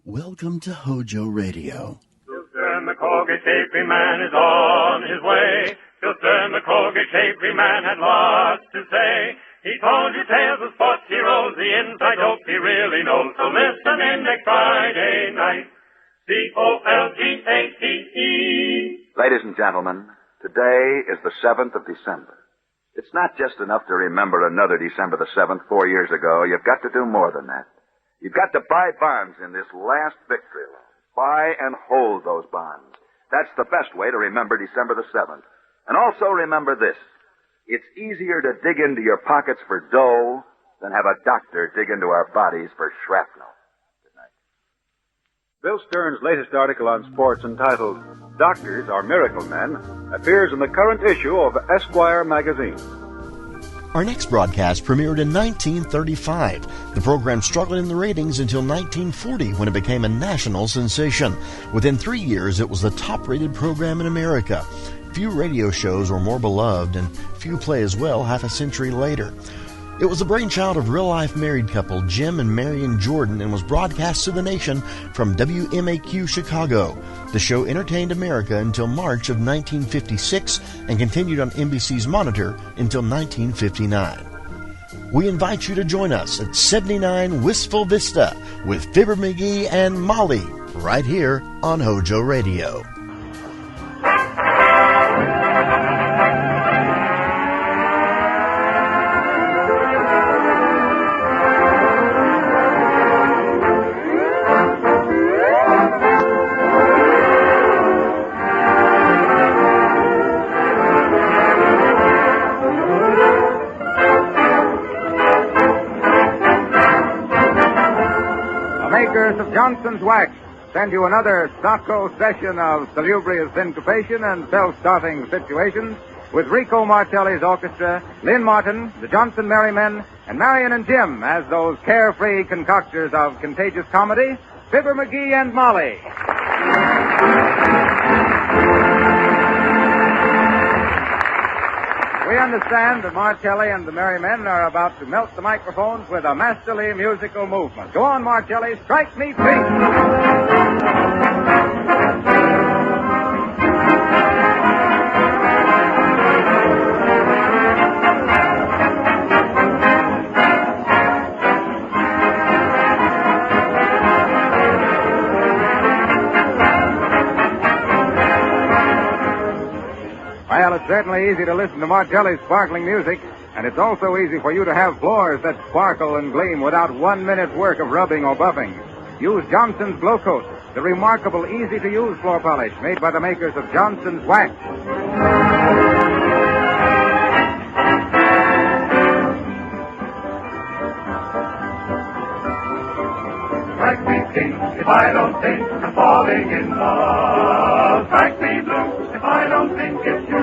Welcome to HOJO Radio. Filter and the Colgate Safety Man is on his way. Filter and the Colgate Safety Man had lots to say. He told you tales of sports heroes, the inside dope he really knows. So listen in next Friday night. COLGATE. Ladies and gentlemen, today is the 7th of December. It's not just enough to remember another December the 7th 4 years ago. You've got to do more than that. You've got to buy bonds in this last victory loan. Buy and hold those bonds. That's the best way to remember December the 7th. And also remember this. It's easier to dig into your pockets for dough than have a doctor dig into our bodies for shrapnel. Good night. Bill Stern's latest article on sports entitled Doctors Are Miracle Men appears in the current issue of Esquire magazine. Our next broadcast premiered in 1935. The program struggled in the ratings until 1940 when it became a national sensation. Within 3 years, it was the top-rated program in America. Few radio shows were more beloved, and few play as well half a century later. It was the brainchild of real-life married couple Jim and Marion Jordan and was broadcast to the nation from WMAQ Chicago. The show entertained America until March of 1956 and continued on NBC's Monitor until 1959. We invite you to join us at 79 Wistful Vista with Fibber McGee and Molly right here on HOJO Radio. Of Johnson's Wax send you another staccato session of salubrious syncopation and self-starting situations with Rico Martelli's orchestra, Lynn Martin, the Johnson Merrymen, and Marion and Jim as those carefree concoctors of contagious comedy, Fibber McGee and Molly. We understand that Martelli and the Merrymen are about to melt the microphones with a masterly musical movement. Go on, Martelli, strike me free. Well, it's certainly easy to listen to Martelli's sparkling music, and it's also easy for you to have floors that sparkle and gleam without 1 minute's work of rubbing or buffing. Use Johnson's Glow Coat, the remarkable, easy-to-use floor polish made by the makers of Johnson's Wax. Strike me pink if I don't think I'm falling in love. Strike me blue if I don't think it's you.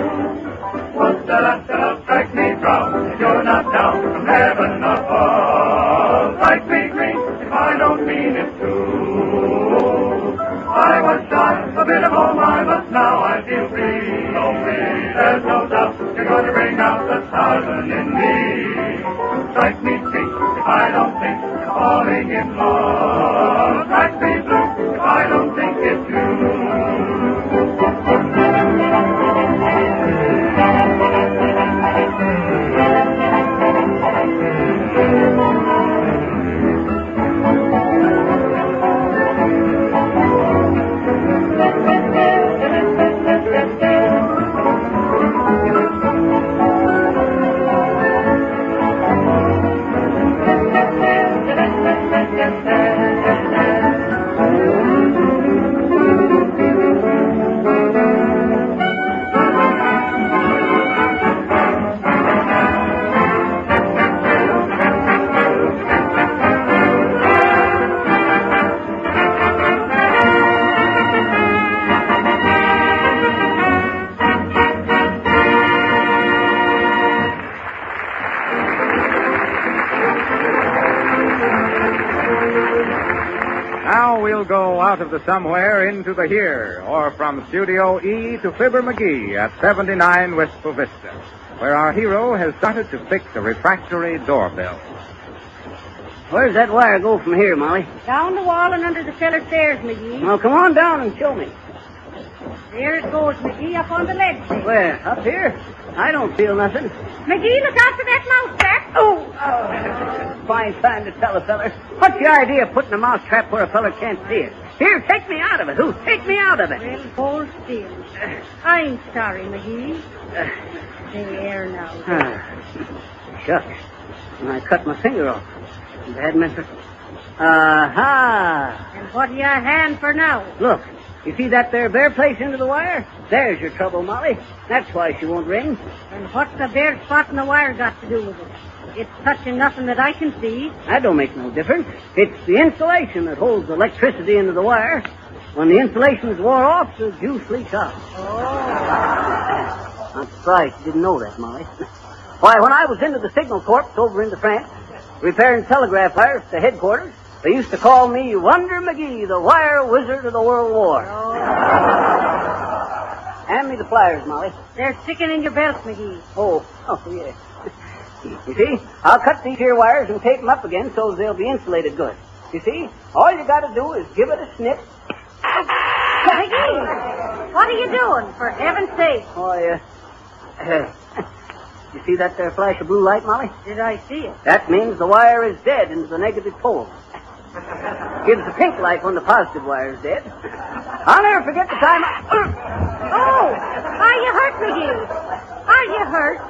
Da-da-da-da, strike me brown if you're not down from heaven above. Strike me green if I don't mean it to. I was shy, a bit of oh my, but now I feel free. So free, there's no doubt you're going to bring out the southern in me. Strike me pink if I don't think I'm falling in love. Strike me blue if I don't think it's you. Now we'll go out of the somewhere into the here, or from Studio E to Fibber McGee at 79 Wistful Vista, where our hero has started to fix a refractory doorbell. Where's that wire go from here, Molly? Down the wall and under the cellar stairs, McGee. Well, come on down and show me. There it goes, McGee, up on the ledge there. Where? Up here? I don't feel nothing. McGee, look out for that mouse trap. Oh! Fine time to tell a feller. What's the idea of putting a mouse trap where a feller can't see it? Here, take me out of it. Who? Take me out of it. Well, hold still. I'm sorry, McGee. There now. Shucks. And I cut my finger off. Bad method. Aha! And what do you hand for now? Look. You see that there bare place into the wire? There's your trouble, Molly. That's why she won't ring. And what's the bare spot in the wire got to do with it? It's touching nothing that I can see. That don't make no difference. It's the insulation that holds the electricity into the wire. When the insulation is wore off, the juice leaks out. Oh. I'm surprised you didn't know that, Molly. Why, when I was into the Signal Corps over into France, repairing telegraph wires to headquarters, they used to call me Wonder McGee, the wire wizard of the World War. Oh. Hand me the pliers, Molly. They're sticking in your belt, McGee. Oh, yeah. You see, I'll cut these here wires and tape them up again so they'll be insulated good. You see, all you got to do is give it a snip. McGee, what are you doing, for heaven's sake? Oh, you see that there flash of blue light, Molly? Did I see it? That means the wire is dead into the negative pole. Gives the pink light when the positive wire is dead. I'll never forget the time Oh! Are you hurt, McGee? Are you hurt?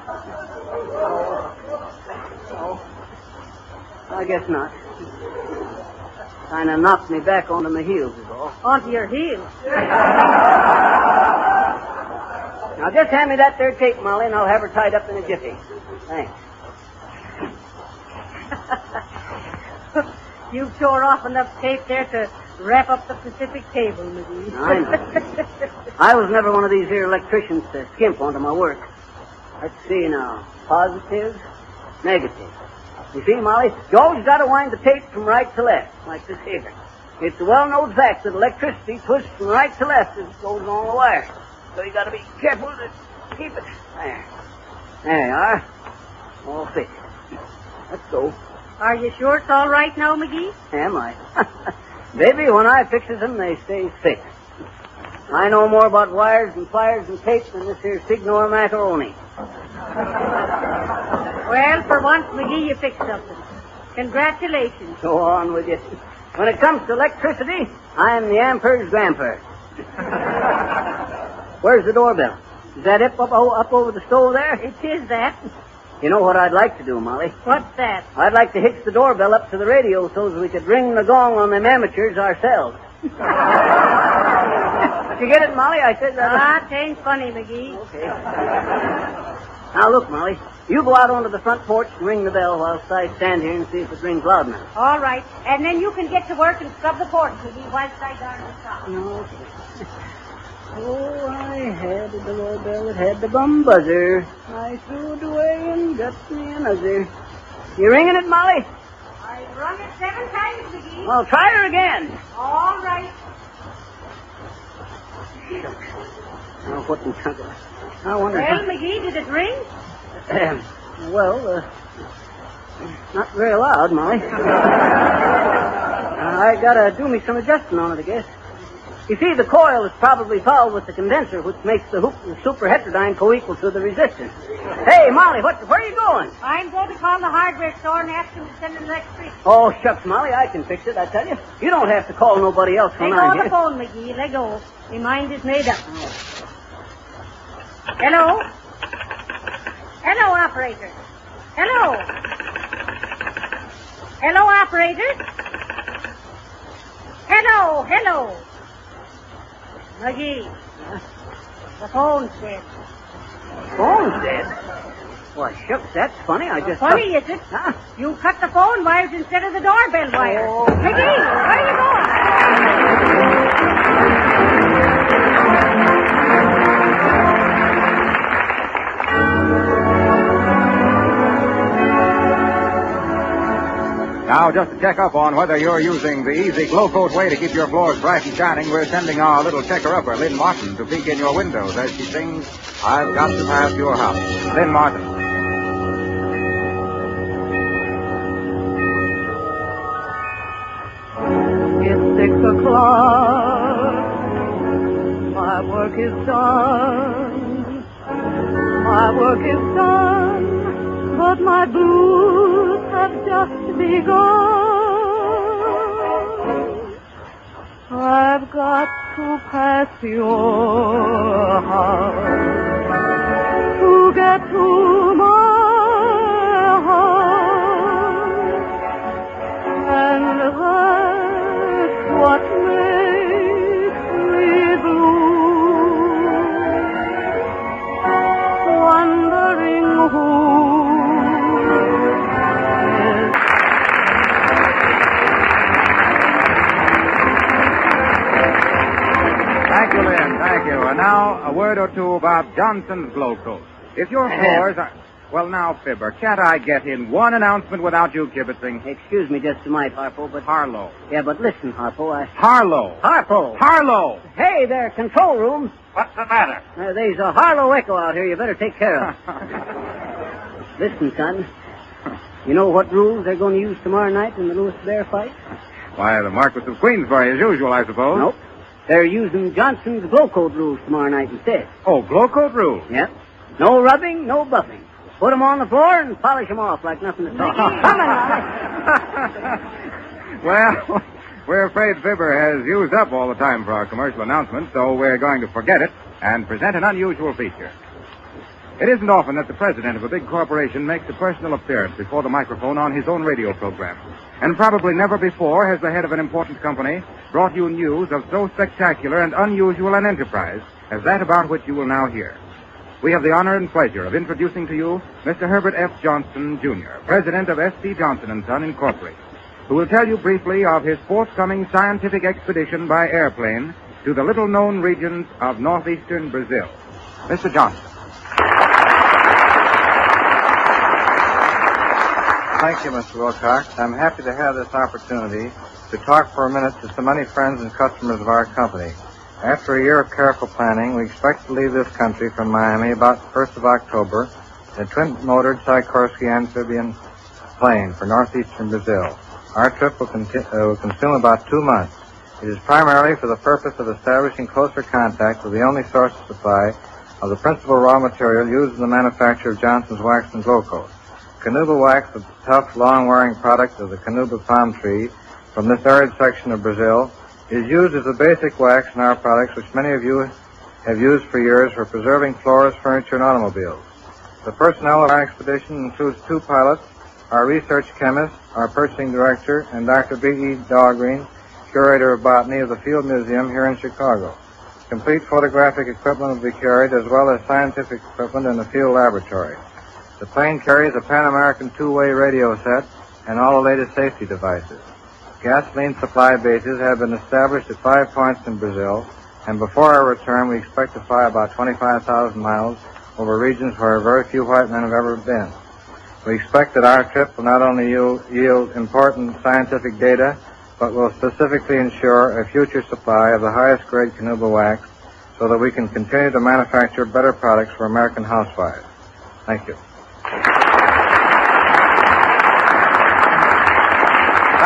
Oh, I guess not. Kind of knocked me back onto my heels is all. Onto your heels? Now just hand me that there tape, Molly, and I'll have her tied up in a jiffy. Thanks. You tore off enough tape there to wrap up the Pacific cable, McGee. I know. I was never one of these here electricians to skimp onto my work. Let's see now. Positive, negative. You see, Molly, you always got to wind the tape from right to left, like this here. It's a well-known fact that electricity twists from right to left as it goes along the wire. So you got to be careful to keep it. There you are. All fixed. Let's go. Are you sure it's all right now, McGee? Am I? Baby, when I fixes them, they stay fixed. I know more about wires and pliers and tape than this here Signor macaroni. Well, for once, McGee, you fixed something. Congratulations. Go on with you. When it comes to electricity, I'm the Emperor's grandpa. Where's the doorbell? Is that up over the stove there? It is that. You know what I'd like to do, Molly? What's that? I'd like to hitch the doorbell up to the radio so that we could ring the gong on them amateurs ourselves. Did you get it, Molly? I said that. It ain't funny, McGee. Okay. Now, look, Molly. You go out onto the front porch and ring the bell whilst I stand here and see if it rings loud enough. All right. And then you can get to work and scrub the porch, McGee, whilst I guard the shop. Okay. Oh, I had a doorbell that had the bum buzzer. I threw it away and got me another. You ringing it, Molly? I rung it 7 times, McGee. Well, try her again. All right. Shucks. Now, what in trouble? I wonder... Well, McGee, did it ring? Not very loud, Molly. I gotta do me some adjusting on it, I guess. You see, the coil is probably fouled with the condenser, which makes the superheterodyne co-equal to the resistance. Hey, Molly, where are you going? I'm going to call the hardware store and ask them to send an electrician. Oh, shucks, Molly, I can fix it, I tell you. You don't have to call nobody else when Let I'm go here. of the phone, McGee. Let go. My mind is made up. Hello? Hello, operator. Hello? Hello, operator? Hello. McGee. The phone's dead. Phone's dead? Why, shucks, that's funny. I just... Funny, is it? Huh? You cut the phone wires instead of the doorbell wires. Oh. McGee, where are you going? Now, just to check up on whether you're using the easy glow coat way to keep your floors bright and shining, we're sending our little checker-upper, Lynn Martin, to peek in your windows as she sings, I've Got to Pass Your House. Lynn Martin. work is done. My work is done, but my blues have just begun. I've got to pass your house to get to my house, and that's what makes me blue, wondering who is. Thank you, Lynn. Thank you. And now, a word or two about Johnson's Glow Coat. If your floors are... Well, now, Fibber, can't I get in one announcement without you kibitzing? Excuse me just a minute, Harpo, but... Harlow. Yeah, but listen, Harpo, Harlow. Harpo! Harlow! Hey there, control room. What's the matter? There's a Harlow echo out here you better take care of. Listen, son. You know what rules they're going to use tomorrow night in the Lewis Bear fight? Why, the Marquis of Queensbury, as usual, I suppose. Nope. They're using Johnson's Glow Coat rules tomorrow night instead. Oh, Glow Coat rules? Yep. No rubbing, no buffing. Put them on the floor and polish them off like nothing at all. Come on, Well, we're afraid Fibber has used up all the time for our commercial announcement, so we're going to forget it and present an unusual feature. It isn't often that the president of a big corporation makes a personal appearance before the microphone on his own radio program. And probably never before has the head of an important company brought you news of so spectacular and unusual an enterprise as that about which you will now hear. We have the honor and pleasure of introducing to you Mr. Herbert F. Johnson, Jr., president of S.C. Johnson & Son, Incorporated, who will tell you briefly of his forthcoming scientific expedition by airplane to the little-known regions of northeastern Brazil. Mr. Johnson. Thank you, Mr. Wilcox. I'm happy to have this opportunity to talk for a minute to so many friends and customers of our company. After a year of careful planning, we expect to leave this country from Miami about the 1st of October in a twin-motored Sikorsky amphibian plane for northeastern Brazil. Our trip will consume about 2 months. It is primarily for the purpose of establishing closer contact with the only source of supply of the principal raw material used in the manufacture of Johnson's Wax and Glow Coat. Canuba wax, the tough, long-wearing product of the Canuba palm tree from this arid section of Brazil, is used as a basic wax in our products, which many of you have used for years for preserving floors, furniture, and automobiles. The personnel of our expedition includes 2 pilots, our research chemist, our purchasing director, and Dr. B.E. Dahlgreen, curator of botany of the Field Museum here in Chicago. Complete photographic equipment will be carried, as well as scientific equipment in the field laboratory. The plane carries a Pan-American 2-way radio set and all the latest safety devices. Gasoline supply bases have been established at 5 points in Brazil, and before our return, we expect to fly about 25,000 miles over regions where very few white men have ever been. We expect that our trip will not only yield important scientific data, but will specifically ensure a future supply of the highest grade Canuba wax so that we can continue to manufacture better products for American housewives. Thank you.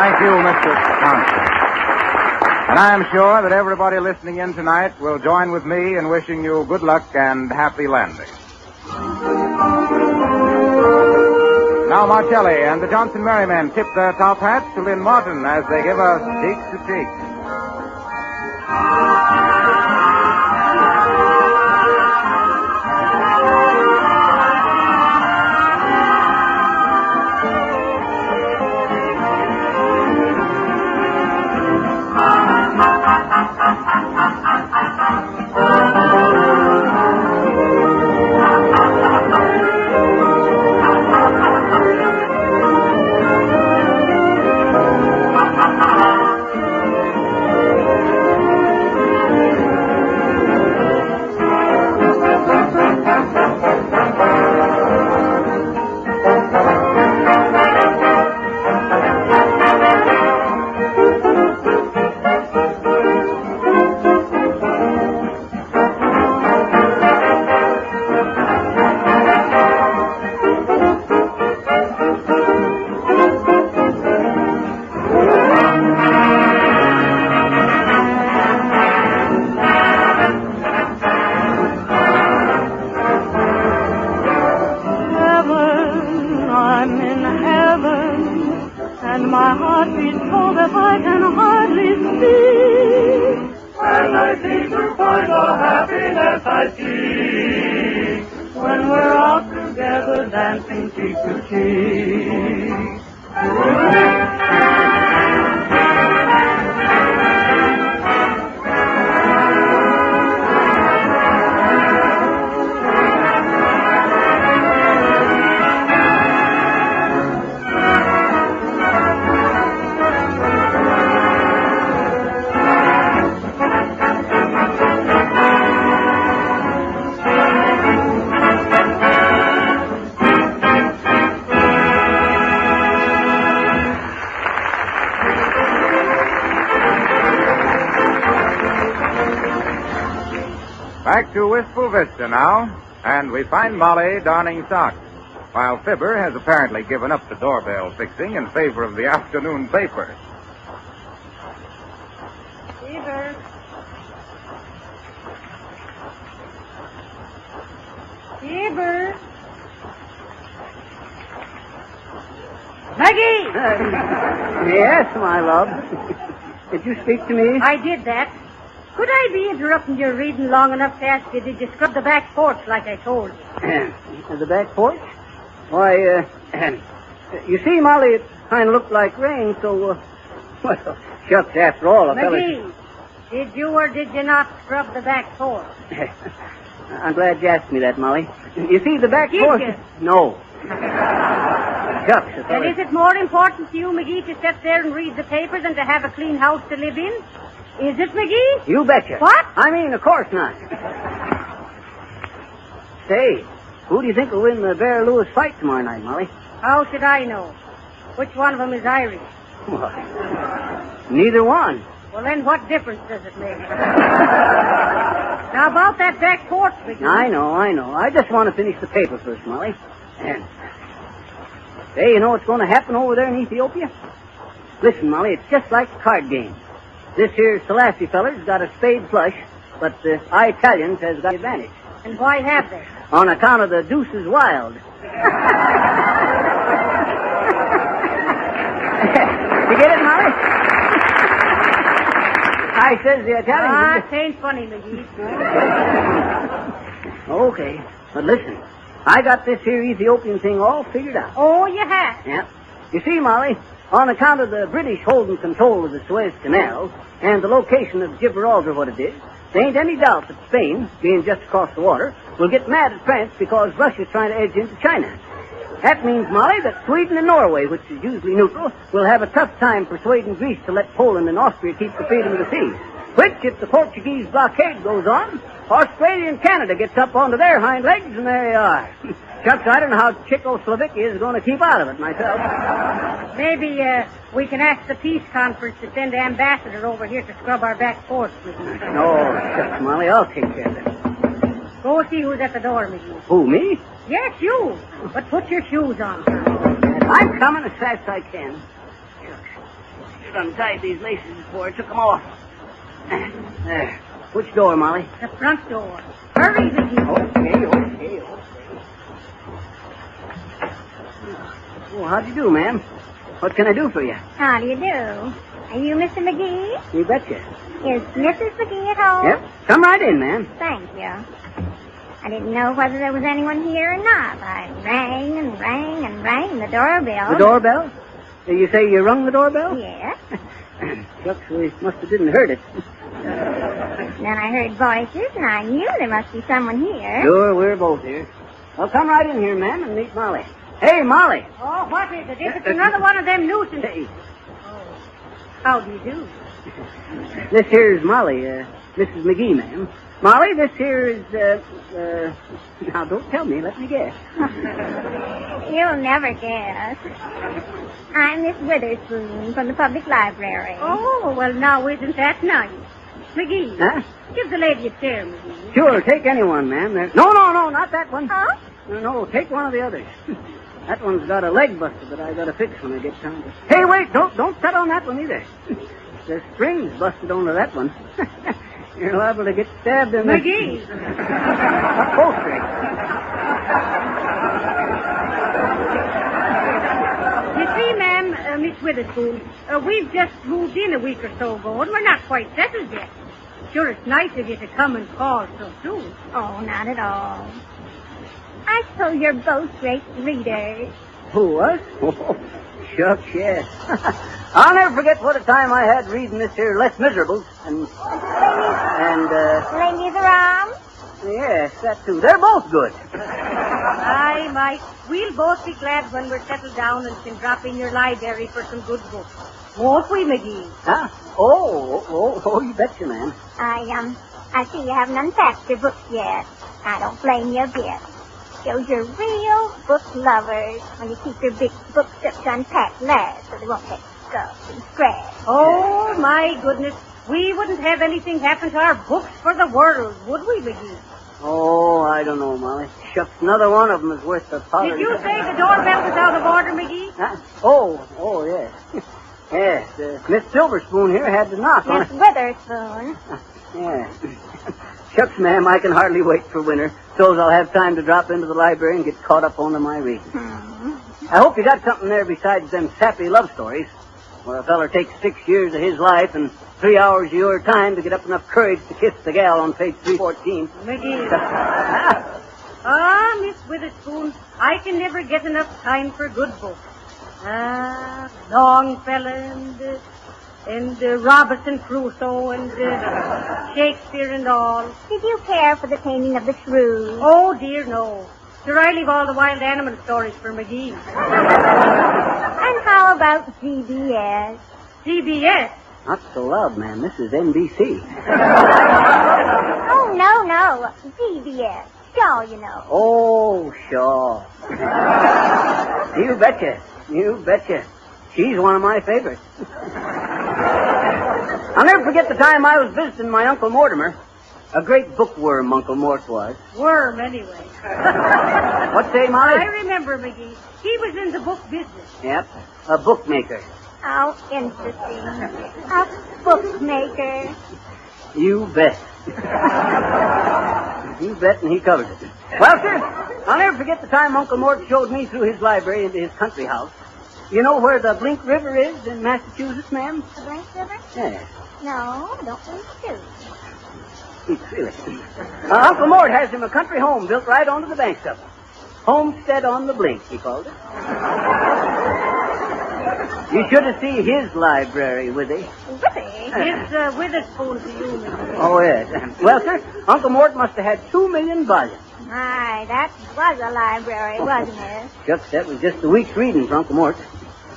Thank you, Mr. Johnson. And I am sure that everybody listening in tonight will join with me in wishing you good luck and happy landing. Now Marcelli and the Johnson Merrymen tip their top hats to Lynn Martin as they give us Cheek to Cheek. yes I see. When we're all together dancing cheek to cheek. Back to Wistful Vista now, and we find Molly darning socks, while Fibber has apparently given up the doorbell fixing in favor of the afternoon paper. Fibber. Fibber. Maggie! Yes, my love. Did you speak to me? I did that. Could I be interrupting your reading long enough to ask you, did you scrub the back porch like I told you? The back porch? Why, you see, Molly, it kind of looked like rain, so, well, shucks, after all, McGee, did you or did you not scrub the back porch? I'm glad you asked me that, Molly. You see, the back Did porch... you? No. Shucks, a And is it more important to you, McGee, to sit there and read the paper than to have a clean house to live in? Is it, McGee? You betcha. What? I mean, of course not. Say, who do you think will win the Bear Lewis fight tomorrow night, Molly? How should I know? Which one of them is Irish? Why, neither one. Well, then what difference does it make? Now, about that back porch, McGee. I know. I just want to finish the paper first, Molly. And, say, you know what's going to happen over there in Ethiopia? Listen, Molly, it's just like a card game. This here Selassie feller's got a spade flush, but the Italians has got the advantage. And why have they? On account of the deuces wild. You get it, Molly? I says the Italians... it ain't funny, McGee. Okay, but listen. I got this here Ethiopian thing all figured out. Oh, you have? Yeah. You see, Molly, on account of the British holding control of the Suez Canal and the location of Gibraltar what it is, there ain't any doubt that Spain, being just across the water, will get mad at France because Russia's trying to edge into China. That means, Molly, that Sweden and Norway, which is usually neutral, will have a tough time persuading Greece to let Poland and Austria keep the freedom of the seas. Which, if the Portuguese blockade goes on, Australia and Canada gets up onto their hind legs, and there you are. Shucks, I don't know how Czechoslovakia is going to keep out of it myself. Maybe we can ask the peace conference to send an ambassador over here to scrub our back porch, McGee. No, shucks, Molly, I'll take care of it. Go see who's at the door, McGee. Who, me? Yes, you. But put your shoes on. I'm coming as fast as I can. Shucks. Should untied these laces before I took them off. There. Which door, Molly? The front door. Hurry, McGee. Okay. Oh, how'd you do, ma'am? What can I do for you? How do you do? Are you Mr. McGee? You betcha. Is Mrs. McGee at home? Yep. Come right in, ma'am. Thank you. I didn't know whether there was anyone here or not. I rang and the doorbell. The doorbell? You say you rung the doorbell? Yes. Shucks, we must have didn't heard it. Then I heard voices, and I knew there must be someone here. Sure, we're both here. Well, come right in here, ma'am, and meet Molly. Hey, Molly. Oh, what is it? It's another one of them nuisances. Hey. Oh, how do you do? This here's Molly, Mrs. McGee, ma'am. Molly, this here is, now don't tell me, let me guess. You'll never guess. I'm Miss Witherspoon from the public library. Oh, well, now isn't that nice? McGee. Huh? Give the lady a chair, McGee. Sure, take any one, ma'am. No, not that one. Huh? No, take one of the others. That one's got a leg buster that I gotta fix when I get down to... Hey, wait, don't set on that one either. The spring's busted onto that one. You're liable to get stabbed in the... McGee! Upholstery. You see, ma'am, Miss Witherspoon, we've just moved in a week or so ago, and we're not quite settled yet. Sure, it's nice of you to come and call so soon. Oh, not at all. I suppose you're both great readers. Who, us? Oh, shucks, yes. I'll never forget what a time I had reading this here Les Miserables. Ladies of the Rom? Yes, that too. They're both good. Aye, Mike. We'll both be glad when we're settled down and can drop in your library for some good books. Won't we, McGee? Huh? Oh, you betcha, man. I see you haven't unpacked your books yet. I don't blame you a bit. Shows you're real book lovers when you keep your big book strips unpacked last so they won't get scuffed and scratched. Oh, my goodness. We wouldn't have anything happen to our books for the world, would we, McGee? Oh, I don't know, Molly. Shucks, another one of them is worth the powder. Did you say the doorbell was out of order, McGee? Huh? Oh, yes. Yes, Miss Silverspoon here had to knock on Miss Witherspoon. Yeah. Shucks, ma'am, I can hardly wait for winter, so's I'll have time to drop into the library and get caught up on my reading. I hope you got something there besides them sappy love stories, where a feller takes 6 years of his life and 3 hours of your time to get up enough courage to kiss the gal on page 314. McGee. Miss Witherspoon, I can never get enough time for good books. Longfellow and Robinson Crusoe and Shakespeare and all. Did you care for the taming of the shrew? Oh, dear, no. Sure, I leave all the wild animal stories for McGee. And how about CBS? CBS? Not so loud, ma'am. This is NBC. Oh, no. CBS. Shaw, you know. Oh, Shaw. You betcha. She's one of my favorites. I'll never forget the time I was visiting my Uncle Mortimer. A great bookworm, Uncle Mort was. Worm, anyway. What say, Molly? I remember, McGee. He was in the book business. Yep, a bookmaker. Oh, interesting. A bookmaker. You bet. You bet, and he covered it. Well, sir, I'll never forget the time Uncle Mort showed me through his library into his country house. You know where the Blink River is in Massachusetts, ma'am? The Blink River? Yes. No, I don't think so. Really. Uncle Mort has him a country home built right onto the banks of it. Homestead on the Blink, he called it. You should have seen his library, Withy. Withy? It's Witherspoon to you, McGee. Oh, yes. Well, sir, Uncle Mort must have had 2 million volumes. My, that was a library, wasn't it? Shucks, that was just a week's reading for Uncle Mort.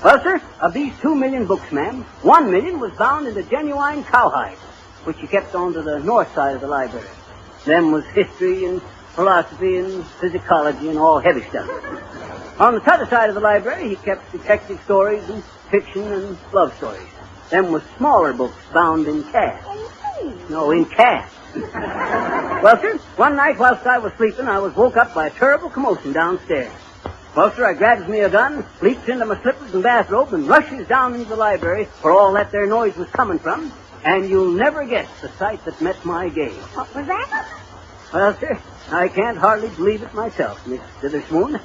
Well, sir, of these 2 million books, ma'am, 1 million was bound into genuine cowhide, which he kept on to the north side of the library. Them was history and philosophy and physicology and all heavy stuff. On the t'other side of the library, he kept detective stories and fiction and love stories. Them was smaller books bound in calf. No, in calf. Well, sir, one night whilst I was sleeping, I was woke up by a terrible commotion downstairs. Well, sir, I grabs me a gun, leaps into my slippers and bathrobe, and rushes down into the library where all that there noise was coming from, and you'll never guess the sight that met my gaze. What was that? Well, sir, I can't hardly believe it myself, Miss Witherspoon.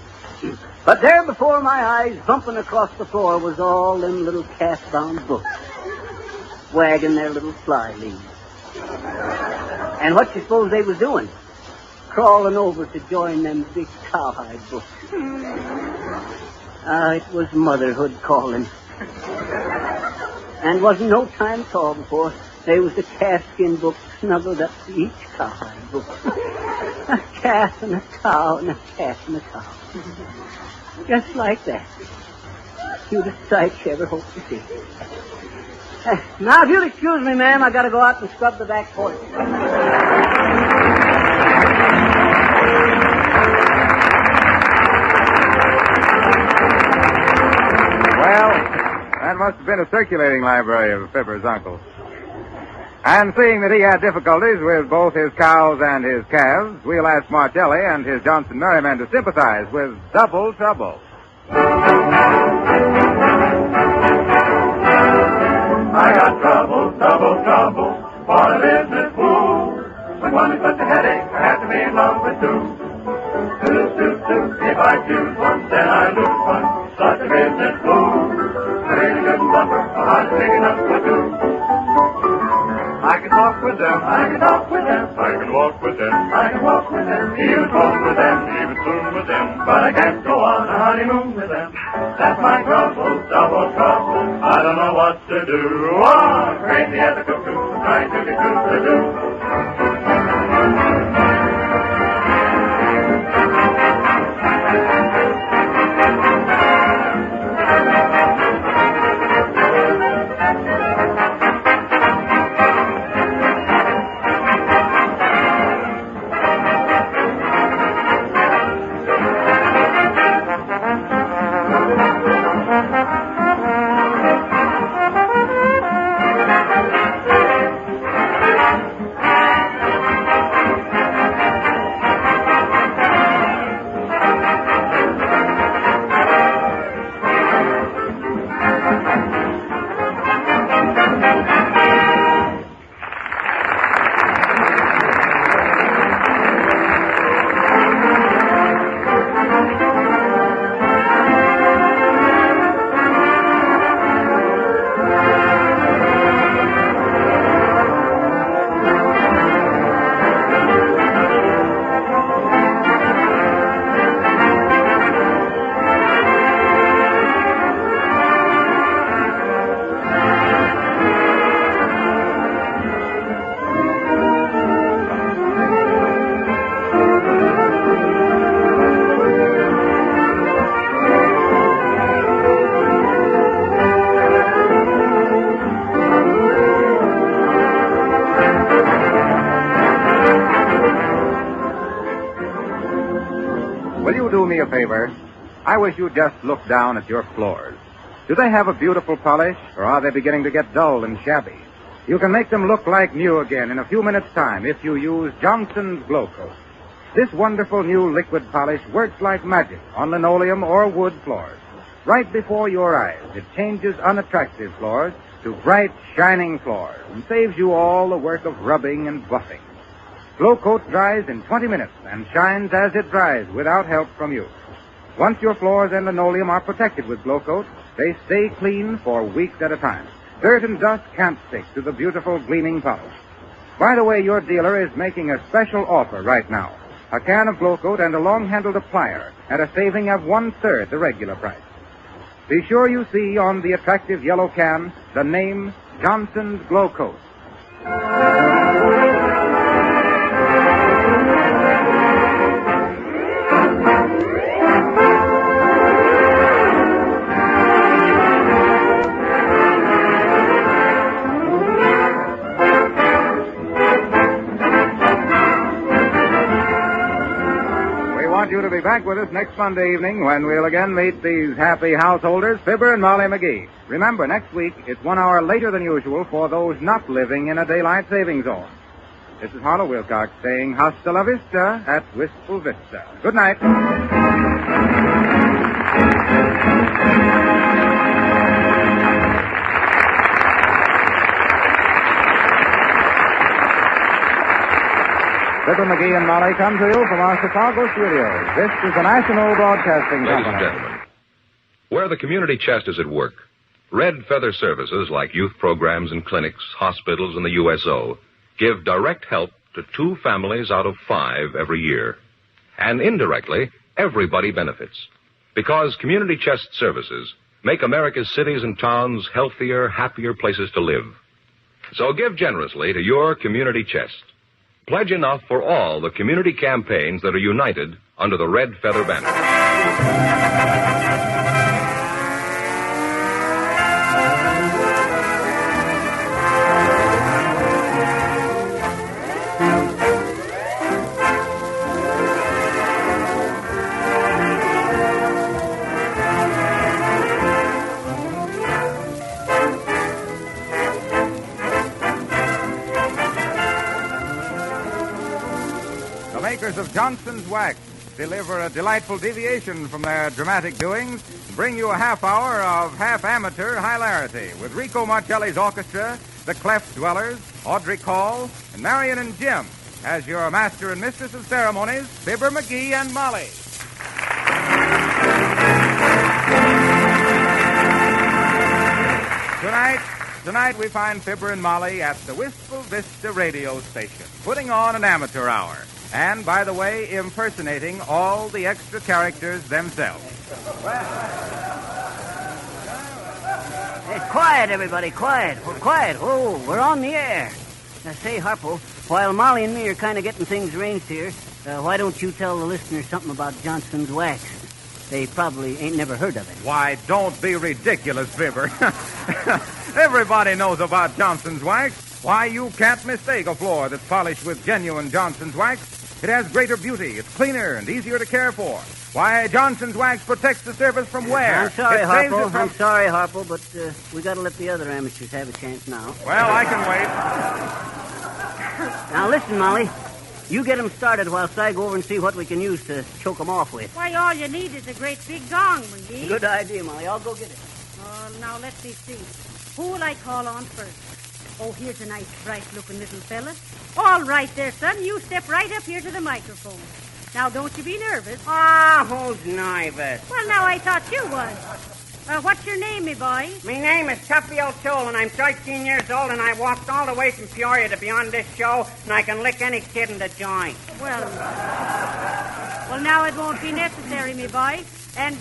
But there before my eyes, bumping across the floor, was all them little calf-bound books, wagging their little fly leaves. And what you suppose they was doing? Crawling over to join them big cowhide books. It was motherhood calling. And wasn't no time at all before there was a calfskin book snuggled up to each cowhide book. A calf and a cow and a calf and a cow. Just like that. Cutest sight you ever hoped to see. Now, if you'll excuse me, ma'am, I gotta go out and scrub the back porch. Well, that must have been a circulating library of Fibber's uncle. And seeing that he had difficulties with both his cows and his calves, we'll ask Martelli and his Johnson Merrymen to sympathize with Double Trouble. I got trouble for a business fool. When one is such a headache, I have to be in love with two. If I choose one, then I lose one. Such a business fool. I really couldn't suffer, a heart big enough for two. I can talk with them, I can talk with them, I can walk with them, I can walk with them, even talk with them, even swoon with them, but I can't go on a honeymoon with them. That's my trouble, double trouble, I don't know what to do. Oh, crazy as a cuckoo, trying to get through the do. A favor. I wish you'd just look down at your floors. Do they have a beautiful polish, or are they beginning to get dull and shabby? You can make them look like new again in a few minutes' time if you use Johnson's Glow Coat. This wonderful new liquid polish works like magic on linoleum or wood floors. Right before your eyes, it changes unattractive floors to bright, shining floors and saves you all the work of rubbing and buffing. Glow Coat dries in 20 minutes and shines as it dries without help from you. Once your floors and linoleum are protected with Glow Coat, they stay clean for weeks at a time. Dirt and dust can't stick to the beautiful gleaming polish. By the way, your dealer is making a special offer right now. A can of Glow Coat and a long-handled applier at a saving of 1/3 the regular price. Be sure you see on the attractive yellow can the name Johnson's Glow Coat. You to be back with us next Monday evening when we'll again meet these happy householders, Fibber and Molly McGee. Remember, next week it's 1 hour later than usual for those not living in a daylight saving zone. This is Harlow Wilcox saying hasta la vista at Wistful Vista. Good night. Fibber, McGee, and Molly come to you from our Chicago studios. This is the National Broadcasting Ladies Company. and gentlemen, where the community chest is at work, Red Feather Services like youth programs and clinics, hospitals, and the USO give direct help to 2 families out of 5 every year. And indirectly, everybody benefits. Because community chest services make America's cities and towns healthier, happier places to live. So give generously to your community chest. Pledge enough for all the community campaigns that are united under the Red Feather banner. Makers of Johnson's Wax deliver a delightful deviation from their dramatic doings, bring you a half hour of half-amateur hilarity with Rico Marcelli's orchestra, the Cleft Dwellers, Audrey Call, and Marion and Jim as your master and mistress of ceremonies, Fibber, McGee, and Molly. Tonight, Tonight we find Fibber and Molly at the Wistful Vista radio station, putting on an amateur hour. And, by the way, impersonating all the extra characters themselves. Hey, quiet, everybody, quiet. Oh, quiet. Oh, we're on the air. Now, say, Harpo, while Molly and me are kind of getting things arranged here, why don't you tell the listeners something about Johnson's wax? They probably ain't never heard of it. Why, don't be ridiculous, Fibber. Everybody knows about Johnson's wax. Why, you can't mistake a floor that's polished with genuine Johnson's wax. It has greater beauty, it's cleaner, and easier to care for. Why, Johnson's wax protects the surface from wear. I'm sorry, Harpo, but we got to let the other amateurs have a chance now. Well, I can wait. Now, listen, Molly. You get them started whilst I go over and see what we can use to choke them off with. Why, all you need is a great big gong, McGee. Good idea, Molly. I'll go get it. Now, let me see. Who will I call on first? Oh, here's a nice, bright-looking little fella. All right there, son. You step right up here to the microphone. Now, don't you be nervous. Who's nervous? Well, now, I thought you was. What's your name, me boy? Me name is Tuffy O'Toole, and I'm 13 years old, and I walked all the way from Peoria to be on this show, and I can lick any kid in the joint. Well, now it won't be necessary, me boy. And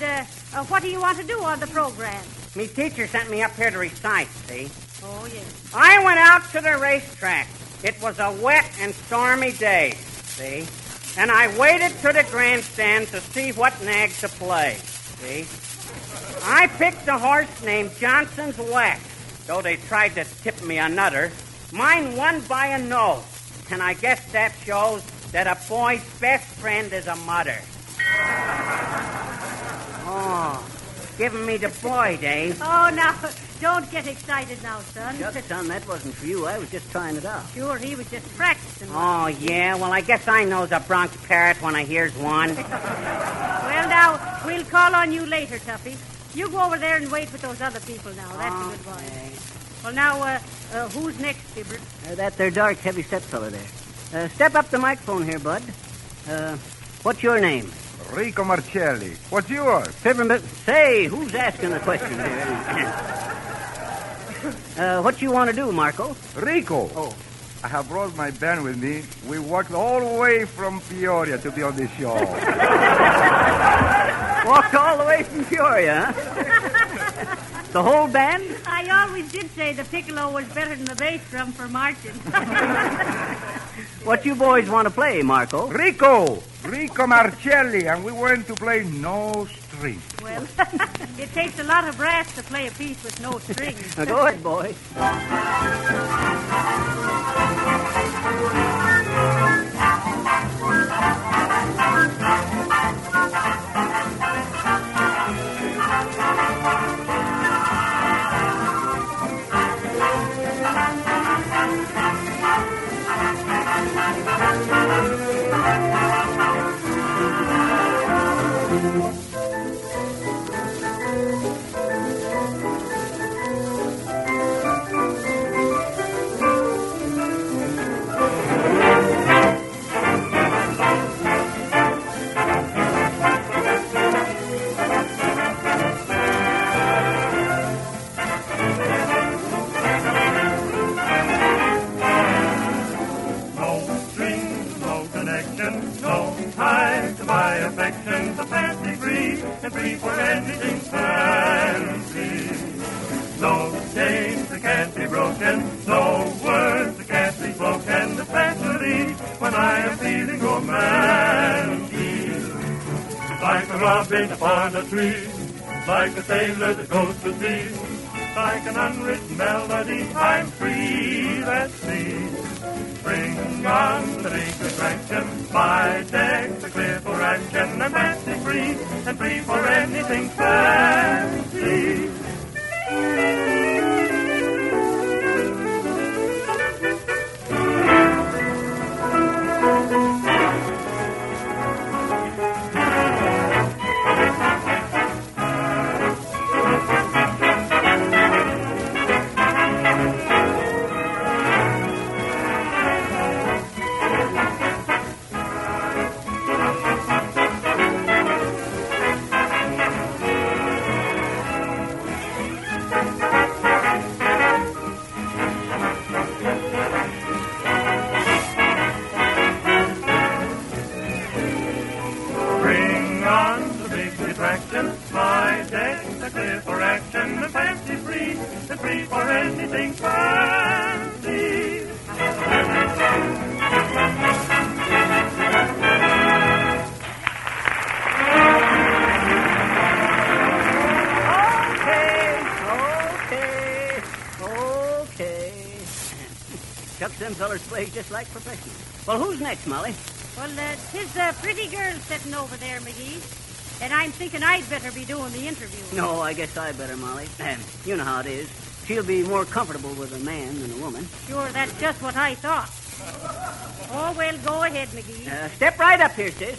what do you want to do on the program? Me teacher sent me up here to recite, see? Oh, yes. I went out to the racetrack. It was a wet and stormy day, see? And I waited to the grandstand to see what nag to play, see? I picked a horse named Johnson's Wax. Though they tried to tip me another, mine won by a no. And I guess that shows that a boy's best friend is a mother. Oh, giving me the boy, Dave. Oh, now, don't get excited now, son. Shucks, son, that wasn't for you. I was just trying it out. Sure, he was just practicing. Oh, yeah? Well, I guess I knows a Bronx parrot when I hears one. Well, now, we'll call on you later, Tuffy. You go over there and wait with those other people now. That's a good boy. Well, now, who's next, Fibber? That there dark, heavy-set fella there. Step up the microphone here, bud. What's your name? Rico Marcelli. What's yours? Fibber, say, who's asking the question here? What you want to do, Marco? Rico. Oh. I have brought my band with me. We walked all the way from Peoria to be on this show. Walked all the way from Peoria, huh? The whole band? I always did say the piccolo was better than the bass drum for marching. What you boys want to play, Marco? Rico Marcelli, and we went to play no strings. Well, it takes a lot of brass to play a piece with no strings. Now, go ahead, boy. Upon a tree, like a sailor that goes to sea, like an unwritten melody, I'm free at sea. Spring on the big attraction, my deck's a clear for action. I'm fancy free, and free for anything fancy. Always just like professional. Well, who's next, Molly? Well, 'tis the pretty girl sitting over there, McGee. And I'm thinking I'd better be doing the interview. No, I guess I better, Molly. You know how it is. She'll be more comfortable with a man than a woman. Sure, that's just what I thought. Oh, well, go ahead, McGee. Step right up here, sis.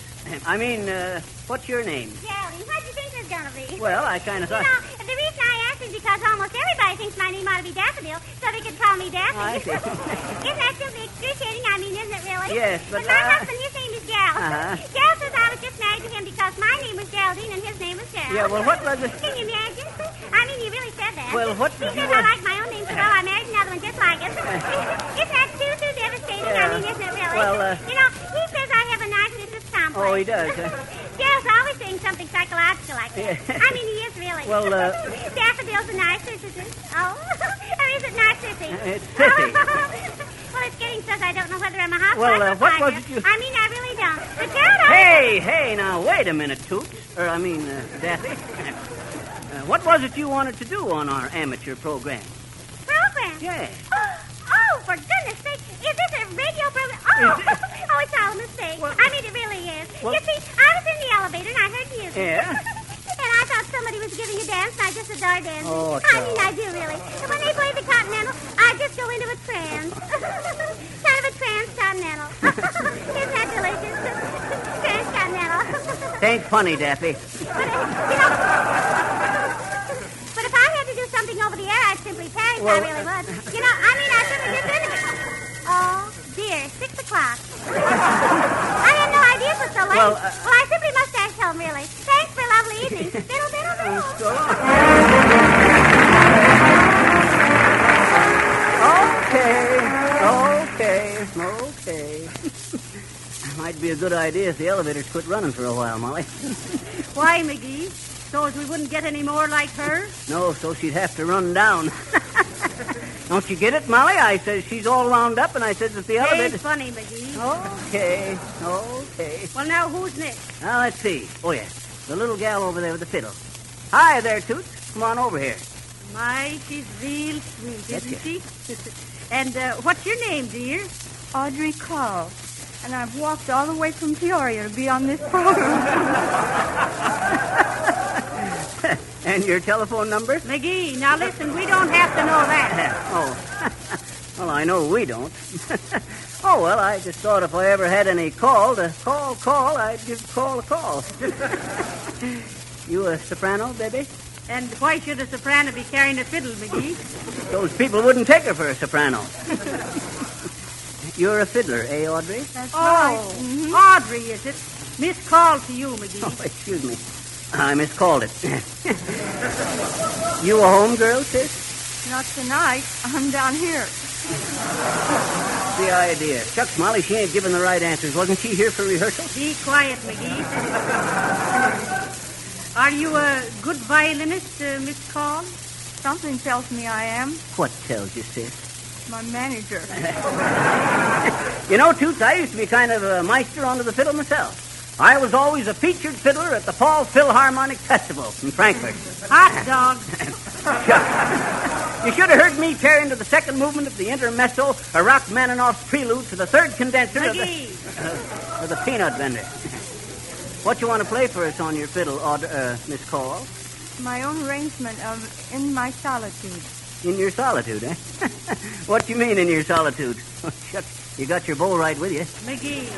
What's your name? Geraldine, what do you think it's going to be? Well, I kind of thought... You know, the reason I asked is because almost everybody thinks my name ought to be Daffodil, so they could call me Daffy. I see. Isn't that simply excruciating? I mean, isn't it really? Yes, but my husband, his name is Gerald. Gerald says I was just married to him because my name was Geraldine and his name was Gerald. Yeah, well, what was it? Can you imagine? I mean, you really said that. Well, what He did says you... I like my own name so well I married another one just like it. Isn't that too devastating? Yeah. I mean, isn't it really? Well, You know, he says I have a narcissist complex. Oh, he does. Gerald's always saying something psychological like that. Yeah. I mean, he is really. Well, Daffodil's a narcissist. Oh, or is it narcissy? It's sissy. Well, it's getting such I don't know whether I'm a housewife Well, or what was partner. it you... I mean, I really don't. But Gerald, Hey, now, wait a minute, Toots. Daffy. What was it you wanted to do on our amateur program? Program? Yeah. Oh, for goodness sake. Is this a radio program? Oh, it's all a mistake. Well, I mean, it really is. Well, you see, I was in the elevator and I heard music. Yeah? And I thought somebody was giving a dance and I just adore dancing. Oh, I mean, I do really. And when they play the Continental, I just go into a trance. Kind of a trance Continental. Isn't that delicious? Trance Continental. Tain't funny, Daffy. But if I had to do something over the air, I'd simply perish. Well, I really would. You know, I mean, I simply just couldn't. Oh, dear, 6 o'clock. I had no idea it was so late. Well, I simply must dash home, really. Thanks for a lovely evening. Biddle, biddle, biddle. So long. Okay. Might be a good idea if the elevators quit running for a while, Molly. Why, McGee? So as we wouldn't get any more like her? No, so she'd have to run down. Don't you get it, Molly? I says she's all wound up, and I says that the elevator... Ain't funny, McGee. Okay. Well, now, who's next? Now, let's see. Oh, yeah. The little gal over there with the fiddle. Hi there, Toots. Come on over here. My, she's real sweet, That's isn't it. she? And what's your name, dear? Audrey Carl. And I've walked all the way from Peoria to be on this program. And your telephone number? McGee, now listen, we don't have to know that. Oh. Well, I know we don't. Oh, well, I just thought if I ever had any call to call, I'd give call a call. You a soprano, baby? And why should a soprano be carrying a fiddle, McGee? Those people wouldn't take her for a soprano. You're a fiddler, eh, Audrey? That's right. Mm-hmm. Audrey, is it? Missed call to you, McGee. Oh, excuse me. I miscalled it. You a home girl, sis? Not tonight. I'm down here. The idea. Shucks, Molly, she ain't giving the right answers. Wasn't she here for rehearsal? Be quiet, McGee. Are you a good violinist, Miss Call? Something tells me I am. What tells you, sis? My manager. You know, Toots, I used to be kind of a meister onto the fiddle myself. I was always a featured fiddler at the Fall Philharmonic Festival in Frankfurt. Hot dog. You should have heard me tear into the second movement of the intermezzo, a Rachmaninoff's prelude to the third condenser of the peanut vendor. What you want to play for us on your fiddle, Miss Call? My own arrangement of In My Solitude. In your solitude, eh? What do you mean, in your solitude? Oh, shucks, you got your bow right with you. McGee.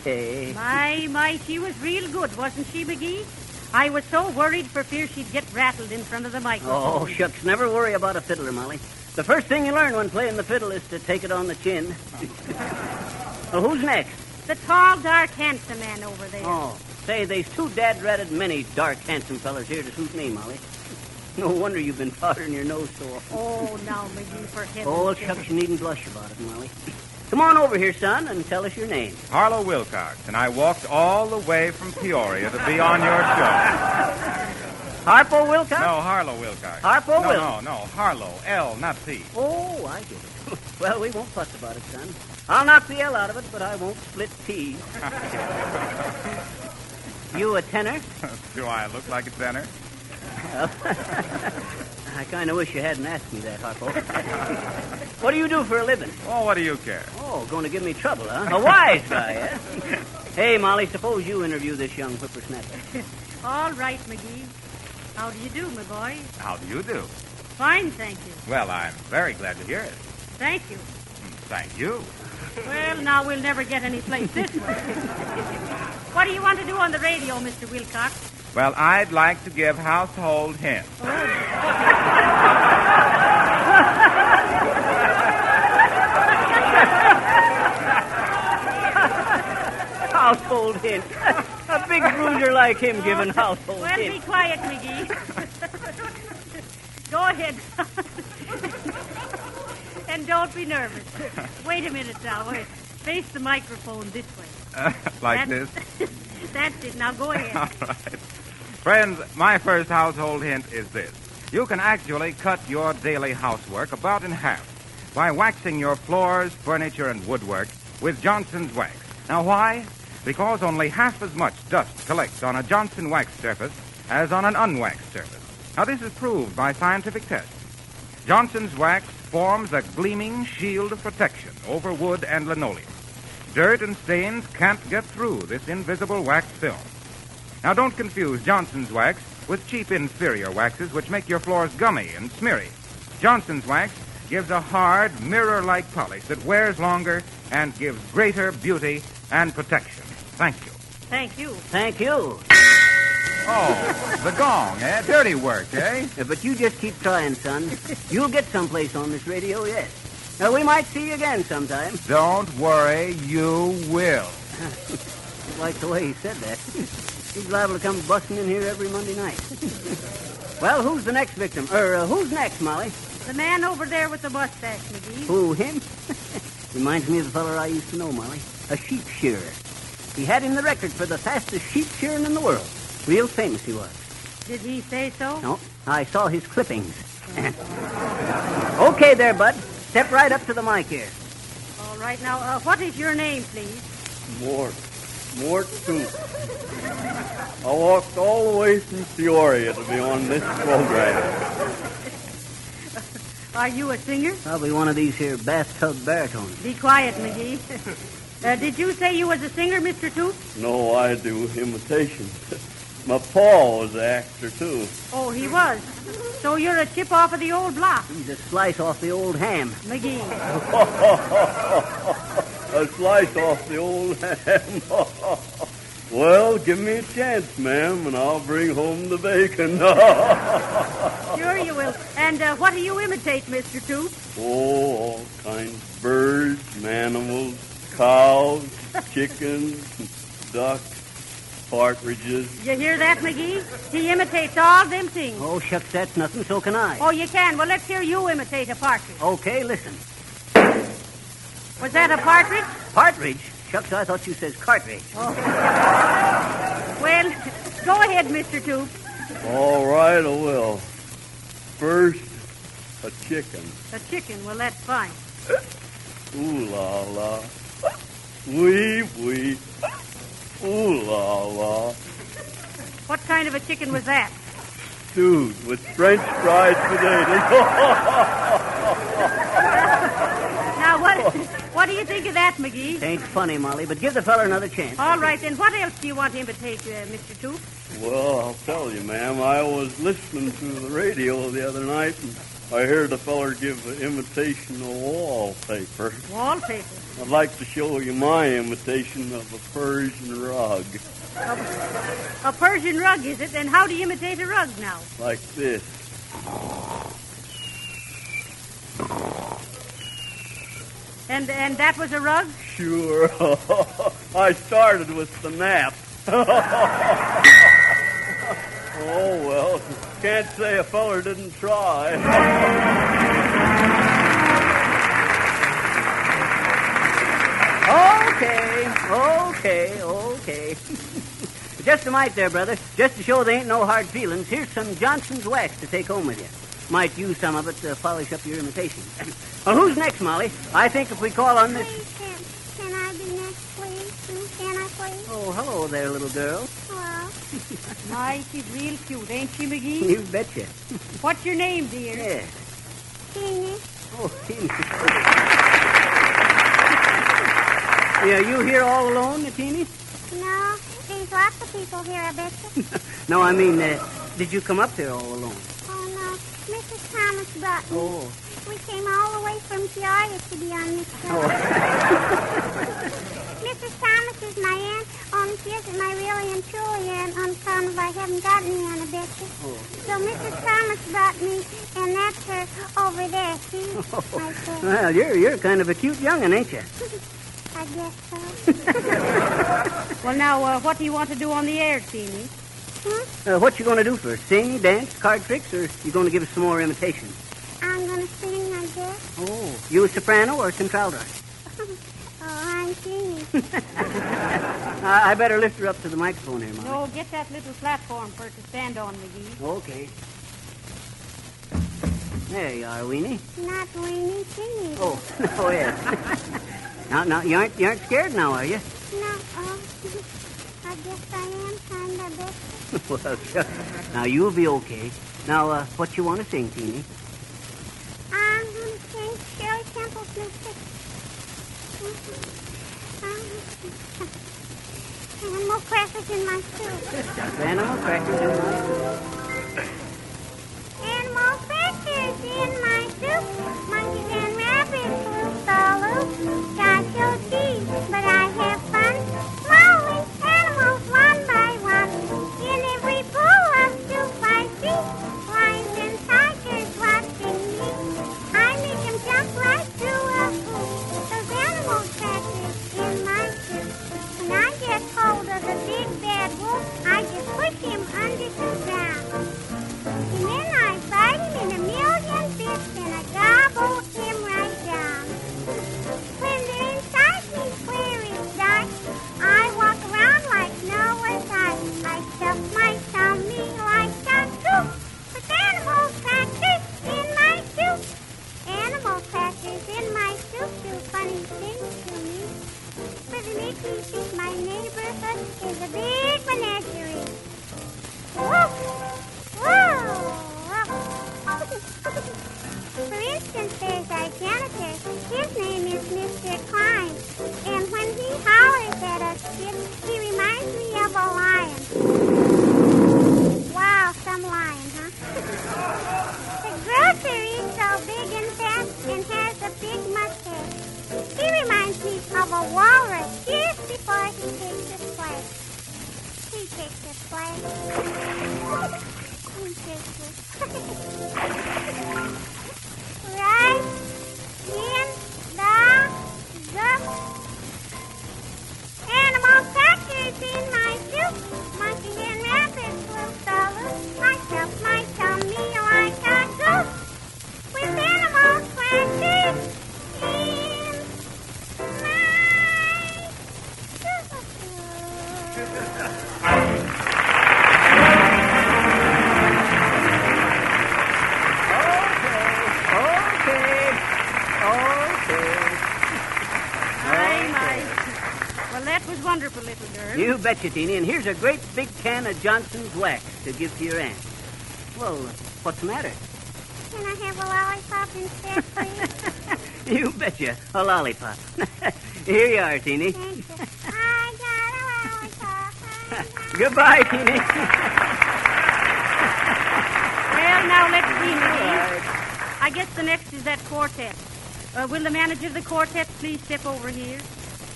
Hey. My, she was real good, wasn't she, McGee? I was so worried for fear she'd get rattled in front of the microphone. Oh, shucks, never worry about a fiddler, Molly. The first thing you learn when playing the fiddle is to take it on the chin. Well, who's next? The tall, dark, handsome man over there. Oh, say, there's two dad-ratted many dark, handsome fellers here to suit me, Molly. No wonder you've been powdering your nose so often. Oh, now, McGee, for heaven's Oh, sake. shucks, you needn't blush about it, Molly. Come on over here, son, and tell us your name. Harlow Wilcox, and I walked all the way from Peoria to be on your show. Harpo Wilcox? No, Harlow Wilcox. Harpo No, Wilcox. no, Harlow. L, not P. Oh, I get it. Well, we won't fuss about it, son. I'll knock the L out of it, but I won't split T's. You a tenor? Do I look like a tenor? Well, I kind of wish you hadn't asked me that, Harpo. What do you do for a living? Oh, what do you care? Oh, going to give me trouble, huh? A wise guy, eh? Hey, Molly, suppose you interview this young whippersnapper. All right, McGee. How do you do, my boy? How do you do? Fine, thank you. Well, I'm very glad to hear it. Thank you. Thank you. Well, now we'll never get any place this way. What do you want to do on the radio, Mr. Wilcox? Well, I'd like to give household hints. Household hints. A big bruiser like him giving household Well, hints. be quiet, McGee. Go ahead. And don't be nervous. Wait a minute now. Wait. Face the microphone this way. Like That's- this? That's it. Now go ahead. All right. Friends, my first household hint is this. You can actually cut your daily housework about in half by waxing your floors, furniture, and woodwork with Johnson's wax. Now, why? Because only half as much dust collects on a Johnson wax surface as on an unwaxed surface. Now, this is proved by scientific tests. Johnson's wax forms a gleaming shield of protection over wood and linoleum. Dirt and stains can't get through this invisible wax film. Now, don't confuse Johnson's wax with cheap inferior waxes which make your floors gummy and smeary. Johnson's wax gives a hard, mirror-like polish that wears longer and gives greater beauty and protection. Thank you. Thank you. Thank you. Oh, the gong, eh? Dirty work, eh? Yeah, but you just keep trying, son. You'll get someplace on this radio yet. Now, we might see you again sometime. Don't worry, you will. I like the way he said that. He's liable to come busting in here every Monday night. Well, who's the next victim? Who's next, Molly? The man over there with the mustache, McGee. Who, him? Reminds me of the feller I used to know, Molly. A sheep shearer. He had in the record for the fastest sheep shearing in the world. Real famous he was. Did he say so? No, I saw his clippings. Okay there, bud. Step right up to the mic here. All right. Now, what is your name, please? Mort Tooth. I walked all the way from Peoria to be on this program. Are you a singer? Probably one of these here bathtub baritones. Be quiet, McGee. Did you say you was a singer, Mr. Tooth? No, I do imitations. My pa was an actor, too. Oh, he was. So you're a chip off of the old block. He's a slice off the old ham. McGee. A slice off the old ham. Well, give me a chance, ma'am, and I'll bring home the bacon. Sure you will. And what do you imitate, Mr. Tooth? Oh, all kinds. Birds, animals, cows, chickens, ducks, partridges. You hear that, McGee? He imitates all them things. Oh, shucks, that's nothing. So can I. Oh, you can? Well, let's hear you imitate a partridge. Okay, listen. Was that a partridge? Partridge? Shucks, I thought you says cartridge. Oh. Well, go ahead, Mr. Tooth. All right, I will. First, a chicken. A chicken. Well, that's fine. Ooh la la. Wee wee. Ooh la la. What kind of a chicken was that? Stewed with French fried potatoes. Now, what do you think of that, McGee? Ain't funny, Molly, but give the feller another chance. All right, then what else do you want to imitate, Mr. Tooth? Well, I'll tell you, ma'am. I was listening to the radio the other night, and I heard a feller give an imitation of wallpaper. Wallpaper? I'd like to show you my imitation of a Persian rug. A Persian rug, is it? And how do you imitate a rug now? Like this. And that was a rug? Sure. I started with the nap. Oh, well, can't say a feller didn't try. Okay. Just a mite there, brother. Just to show there ain't no hard feelings, here's some Johnson's wax to take home with you. Might use some of it to polish up your imitation. Well, who's next, Molly? I think if we call on this... Can I be next, please? Can I, please? Oh, hello there, little girl. Hello. My, she's real cute, ain't she, McGee? You betcha. What's your name, dear? Yes. Teeny. Oh, Teeny. Yeah, you here all alone, Teeny? No, there's lots of people here, I bet you. No, I mean, did you come up here all alone? Oh, no. Mrs. Thomas brought me. Oh. We came all the way from Peoria to be on this show. Oh. Mrs. Thomas is my aunt, only she isn't my really and truly aunt on account of I haven't gotten the aunt, I bet you. Oh. So Mrs. Thomas brought me, and that's her over there, see? Oh. Right there. Well, you're kind of a cute young'un, ain't you? I guess so. Well, now, what do you want to do on the air, Teeny? What you going to do first? Sing, dance, card tricks, or you going to give us some more imitations? I'm going to sing, I guess. Oh, you a soprano or a contralto? I'm singing. I better lift her up to the microphone here, Molly. No, get that little platform for her to stand on, McGee. Okay. There you are, Weenie. Not Weenie, singing. Oh, oh yes. Now, you aren't scared now, are you? No, I guess I am, kind of, bet. Well, sure. Now, you'll be okay. Now, what you want to sing, Teeny? I'm going to sing Shirley Temple's new pick. Animal crackers in my soup. Animal crackers in my soup. Animal crackers in my soup. Monkeys and rabbits loop the loop. Got no teeth, but I have fun. Slowly, animals one by one. In every pool of soup I see. Lions and tigers watching me. I make them jump right through a hoop. Those animal crackers in my soup. When I get hold of the big bad wolf, I just push him under the ground. And then I bite him in a million bits and I gobble him right down. When they're inside me where it's dark, I walk around like Noah's Ark. I stuff my tummy like a coop with animal crackers in my soup. Animal crackers in my soup do funny things to me. For they make me think my neighborhood is a big menagerie. Whoa! Whoa! For instance, there's our janitor. His name is Mr. Klein. And when he hollers at us kids, he reminds me of a lion. Wow, some lion, huh? The grocer is so big and fat and has a big mustache. He reminds me of a walrus just before he takes a splash. He takes a splash. He takes a right in the animal crackers in my soup. Monkeys and rabbits loop the loop. I stuff my tummy like a goose with animal crackers in my soup. Well, that was wonderful, little girl. You betcha, Teeny. And here's a great big can of Johnson's wax to give to your aunt. Well, what's the matter? Can I have a lollipop instead, please? You betcha, a lollipop. Here you are, Teeny. Thank you. I got a lollipop. Goodbye, Teeny. Well, now let's see, McGee. I guess the next is that quartet. Will the manager of the quartet please step over here?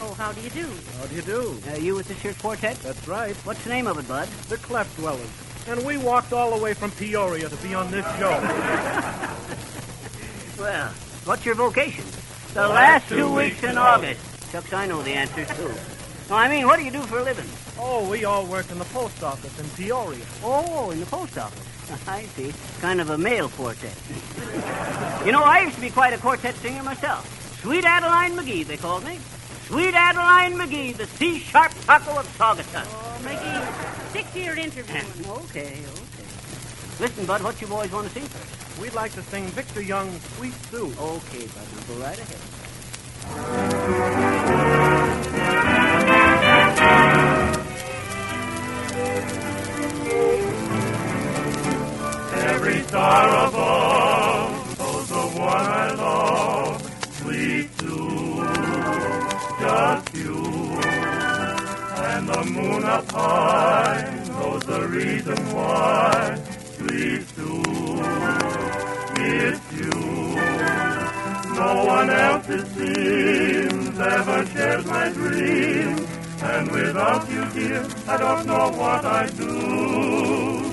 Oh, how do you do? How do you do? You with this here quartet? That's right. What's the name of it, Bud? The Cleft Dwellers. And we walked all the way from Peoria to be on this show. Well, what's your vocation? The last 2 weeks in August. Shucks, I know the answers, too. No, I mean, what do you do for a living? Oh, we all work in the post office in Peoria. Oh, in the post office. I see. Kind of a male quartet. You know, I used to be quite a quartet singer myself. Sweet Adeline McGee, they called me. Sweet Adeline McGee, the C-sharp taco of Saugus. Oh, McGee, stick to your interview. Okay. Listen, Bud, what you boys want to sing first? We'd like to sing Victor Young's Sweet Sue. Okay, Bud, now go right ahead. Every star above knows the one I love, sweet Sue, just you. And the moon up high knows the reason why, sweet Sue, it's you. No one else, it seems, ever shares my dreams, and without you, dear, I don't know what I'd do.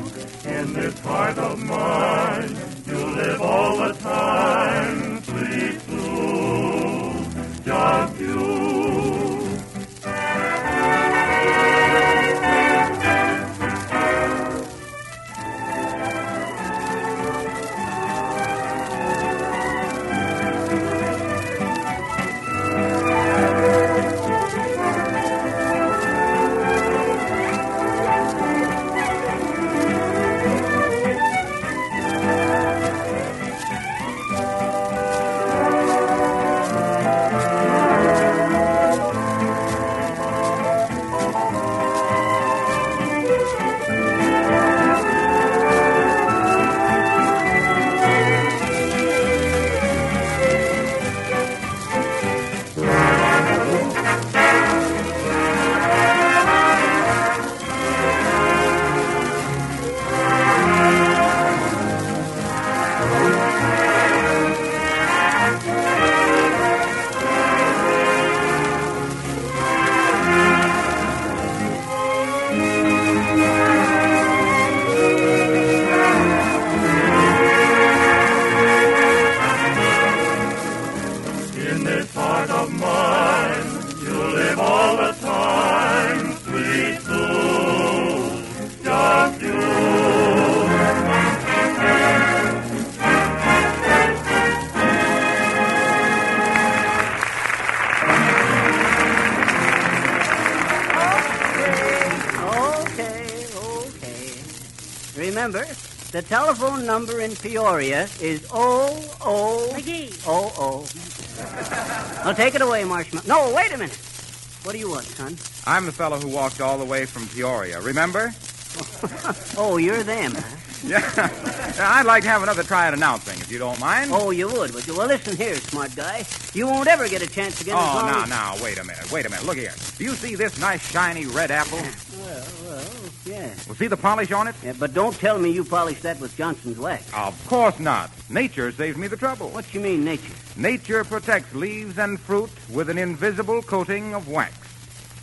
In this heart of mine, you live all the time, sweet Sue, just you. Remember, the telephone number in Peoria is McGee. Now take it away, Marshmallow. No, wait a minute. What do you want, son? I'm the fellow who walked all the way from Peoria, remember? Oh, you're them, huh? Yeah. I'd like to have another try at announcing, if you don't mind. Oh, you would you? Well, listen here, smart guy. You won't ever get a chance again. Now, wait a minute. Look here. Do you see this nice, shiny red apple? Well, yeah. Well, see the polish on it? Yeah, but don't tell me you polished that with Johnson's wax. Of course not. Nature saves me the trouble. What you mean, nature? Nature protects leaves and fruit with an invisible coating of wax.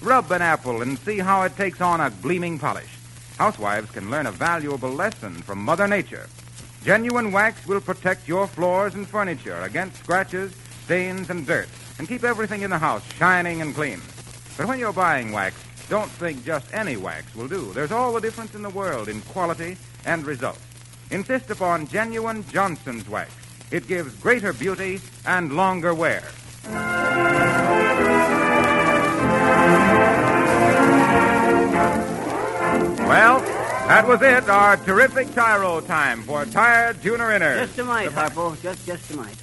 Rub an apple and see how it takes on a gleaming polish. Housewives can learn a valuable lesson from Mother Nature. Genuine wax will protect your floors and furniture against scratches, stains, and dirt, and keep everything in the house shining and clean. But when you're buying wax, don't think just any wax will do. There's all the difference in the world in quality and results. Insist upon genuine Johnson's wax. It gives greater beauty and longer wear. Well, that was it, our terrific tyro time for Tired Tuner-Inners. Just a mite, Harpo, just a mite.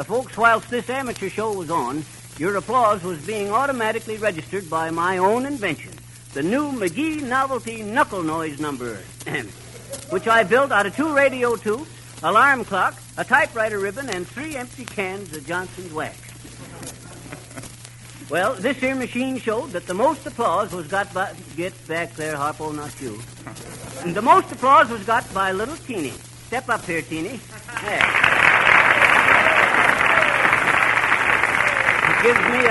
Folks, whilst this amateur show was on, your applause was being automatically registered by my own invention, the new McGee Novelty Knuckle Noise number, which I built out of 2 radio tubes, alarm clock, a typewriter ribbon, and 3 empty cans of Johnson's wax. Well, this here machine showed that the most applause was got by... Get back there, Harpo, not you. The most applause was got by little Teeny. Step up here, Teeny. There. gives me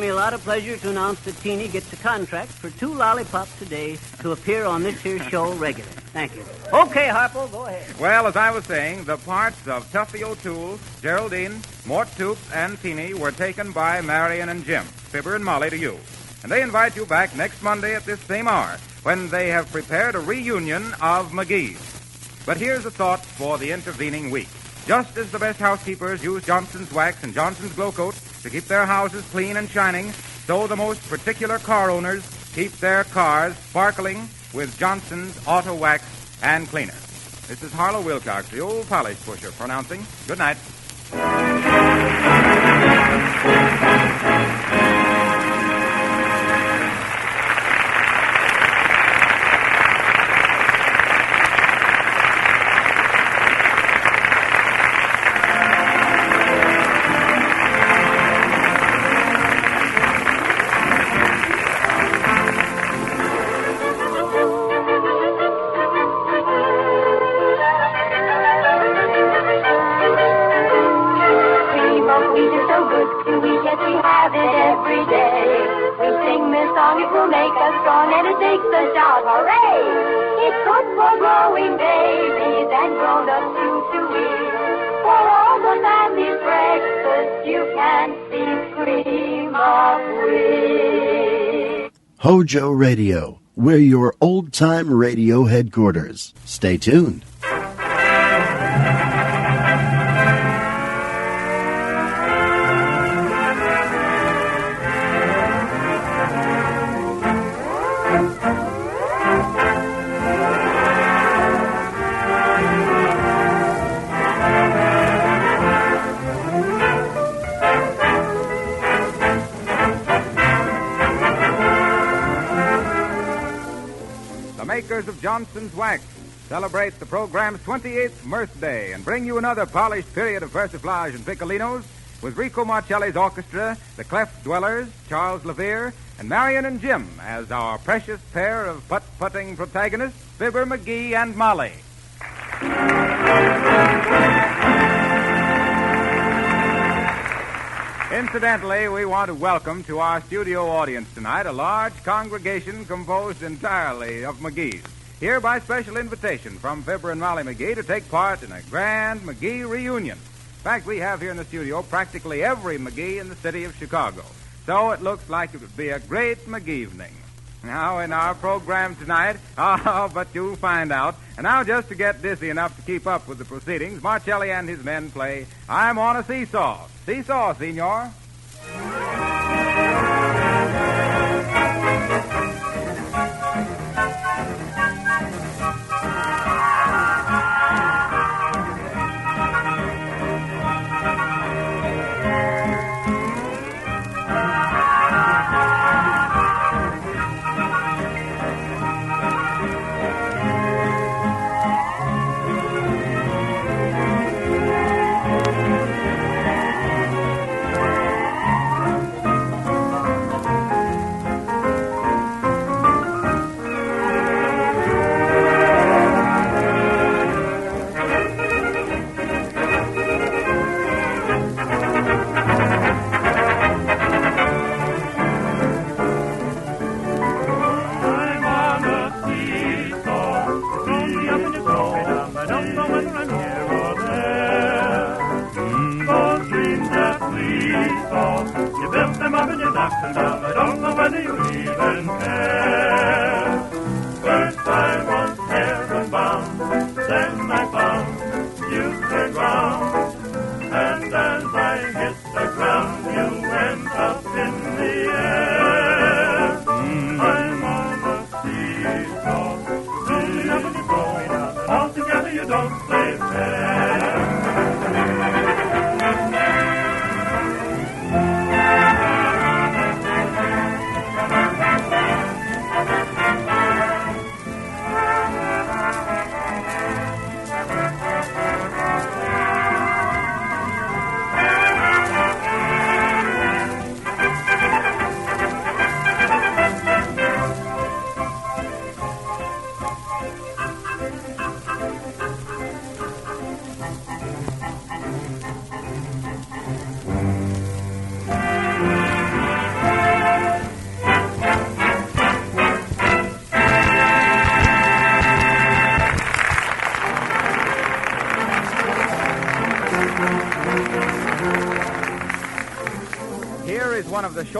a lot of pleasure to announce that Teeny gets a contract for 2 lollipops a day to appear on this here show regularly. Thank you. Okay, Harpo, go ahead. Well, as I was saying, the parts of Tuffy O'Toole, Geraldine, Mort Toops, and Teeny were taken by Marion and Jim, Fibber and Molly to you. And they invite you back next Monday at this same hour when they have prepared a reunion of McGee's. But here's a thought for the intervening week. Just as the best housekeepers use Johnson's Wax and Johnson's Glow Coat to keep their houses clean and shining, so the most particular car owners keep their cars sparkling with Johnson's Auto Wax and Cleaner. This is Harlow Wilcox, the old polish pusher, pronouncing good night. HOJO Radio, we're your old-time radio headquarters. Stay tuned. Of Johnson's Wax celebrate the program's 28th birthday and bring you another polished period of persiflage and piccolinos with Rico Marcelli's orchestra, the Cleft Dwellers, Charles Levere, and Marion and Jim as our precious pair of putt-putting protagonists, Fibber McGee and Molly. Incidentally, we want to welcome to our studio audience tonight a large congregation composed entirely of McGees, here by special invitation from Fibber and Molly McGee to take part in a grand McGee reunion. In fact, we have here in the studio practically every McGee in the city of Chicago, so it looks like it would be a great McGee evening. Now, in our program tonight, but you'll find out. And now, just to get dizzy enough to keep up with the proceedings, Marcelli and his men play I'm on a Seesaw. Seesaw, senor.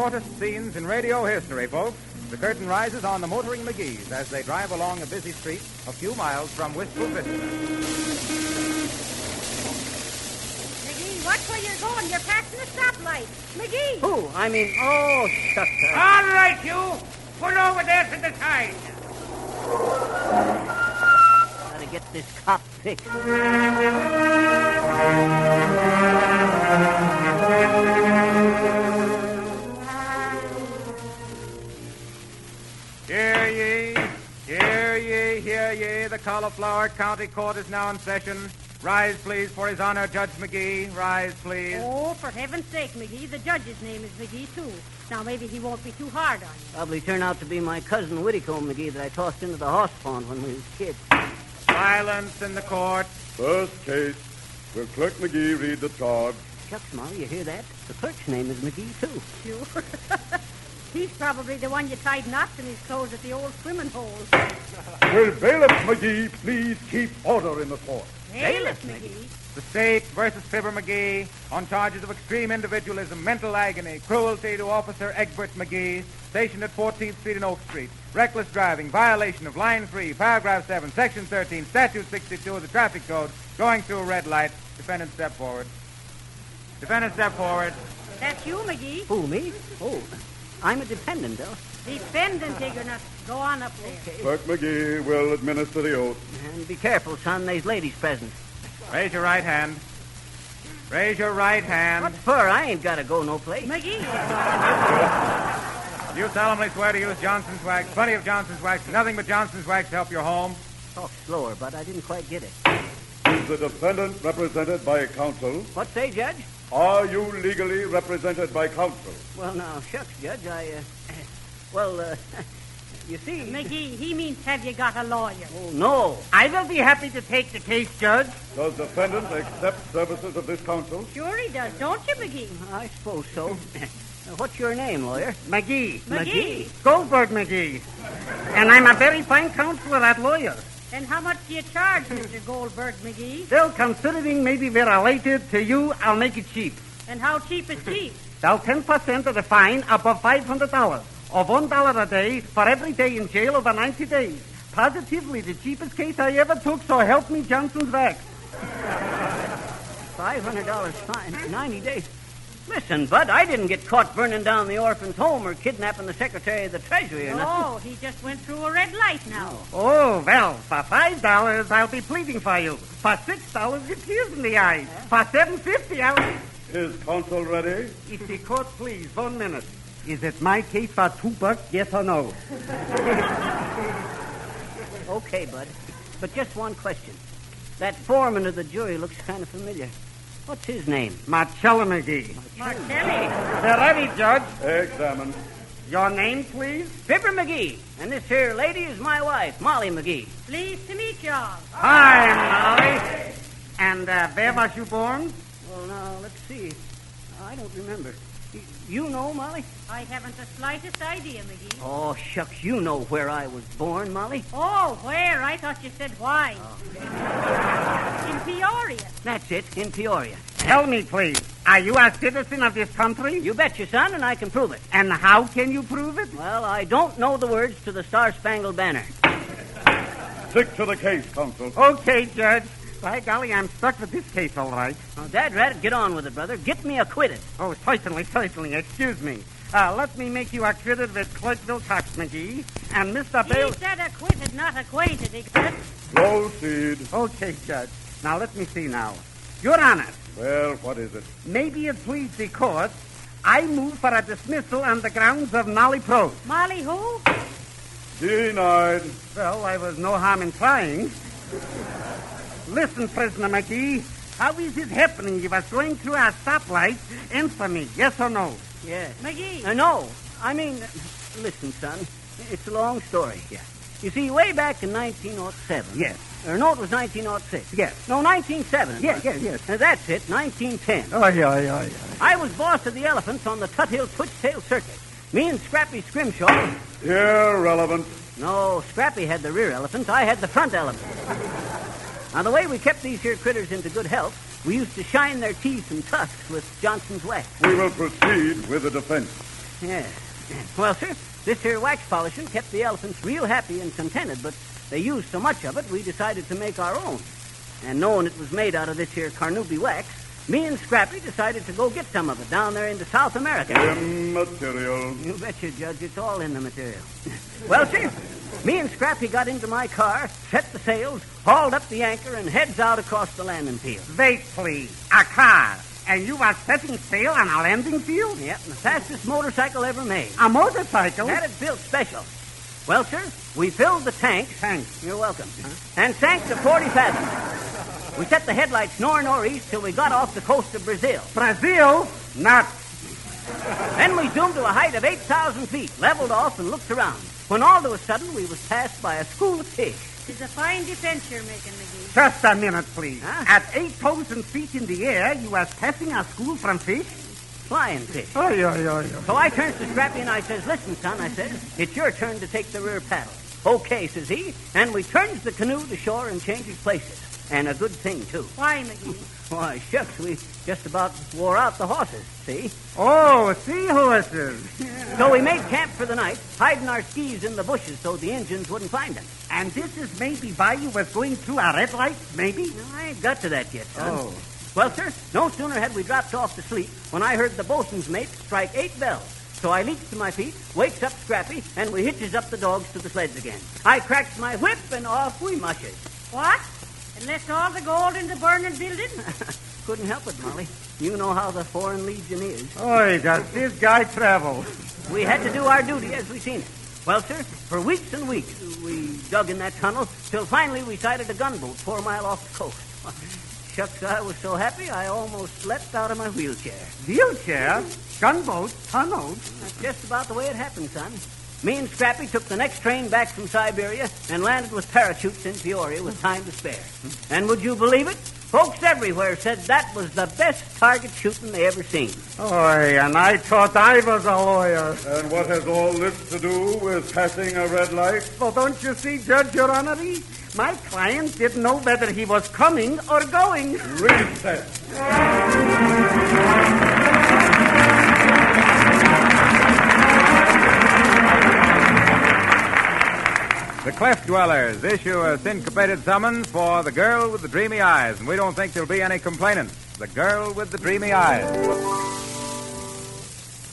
shortest scenes in radio history, folks. The curtain rises on the motoring McGees as they drive along a busy street a few miles from Wistful Vista. McGee, watch where you're going. You're passing a stoplight. McGee! Oh, shut up. All right, you. Pull over there to the side. Gotta get this cop fixed. Hear ye. The Cauliflower County Court is now in session. Rise, please, for His Honor, Judge McGee. Rise, please. Oh, for heaven's sake, McGee. The judge's name is McGee, too. Now, maybe he won't be too hard on you. Probably turn out to be my cousin Whittycombe McGee that I tossed into the horse pond when we was kids. Silence in the court. First case. Will Clerk McGee read the charge? Shucks, Molly, you hear that? The clerk's name is McGee, too. Sure. He's probably the one you tied knots in his clothes at the old swimming hole. Will Bailiff McGee please keep order in the court? Bailiff McGee? The State versus Fibber McGee on charges of extreme individualism, mental agony, cruelty to Officer Egbert McGee, stationed at 14th Street and Oak Street, reckless driving, violation of Line 3, Paragraph 7, Section 13, Statute 62 of the Traffic Code, going through a red light. Defendant, step forward. Defendant, step forward. That's you, McGee. Who, me? Oh, I'm a dependent, though. Defendant, Diggernuts. Go on up there. Okay. Clerk McGee will administer the oath. And be careful, son. There's ladies present. Raise your right hand. Raise your right hand. What for? I ain't got to go no place. McGee. Do you solemnly swear to use Johnson's wax, plenty of Johnson's wax, nothing but Johnson's wax to help your home? Talk slower, but I didn't quite get it. Is the defendant represented by counsel? What say, Judge? Are you legally represented by counsel? Well, now, shucks, Judge, you see... McGee, he means have you got a lawyer? Oh, no. I will be happy to take the case, Judge. Does defendant accept services of this counsel? Sure he does, don't you, McGee? I suppose so. What's your name, lawyer? McGee. McGee. Goldberg McGee. And I'm a very fine counselor at lawyer. And how much do you charge, Mr. Goldberg McGee? Well, considering maybe we're related to you, I'll make it cheap. And how cheap is cheap? Well, 10% of the fine above $500, or $1 a day for every day in jail over 90 days. Positively the cheapest case I ever took, so help me Johnson's wax. $500 fine, 90 days. Listen, Bud, I didn't get caught burning down the orphan's home or kidnapping the Secretary of the Treasury or nothing. Oh, he just went through a red light now. Oh, well, for $5, I'll be pleading for you. For $6, it's tears in the eyes. For $7.50, I'll... Is counsel ready? If the court please, 1 minute. Is it my case for $2, yes or no? Okay, Bud, but just one question. That foreman of the jury looks kind of familiar. What's his name? Marcello McGee. Marcelli. They're ready, Judge. Examine. Your name, please? Fibber McGee. And this here lady is my wife, Molly McGee. Pleased to meet y'all. Hi, Molly. And where was you born? Well, now, let's see. I don't remember. You know, Molly? I haven't the slightest idea, McGee. Oh, shucks, you know where I was born, Molly. Oh, where? I thought you said why. In Peoria. That's it, in Peoria. Tell me, please, are you a citizen of this country? You bet your son, and I can prove it. And how can you prove it? Well, I don't know the words to the Star-Spangled Banner. Stick to the case, counsel. Okay, Judge. By golly, I'm stuck with this case, all right. Oh, Dad, rat, get on with it, brother. Get me acquitted. Oh, certainly. Excuse me. Let me make you acquitted with Clerk Wilcox McGee and Mr. Bale... He said acquitted, not acquainted, except... Proceed. Okay, Judge. Now, let me see now. Your Honor. Well, what is it? Maybe it please the court. I move for a dismissal on the grounds of Molly Prose. Molly who? Denied. Well, I was no harm in trying. Listen, prisoner McGee. How is it happening? You was going through a stoplight. Answer me, yes or no? Yes. McGee. No. I mean, listen, son. It's a long story here. You see, way back in 1907. Yes. Or no, it was 1906. Yes. No, 1907. Yes. That's it, 1910. Oh, yeah. I was boss of the elephants on the Tut Hill Twitchtail Circuit. Me and Scrappy Scrimshaw. Irrelevant. No, Scrappy had the rear elephant. I had the front elephant. Now, the way we kept these here critters into good health, we used to shine their teeth and tusks with Johnson's wax. We will proceed with the defense. Yes. Well, sir, this here wax polishing kept the elephants real happy and contented, but they used so much of it, we decided to make our own. And knowing it was made out of this here carnauba wax, me and Scrappy decided to go get some of it down there into South America. Material. You betcha, Judge. It's all in the material. Well, sir, me and Scrappy got into my car, set the sails, hauled up the anchor, and heads out across the landing field. Wait, please. A car. And you are setting sail on a landing field? Yep, the fastest motorcycle ever made. A motorcycle? Had it built special. Well, sir, we filled the tank. Thanks. You're welcome. And sank to 40 fathoms. We set the headlights north-northeast till we got off the coast of Brazil. Brazil? Not. Then we zoomed to a height of 8,000 feet, leveled off, and looked around. When all of a sudden we was passed by a school of fish. It's a fine defense you're making, McGee. Just a minute, please. Huh? At 8,000 feet in the air, you are passing a school from fish? Flying fish. Oh. So I turns to Scrappy and I says, listen, son, I says, it's your turn to take the rear paddle. Okay, says he, and we turns the canoe to shore and changes places. And a good thing, too. Why, McGee? Why, shucks, we just about wore out the horses, see? Oh, seahorses. So we made camp for the night, hiding our skis in the bushes so the Indians wouldn't find us. And this is maybe why you was going through a red light, maybe? No, I ain't got to that yet, son. Oh. Well, sir, no sooner had we dropped off to sleep when I heard the bosun's mate strike 8 bells. So I leaps to my feet, wakes up Scrappy, and we hitches up the dogs to the sleds again. I cracks my whip, and off we mushes. What? And left all the gold in the burning building? Couldn't help it, Molly. You know how the Foreign Legion is. Oi, does this guy travel? We had to do our duty as we seen it. Well, sir, for weeks and weeks we dug in that tunnel till finally we sighted a gunboat 4 miles off the coast. Shucks, I was so happy I almost leapt out of my wheelchair. Wheelchair? Gunboat? Tunnels? That's just about the way it happened, son. Me and Scrappy took the next train back from Siberia and landed with parachutes in Peoria with time to spare. And would you believe it? Folks everywhere said that was the best target shooting they ever seen. Oi, and I thought I was a lawyer. And what has all this to do with passing a red light? Well, don't you see, Judge, Your Honor? My client didn't know whether he was coming or going. Reset. The Cleft Dwellers issue a syncopated summons for the girl with the dreamy eyes, and we don't think there'll be any complaining. The girl with the dreamy eyes.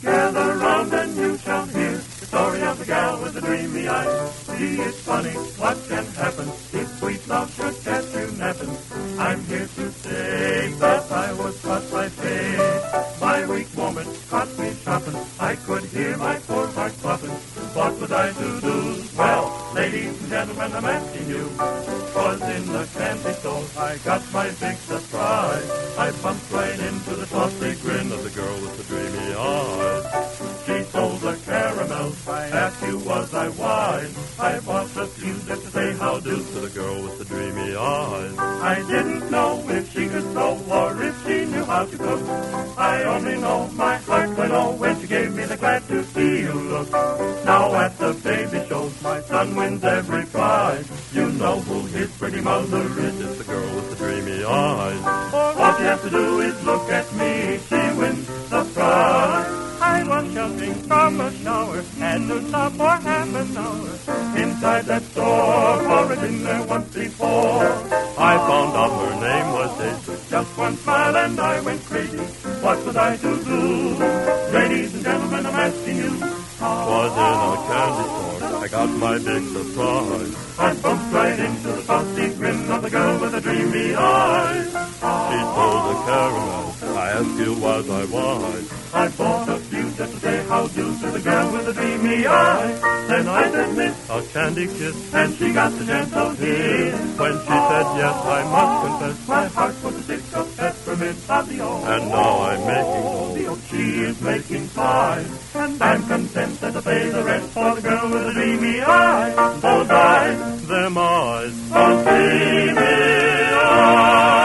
Gather round and you shall hear the story of the gal with the dreamy eyes. See, it's funny what can happen if sweet love should catch you napping. I'm here to say that I was caught by fate. My weak woman caught me shopping. I could hear my poor heart popping. What was I to do? Well, ladies and gentlemen, I'm asking you. 'Twas in the candy store I got my big surprise. I bumped right into the saucy grin of the girl with the dreamy eyes. She sold the caramels. I asked you, was I wise? I bought a few just to say how do to the girl with the dreamy eyes. I didn't know if she could sew or if she knew how to cook. I only know my heart went oh when she gave me the glad to see you look. Now at the baby shows, my son wins every prize. You know who his pretty mother is. It's the girl with the dreamy eyes. All she has to do is look at me. She wins the prize. I was jumping from a shower, had to stop for half an hour. Inside that store, for I'd been there once before. I found out her name was Daisy. Just one smile and I went crazy. What was I to do? Ladies and gentlemen, I'm asking you. Was in a candy store. I got my big surprise. I bumped right into the saucy grin of the girl with the dreamy eyes. She told the caramel. I asked you, was I wise? I bought a few just to say how do to the girl with the dreamy eyes. Then I dismissed a candy kiss, and she got the gentle hiss. When she said yes, I must confess, my heart was a stick of peppermint fabio. And now I'm making gold. She is making pies. And I'm content to pay the rest for the girl with the dreamy eyes. Those eyes, them eyes, those dreamy eyes.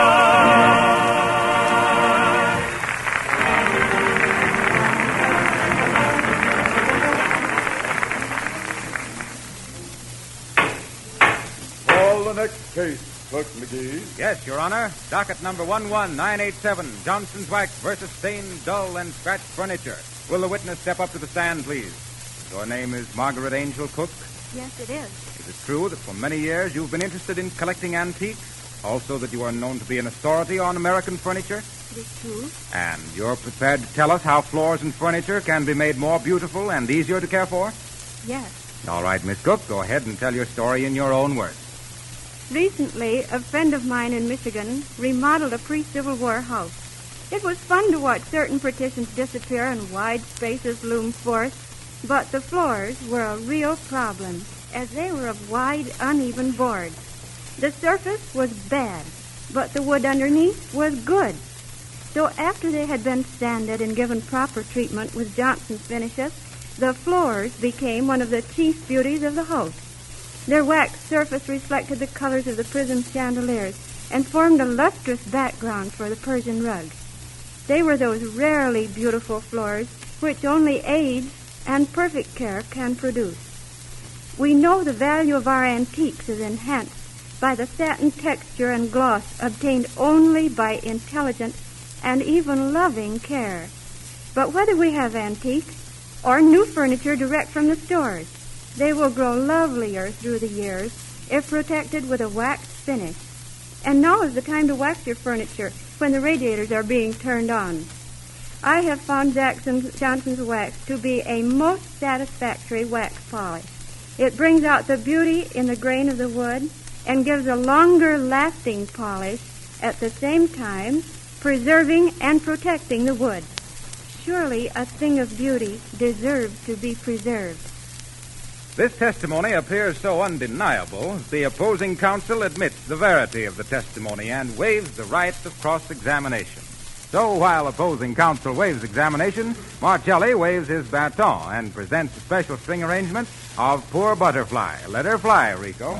Call the next case, Clerk McGee. Yes, Your Honor. Docket number 11987, Johnson's Wax versus Stained Dull and Scratched Furniture. Will the witness step up to the stand, please? Your name is Margaret Angel Cook. Yes, it is. Is it true that for many years you've been interested in collecting antiques? Also that you are known to be an authority on American furniture? It is true. And you're prepared to tell us how floors and furniture can be made more beautiful and easier to care for? Yes. All right, Miss Cook, go ahead and tell your story in your own words. Recently, a friend of mine in Michigan remodeled a pre-Civil War house. It was fun to watch certain partitions disappear and wide spaces loom forth, but the floors were a real problem, as they were of wide, uneven boards. The surface was bad, but the wood underneath was good. So after they had been sanded and given proper treatment with Johnson's finishes, the floors became one of the chief beauties of the house. Their waxed surface reflected the colors of the prism chandeliers and formed a lustrous background for the Persian rug. They were those rarely beautiful floors which only age and perfect care can produce. We know the value of our antiques is enhanced by the satin texture and gloss obtained only by intelligent and even loving care. But whether we have antique or new furniture direct from the stores, they will grow lovelier through the years if protected with a wax finish. And now is the time to wax your furniture when the radiators are being turned on. I have found Johnson's wax to be a most satisfactory wax polish. It brings out the beauty in the grain of the wood and gives a longer lasting polish at the same time preserving and protecting the wood. Surely a thing of beauty deserves to be preserved. This testimony appears so undeniable, the opposing counsel admits the verity of the testimony and waives the right of cross-examination. So while opposing counsel waives examination, Marcelli waves his baton and presents a special string arrangement of Poor Butterfly. Let her fly, Rico.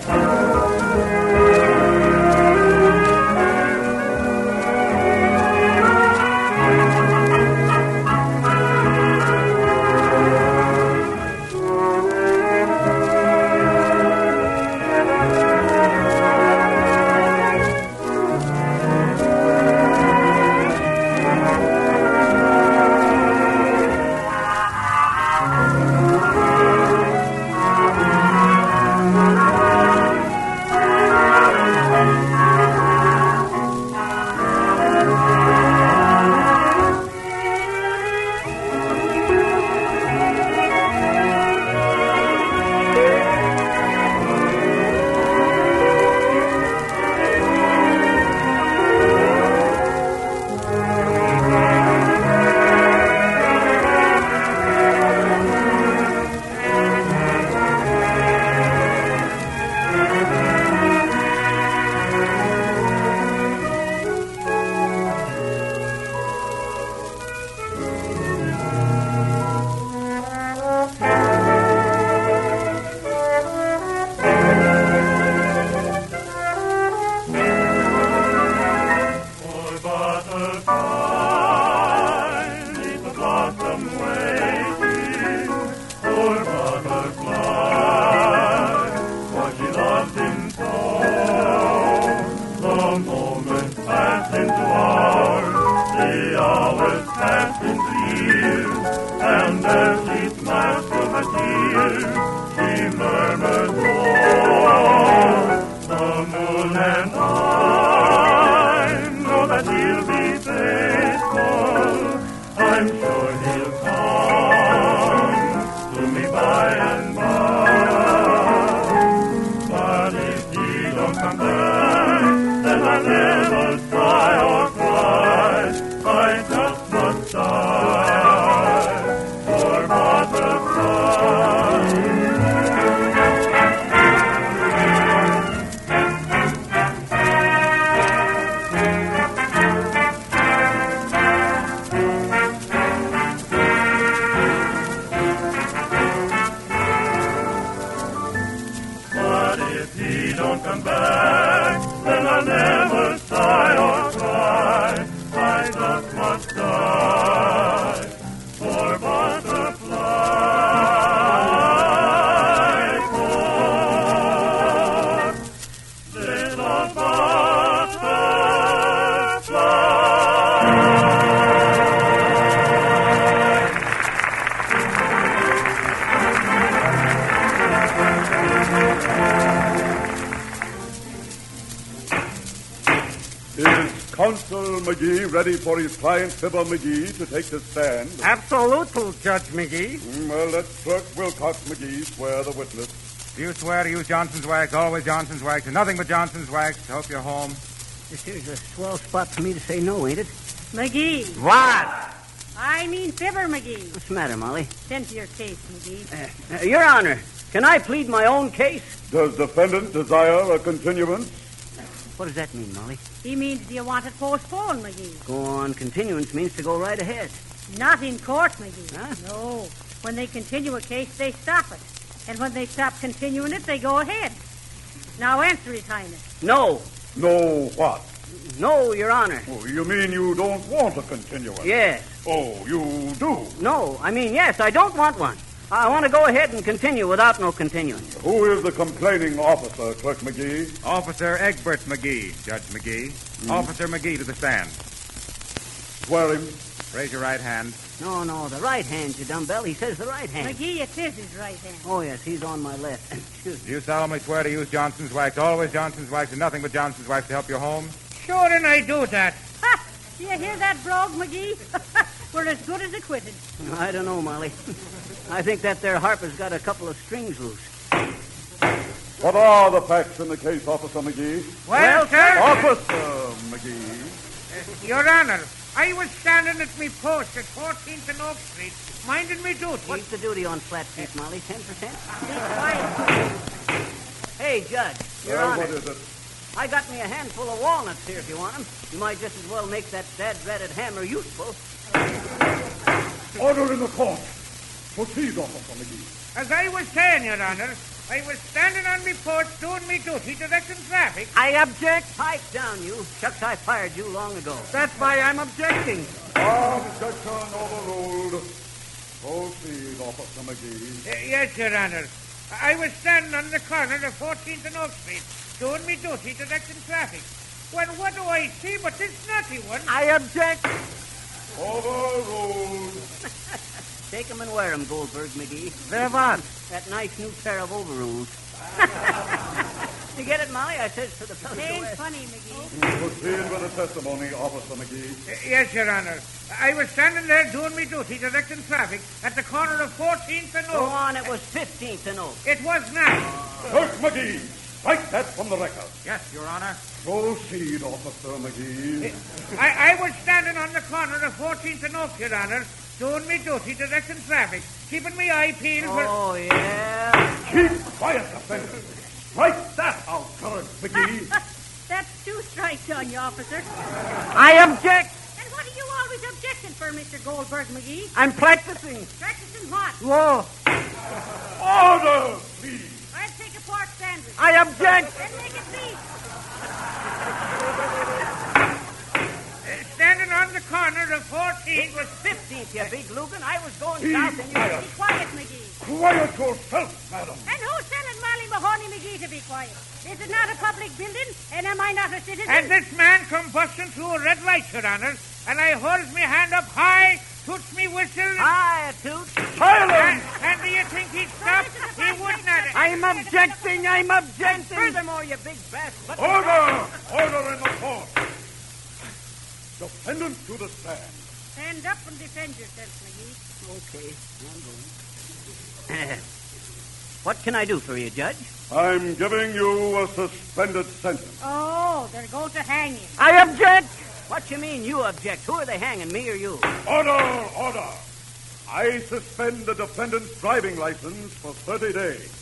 Counsel McGee ready for his client, Fibber McGee, to take the stand? Absolutely, Judge McGee. Well, let Clerk Wilcox McGee swear the witness. Do you swear to use Johnson's wax, always Johnson's wax, and nothing but Johnson's wax to help you home? This here's a swell spot for me to say no, ain't it? McGee. What? I mean Fibber McGee. What's the matter, Molly? Send to your case, McGee. Your Honor, can I plead my own case? Does defendant desire a continuance? What does that mean, Molly? He means, do you want it postponed, McGee? Go on. Continuance means to go right ahead. Not in court, McGee. Huh? No. When they continue a case, they stop it. And when they stop continuing it, they go ahead. Now answer, His Highness. No. No what? No, Your Honor. Oh, you mean you don't want a continuance? Yes. Oh, you do? No, I mean, yes, I don't want one. I want to go ahead and continue without no continuance. Who is the complaining officer, Clerk McGee? Officer Egbert McGee, Judge McGee. Officer McGee to the stand. Swear him. Raise your right hand. No, the right hand, you dumbbell. He says the right hand. McGee, it is his right hand. Oh, yes, he's on my left. Excuse me. Do you solemnly swear to use Johnson's wax, always Johnson's wax, and nothing but Johnson's wax to help you home? Sure, and I do that. Ha! Do you hear that, brogue, McGee? We're as good as acquitted. I don't know, Molly. I think that there harper's got a couple of strings loose. What are the facts in the case, Officer McGee? Well, sir. Officer McGee. Your Honor, I was standing at me post at 14th and Oak Street, minding me duty. What's the duty on flat feet, Molly? 10%? Be quiet. Hey, Judge, Your Well, Honor. what is it? I got me a handful of walnuts here if you want them. You might just as well make that dad-ratted hammer useful. Order in the court. Proceed, Officer McGee. As I was saying, Your Honor, I was standing on me porch doing me duty, directing traffic. I object. Pipe down, you. Shucks, I fired you long ago. That's why I'm objecting. Objection overruled. Proceed, Officer McGee. Yes, Your Honor. I was standing on the corner of 14th and Oak Street, doing me duty, directing traffic. When what do I see but this naughty one? I object. Overruled. Take 'em and wear 'em, Goldberg McGee. They're what? That nice new pair of overalls. You get it, Molly? I says for the fellow. Ain't funny, McGee. Proceed with the testimony, Officer McGee. Yes, Your Honor. I was standing there doing me duty, directing traffic at the corner of 14th and Oak. Go on, it was 15th and Oak. It was not. Clerk McGee, strike that from the record. Yes, Your Honor. Proceed, Officer McGee. I was standing on the corner of 14th and Oak, Your Honor, doing me duty, directing traffic, keeping me eye peeled for... Oh, yeah? Keep quiet, defendant. Strike that out, Clerk McGee. That's 2 strikes on you, officer. I object. And what are you always objecting for, Mr. Goldberg McGee? I'm practicing. Practicing what? Whoa. Order, please. I'll take a pork sandwich. I object. Then make it beef. Standing on the corner of 14th... It was 15th, you big Lugan. I was going Be south and you... quiet. Be quiet, McGee. Quiet yourself, madam. And who's telling Molly Mahoney McGee to be quiet? Is it not a public building? And am I not a citizen? And this man come busting through a red light, Your Honor, and I holds me hand up high, toots me whistle... Hi, Toot. Silence! And do you think he'd stop? He wouldn't have it. I'm objecting. And furthermore, you big bastard. Order! Order in the court. Defendant to the stand. Stand up and defend yourself, McGee. Okay, I'm going. What can I do for you, Judge? I'm giving you a suspended sentence. Oh, they're going to hang you. I object. What you mean you object? Who are they hanging, me or you? Order! Order! I suspend the defendant's driving license for 30 days.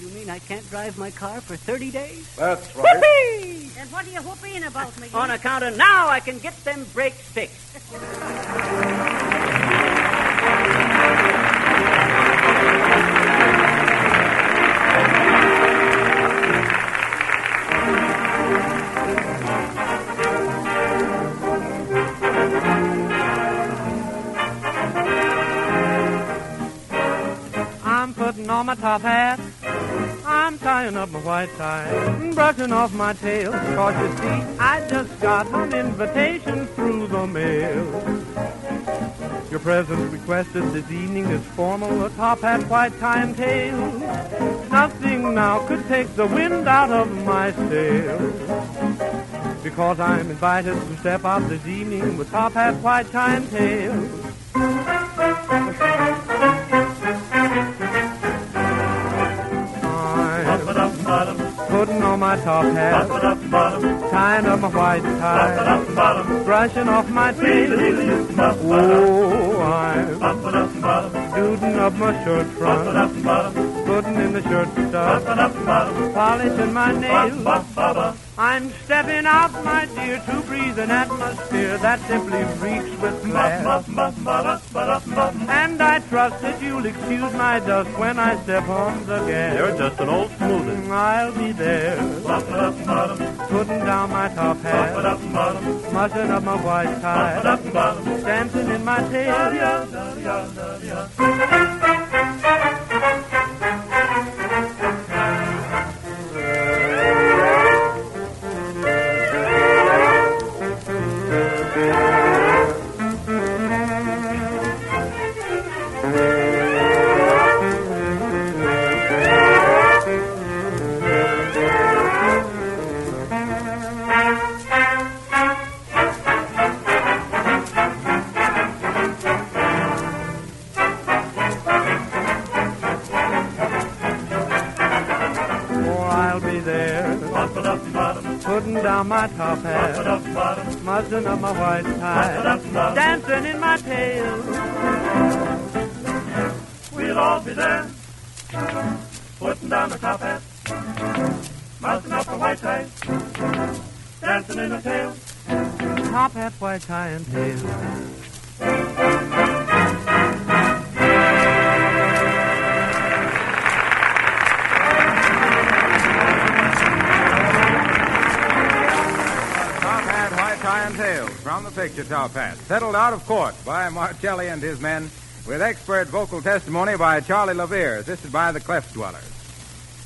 You mean I can't drive my car for 30 days? That's right. Whoopee! Then what are you whooping about, McGee? On account of now I can get them brakes fixed. I'm putting on my top hat. I'm tying up my white tie, brushing off my tail. 'Cause you see, I just got an invitation through the mail. Your presence requested this evening is formal, a top hat, white tie, and tail. Nothing now could take the wind out of my sails. because I'm invited to step out this evening with top hat, white tie, and tail. Putting on my top hat, tying up my white tie, brushing off my tail. Oh, I'm duding up my shirt front, putting in the shirt stuff, polishing my nails. I'm stepping out, my dear, to breathe an atmosphere that simply reeks with class. And I trust that you'll excuse my dust when I step on the gas. You're just an old smoothie. I'll be there, putting down my top hat, mussing up my white tie, dancing in my tail. Putting down my top hat, mussing up my white tie, dancing in my tail. We'll all be there, putting down the top hat, mussing up my white tie, dancing in the tail. Top hat, white tie, and tail. Tales from the picture Top Hat, settled out of court by Marcelli and his men, with expert vocal testimony by Charlie Levere, assisted by the Cleft Dwellers.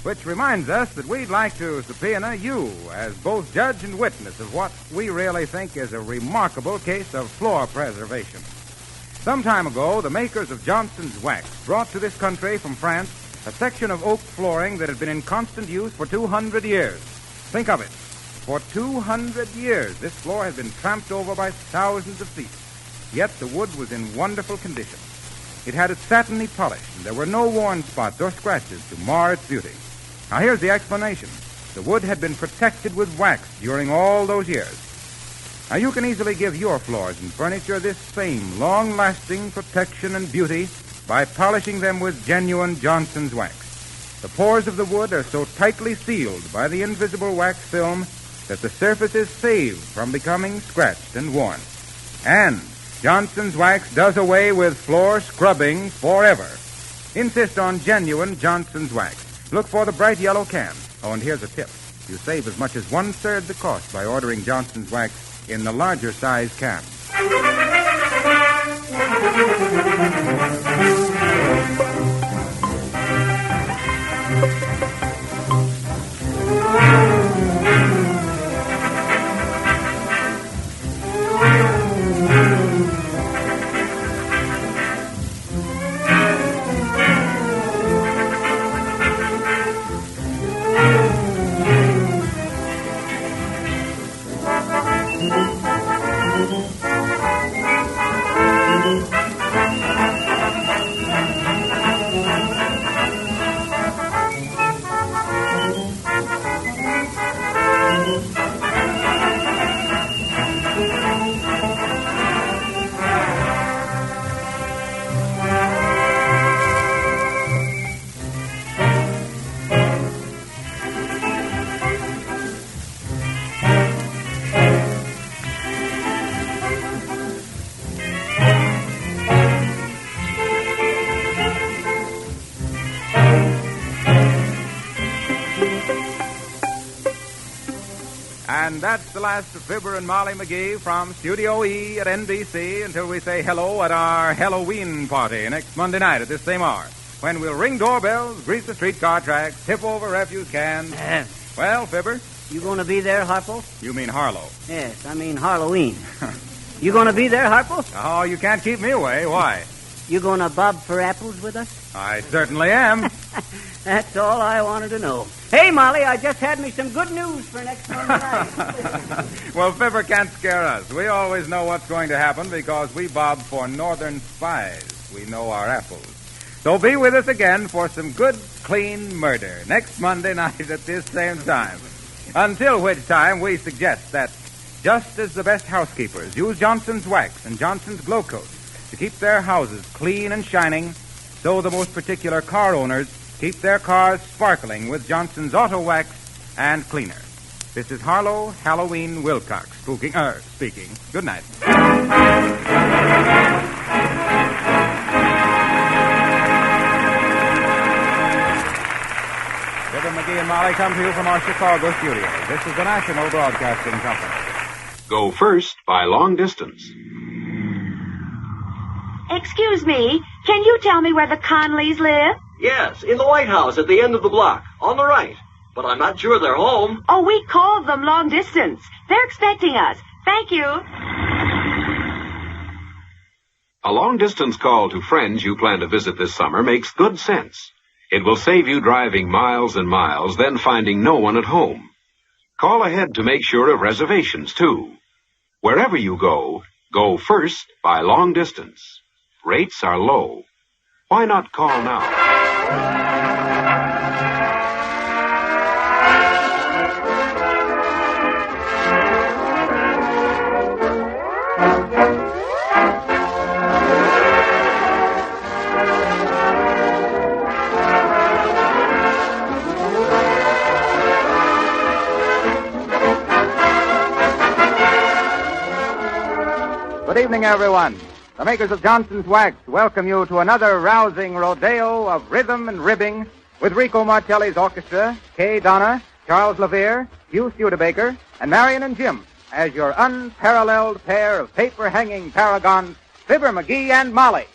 Which reminds us that we'd like to subpoena you as both judge and witness of what we really think is a remarkable case of floor preservation. Some time ago, the makers of Johnson's Wax brought to this country from France a section of oak flooring that had been in constant use for 200 years. Think of it. For 200 years, this floor had been tramped over by thousands of feet. Yet the wood was in wonderful condition. It had its satiny polish, and there were no worn spots or scratches to mar its beauty. Now, here's the explanation. The wood had been protected with wax during all those years. Now, you can easily give your floors and furniture this same long-lasting protection and beauty by polishing them with genuine Johnson's Wax. The pores of the wood are so tightly sealed by the invisible wax film that the surface is saved from becoming scratched and worn. And Johnson's Wax does away with floor scrubbing forever. Insist on genuine Johnson's Wax. Look for the bright yellow can. Oh, and here's a tip. You save as much as 1/3 the cost by ordering Johnson's Wax in the larger size can. And that's the last of Fibber and Molly McGee from Studio E at NBC until we say hello at our Halloween party next Monday night at this same hour, when we'll ring doorbells, grease the streetcar tracks, tip over refuse cans. Well, Fibber? You going to be there, Harpo? You mean Harlow? Yes, I mean Halloween. You going to be there, Harpo? Oh, you can't keep me away. Why? You going to bob for apples with us? I certainly am. That's all I wanted to know. Hey, Molly, I just had me some good news for next Monday night. Well, Fibber can't scare us. We always know what's going to happen because we bob for northern spies. We know our apples. So be with us again for some good, clean murder next Monday night at this same time. Until which time, we suggest that just as the best housekeepers use Johnson's Wax and Johnson's Glow Coat to keep their houses clean and shining, so the most particular car owners keep their cars sparkling with Johnson's Auto Wax and Cleaner. This is Harlow Halloween Wilcox speaking. Good night. Fibber, McGee, and Molly come to you from our Chicago studio. This is the National Broadcasting Company. Go First by Long Distance. Excuse me, can you tell me where the Conleys live? Yes, in the White House at the end of the block, on the right. But I'm not sure they're home. Oh, we called them long distance. They're expecting us. Thank you. A long-distance call to friends you plan to visit this summer makes good sense. It will save you driving miles and miles, then finding no one at home. Call ahead to make sure of reservations, too. Wherever you go, Go First by Long Distance. Rates are low. Why not call now? Good evening, everyone. The makers of Johnson's Wax welcome you to another rousing rodeo of rhythm and ribbing with Rico Martelli's orchestra, Kay Donna, Charles Levere, Hugh Studebaker, and Marion and Jim as your unparalleled pair of paper-hanging paragons, Fibber McGee and Molly.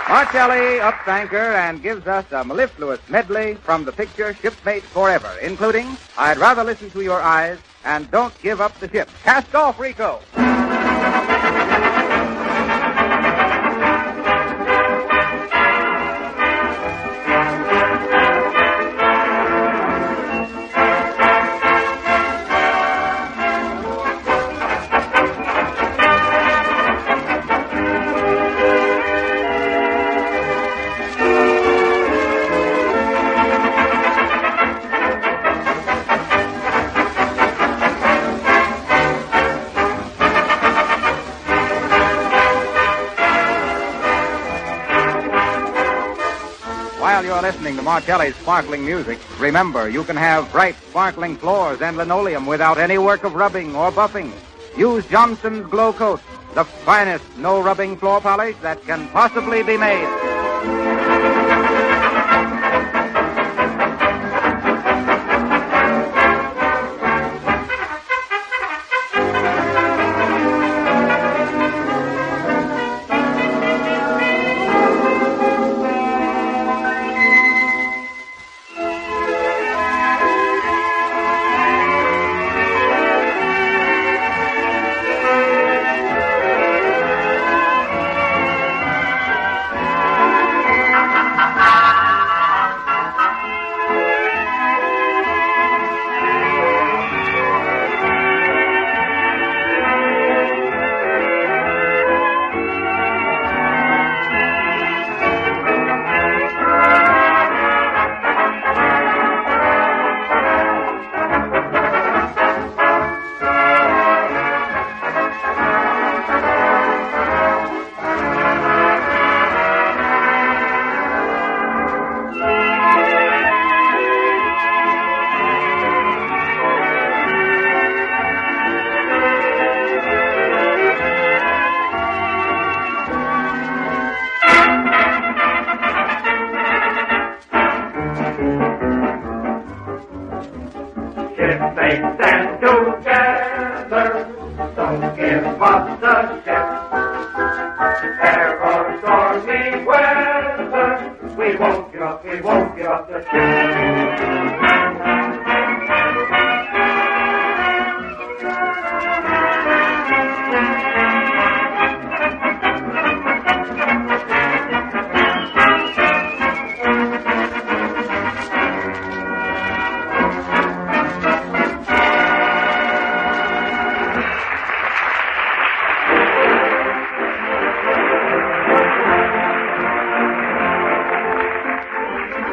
Martelli ups anchor and gives us a mellifluous medley from the picture Shipmates Forever, including I'd Rather Listen to Your Eyes and Don't Give Up the Ship. Cast off, Rico! While you're listening to Martelli's sparkling music, remember, you can have bright, sparkling floors and linoleum without any work of rubbing or buffing. Use Johnson's Glow Coat, the finest no-rubbing floor polish that can possibly be made.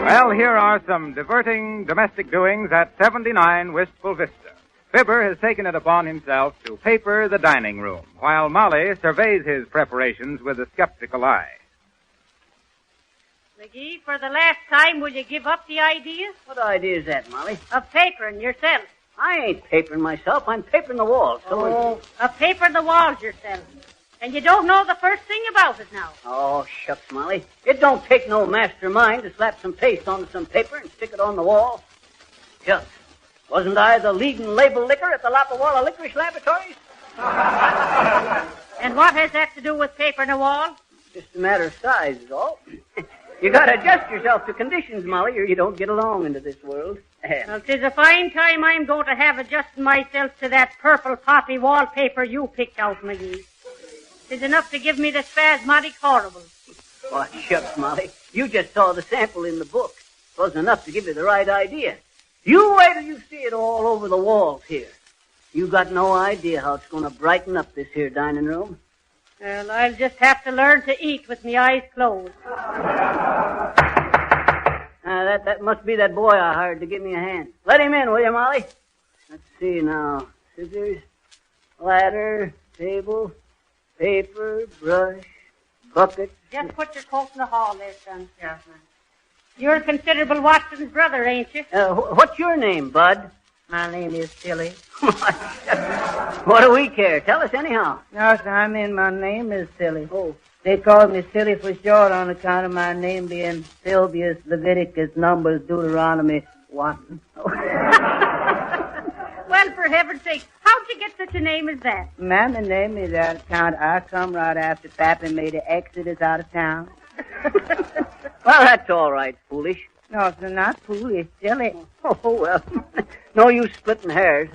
Well, here are some diverting domestic doings at 79 Wistful Vista. Fibber has taken it upon himself to paper the dining room, while Molly surveys his preparations with a skeptical eye. McGee, for the last time, will you give up the idea? What idea is that, Molly? Of papering yourself. I ain't papering myself. I'm papering the walls. Of papering the walls yourself. And you don't know the first thing about it now. Oh, shucks, Molly. It don't take no mastermind to slap some paste onto some paper and stick it on the wall. Shucks. Wasn't I the leading label licker at the Lapawalla Licorice Laboratories? And what has that to do with papering a wall? Just a matter of size is all. You gotta adjust yourself to conditions, Molly, or you don't get along into this world. Well, 'tis a fine time I'm going to have adjusting myself to that purple poppy wallpaper you picked out, McGee. 'Tis enough to give me the spasmodic horrible. Oh, shucks, Molly. You just saw the sample in the book. It wasn't enough to give you the right idea. You wait till you see it all over the walls here. You got no idea how it's going to brighten up this here dining room. Well, I'll just have to learn to eat with my eyes closed. That must be that boy I hired to give me a hand. Let him in, will you, Molly? Let's see now. Scissors, ladder, table, paper, brush, bucket. Just put your coat in the hall there, son. Yeah, man. You're Considerable Watson's brother, ain't you? What's your name, Bud? My name is Silly. What do we care? Tell us anyhow. No, sir, I mean my name is Silly. Oh. They call me Silly for short on account of my name being Sylvius, Leviticus, Numbers, Deuteronomy, Watson. Well, for heaven's sake, how'd you get such a name as that? Mammy named me that account. I come right after Pappy made an exodus out of town. Well, that's all right, foolish. No, sir, not foolish, silly. Oh, well. No use splitting hairs.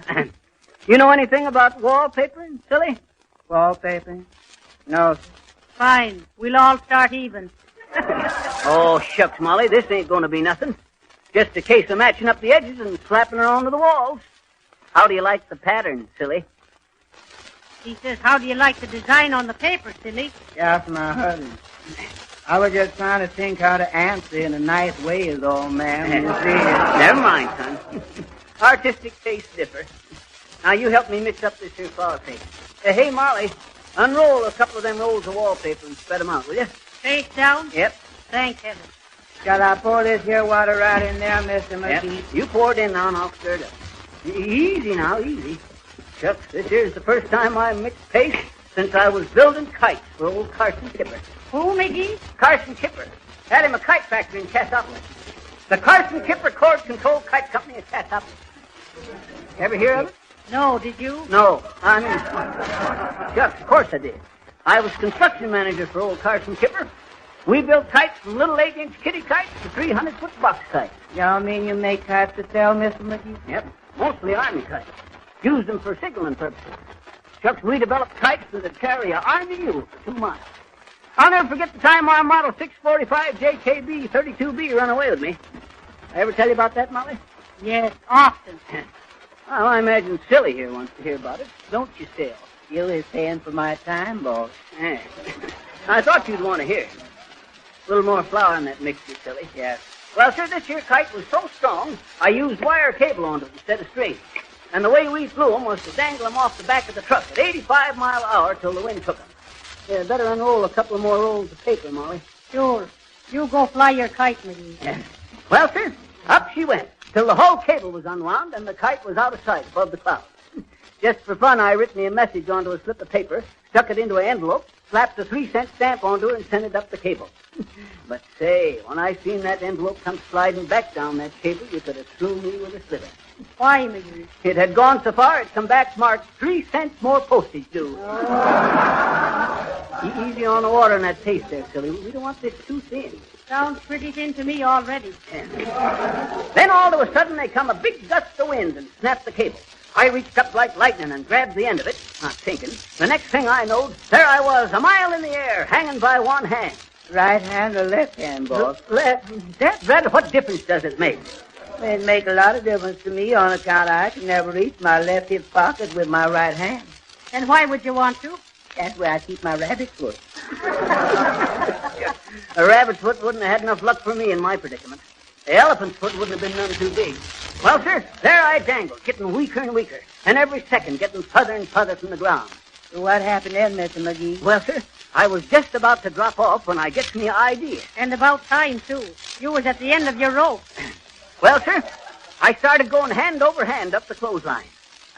You know anything about wallpapering, Silly? Wallpapering? No, sir. Fine. We'll all start even. Oh, shucks, Molly. This ain't going to be nothing. Just a case of matching up the edges and slapping her onto the walls. How do you like the pattern, Silly? He says, how do you like the design on the paper, Silly? Yes, my husband. I was just trying to think how to answer in a nice way is all, ma'am. You see. Never mind, son. Artistic tastes differ. Now, you help me mix up this here flower paper. Hey, Molly, unroll a couple of them rolls of wallpaper and spread them out, will you? Face down? Yep. Thank heaven. Shall I pour this here water right in there, Mr. McGee? Yep. You pour it in now and I'll stir it up. Easy now, easy. Shucks, this here's the first time I mixed paste since I was building kites for old Carson Kipper. Who, McGee? Carson Kipper. Had him a kite factory in Cassopolis. The Carson Kipper Cord Control Kite Company in Cassopolis. Ever hear of it? No, did you? No. I mean, shucks, of course I did. I was construction manager for old Carson Kipper. We built kites from little 8-inch kitty kites to 300-foot box kites. Y'all mean you make kites to sell, Mr. McGee? Yep. Mostly Army kites. Used them for signaling purposes. Shucks, we developed kites that would carry an Army mule for 2 miles. I'll never forget the time our Model 645 JKB 32B ran away with me. I ever tell you about that, Molly? Yes, often. Well, I imagine Silly here wants to hear about it. Don't you, Sil? You is paying for my time, boss. Yeah. I thought you'd want to hear. A little more flour in that mixture, Silly. Yes. Well, sir, this here kite was so strong, I used wire cable on it instead of string. And the way we flew them was to dangle them off the back of the truck at 85 miles an hour till the wind took them. Yeah, better unroll a couple of more rolls of paper, Molly. Sure. You go fly your kite, McGee. Yeah. Well, sir, up she went till the whole cable was unwound and the kite was out of sight above the clouds. Just for fun, I written me a message onto a slip of paper, stuck it into an envelope, slapped a 3-cent stamp onto it, and sent it up the cable. But say, when I seen that envelope come sliding back down that cable, you could have slew me with a sliver. Why, McGee? It had gone so far, it come back marked 3 cents more postage due. Oh. Easy on the water in that paste there, Silly. We don't want this too thin. Sounds pretty thin to me already. Yeah. Then all of a sudden, there come a big gust of wind and snapped the cable. I reached up like lightning and grabbed the end of it, not thinking. The next thing I knowed, there I was, a mile in the air, hanging by one hand. Right hand or left hand, boss? Left. Brad, what difference does it make? It make a lot of difference to me on account I can never reach my left hip pocket with my right hand. And why would you want to? That's where I keep my rabbit foot. A rabbit foot wouldn't have had enough luck for me in my predicament. The elephant's foot wouldn't have been none too big. Well, sir, there I dangled, getting weaker and weaker, and every second getting further and further from the ground. So what happened then, Mr. McGee? Well, sir, I was just about to drop off when I gets me an idea. And about time, too. You was at the end of your rope. Well, sir, I started going hand over hand up the clothesline.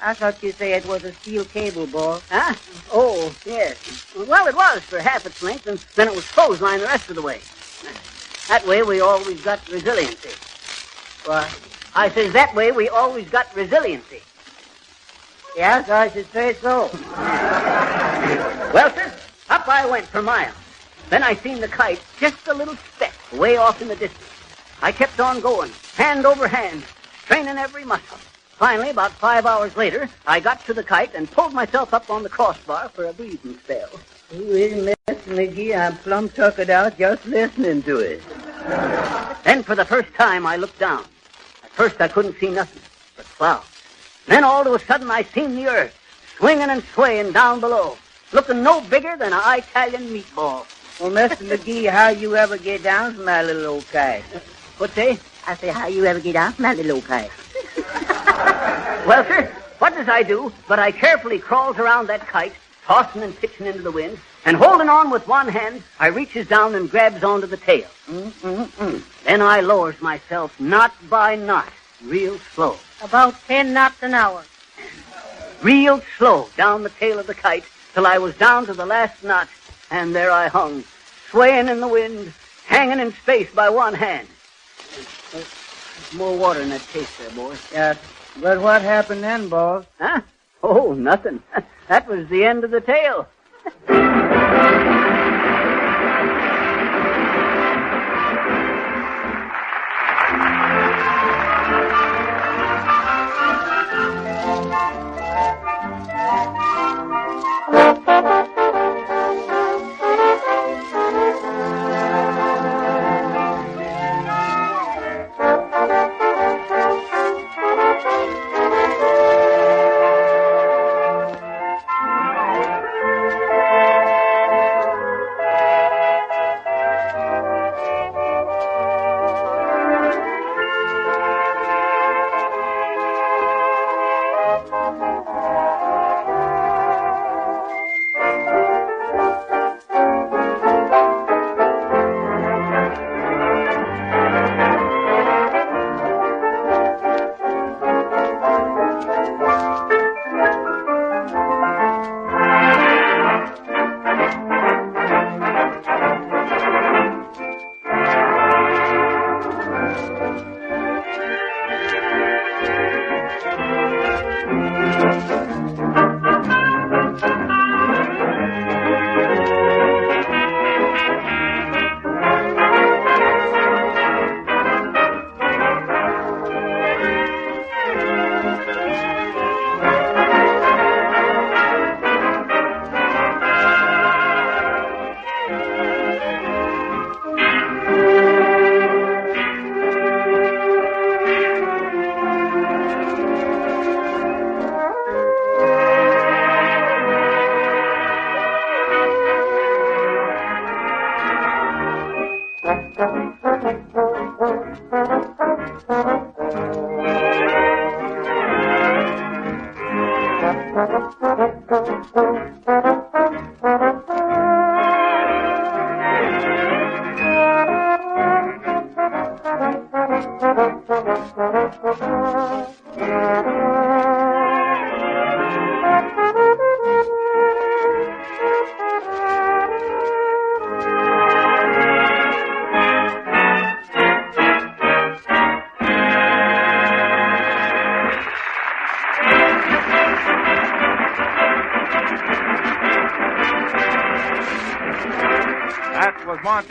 I thought you say it was a steel cable, boy. Huh? Oh, yes. Well, it was for half its length, and then it was clothesline the rest of the way. That way we always got resiliency. Well, I says that way we always got resiliency. Yes, I should say so. Well, sir, up I went for miles. Then I seen the kite just a little speck way off in the distance. I kept on going, hand over hand, straining every muscle. Finally, about 5 hours later, I got to the kite and pulled myself up on the crossbar for a breathing spell. Mr. McGee, I'm plumb tuckered out just listening to it. Then for the first time, I looked down. At first, I couldn't see nothing but clouds. Then all of a sudden, I seen the earth swinging and swaying down below, looking no bigger than an Italian meatball. Well, Mr. McGee, how you ever get down from that little old kite? What's that? I say, how you ever get down from that little old kite? Well, sir, what does I do? But I carefully crawls around that kite, tossing and pitching into the wind, and holding on with one hand, I reaches down and grabs onto the tail. Then I lowers myself knot by knot, real slow. About 10 knots an hour. Real slow down the tail of the kite till I was down to the last knot, and there I hung, swaying in the wind, hanging in space by one hand. There's more water in that case there, boy. Yeah, but what happened then, boss? Huh? Oh, nothing. That was the end of the tale.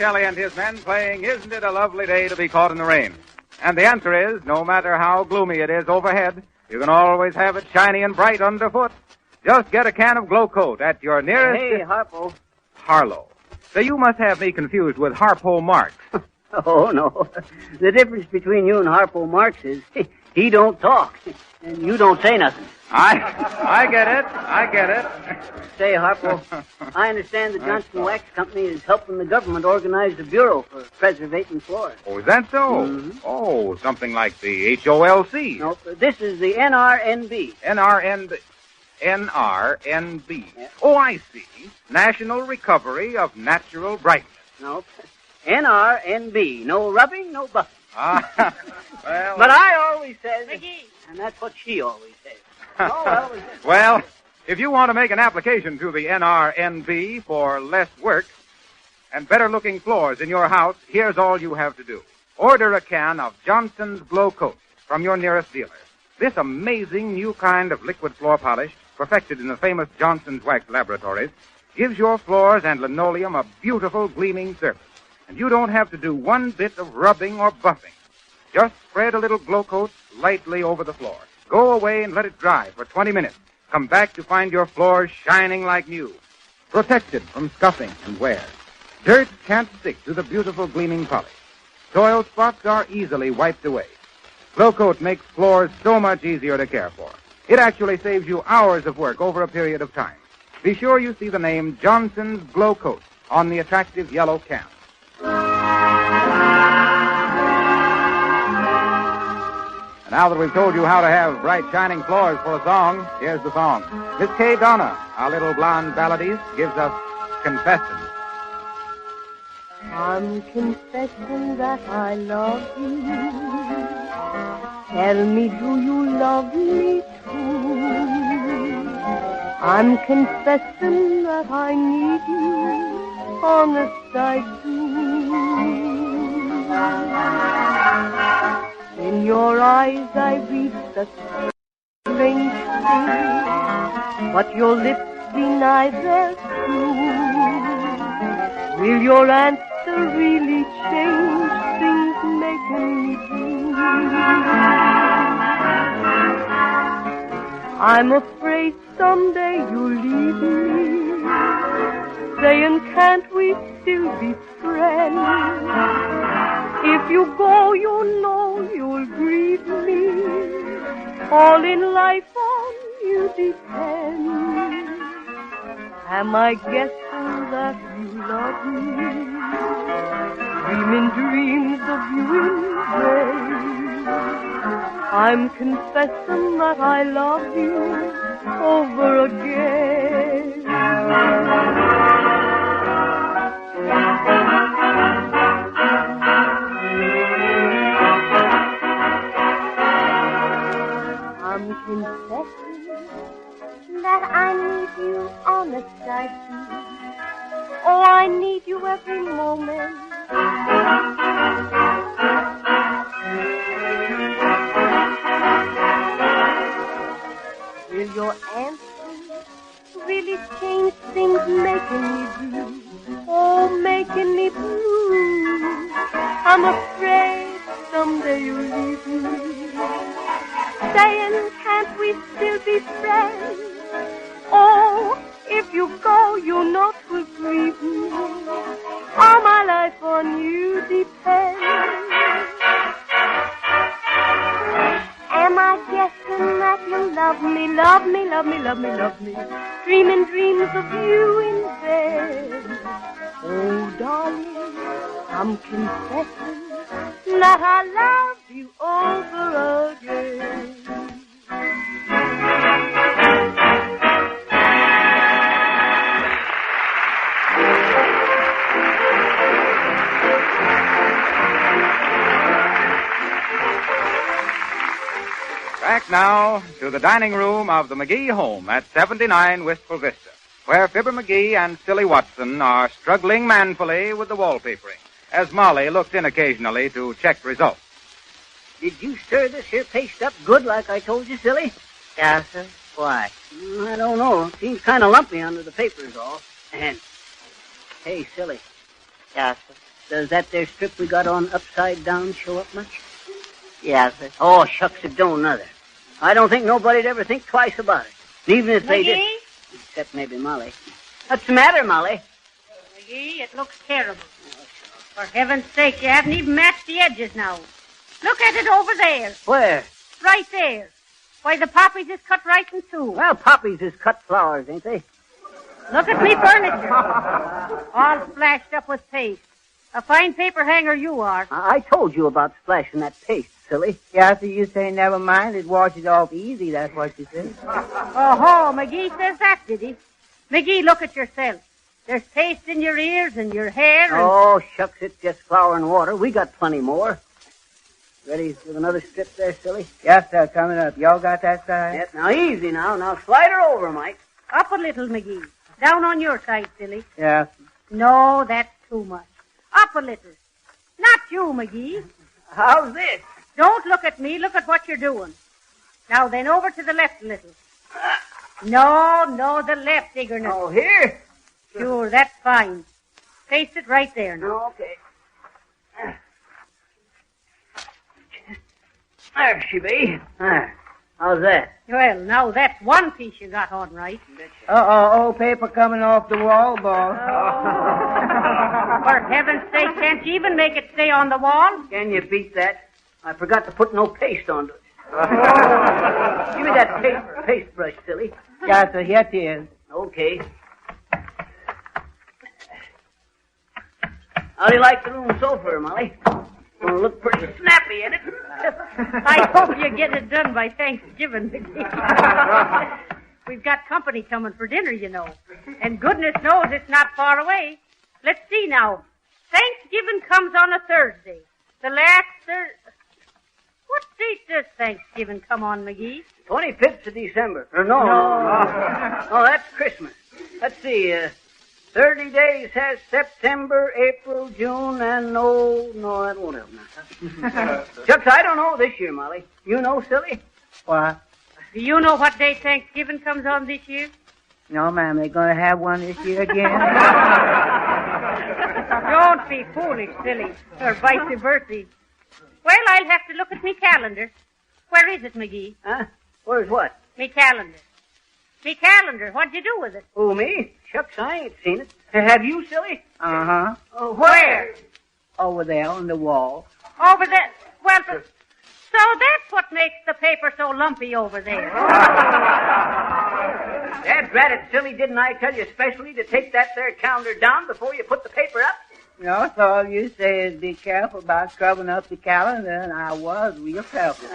Kelly and his men playing Isn't It a Lovely Day to Be Caught in the Rain? And the answer is, no matter how gloomy it is overhead, you can always have it shiny and bright underfoot. Just get a can of Glow Coat at your nearest... Hey, Harpo. Harlow. So you must have me confused with Harpo Marx. Oh, no. The difference between you and Harpo Marx is He don't talk, and you don't say nothing. I get it. Say, Harpo, I understand the Johnson Wax Company is helping the government organize the Bureau for preservating floors. Oh, is that so? Mm-hmm. Oh, something like the HOLC. No, this is the NRNB. NRNB. Yeah. Oh, I see. National Recovery of Natural Brightness. No, NRNB. No rubbing, no buffing. Well... But I always says, and that's what she always says. Well, if you want to make an application to the NRNB for less work and better-looking floors in your house, here's all you have to do. Order a can of Johnson's Glow Coat from your nearest dealer. This amazing new kind of liquid floor polish, perfected in the famous Johnson's Wax Laboratories, gives your floors and linoleum a beautiful, gleaming surface. And you don't have to do one bit of rubbing or buffing. Just spread a little Glow Coat lightly over the floor. Go away and let it dry for 20 minutes. Come back to find your floors shining like new, protected from scuffing and wear. Dirt can't stick to the beautiful gleaming polish. Soil spots are easily wiped away. Glow Coat makes floors so much easier to care for. It actually saves you hours of work over a period of time. Be sure you see the name Johnson's Glow Coat on the attractive yellow can. Now that we've told you how to have bright, shining floors for a song, here's the song. Miss Kay Donna, our little blonde balladist, gives us Confession. I'm confessing that I love you. Tell me, do you love me too? I'm confessing that I need you, honest I do. In your eyes I read such strange things, but your lips deny their truth. Will your answer really change things making me blue? I'm afraid someday you'll leave me, saying can't we still be friends? If you go, you know you'll grieve me. All in life on you depend. Am I guessing that you love me? Dreaming dreams of you in vain. I'm confessing that I love you over again. I'm confessing that I need you, honest I do. Oh, I need you every moment. Will your answer really change things making me blue? Oh, making me blue. I'm afraid someday you'll leave me, saying, can't we still be friends? Oh, if you go, you know 'twill grieve me. All my life on you depends. Am I guessing that you love me, love me, love me, love me, love me, dreaming dreams of you in bed? Oh, darling, I'm confessing that I love you over again. Back now to the dining room of the McGee home at 79 Wistful Vista, where Fibber McGee and Silly Watson are struggling manfully with the wallpapering, as Molly looks in occasionally to check results. Did you stir this here paste up good like I told you, Silly? Yeah, sir. Why? I don't know. It seems kind of lumpy under the papers all. And, hey, Silly. Yeah, sir. Does that there strip we got on upside down show up much? Yeah, sir. Oh, shucks, it don't neither. I don't think nobody'd ever think twice about it. Even if they did. Except maybe Molly. What's the matter, Molly? McGee, it looks terrible. For heaven's sake, you haven't even matched the edges now. Look at it over there. Where? right there. Why, the poppies is cut right in two. Well, poppies is cut flowers, ain't they? Look at me furniture. All splashed up with paste. A fine paper hanger you are. I told you about splashing that paste, silly. Yeah, so you say never mind, it washes off easy, that's what you say. Oh, McGee says that, did he? McGee, look at yourself. There's paste in your ears and your hair and... Oh, shucks, it's just flour and water. We got plenty more. Ready with another strip there, silly? Yes, sir, coming up. Y'all got that side? Yes, now easy now. Now slide her over, Mike. Up a little, McGee. Down on your side, silly. Yeah. No, that's too much. Up a little. Not you, McGee. How's this? Don't look at me. Look at what you're doing. Now then, over to the left a little. No, the left, Diggerness. Oh, here? Sure, that's fine. Paste it right there now. Okay. There she be. How's that? Well, now that's one piece you got on right. Old paper coming off the wall, boss. For heaven's sake, can't you even make it stay on the wall? Can you beat that? I forgot to put no paste on it. Give me that paste brush, silly. Yeah, sir, here it is. Okay. How do you like the room so far, Molly? Gonna look pretty snappy, ain't it? I hope you get it done by Thanksgiving, McGee. We've got company coming for dinner, you know. And goodness knows it's not far away. Let's see now. Thanksgiving comes on a Thursday. The last What date does Thanksgiving come on, McGee? 25th of December. No, that's Christmas. Let's see, 30 days has September, April, June, and no, that won't help now. Chucks, I don't know this year, Molly. You know, silly? What? Do you know what day Thanksgiving comes on this year? No, ma'am, they're going to have one this year again. Don't be foolish, silly, or vice versa. Well, I'll have to look at me calendar. Where is it, McGee? Huh? Where's what? Me calendar. Me calendar. What'd you do with it? Who, me? Shucks, I ain't seen it. Have you, silly? Uh-huh. Where? Over there on the wall. Over there? Well, so that's what makes the paper so lumpy over there. Dad, drat it, silly, didn't I tell you specially to take that there calendar down before you put the paper up? No, so all you say is be careful about covering up the calendar, and I was real careful.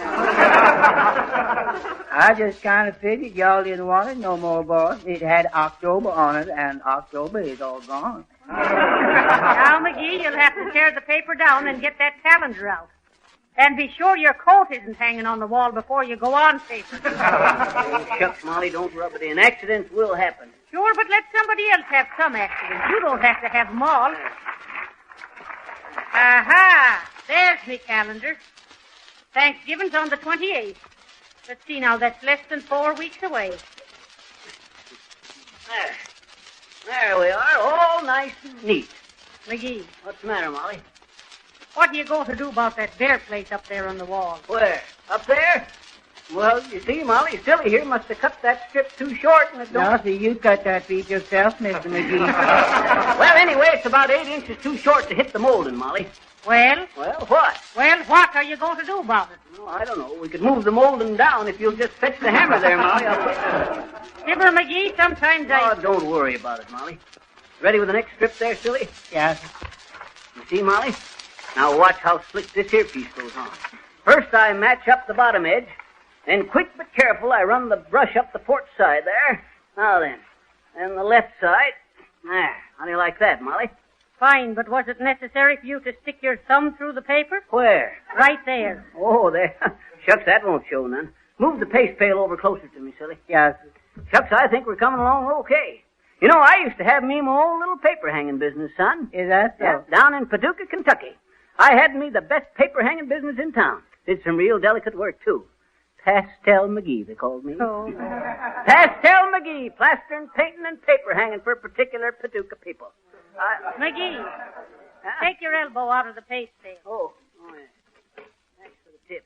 I just kind of figured y'all didn't want it no more, boss. It had October on it, and October is all gone. Now, McGee, you'll have to tear the paper down and get that calendar out. And be sure your coat isn't hanging on the wall before you go on paper. Oh, shucks, Molly, don't rub it in. Accidents will happen. Sure, but let somebody else have some accidents. You don't have to have them all. Aha! There's me calendar. Thanksgiving's on the 28th. Let's see now, that's less than 4 weeks away. There we are, all nice and neat. McGee. What's the matter, Molly? What are you going to do about that bear plate up there on the wall? Where? Up there? Well, you see, Molly, Silly here must have cut that strip too short, and it don't... No, see, you cut that piece yourself, Mr. McGee. Well, anyway, it's about 8 inches too short to hit the molding, Molly. Well? Well, what? Well, what are you going to do about it? Oh, I don't know. We could move the molding down if you'll just fetch the hammer there, Molly. Fibber McGee, sometimes Oh, don't worry about it, Molly. Ready with the next strip there, Silly? Yes. You see, Molly? Now watch how slick this here piece goes on. First I match up the bottom edge, then quick but careful I run the brush up the port side there. Now then, and the left side. There. How do you like that, Molly? Fine, but was it necessary for you to stick your thumb through the paper? Where? Right there. Oh, there. Shucks, that won't show none. Move the paste pail over closer to me, Silly. Yes. Shucks, I think we're coming along okay. You know, I used to have me my own little paper hanging business, son. Is that so? Yeah, down in Paducah, Kentucky. I had me the best paper hanging business in town. Did some real delicate work, too. Pastel McGee, they called me. Oh. Pastel McGee, plastering, painting, and paper hanging for particular Paducah people. McGee, take your elbow out of the paste pail. Oh, yeah. Thanks for the tip.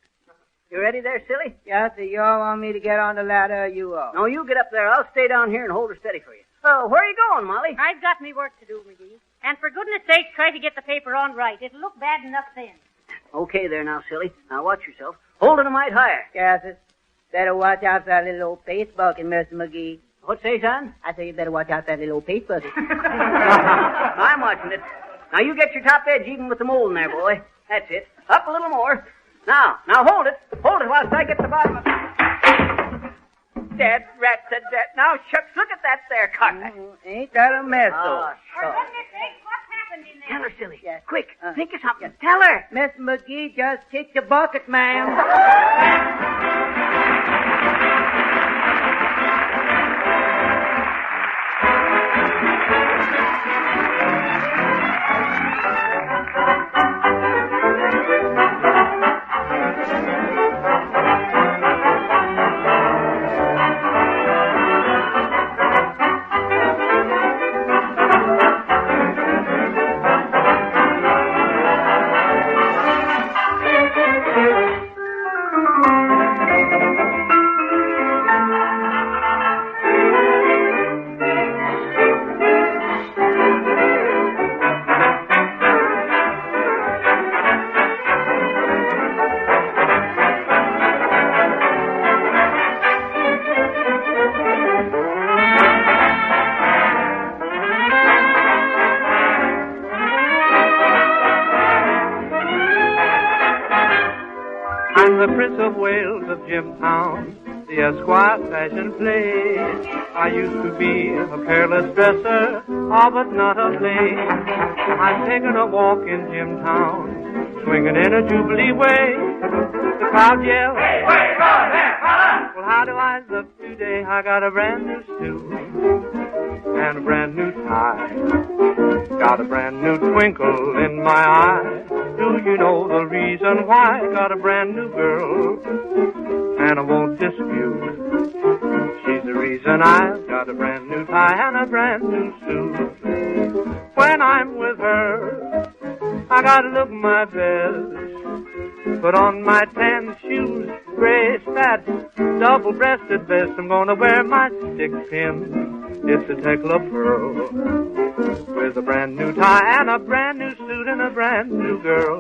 You ready there, Silly? Yes, sir. You all want me to get on the ladder, or you all? No, you get up there. I'll stay down here and hold her steady for you. Where are you going, Molly? I've got me work to do, McGee. And for goodness sake, try to get the paper on right. It'll look bad enough then. Okay there now, Silly. Now watch yourself. Holding 'em right higher. Yes, sir. Better watch out for that little old pace bucket, Mr. McGee. What say, son? I say you better watch out for that little old pace bucket. I'm watching it. Now you get your top edge even with the mold in there, boy. That's it. Up a little more. Now hold it. Hold it whilst I get the bottom of it. Dead rat to death. Now, shucks, look at that there cut. Ain't that a mess, though? For goodness sake, what's happened in there? Tell her, silly. Quick, think of something. Tell her. Mr. McGee just kicked the bucket, ma'am. I'm the Prince of Wales of Jimtown, the Esquire fashion play. I used to be a careless dresser, but not of late. I've taken a walk in Jimtown, swinging in a jubilee way. The crowd yells, "Hey, wait, go there, fella!" Well, how do I look today? I got a brand new suit and a brand new tie. Got a brand new twinkle in my eye. Do you know the reason why? Got a brand new girl, and I won't dispute. She's the reason I've got a brand new tie and a brand new suit. When I'm with her, I gotta look my best. Put on my tan shoes, gray spats, double-breasted vest. I'm gonna wear my stick pin. It's a Tekla pearl, with a brand new tie and a brand new suit and a brand new girl.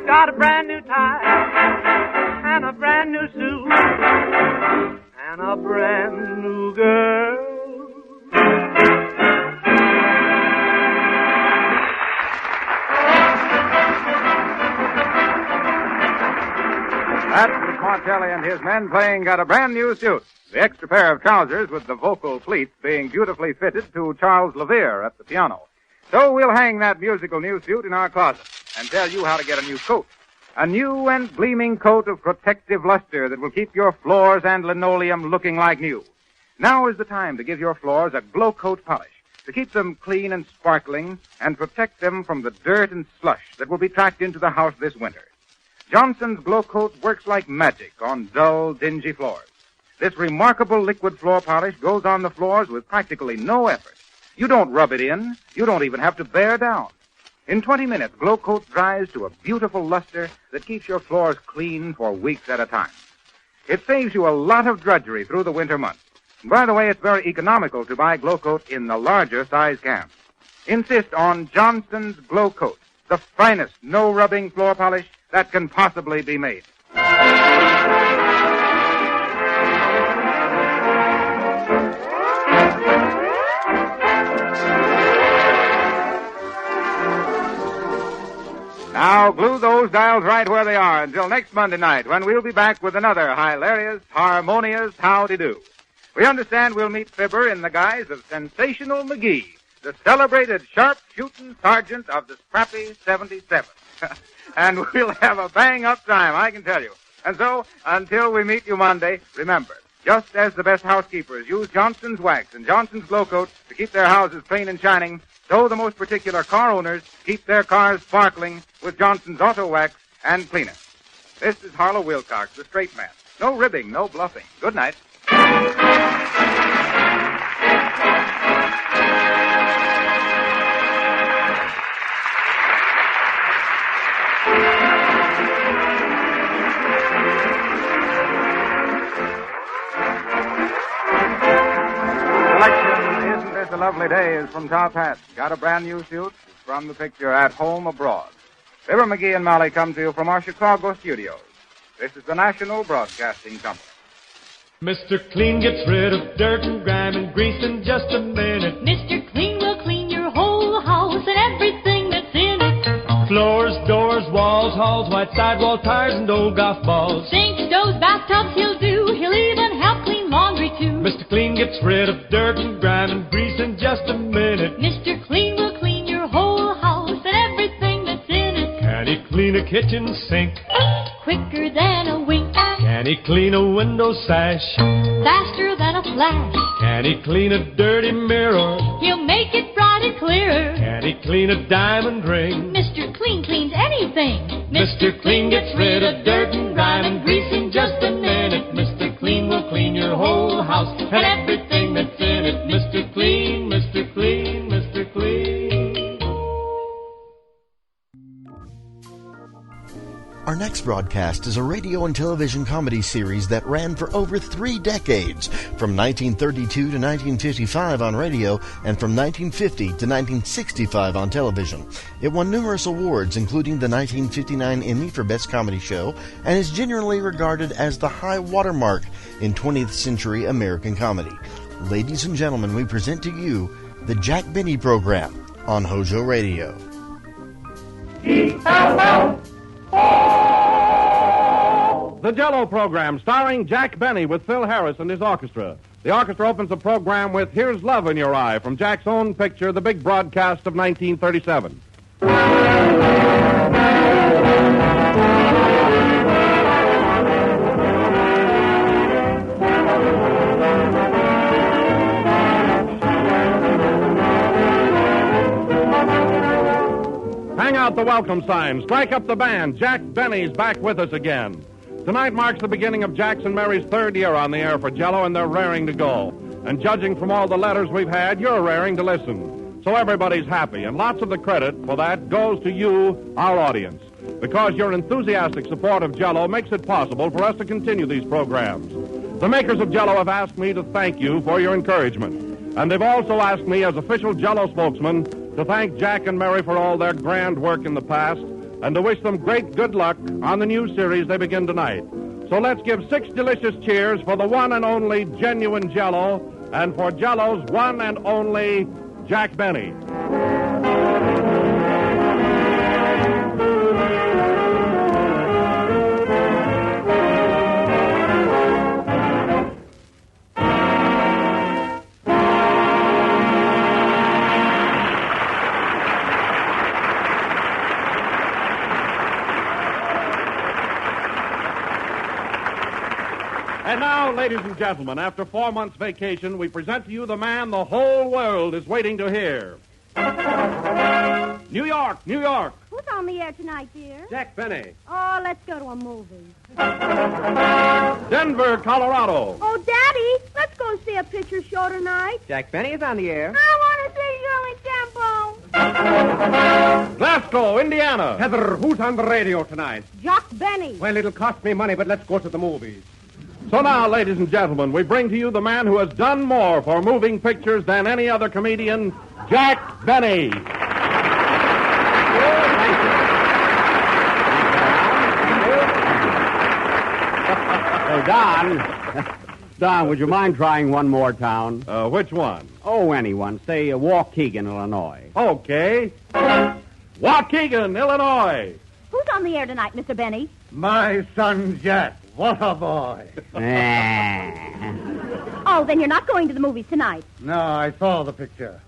Got a brand new tie and a brand new suit and a brand new girl. That's Martelli and his men playing Got a Brand New Suit. The extra pair of trousers with the vocal pleats being beautifully fitted to Charles Levere at the piano. So we'll hang that musical new suit in our closet and tell you how to get a new coat. A new and gleaming coat of protective luster that will keep your floors and linoleum looking like new. Now is the time to give your floors a glow coat polish to keep them clean and sparkling and protect them from the dirt and slush that will be tracked into the house this winter. Johnson's Glow Coat works like magic on dull, dingy floors. This remarkable liquid floor polish goes on the floors with practically no effort. You don't rub it in. You don't even have to bear down. In 20 minutes, Glow Coat dries to a beautiful luster that keeps your floors clean for weeks at a time. It saves you a lot of drudgery through the winter months. And by the way, it's very economical to buy Glow Coat in the larger size cans. Insist on Johnson's Glow Coat, the finest no-rubbing floor polish that can possibly be made. Now, glue those dials right where they are until next Monday night, when we'll be back with another hilarious, harmonious howdy-do. We understand we'll meet Fibber in the guise of Sensational McGee, the celebrated sharp-shooting sergeant of the scrappy 77. And we'll have a bang-up time, I can tell you. And so, until we meet you Monday, remember, just as the best housekeepers use Johnson's Wax and Johnson's Glow Coat to keep their houses clean and shining, so the most particular car owners keep their cars sparkling with Johnson's Auto Wax and Cleaner. This is Harlow Wilcox, the straight man. No ribbing, no bluffing. Good night. a Lovely Day is from Top Hat. Got a brand new suit? It's from the picture At Home Abroad. Fibber McGee and Molly come to you from our Chicago studios. This is the National Broadcasting Company. Mr. Clean gets rid of dirt and grime and grease in just a minute. Mr. Clean will clean your whole house and everything that's in it. Floors, doors, walls, halls, white sidewall tires, and old golf balls. Sinks, stoves, bathtubs he'll do. He'll even help clean laundry too. Mr. Clean gets rid of dirt and grime and grease in just a minute. Mr. Clean will clean your whole house and everything that's in it. Can he clean a kitchen sink? Quicker than a wink. Can he clean a window sash? Faster than a flash. Can he clean a dirty mirror? He'll make it bright and clearer. Can he clean a diamond ring? Mr. Clean cleans anything. Mr. Clean gets rid of dirt and grime and grease in just a minute. Mr. Clean will clean your whole house and everything that's in it. Mr. Clean, Mr. Clean, Mr. Clean. Our next broadcast is a radio and television comedy series that ran for over 3 decades, from 1932 to 1955 on radio and from 1950 to 1965 on television. It won numerous awards, including the 1959 Emmy for Best Comedy Show, and is generally regarded as the high watermark in 20th century American comedy. Ladies and gentlemen, we present to you the Jack Benny Program on HOJO Radio. The Jell-O Program, starring Jack Benny with Phil Harris and his orchestra. The orchestra opens the program with Here's Love in Your Eye from Jack's own picture, The Big Broadcast of 1937. Hang out the welcome sign. Strike up the band. Jack Benny's back with us again. Tonight marks the beginning of Jack's and Mary's 3rd year on the air for Jell-O, and they're raring to go. And judging from all the letters we've had, you're raring to listen. So everybody's happy, and lots of the credit for that goes to you, our audience. Because your enthusiastic support of Jell-O makes it possible for us to continue these programs. The makers of Jell-O have asked me to thank you for your encouragement. And they've also asked me, as official Jell-O spokesman, to thank Jack and Mary for all their grand work in the past, and to wish them great good luck on the new series they begin tonight. So let's give 6 delicious cheers for the one and only genuine Jell-O, and for Jell-O's one and only Jack Benny. And now, ladies and gentlemen, after 4 months' vacation, we present to you the man the whole world is waiting to hear. New York, New York. Who's on the air tonight, dear? Jack Benny. Oh, let's go to a movie. Denver, Colorado. Oh, Daddy, let's go see a picture show tonight. Jack Benny is on the air. I want to see Shirley Temple. Glasgow, Indiana. Heather, who's on the radio tonight? Jack Benny. Well, it'll cost me money, but let's go to the movies. So now, ladies and gentlemen, we bring to you the man who has done more for moving pictures than any other comedian, Jack Benny. Hey, Don, would you mind trying one more town? Which one? Oh, anyone. Say Waukegan, Illinois. Okay. Waukegan, Illinois. Who's on the air tonight, Mr. Benny? My son, Jack. What a boy. Oh, then you're not going to the movies tonight. No, I saw the picture.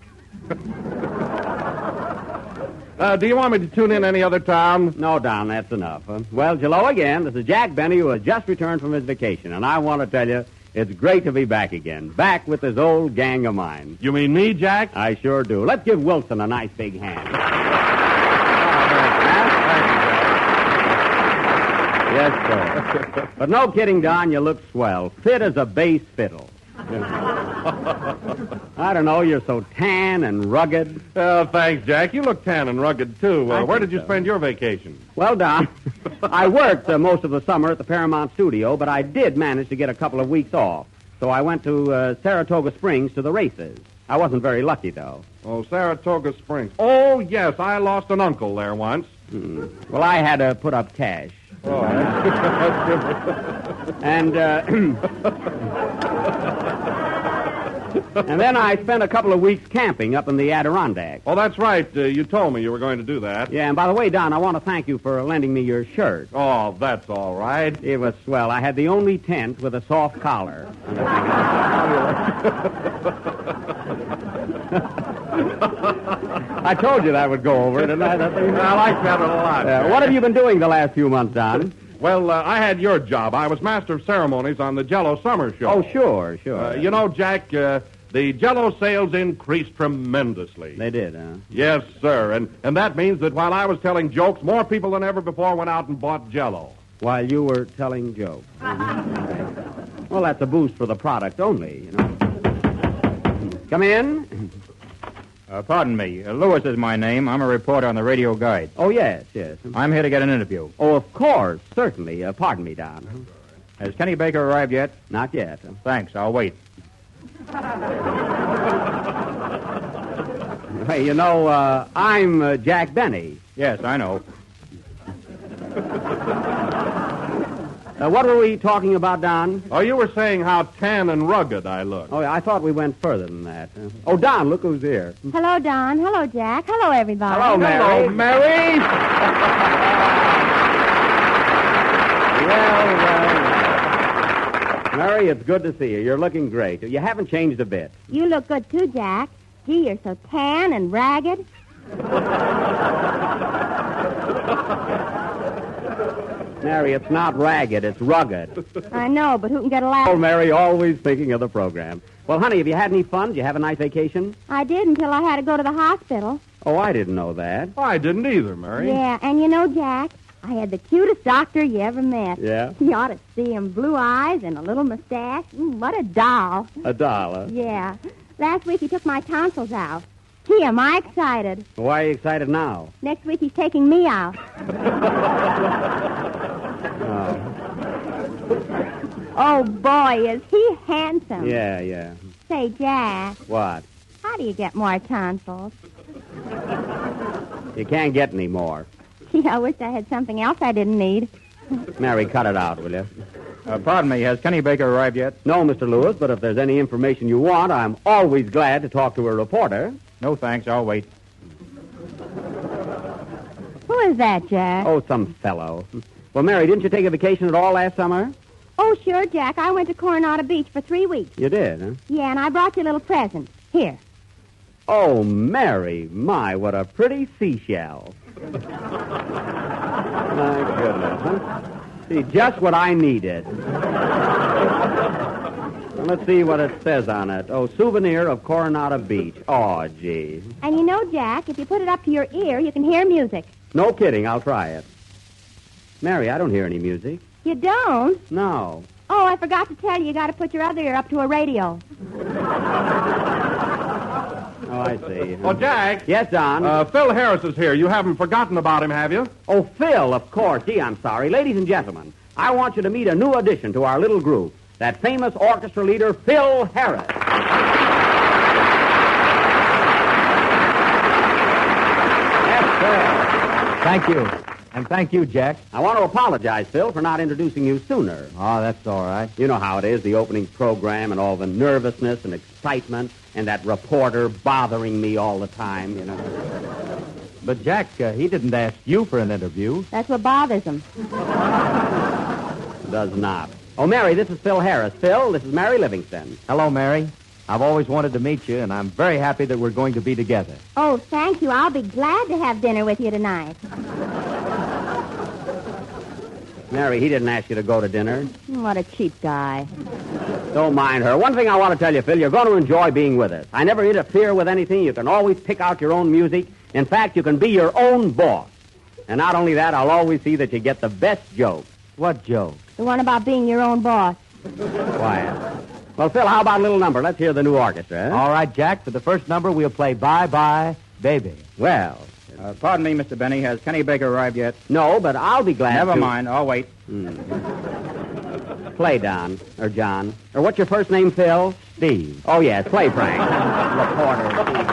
Do you want me to tune in any other town? No, Don, that's enough. Well, hello again. This is Jack Benny, who has just returned from his vacation, and I want to tell you, it's great to be back again. Back with this old gang of mine. You mean me, Jack? I sure do. Let's give Wilson a nice big hand. Yes, sir. But no kidding, Don, you look swell. Fit as a bass fiddle. I don't know, you're so tan and rugged. Thanks, Jack. You look tan and rugged, too. Where did you spend your vacation? Well, Don, I worked most of the summer at the Paramount studio, but I did manage to get a couple of weeks off. So I went to Saratoga Springs to the races. I wasn't very lucky, though. Oh, Saratoga Springs. Oh, yes, I lost an uncle there once. Well, I had to put up cash. Oh, that's different. And, and then I spent a couple of weeks camping up in the Adirondack. Oh, that's right. You told me you were going to do that. Yeah, and by the way, Don, I want to thank you for lending me your shirt. Oh, that's all right. It was swell. I had the only tent with a soft collar. I told you that would go over, didn't I? I like that a lot. What have you been doing the last few months, Don? Well, I had your job. I was master of ceremonies on the Jello Summer Show. Oh, sure. You know, Jack, the Jello sales increased tremendously. They did, huh? Yes, sir. And that means that while I was telling jokes, more people than ever before went out and bought Jello. While you were telling jokes. Well, that's a boost for the product only, you know. Come in. Pardon me. Lewis is my name. I'm a reporter on the Radio Guide. Oh, yes. I'm here to get an interview. Oh, of course. Certainly. Pardon me, Don. Has Kenny Baker arrived yet? Not yet. Thanks. I'll wait. Hey, you know, I'm Jack Benny. Yes, I know. What were we talking about, Don? Oh, you were saying how tan and rugged I look. Oh, I thought we went further than that. Oh, Don, look who's here. Hello, Don. Hello, Jack. Hello, everybody. Hello, Mary. Hello, Mary. Well. Mary, it's good to see you. You're looking great. You haven't changed a bit. You look good, too, Jack. Gee, you're so tan and ragged. Mary, it's not ragged, it's rugged. I know, but who can get a laugh? Oh, Mary, always thinking of the program. Well, honey, have you had any fun? Did you have a nice vacation? I did until I had to go to the hospital. Oh, I didn't know that. Oh, I didn't either, Mary. Yeah, and you know, Jack, I had the cutest doctor you ever met. Yeah? You ought to see him. Blue eyes and a little mustache. What a doll. A dollar? Yeah. Last week he took my tonsils out. Gee, am I excited. Why are you excited now? Next week he's taking me out. Oh, boy, is he handsome. Yeah. Say, Jack. What? How do you get more tonsils? You can't get any more. Gee, I wish I had something else I didn't need. Mary, cut it out, will you? Pardon me, has Kenny Baker arrived yet? No, Mr. Lewis, but if there's any information you want, I'm always glad to talk to a reporter. No, thanks. I'll wait. Who is that, Jack? Oh, some fellow. Well, Mary, didn't you take a vacation at all last summer? Oh, sure, Jack. I went to Coronado Beach for 3 weeks. You did, huh? Yeah, and I brought you a little present. Here. Oh, Mary, my, what a pretty seashell. My goodness, huh? See, just what I needed. Well, let's see what it says on it. Oh, souvenir of Coronado Beach. Oh, gee. And you know, Jack, if you put it up to your ear, you can hear music. No kidding, I'll try it. Mary, I don't hear any music. You don't? No. Oh, I forgot to tell you, you got to put your other ear up to a radio. Oh, I see. Oh, Jack. Yes, Don? Phil Harris is here. You haven't forgotten about him, have you? Oh, Phil, of course. Gee, I'm sorry. Ladies and gentlemen, I want you to meet a new addition to our little group, that famous orchestra leader, Phil Harris. Yes, Phil. Thank you. And thank you, Jack. I want to apologize, Phil, for not introducing you sooner. Oh, that's all right. You know how it is, the opening program and all the nervousness and excitement and that reporter bothering me all the time, you know. But, Jack, he didn't ask you for an interview. That's what bothers him. Does not. Oh, Mary, this is Phil Harris. Phil, this is Mary Livingston. Hello, Mary. I've always wanted to meet you, and I'm very happy that we're going to be together. Oh, thank you. I'll be glad to have dinner with you tonight. Mary, he didn't ask you to go to dinner. What a cheap guy. Don't mind her. One thing I want to tell you, Phil, you're going to enjoy being with us. I never interfere with anything. You can always pick out your own music. In fact, you can be your own boss. And not only that, I'll always see that you get the best joke. What joke? The one about being your own boss. Quiet. Well, Phil, how about a little number? Let's hear the new orchestra. Huh? All right, Jack. For the first number, we'll play Bye Bye Baby. Well. Pardon me, Mr. Benny. Has Kenny Baker arrived yet? No, but I'll be glad Never to... mind. I'll wait. Play, Don. Or John. Or what's your first name, Phil? Steve. Oh, yes. Play, Frank. Reporter, Steve.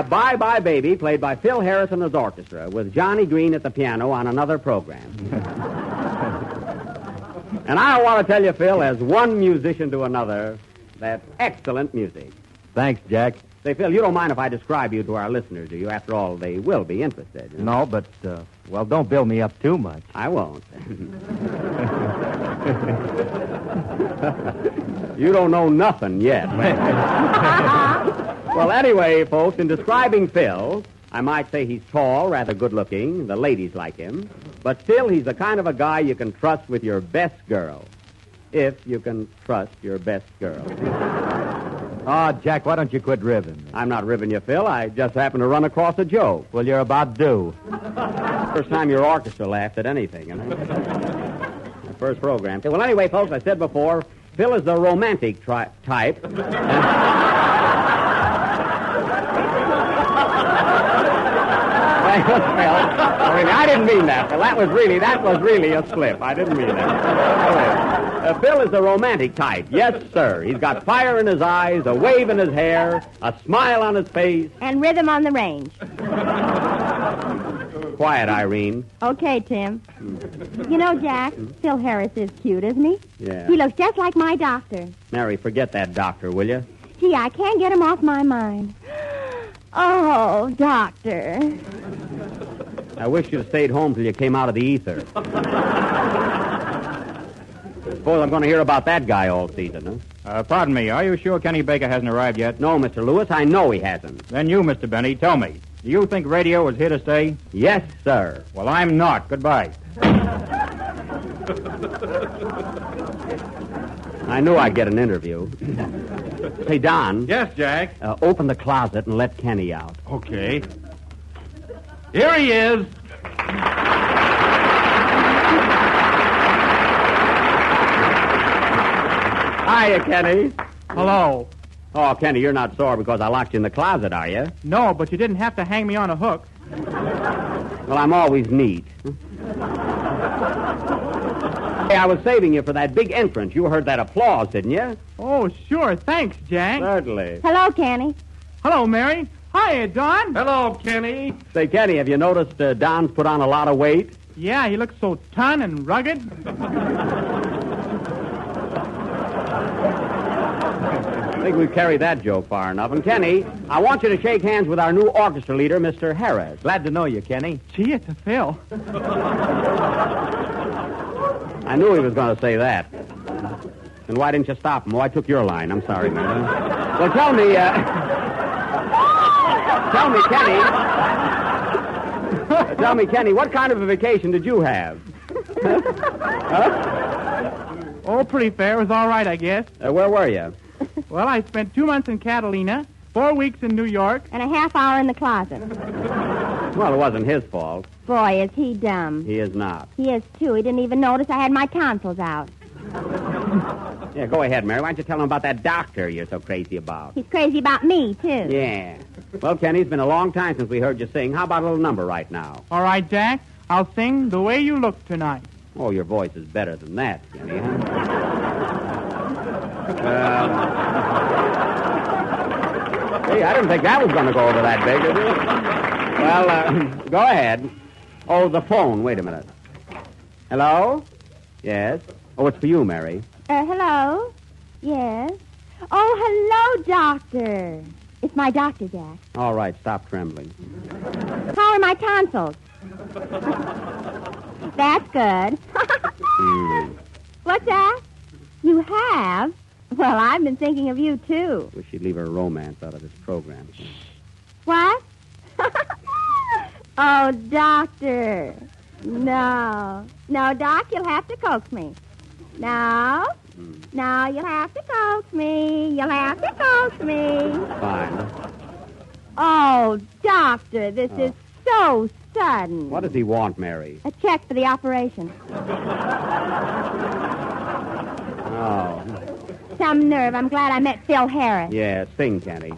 Bye Bye Baby, played by Phil Harris and his orchestra, with Johnny Green at the piano on another program. And I want to tell you, Phil, as one musician to another, that's excellent music. Thanks, Jack. Say, Phil, you don't mind if I describe you to our listeners, do you? After all, they will be interested. No, but, well, don't build me up too much. I won't. You don't know nothing yet. Well, anyway, folks, in describing Phil, I might say he's tall, rather good-looking. The ladies like him. But still, he's the kind of a guy you can trust with your best girl. If you can trust your best girl. Oh, Jack, why don't you quit ribbing? I'm not ribbing you, Phil. I just happened to run across a joke. Well, you're about due. First time your orchestra laughed at anything, you know? The first program. Well, anyway, folks, I said before, Phil is the romantic type. I didn't mean that. Well, that was really a slip. I didn't mean that. Phil is the romantic type. Yes, sir. He's got fire in his eyes, a wave in his hair, a smile on his face. And rhythm on the range. Quiet, Irene. Okay, Tim. You know, Jack, Phil Harris is cute, isn't he? Yeah. He looks just like my doctor. Mary, forget that doctor, will you? Gee, I can't get him off my mind. Oh, doctor. I wish you'd stayed home till you came out of the ether. Suppose I'm going to hear about that guy all season, huh? Pardon me, are you sure Kenny Baker hasn't arrived yet? No, Mr. Lewis, I know he hasn't. Then you, Mr. Benny, tell me. Do you think radio is here to stay? Yes, sir. Well, I'm not. Goodbye. I knew I'd get an interview. Hey, Don. Yes, Jack? Open the closet and let Kenny out. Okay. Here he is. Hiya, Kenny. Hello. Oh, Kenny, you're not sore because I locked you in the closet, are you? No, but you didn't have to hang me on a hook. Well, I'm always neat. Hey, I was saving you for that big entrance. You heard that applause, didn't you? Oh, sure. Thanks, Jack. Certainly. Hello, Kenny. Hello, Mary. Hiya, Don. Hello, Kenny. Say, Kenny, have you noticed Don's put on a lot of weight? Yeah, he looks so ton and rugged. I think we've carried that joke far enough. And, Kenny, I want you to shake hands with our new orchestra leader, Mr. Harris. Glad to know you, Kenny. Gee, it's a Phil. I knew he was going to say that. Then why didn't you stop him? Oh, I took your line. I'm sorry, man. Well, tell me, Kenny. Tell me, Kenny, what kind of a vacation did you have? Oh, pretty fair. It was all right, I guess. Where were you? Well, I spent 2 months in Catalina, 4 weeks in New York. And a half hour in the closet. Well, it wasn't his fault. Boy, is he dumb. He is not. He is, too. He didn't even notice I had my tonsils out. Yeah, go ahead, Mary. Why don't you tell him about that doctor you're so crazy about? He's crazy about me, too. Yeah. Well, Kenny, it's been a long time since we heard you sing. How about a little number right now? All right, Jack. I'll sing The Way You Look Tonight. Oh, your voice is better than that, Kenny, huh? Hey, I didn't think that was going to go over that big, did it? Well, go ahead. Oh, the phone. Wait a minute. Hello? Yes? Oh, it's for you, Mary. Hello? Yes? Oh, hello, Doctor. It's my doctor, Jack. All right, stop trembling. How are my tonsils? That's good. What's that? You have? Well, I've been thinking of you, too. Wish you'd leave her romance out of this program. What? Oh, Doctor. No. No, Doc, you'll have to coax me. No. No, you'll have to coax me. You'll have to coax me. Fine. Oh, Doctor, this is so sudden. What does he want, Mary? A check for the operation. Oh. Some nerve. I'm glad I met Phil Harris. Yeah, sing, Kenny.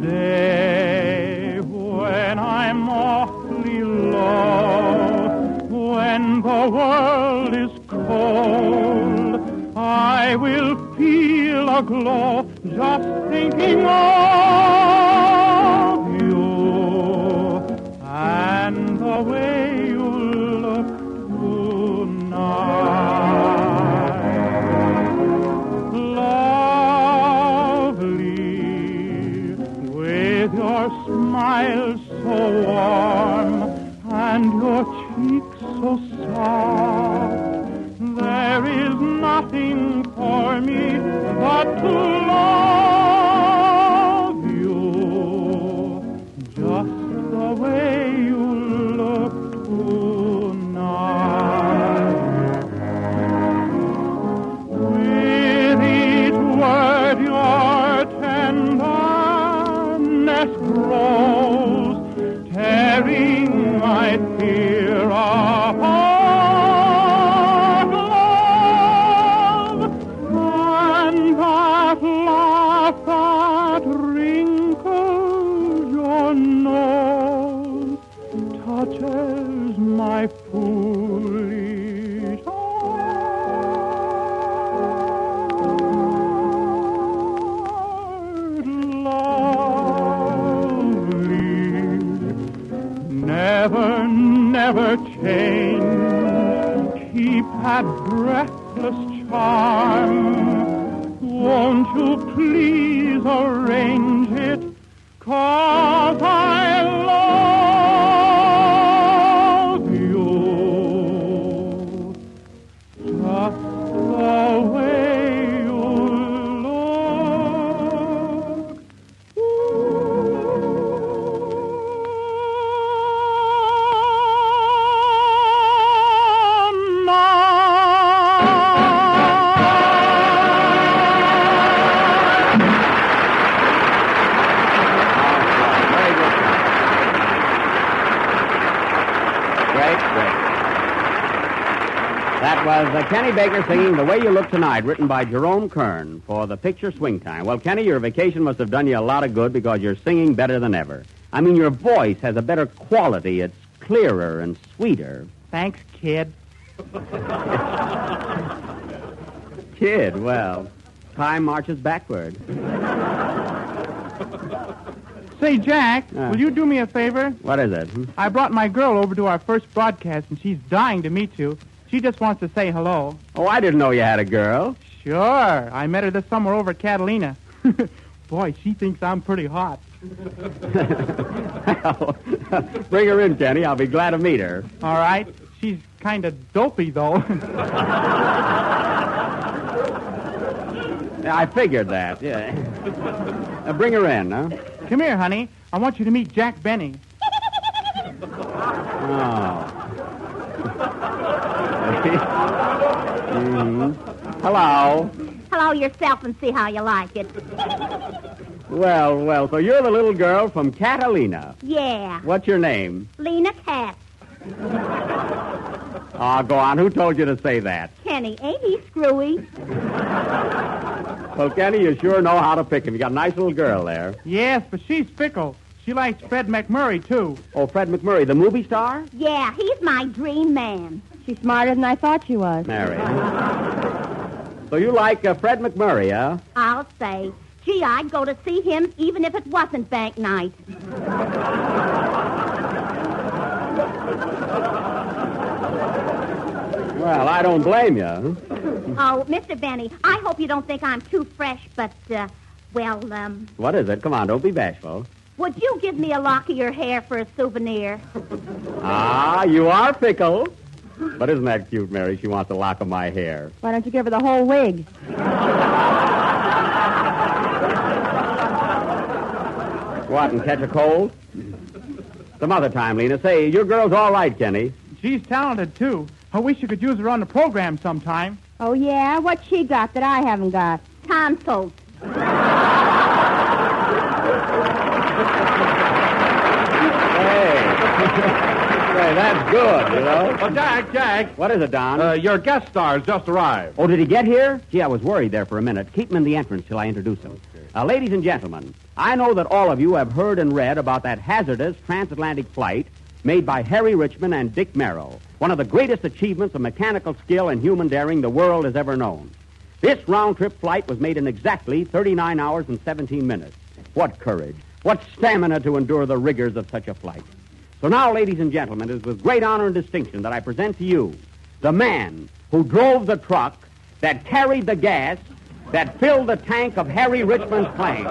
Someday, when I'm awfully low, when the world is cold, I will feel a glow just thinking of you and the way you look tonight. Lovely, with your smile so warm and your cheeks so soft, there is nothing for me but to love you just the way you look tonight. With each word your tenderness grows, tearing my fear apart. That wrinkles your nose touches my foolish heart. Lovely, never, never change. Keep that breathless charm. Won't you please arrange it? 'Cause I love you just the way you look. That was Kenny Baker singing The Way You Look Tonight, written by Jerome Kern for the picture Swing Time. Well, Kenny, your vacation must have done you a lot of good because you're singing better than ever. I mean, your voice has a better quality. It's clearer and sweeter. Thanks, kid. Kid, well, time marches backward. Say, Jack, will you do me a favor? What is it? I brought my girl over to our first broadcast, and she's dying to meet you. She just wants to say hello. Oh, I didn't know you had a girl. Sure. I met her this summer over at Catalina. Boy, she thinks I'm pretty hot. Well, bring her in, Kenny. I'll be glad to meet her. All right. She's kind of dopey, though. Yeah, I figured that, yeah. Bring her in, huh? Come here, honey. I want you to meet Jack Benny. Oh. Hello. Hello yourself and see how you like it. Well, so you're the little girl from Catalina. Yeah. What's your name? Lena Katz. Oh, go on. Who told you to say that? Kenny, ain't he screwy? Well, Kenny, you sure know how to pick him. You got a nice little girl there. Yes, but she's fickle. She likes Fred McMurray, too. Oh, Fred McMurray, the movie star? Yeah, he's my dream man. She's smarter than I thought she was. Mary. So you like Fred McMurray, huh? I'll say. Gee, I'd go to see him even if it wasn't bank night. Well, I don't blame you. Oh, Mr. Benny, I hope you don't think I'm too fresh, but, What is it? Come on, don't be bashful. would you give me a lock of your hair for a souvenir? Ah, you are fickle. But isn't that cute, Mary? She wants a lock of my hair. Why don't you give her the whole wig? What, and catch a cold? Some other time, Lena. Say, your girl's all right, Kenny. She's talented, too. I wish you could use her on the program sometime. Oh, yeah? What's she got that I haven't got? Tonsils. Hey, that's good, you know. Oh, Jack. What is it, Don? Your guest star's just arrived. Oh, did he get here? Gee, I was worried there for a minute. Keep him in the entrance till I introduce him. Ladies and gentlemen, I know that all of you have heard and read about that hazardous transatlantic flight made by Harry Richmond and Dick Merrill, one of the greatest achievements of mechanical skill and human daring the world has ever known. This round-trip flight was made in exactly 39 hours and 17 minutes. What courage, what stamina to endure the rigors of such a flight. So now, ladies and gentlemen, it is with great honor and distinction that I present to you the man who drove the truck that carried the gas that filled the tank of Harry Richmond's plane.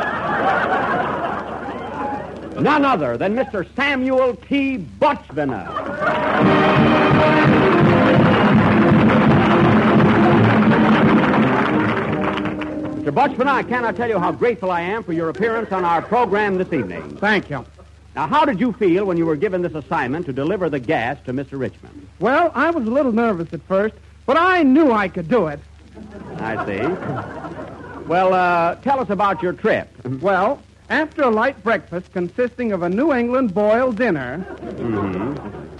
None other than Mr. Samuel T. Butchviner. Mr. Butchviner, I cannot tell you how grateful I am for your appearance on our program this evening. Thank you. Now, how did you feel when you were given this assignment to deliver the gas to Mr. Richmond? Well, I was a little nervous at first, but I knew I could do it. I see. Well, tell us about your trip. Well, after a light breakfast consisting of a New England boiled dinner,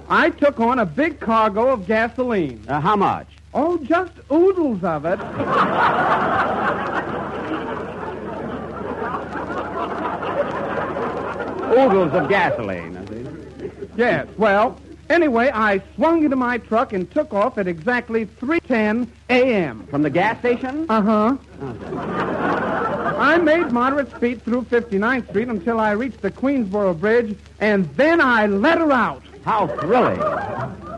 I took on a big cargo of gasoline. How much? Oh, just oodles of it. Oodles of gasoline, I see. Yes, well, anyway, I swung into my truck and took off at exactly 3:10 a.m. From the gas station? Uh-huh. I made moderate speed through 59th Street until I reached the Queensboro Bridge, and then I let her out. How thrilling.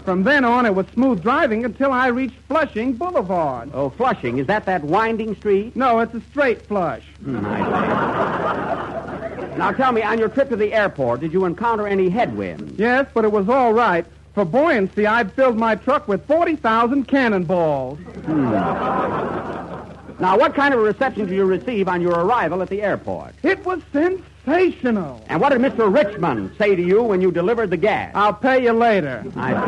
From then on, it was smooth driving until I reached Flushing Boulevard. Oh, Flushing. Is that winding street? No, it's a straight flush. I see. Now, tell me, on your trip to the airport, did you encounter any headwinds? Yes, but it was all right. For buoyancy, I'd filled my truck with 40,000 cannonballs. Now, what kind of a reception did you receive on your arrival at the airport? It was sensational. And what did Mr. Richmond say to you when you delivered the gas? I'll pay you later. I see.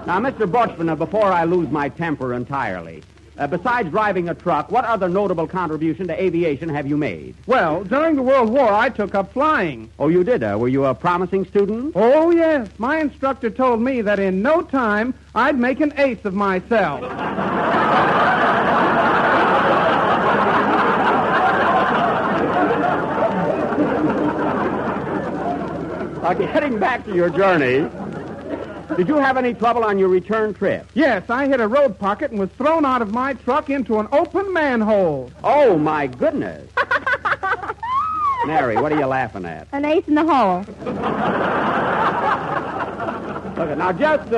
Now, Mr. Butchman, before I lose my temper entirely, besides driving a truck, what other notable contribution to aviation have you made? Well, during the World War, I took up flying. Oh, you did? Were you a promising student? Oh, yes. My instructor told me that in no time, I'd make an ace of myself. Getting back to your journey, did you have any trouble on your return trip? Yes, I hit a road pocket and was thrown out of my truck into an open manhole. Oh, my goodness. Mary, what are you laughing at? An ace in the hole. Look, now, just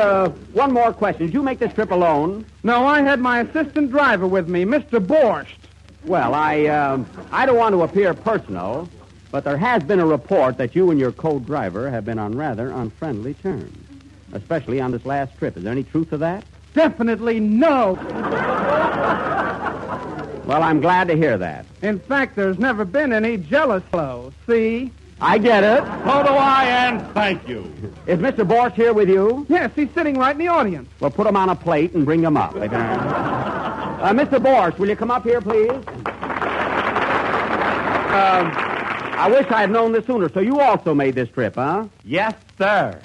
one more question. Did you make this trip alone? No, I had my assistant driver with me, Mr. Borscht. Well, I don't want to appear personal, But there has been a report that you and your co-driver have been on rather unfriendly terms, especially on this last trip. Is there any truth to that? Definitely no. Well, I'm glad to hear that. In fact, there's never been any jealous flow. See? I get it. So do I, and thank you. Is Mr. Borsch here with you? Yes, he's sitting right in the audience. Well, put him on a plate and bring him up. Mr. Borsch, will you come up here, please? I wish I had known this sooner. So you also made this trip, huh? Yes, sir.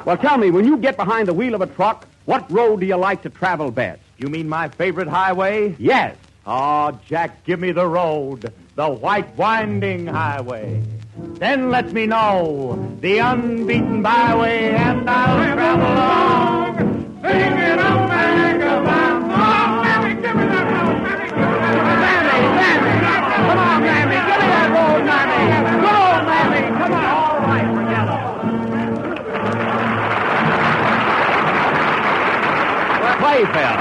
Well, tell me, when you get behind the wheel of a truck, what road do you like to travel best? You mean my favorite highway? Yes. Oh, Jack, give me the road, the white winding highway. Then let me know the unbeaten byway, and I'll travel along, singing on vagabond. Oh, Mammy, give me that road, Mammy, give me that road. Mammy, come on, Mammy, give me that road, Mammy. Go, Mammy, come on. All right, forget it. Play, Phil.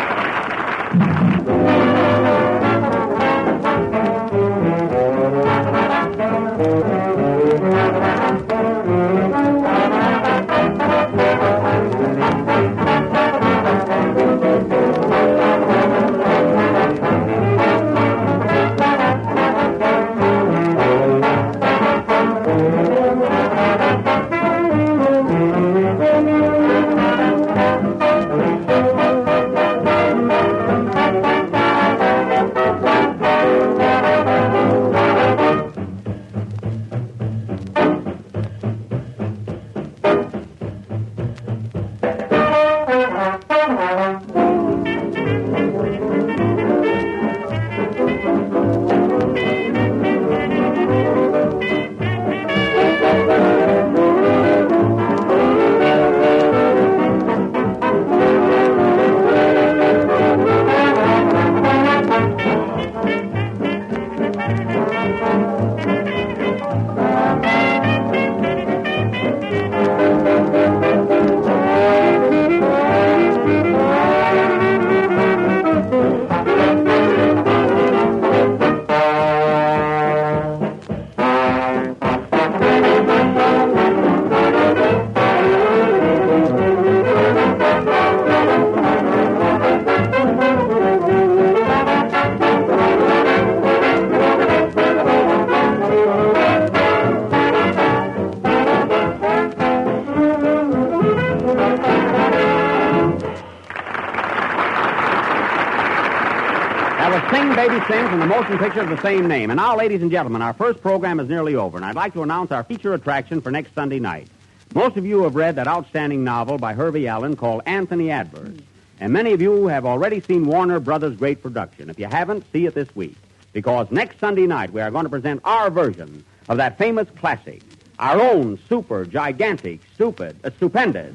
Sings in the motion picture of the same name. And now, ladies and gentlemen, our first program is nearly over, and I'd like to announce our feature attraction for next Sunday night. Most of you have read that outstanding novel by Hervey Allen called Anthony Adverse, and many of you have already seen Warner Brothers' great production. If you haven't, see it this week, because next Sunday night we are going to present our version of that famous classic, our own super, gigantic, stupendous,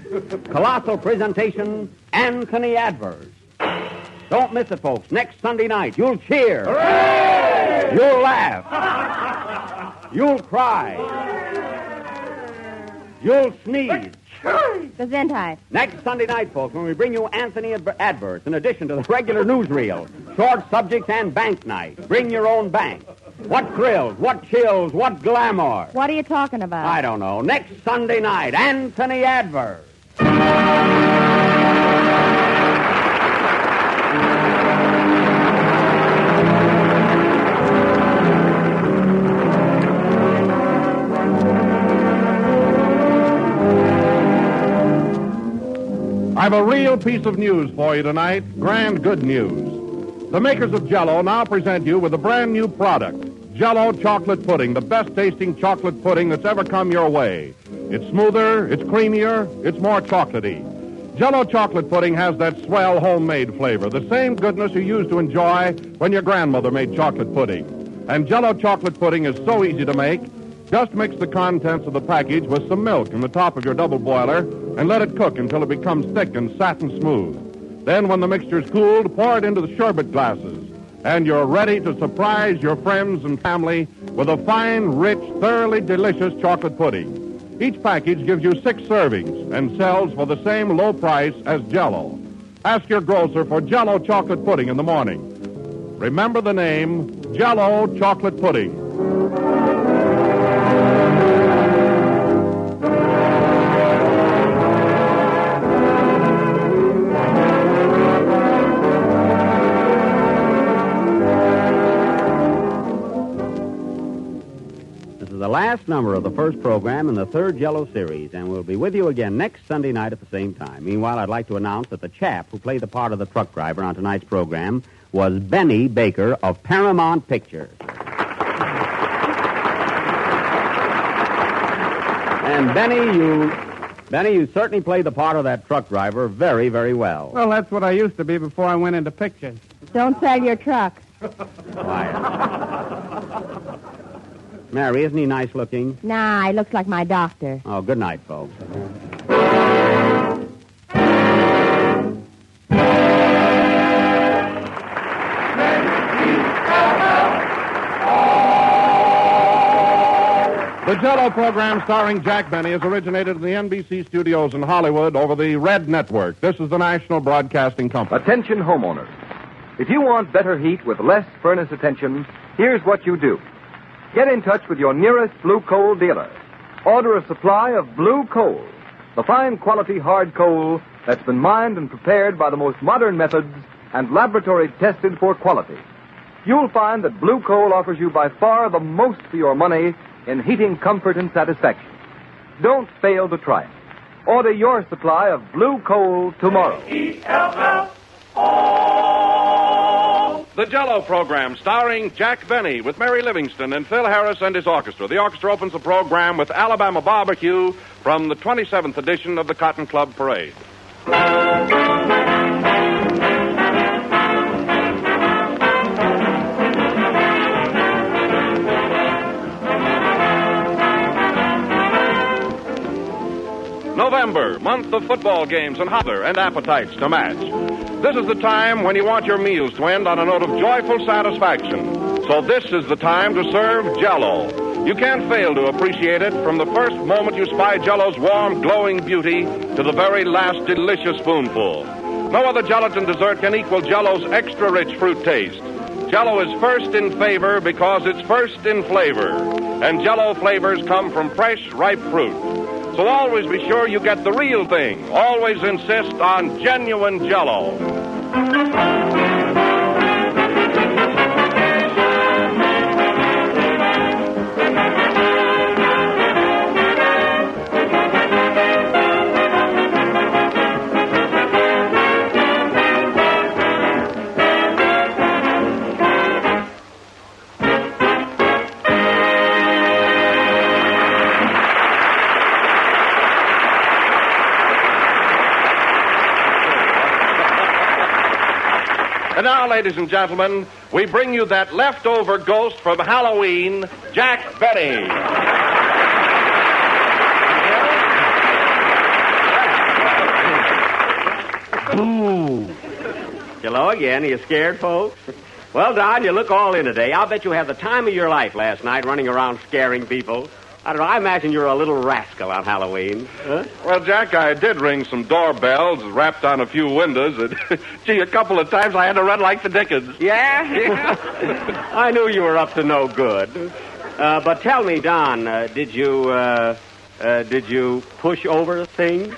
colossal presentation, Anthony Adverse. Don't miss it, folks. Next Sunday night, you'll cheer. Hooray! You'll laugh. You'll cry. You'll sneeze. Gesundheit. Next Sunday night, folks, when we bring you Anthony Adverse, in addition to the regular newsreel, short subjects, and bank night. Bring your own bank. What thrills, what chills, what glamour. What are you talking about? I don't know. Next Sunday night, Anthony Adverse. I've a real piece of news for you tonight. Grand good news. The makers of Jell-O now present you with a brand new product. Jell-O chocolate pudding, the best tasting chocolate pudding that's ever come your way. It's smoother, it's creamier, it's more chocolatey. Jell-O chocolate pudding has that swell homemade flavor, the same goodness you used to enjoy when your grandmother made chocolate pudding. And Jell-O chocolate pudding is so easy to make. Just mix the contents of the package with some milk in the top of your double boiler and let it cook until it becomes thick and satin smooth. Then when the mixture's cooled, pour it into the sherbet glasses. And you're ready to surprise your friends and family with a fine, rich, thoroughly delicious chocolate pudding. Each package gives you 6 servings and sells for the same low price as Jell-O. Ask your grocer for Jell-O chocolate pudding in the morning. Remember the name, Jell-O chocolate pudding. last number of the first program in the third Jello series, and we'll be with you again next Sunday night at the same time. Meanwhile, I'd like to announce that the chap who played the part of the truck driver on tonight's program was Benny Baker of Paramount Pictures. And Benny, you certainly played the part of that truck driver very, very well. Well, that's what I used to be before I went into pictures. Don't sell your truck. Quiet. Mary, isn't he nice looking? Nah, he looks like my doctor. Oh, good night, folks. The Jello program starring Jack Benny has originated in the NBC studios in Hollywood over the Red Network. This is the National Broadcasting Company. Attention homeowners. If you want better heat with less furnace attention, here's what you do. Get in touch with your nearest blue coal dealer. Order a supply of blue coal, the fine quality hard coal that's been mined and prepared by the most modern methods and laboratory tested for quality. You'll find that blue coal offers you by far the most for your money in heating comfort and satisfaction. Don't fail to try it. Order your supply of blue coal tomorrow. The Jello program starring Jack Benny with Mary Livingston and Phil Harris and his orchestra. The orchestra opens the program with Alabama Barbecue from the 27th edition of the Cotton Club Parade. November, month of football games and hunger and appetites to match. This is the time when you want your meals to end on a note of joyful satisfaction. So this is the time to serve Jell-O. You can't fail to appreciate it from the first moment you spy Jell-O's warm, glowing beauty to the very last delicious spoonful. No other gelatin dessert can equal Jell-O's extra-rich fruit taste. Jell-O is first in favor because it's first in flavor. And Jell-O flavors come from fresh, ripe fruit. So always be sure you get the real thing. Always insist on genuine Jell-O. And now, ladies and gentlemen, we bring you that leftover ghost from Halloween, Jack Benny. Ooh. Hello again. Are you scared, folks? Well, Don, you look all in today. I'll bet you had the time of your life last night running around scaring people. I don't know, I imagine you're a little rascal on Halloween. Huh? Well, Jack, I did ring some doorbells, rapped on a few windows, and, gee, a couple of times I had to run like the dickens. Yeah? I knew you were up to no good. But tell me, Don, did you push over things?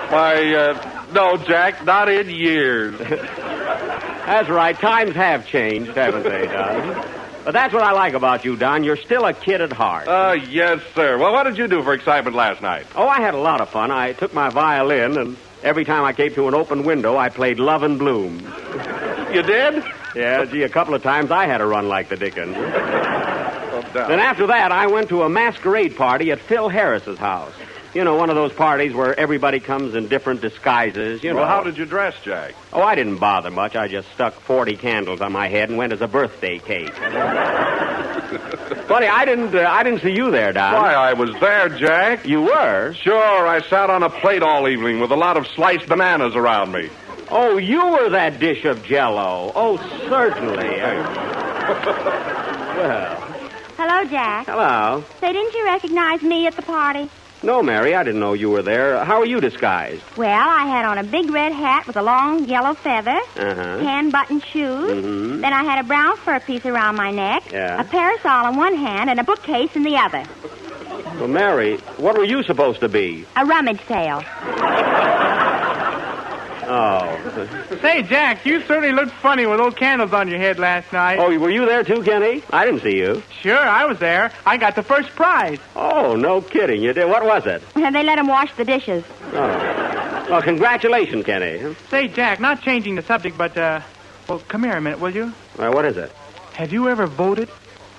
Why, no, Jack, not in years. That's right. Times have changed, haven't they, Don? But that's what I like about you, Don. You're still a kid at heart. Yes, sir. Well, what did you do for excitement last night? Oh, I had a lot of fun. I took my violin, and every time I came to an open window, I played Love and Bloom. You did? Yeah, gee, a couple of times I had to run like the dickens. Then after that, I went to a masquerade party at Phil Harris's house. You know, one of those parties where everybody comes in different disguises, you know. Well, how did you dress, Jack? Oh, I didn't bother much. I just stuck 40 candles on my head and went as a birthday cake. Funny, I didn't see you there, Don. Why, I was there, Jack. You were? Sure, I sat on a plate all evening with a lot of sliced bananas around me. Oh, you were that dish of Jell-O. Oh, certainly. Well. Hello, Jack. Hello. Say, didn't you recognize me at the party? No, Mary, I didn't know you were there. How are you disguised? Well, I had on a big red hat with a long yellow feather, hand-buttoned shoes. Then I had a brown fur piece around my neck, a parasol in one hand, and a bookcase in the other. Well, Mary, what were you supposed to be? A rummage sale. Oh. Say, Jack, you certainly looked funny with those candles on your head last night. Oh, were you there too, Kenny? I didn't see you. Sure, I was there. I got the first prize. Oh, no kidding. You did? What was it? And they let him wash the dishes. Oh. Well, congratulations, Kenny. Say, Jack, not changing the subject, but, well, come here a minute, will you? What is it? Have you ever voted?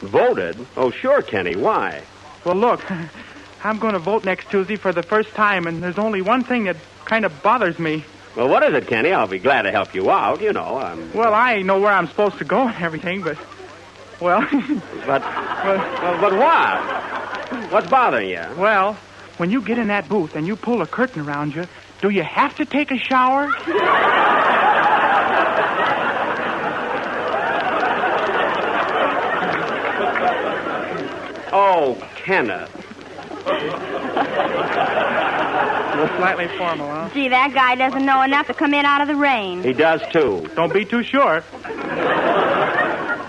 Voted? Oh, sure, Kenny. Why? Well, look, I'm going to vote next Tuesday for the first time, and there's only one thing that kind of bothers me. Well, what is it, Kenny? I'll be glad to help you out, you know. Well, I know where I'm supposed to go and everything, but, well... But what? What's bothering you? Well, when you get in that booth and you pull a curtain around you, do you have to take a shower? Oh, Kenneth. Slightly formal, huh? Gee, that guy doesn't know enough to come in out of the rain. He does, too. Don't be too short.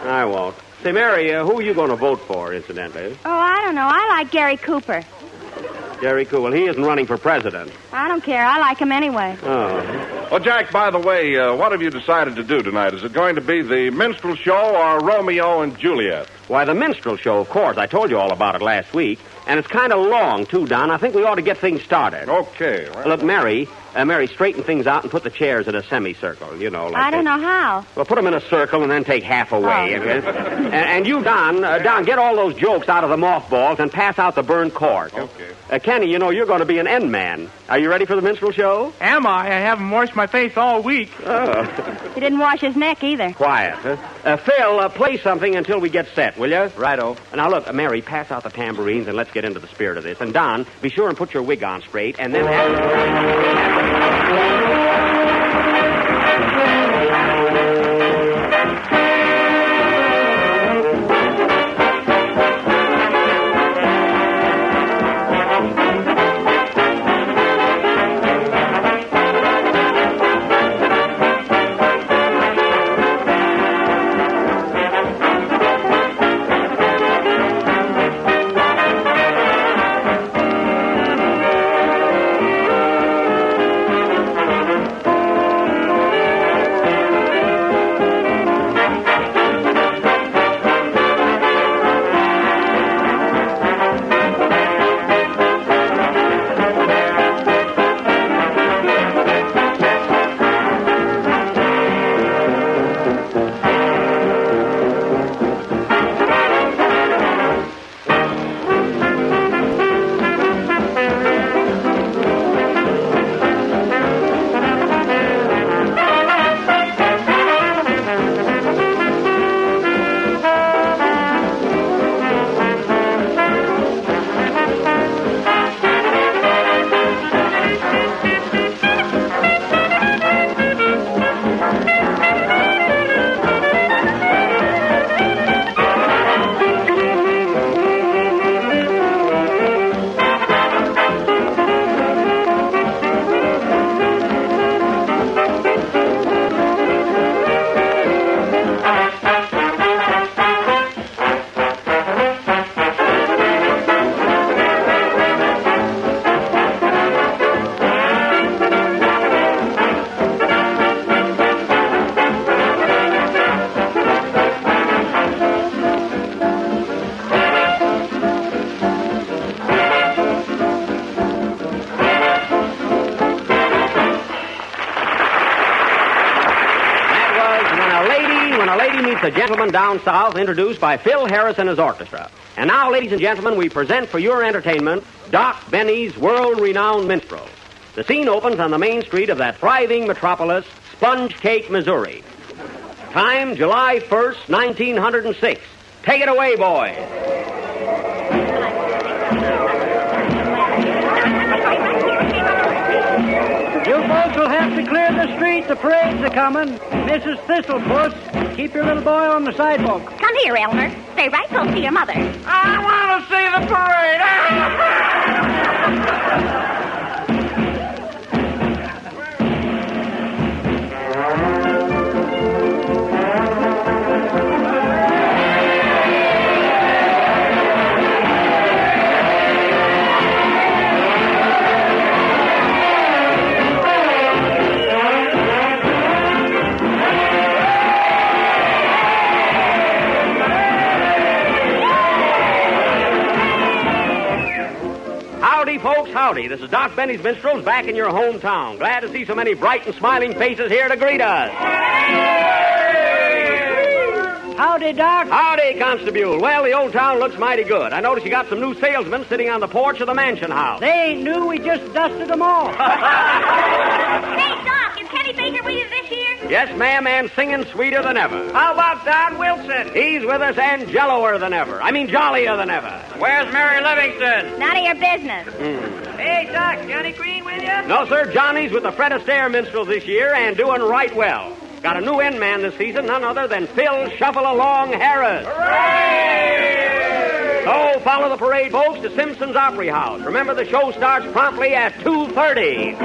I won't. Say, Mary, who are you going to vote for, incidentally? Oh, I don't know. I like Gary Cooper. Gary Cooper. Well, he isn't running for president. I don't care. I like him anyway. Oh. Well, Jack, by the way, what have you decided to do tonight? Is it going to be the minstrel show or Romeo and Juliet? Why, the minstrel show, of course. I told you all about it last week. And it's kind of long, too, Don. I think we ought to get things started. Okay. Well... Look, Mary, straighten things out and put the chairs in a semicircle, you know. Like I don't know how. Well, put them in a circle and then take half away. Oh. And you, Don, get all those jokes out of the mothballs and pass out the burned cork. Okay. Kenny, you know, you're going to be an end man. Are you ready for the minstrel show? Am I? I haven't washed my face all week. Oh. He didn't wash his neck either. Quiet. Phil, play something until we get set, will you? Righto. Now, look, Mary, pass out the tambourines and let's get into the spirit of this. And, Don, be sure and put your wig on straight and then The Gentleman Down South, introduced by Phil Harris and his orchestra. And now, ladies and gentlemen, we present for your entertainment Doc Benny's world-renowned minstrel. The scene opens on the main street of that thriving metropolis, Sponge Cake, Missouri. Time, July 1st, 1906. Take it away, boys. You folks will have to clear the street. The parade's a-coming. Mrs. Thistlepuss, keep your little boy on the sidewalk. Come here, Elmer. Stay right close to your mother. I want to see the parade. howdy. This is Doc Benny's Minstrels back in your hometown. Glad to see so many bright and smiling faces here to greet us. Howdy, Doc. Howdy, Constable. Well, the old town looks mighty good. I notice you got some new salesmen sitting on the porch of the mansion house. They ain't new. We just dusted them all. Hey, Doc, is Kenny Baker with you this year? Yes, ma'am, and singing sweeter than ever. How about Don Wilson? He's with us and jelloer than ever. I mean, jollier than ever. Where's Mary Livingston? None of your business. Hey, Doc, Johnny Green with you? No, sir, Johnny's with the Fred Astaire Minstrels this year and doing right well. Got a new end man this season, none other than Phil Shuffle-Along Harris. Hooray! So follow the parade, folks, to Simpson's Opry House. Remember, the show starts promptly at 2:30.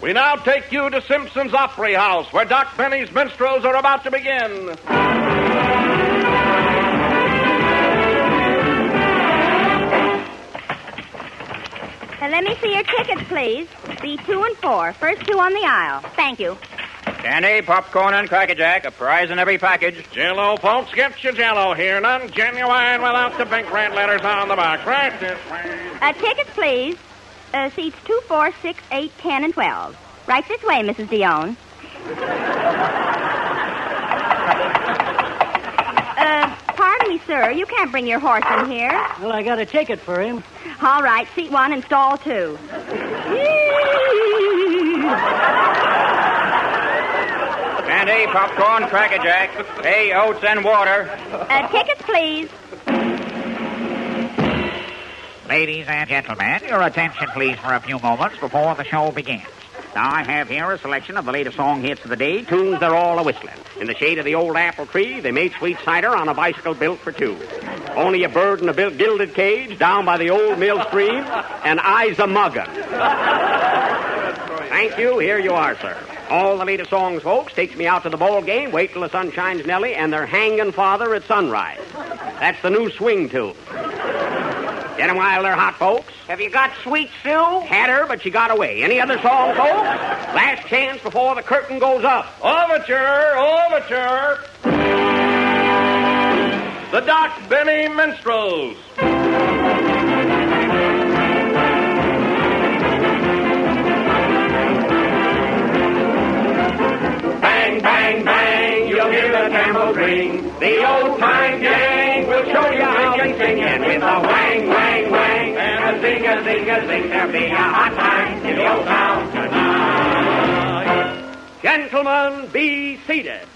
We now take you to Simpson's Opry House, where Doc Benny's minstrels are about to begin. Let me see your tickets, please. B2 and 4. First two on the aisle. Thank you. Candy, popcorn, and Cracker Jack. A prize in every package. Jello, folks, get your Jello here. None genuine without the big red letters on the box. Right this way. Tickets, please. Seats 2, 4, 6, 8, 10, and 12. Right this way, Mrs. Dion. Pardon me, sir. You can't bring your horse in here. Well, I got a ticket for him. All right, seat 1 and stall 2. Candy, popcorn, Cracker Jack. Hey, oats and water. Tickets, please. Ladies and gentlemen, your attention, please, for a few moments before the show begins. Now, I have here a selection of the latest song hits of the day, tunes they're all a-whistling. In the shade of the old apple tree, they made sweet cider on a bicycle built for two. Only a bird in a gilded cage down by the old mill stream, and I's a-muggin'. Thank you. Here you are, sir. All the latest songs, folks, takes me out to the ball game, wait till the sun shines, Nellie, and they're hanging father at sunrise. That's the new swing tune. Get 'em while they're hot, folks. Have you got Sweet Sue? Had her, but she got away. Any other song, folks? Last chance before the curtain goes up. Overture, overture. The Doc Benny Minstrels. Bang, bang, bang, you'll hear the camels ring. The old-time gang will show you how they sing it with a wang, wang, wang. And a zing, a zing, a zing. There'll be a hot time in the old town tonight. Gentlemen, be seated.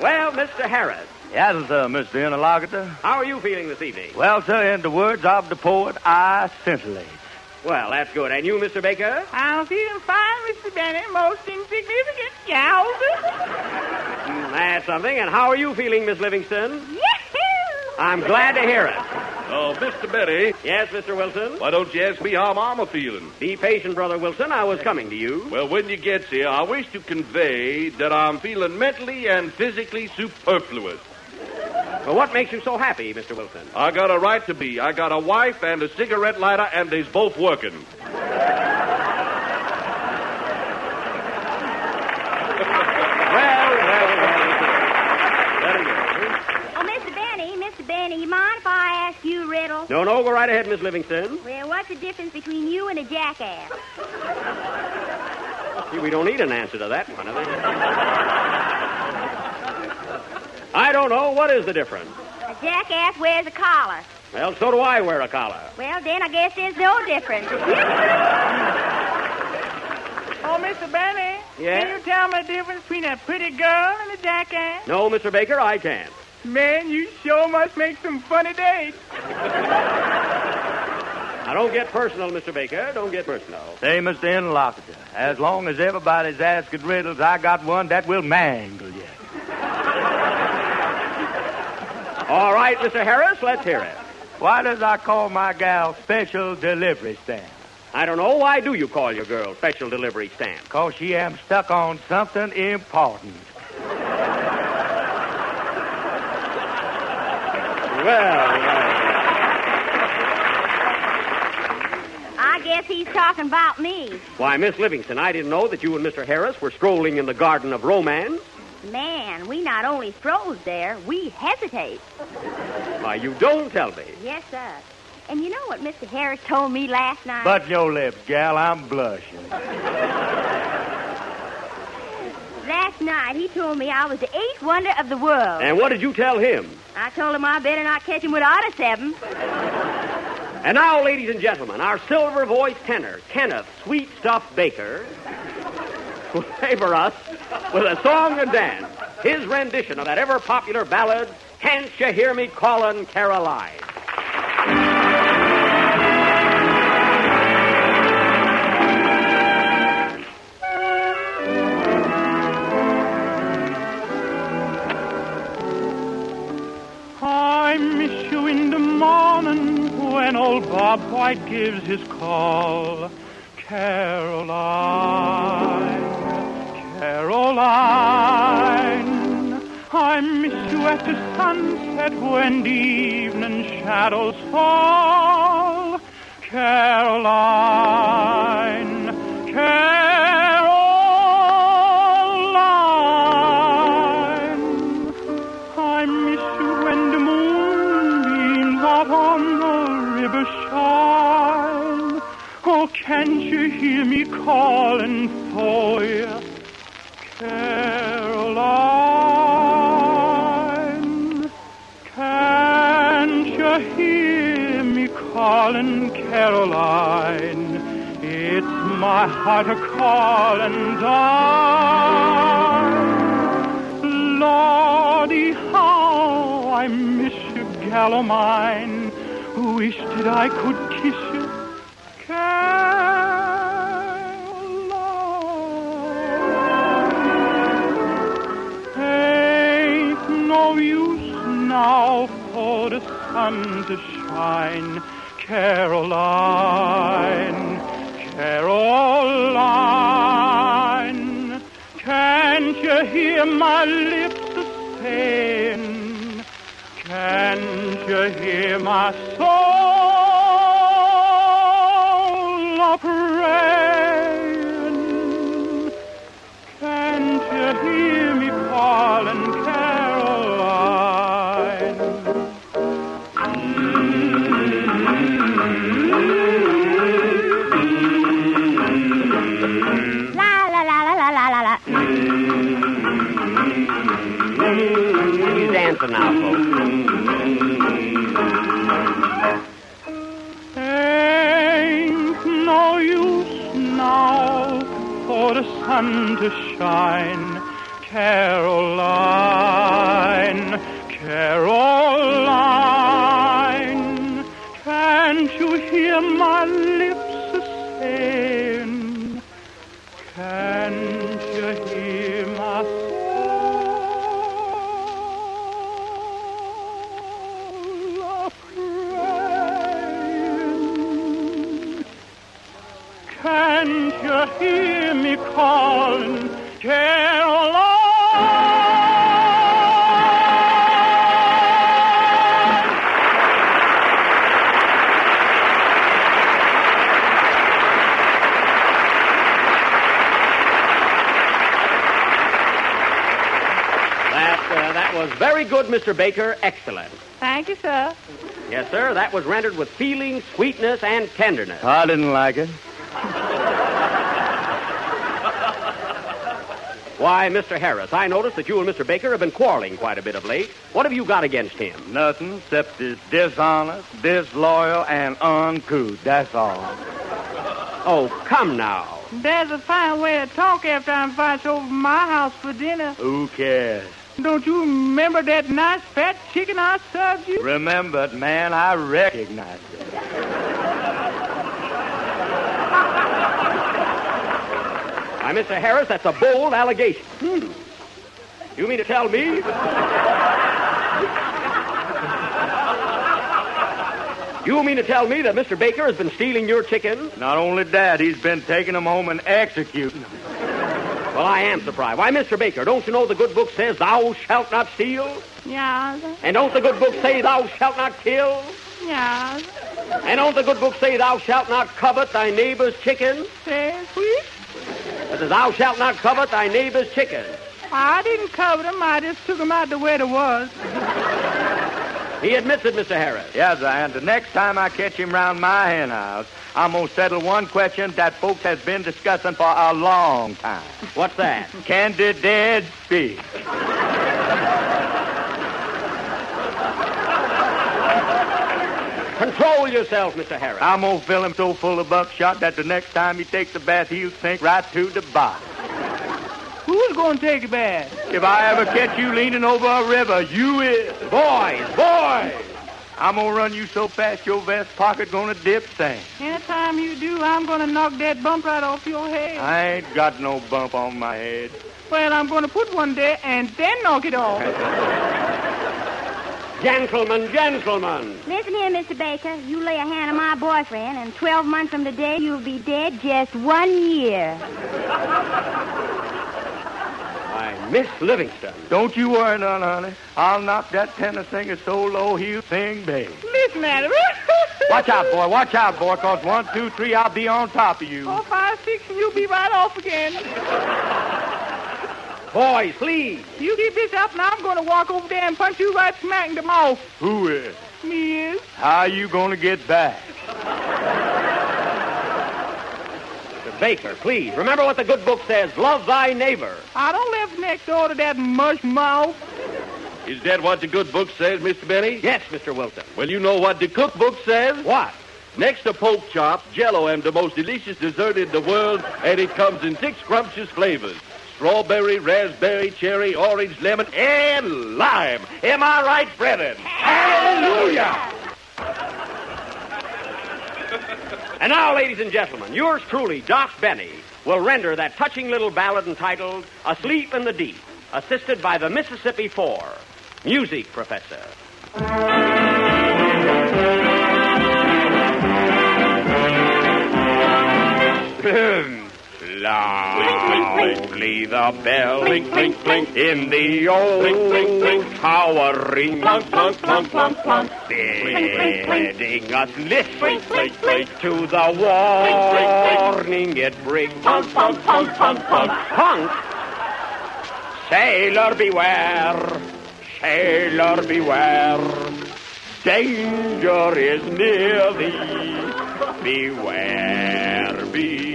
Well, Mr. Harris. Yes, Mr. Interlocutor. How are you feeling this evening? Well, sir, in the words of the poet, I scintillate. Well, that's good. And you, Mr. Baker? I'm feeling fine, Mr. Benny. Most insignificant. Yowza. That's something. And how are you feeling, Miss Livingston? Yahoo! I'm glad to hear it. Oh, Mr. Benny. Yes, Mr. Wilson? Why don't you ask me how I'm feeling? Be patient, Brother Wilson. I was coming to you. Well, when you get here, I wish to convey that I'm feeling mentally and physically superfluous. Well, what makes you so happy, Mr. Wilson? I got a right to be. I got a wife and a cigarette lighter, and they's both working. Mr. Benny, you mind if I ask you a riddle? No, go right ahead, Miss Livingston. Well, what's the difference between you and a jackass? See, we don't need an answer to that one, I don't know. What is the difference? A jackass wears a collar. Well, so do I wear a collar. Well, then I guess there's no difference. Oh, Mr. Benny. Yes? Can you tell me the difference between a pretty girl and a jackass? No, Mr. Baker, I can't. Man, you sure must make some funny dates. Now, don't get personal, Mr. Baker. Don't get personal. Say, Mr. Interlocutor, as long as everybody's asking riddles, I got one that will mangle you. All right, Mr. Harris, let's hear it. Why does I call my gal special delivery stamp? I don't know. Why do you call your girl special delivery stamp? Because she am stuck on something important. I guess he's talking about me. Why, Miss Livingston, I didn't know that you and Mr. Harris were strolling in the garden of romance. Man, we not only stroll there, we hesitate. Why, you don't tell me. Yes, sir. And you know what Mr. Harris told me last night? But your lips, gal, I'm blushing. Last night, he told me I was the eighth wonder of the world. And what did you tell him? I told him I better not catch him without a 7. And now, ladies and gentlemen, our silver-voiced tenor, Kenneth Sweet Stuff Baker, will favor us with a song and dance, his rendition of that ever-popular ballad, Can't You Hear Me Callin' Caroline? I miss you in the morning when old Bob White gives his call. Caroline, Caroline, I miss you at the sunset when the evening shadows fall. Caroline, Caroline, I miss you when the moonbeams out on the river shine. Oh, can't you hear me calling for you, Caroline? Can't you hear me calling, Caroline? It's my heart a-calling, darling. Lordy, how I miss you, gal o' mine. Wish that I could kiss you, Caroline. Ain't no use now for the sun to shine, Caroline, Caroline. Can't you hear my lips a-saying? Can't you hear my soul a-praying? Can't you hear me calling, Caroline? La la la la la la la la. He's dancing now, folks. Ain't no use now for the sun to shine, Caroline, Caroline. Can't you hear my lips a-saying? Can't you hear my soul a-praying? Can't you hear me calling, Caroline? That was very good, Mr. Baker. Excellent. Thank you, sir. Yes, sir. That was rendered with feeling, sweetness, and tenderness. I didn't like it. Why, Mr. Harris, I noticed that you and Mr. Baker have been quarreling quite a bit of late. What have you got against him? Nothing except he's dishonest, disloyal, and uncouth. That's all. Oh, come now. There's a fine way to talk after I'm invited over my house for dinner. Who cares? Don't you remember that nice fat chicken I served you? Remember it, man. I recognize it. Why, Mr. Harris, that's a bold allegation. You mean to tell me? You mean to tell me that Mr. Baker has been stealing your chicken? Not only that, he's been taking them home and executing them. Well, I am surprised. Why, Mr. Baker, don't you know the good book says thou shalt not steal? Yes. And don't the good book say thou shalt not kill? Yes. And don't the good book say thou shalt not covet thy neighbor's chicken? Says which? It says thou shalt not covet thy neighbor's chicken. I didn't covet him. I just took him out the way it was. He admits it, Mr. Harris. Yes, sir, and the next time I catch him round my hen house, I'm going to settle one question that folks has been discussing for a long time. What's that? Can the dead speak? Control yourself, Mr. Harris. I'm going to fill him so full of buckshot that the next time he takes a bath, he'll sink right to the bottom. Who's going to take a bath? If I ever catch you leaning over a river, you is. Boys! I'm going to run you so fast your vest pocket going to dip sand. Anytime you do, I'm going to knock that bump right off your head. I ain't got no bump on my head. Well, I'm going to put one there and then knock it off. Gentlemen. Listen here, Mr. Baker. You lay a hand on my boyfriend, and 12 months from today, you'll be dead just 1 year. Why, Miss Livingston. Don't you worry none, honey. I'll knock that tenor singer so low he'll sing bass. Listen at him. Watch out, boy, 'cause 1, 2, 3, I'll be on top of you. 4, 5, 6, and you'll be right off again. Boys, please. You keep this up, and I'm going to walk over there and punch you right smack in the mouth. Who is? Me is. How you going to get back? Mr. Baker, please. Remember what the good book says. Love thy neighbor. I don't live next door to that mush mouth. Is that what the good book says, Mr. Benny? Yes, Mr. Wilson. Well, you know what the cookbook says? What? Next to pork chop, Jell-O am the most delicious dessert in the world, and it comes in 6 scrumptious flavors. Strawberry, raspberry, cherry, orange, lemon, and lime. Am I right, brethren? Hallelujah! And now, ladies and gentlemen, yours truly, Doc Benny, will render that touching little ballad entitled Asleep in the Deep, assisted by the Mississippi Four. Music, Professor. Loudly the bell clink, clink, clink in the old tower ring, plunk, plunk, plunk, plunk, plunk, bidding us listen to the warning it brings. Punk, punk, punk, punk, punk, punk. Sailor beware, danger is near thee. Beware, beware.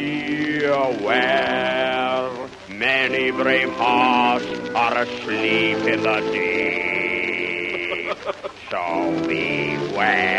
Many brave hearts are asleep in the deep. So beware,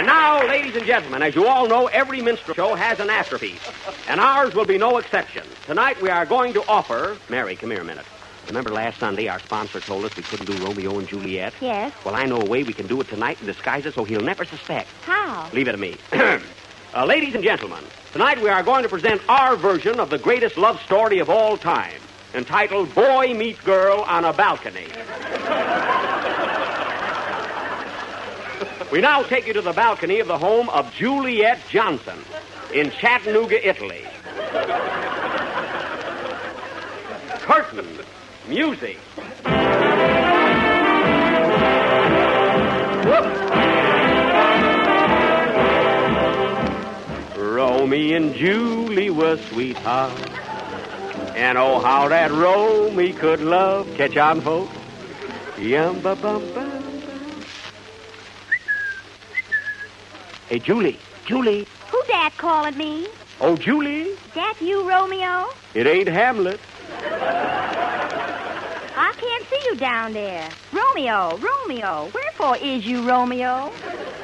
And now, ladies and gentlemen, as you all know, every minstrel show has an afterpiece, and ours will be no exception. Tonight we are going to offer... Mary, come here a minute. Remember last Sunday our sponsor told us we couldn't do Romeo and Juliet? Yes. Well, I know a way we can do it tonight and disguise it so he'll never suspect. How? Leave it to me. Ladies and gentlemen, tonight we are going to present our version of the greatest love story of all time, entitled Boy Meets Girl on a Balcony. We now take you to the balcony of the home of Juliet Johnson in Chattanooga, Italy. Curtain, music. Romeo and Julie were sweethearts, and oh, how that Romeo could love. Catch on, folks. Yum-ba-bum-ba. Hey, Julie. Who dat calling me? Oh, Julie. Dat you, Romeo? It ain't Hamlet. I can't see you down there. Romeo, wherefore is you, Romeo?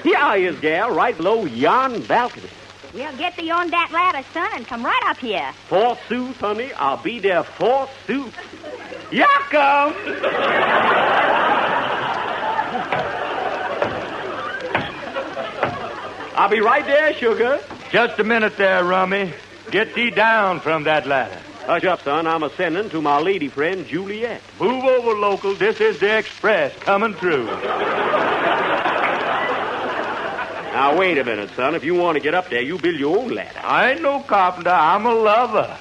Here I is, gal, right below yon balcony. Well, get thee on that ladder, son, and come right up here. Forsooth, honey, I'll be there forsooth. Here I come. I'll be right there, sugar. Just a minute there, Rummy. Get thee down from that ladder. Hush up, son. I'm a-sending to my lady friend, Juliet. Move over, local. This is the express coming through. Now, wait a minute, son. If you want to get up there, you build your own ladder. I ain't no carpenter. I'm a lover.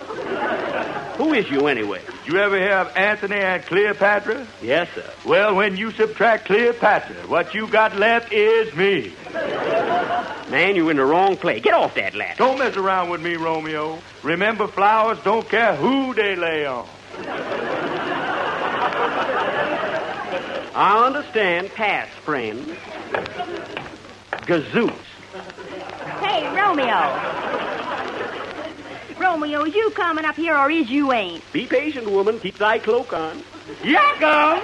Who is you, anyway? You ever hear of Anthony and Cleopatra? Yes, sir. Well, when you subtract Cleopatra, what you got left is me. Man, you in the wrong place. Get off that ladder. Don't mess around with me, Romeo. Remember, flowers don't care who they lay on. I understand, past friend. Gazoots. Hey, Romeo. Romeo, is you coming up here or is you ain't? Be patient, woman. Keep thy cloak on. Yakko!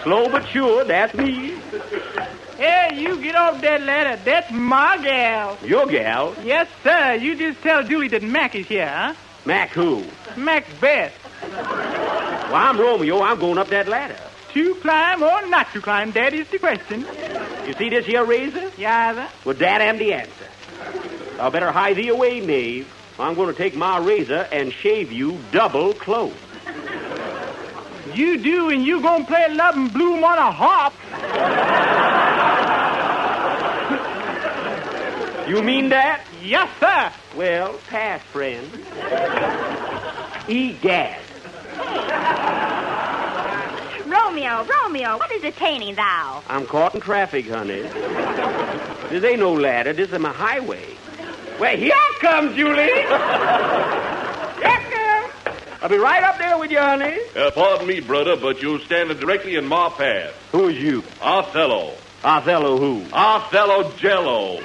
Slow but sure, that's me. Hey, you get off that ladder. That's my gal. Your gal? Yes, sir. You just tell Julie that Mac is here, huh? Mac who? Macbeth. Well, I'm Romeo. I'm going up that ladder. To climb or not to climb, that is the question. You see this here razor? Yeah, sir. Well, that am the answer. I better hide thee away, knave. I'm going to take my razor and shave you double close. You do, and you gonna play Love and Bloom on a harp. You mean that? Yes, sir. Well, pass, friend. Egad. Romeo, what is detaining thou? I'm caught in traffic, honey. This ain't no ladder. This is my highway. Well, here comes Julie. Here comes. I'll be right up there with you, honey. Pardon me, brother, but you're standing directly in my path. Who's you? Othello. Othello who? Othello Jello.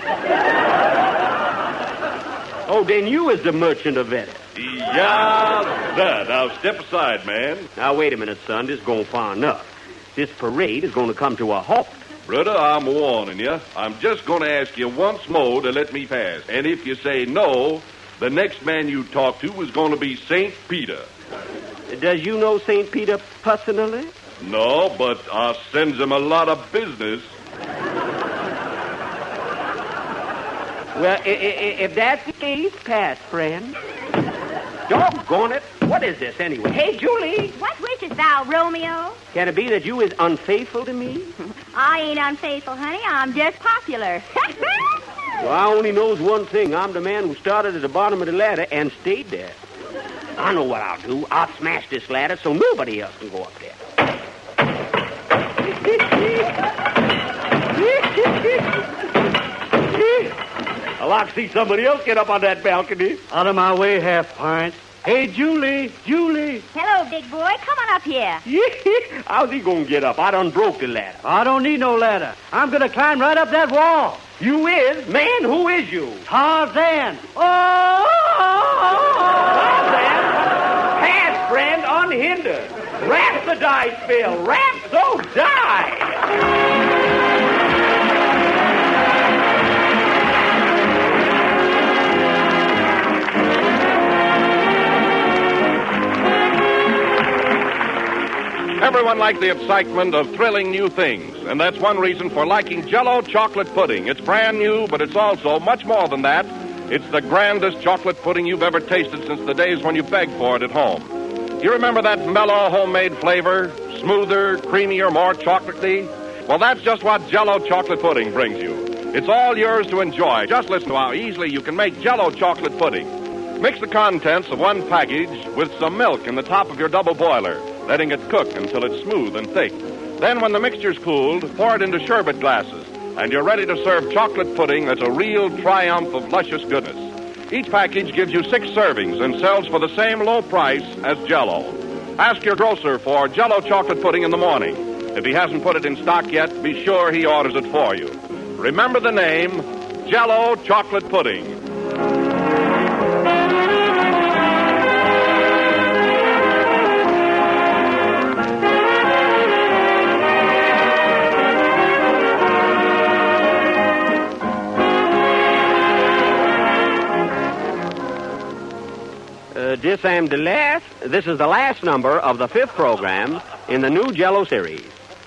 Oh, then you is the merchant of Venice. Yeah, that. Now, step aside, man. Now, wait a minute, son. This is going far enough. This parade is going to come to a halt. Brother, I'm warning you. I'm just going to ask you once more to let me pass. And if you say no, the next man you talk to is going to be St. Peter. Does you know St. Peter personally? No, but I sends him a lot of business. Well, if that's the case, pass, friend. Doggone it. What is this, anyway? Hey, Julie. What wishes thou, Romeo? Can it be that you is unfaithful to me? I ain't unfaithful, honey. I'm just popular. Well, I only knows one thing. I'm the man who started at the bottom of the ladder and stayed there. I know what I'll do. I'll smash this ladder so nobody else can go up there. I'd like to see somebody else get up on that balcony. Out of my way, half-pint. Hey, Julie. Hello, big boy. Come on up here. How's he going to get up? I done broke the ladder. I don't need no ladder. I'm going to climb right up that wall. You is? Man, who is you? Tarzan. Tarzan? Pass, friend, unhindered. Rap the dice, Bill. Rap, so die. Everyone likes the excitement of thrilling new things, and that's one reason for liking Jell-O chocolate pudding. It's brand new, but it's also much more than that. It's the grandest chocolate pudding you've ever tasted since the days when you begged for it at home. You remember that mellow homemade flavor? Smoother, creamier, more chocolatey? Well, that's just what Jell-O chocolate pudding brings you. It's all yours to enjoy. Just listen to how easily you can make Jell-O chocolate pudding. Mix the contents of one package with some milk in the top of your double boiler, letting it cook until it's smooth and thick. Then when the mixture's cooled, pour it into sherbet glasses, and you're ready to serve chocolate pudding that's a real triumph of luscious goodness. Each package gives you 6 servings and sells for the same low price as Jell-O. Ask your grocer for Jell-O chocolate pudding in the morning. If he hasn't put it in stock yet, be sure he orders it for you. Remember the name, Jell-O chocolate pudding. This is the last number of the 5th program in the new Jell-O series.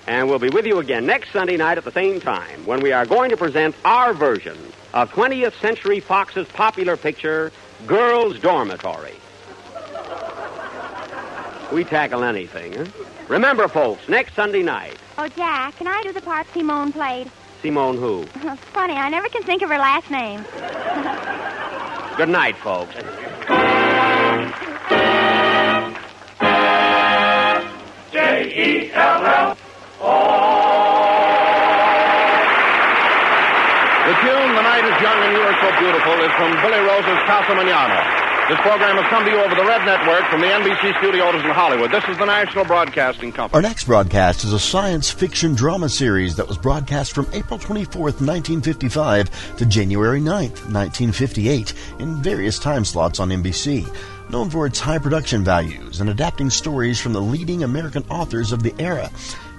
And we'll be with you again next Sunday night at the same time when we are going to present our version of 20th Century Fox's popular picture, Girls' Dormitory. We tackle anything, huh? Remember, folks, next Sunday night. Oh, Jack, can I do the part Simone played? Simone who? Funny, I never can think of her last name. Good night, folks. Jell. The tune, The Night is Young and You Are So Beautiful, is from Billy Rose's Casa Manana. This program has come to you over the Red Network from the NBC studios in Hollywood. This is the National Broadcasting Company. Our next broadcast is a science fiction drama series that was broadcast from April 24th, 1955 to January 9th, 1958 in various time slots on NBC. Known for its high production values and adapting stories from the leading American authors of the era,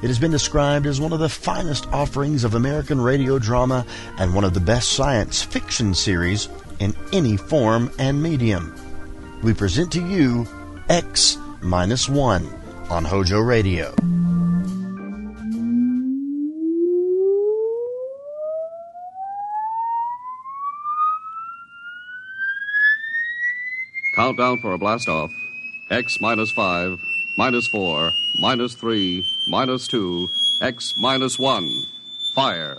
it has been described as one of the finest offerings of American radio drama and one of the best science fiction series in any form and medium. We present to you X-1 on HOJO Radio. Countdown for a blast-off. X-5, -4, -3, -2, X-1. Fire.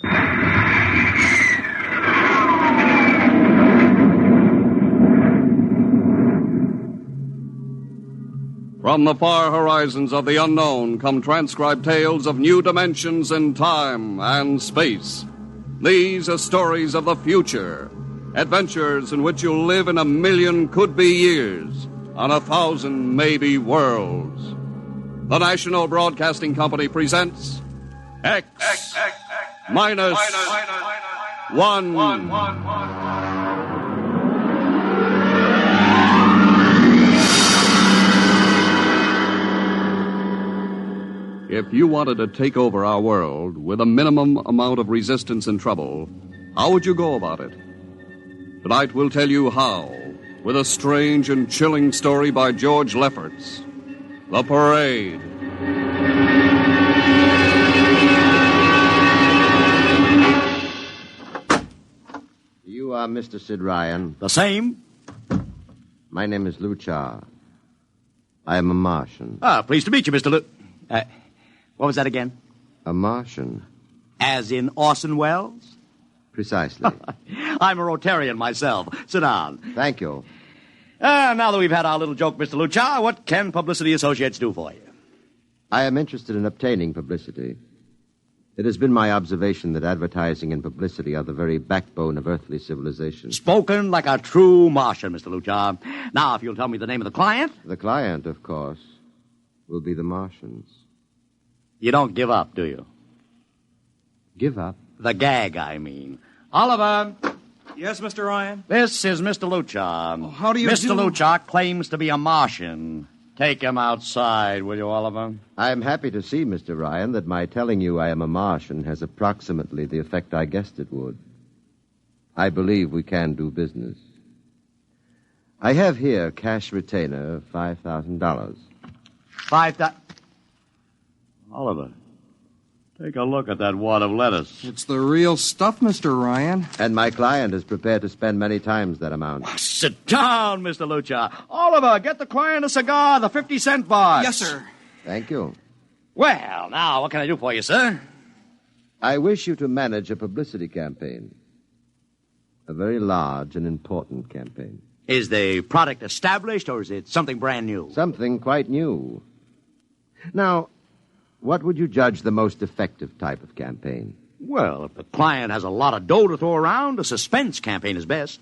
From the far horizons of the unknown come transcribed tales of new dimensions in time and space. These are stories of the future, adventures in which you'll live in 1,000,000 could-be years, on 1,000 maybe worlds. The National Broadcasting Company presents X-1. If you wanted to take over our world with a minimum amount of resistance and trouble, how would you go about it? Tonight we'll tell you how, with a strange and chilling story by George Lefferts. The Parade. You are Mr. Sid Ryan. The same. My name is Luchar. I am a Martian. Pleased to meet you, Mr. What was that again? A Martian. As in Orson Welles? Precisely. I'm a Rotarian myself. Sit down. Thank you. Now that we've had our little joke, Mr. Luchar, what can Publicity Associates do for you? I am interested in obtaining publicity. It has been my observation that advertising and publicity are the very backbone of earthly civilization. Spoken like a true Martian, Mr. Luchar. Now, if you'll tell me the name of the client. The client, of course, will be the Martians. You don't give up, do you? Give up? The gag, I mean. Oliver. Yes, Mr. Ryan? This is Mr. Luchar. How do you Mr. Luchar claims to be a Martian. Take him outside, will you, Oliver? I am happy to see, Mr. Ryan, that my telling you I am a Martian has approximately the effect I guessed it would. I believe we can do business. I have here cash retainer of $5,000. $5,000? Oliver, take a look at that wad of lettuce. It's the real stuff, Mr. Ryan. And my client is prepared to spend many times that amount. Sit down, Mr. Luchar. Oliver, get the client a cigar, the 50-cent box. Yes, sir. Thank you. Well, now, what can I do for you, sir? I wish you to manage a publicity campaign. A very large and important campaign. Is the product established, or is it something brand new? Something quite new. Now, what would you judge the most effective type of campaign? Well, if the client has a lot of dough to throw around, a suspense campaign is best.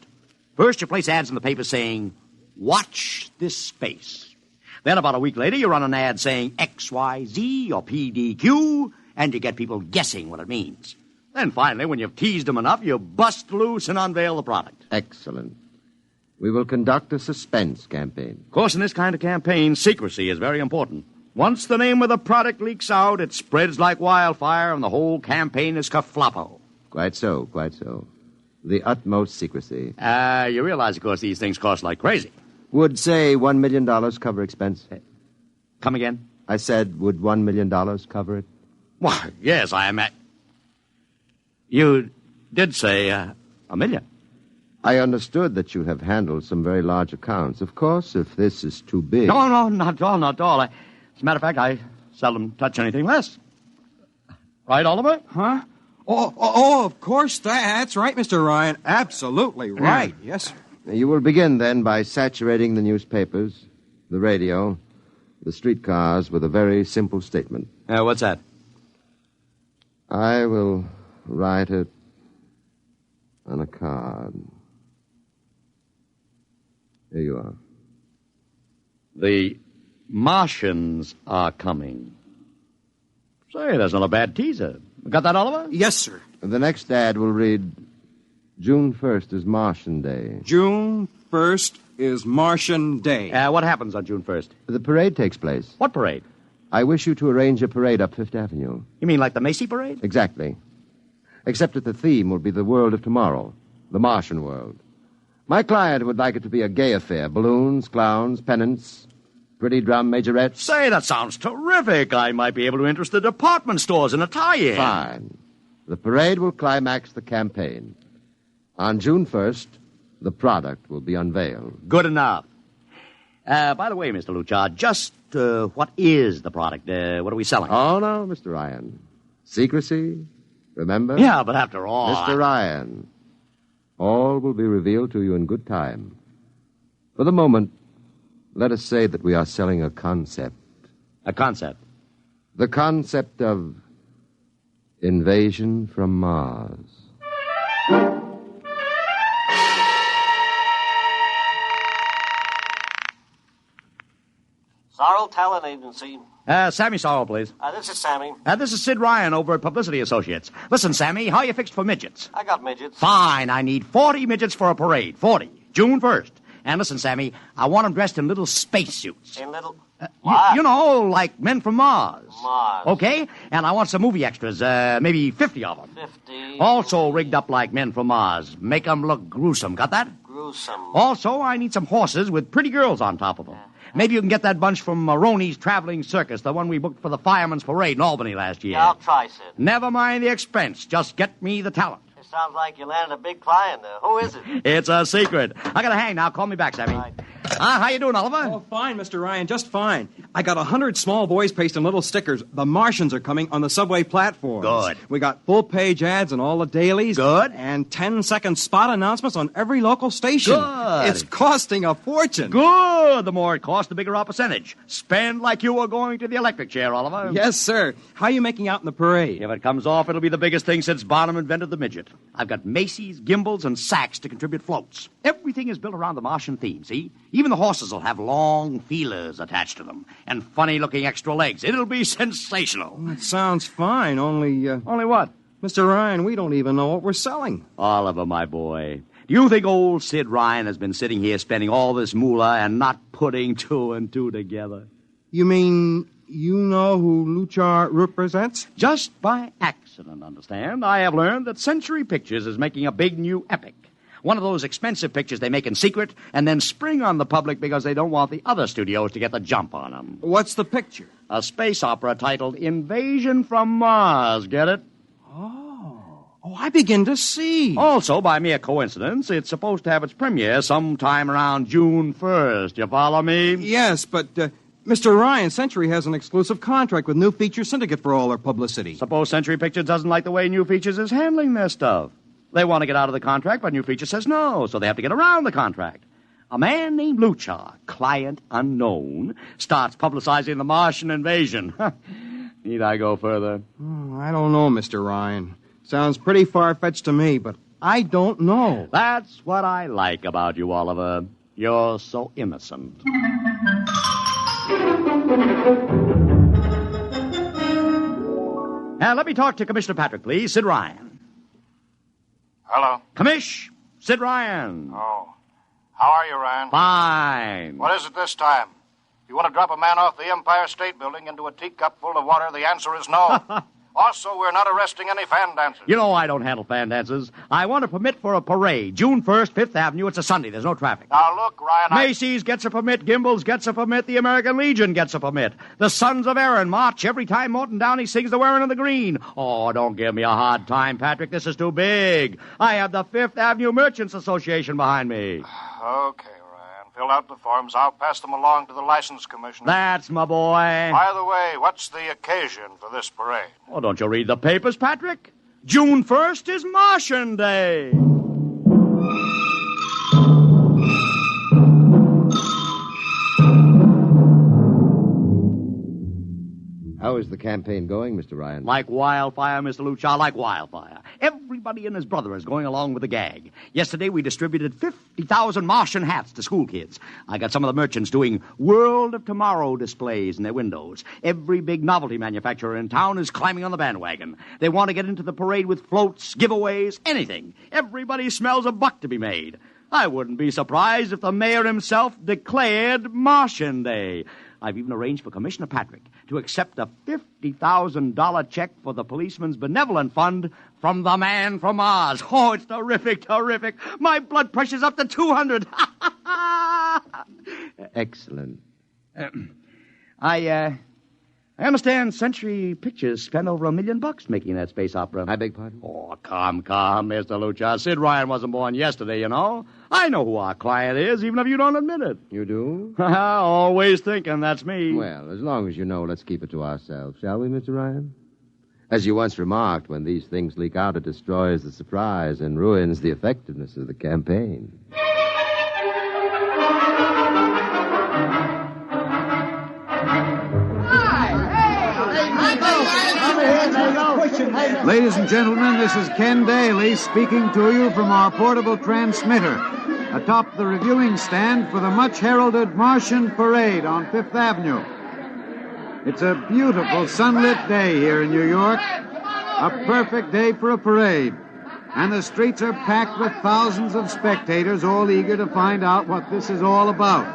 First, you place ads in the paper saying, "Watch this space." Then about a week later, you run an ad saying XYZ or PDQ, and you get people guessing what it means. Then finally, when you've teased them enough, you bust loose and unveil the product. Excellent. We will conduct a suspense campaign. Of course, in this kind of campaign, secrecy is very important. Once the name of the product leaks out, it spreads like wildfire, and the whole campaign is kerfloppo. Quite so, quite so. The utmost secrecy. You realize, of course, these things cost like crazy. Would, say, $1 million cover expense? Come again? I said, would $1 million cover it? Why, yes, I am. You did say $1 million. I understood that you have handled some very large accounts. Of course, if this is too big... No, not at all, not at all. As a matter of fact, I seldom touch anything less. Right, Oliver? Huh? Oh, of course. That's right, Mr. Ryan. Absolutely right. Yes, sir. You will begin, then, by saturating the newspapers, the radio, the streetcars with a very simple statement. What's that? I will write it on a card. Here you are. The Martians are coming. Say, that's not a bad teaser. Got that, Oliver? Yes, sir. The next ad will read, June 1st is Martian Day. June 1st is Martian Day. What happens on June 1st? The parade takes place. What parade? I wish you to arrange a parade up Fifth Avenue. You mean like the Macy Parade? Exactly. Except that the theme will be the world of tomorrow, the Martian world. My client would like it to be a gay affair. Balloons, clowns, pennants, pretty drum majorettes. Say, that sounds terrific. I might be able to interest the department stores in a tie-in. Fine. The parade will climax the campaign. On June 1st, the product will be unveiled. Good enough. By the way, Mr. Luchard, just what is the product? What are we selling? Oh, no, Mr. Ryan. Secrecy, remember? Yeah, but after all... Mr. Ryan, all will be revealed to you in good time. For the moment, let us say that we are selling a concept. A concept? The concept of invasion from Mars. Sorrel Talent Agency. Sammy Sorrell, please. This is Sammy. This is Sid Ryan over at Publicity Associates. Listen, Sammy, how are you fixed for midgets? I got midgets. Fine. I need 40 midgets for a parade. 40. June 1st. And listen, Sammy, I want them dressed in little spacesuits. In little... You know, like men from Mars. Mars. Okay? And I want some movie extras, maybe 50 of them. 50. Also rigged up like men from Mars. Make them look gruesome. Got that? Gruesome. Also, I need some horses with pretty girls on top of them. Maybe you can get that bunch from Maroney's Traveling Circus, the one we booked for the Fireman's Parade in Albany last year. Yeah, I'll try, Sid. Never mind the expense. Just get me the talent. It sounds like you landed a big client there. Who is it? It's a secret. I gotta hang now. Call me back, Sammy. Right. How you doing, Oliver? Oh, fine, Mr. Ryan, just fine. I got 100 small boys pasting little stickers. The Martians are coming on the subway platforms. Good. We got full-page ads in all the dailies. Good. And 10-second spot announcements on every local station. Good. It's costing a fortune. Good. The more it costs, the bigger our percentage. Spend like you were going to the electric chair, Oliver. Yes, sir. How are you making out in the parade? If it comes off, it'll be the biggest thing since Barnum invented the midget. I've got Macy's, Gimbals, and Saks to contribute floats. Everything is built around the Martian theme, see? Even the horses will have long feelers attached to them and funny-looking extra legs. It'll be sensational. That sounds fine, only... Only what? Mr. Ryan, we don't even know what we're selling. Oliver, my boy, do you think old Sid Ryan has been sitting here spending all this moolah and not putting two and two together? You mean you know who Luchar represents? Just by accident, understand. I have learned that Century Pictures is making a big new epic. One of those expensive pictures they make in secret and then spring on the public because they don't want the other studios to get the jump on them. What's the picture? A space opera titled Invasion from Mars. Get it? Oh, I begin to see. Also, by mere coincidence, it's supposed to have its premiere sometime around June 1st. You follow me? Yes, but, Mr. Ryan, Century has an exclusive contract with New Feature Syndicate for all their publicity. Suppose Century Pictures doesn't like the way New Features is handling their stuff. They want to get out of the contract, but New Feature says no, so they have to get around the contract. A man named Luchar, client unknown, starts publicizing the Martian invasion. Need I go further? Oh, I don't know, Mr. Ryan. Sounds pretty far-fetched to me, but I don't know. That's what I like about you, Oliver. You're so innocent. Now, let me talk to Commissioner Patrick, please. Sid Ryan. Hello. Commish, Sid Ryan. Oh. How are you, Ryan? Fine. What is it this time? You want to drop a man off the Empire State Building into a teacup full of water? The answer is no. Also, we're not arresting any fan dancers. You know I don't handle fan dances. I want a permit for a parade. June 1st, 5th Avenue. It's a Sunday. There's no traffic. Now, look, Ryan, Macy's gets a permit. Gimbel's gets a permit. The American Legion gets a permit. The Sons of Erin march every time Morton Downey sings The Wearing of the Green. Oh, don't give me a hard time, Patrick. This is too big. I have the 5th Avenue Merchants Association behind me. Okay, Ryan. Fill out the forms. I'll pass them along to the license commissioner. That's my boy. By the way, what's the occasion for this parade? Oh, don't you read the papers, Patrick? June 1st is Martian Day. How is the campaign going, Mr. Ryan? Like wildfire, Mr. Luchar, like wildfire. Everybody and his brother is going along with the gag. Yesterday, we distributed 50,000 Martian hats to school kids. I got some of the merchants doing World of Tomorrow displays in their windows. Every big novelty manufacturer in town is climbing on the bandwagon. They want to get into the parade with floats, giveaways, anything. Everybody smells a buck to be made. I wouldn't be surprised if the mayor himself declared Martian Day. I've even arranged for Commissioner Patrick to accept a $50,000 check for the Policeman's Benevolent Fund from the man from Mars. Oh, it's terrific, terrific. My blood pressure's up to 200. Excellent. I understand Century Pictures spent over $1 million making that space opera. I beg pardon? Oh, come, Mr. Luchar. Sid Ryan wasn't born yesterday, you know. I know who our client is, even if you don't admit it. You do? Always thinking that's me. Well, as long as you know, let's keep it to ourselves, shall we, Mr. Ryan? As you once remarked, when these things leak out, it destroys the surprise and ruins the effectiveness of the campaign. Ladies and gentlemen, this is Ken Daly speaking to you from our portable transmitter atop the reviewing stand for the much-heralded Martian Parade on Fifth Avenue. It's a beautiful sunlit day here in New York, a perfect day for a parade, and the streets are packed with thousands of spectators all eager to find out what this is all about.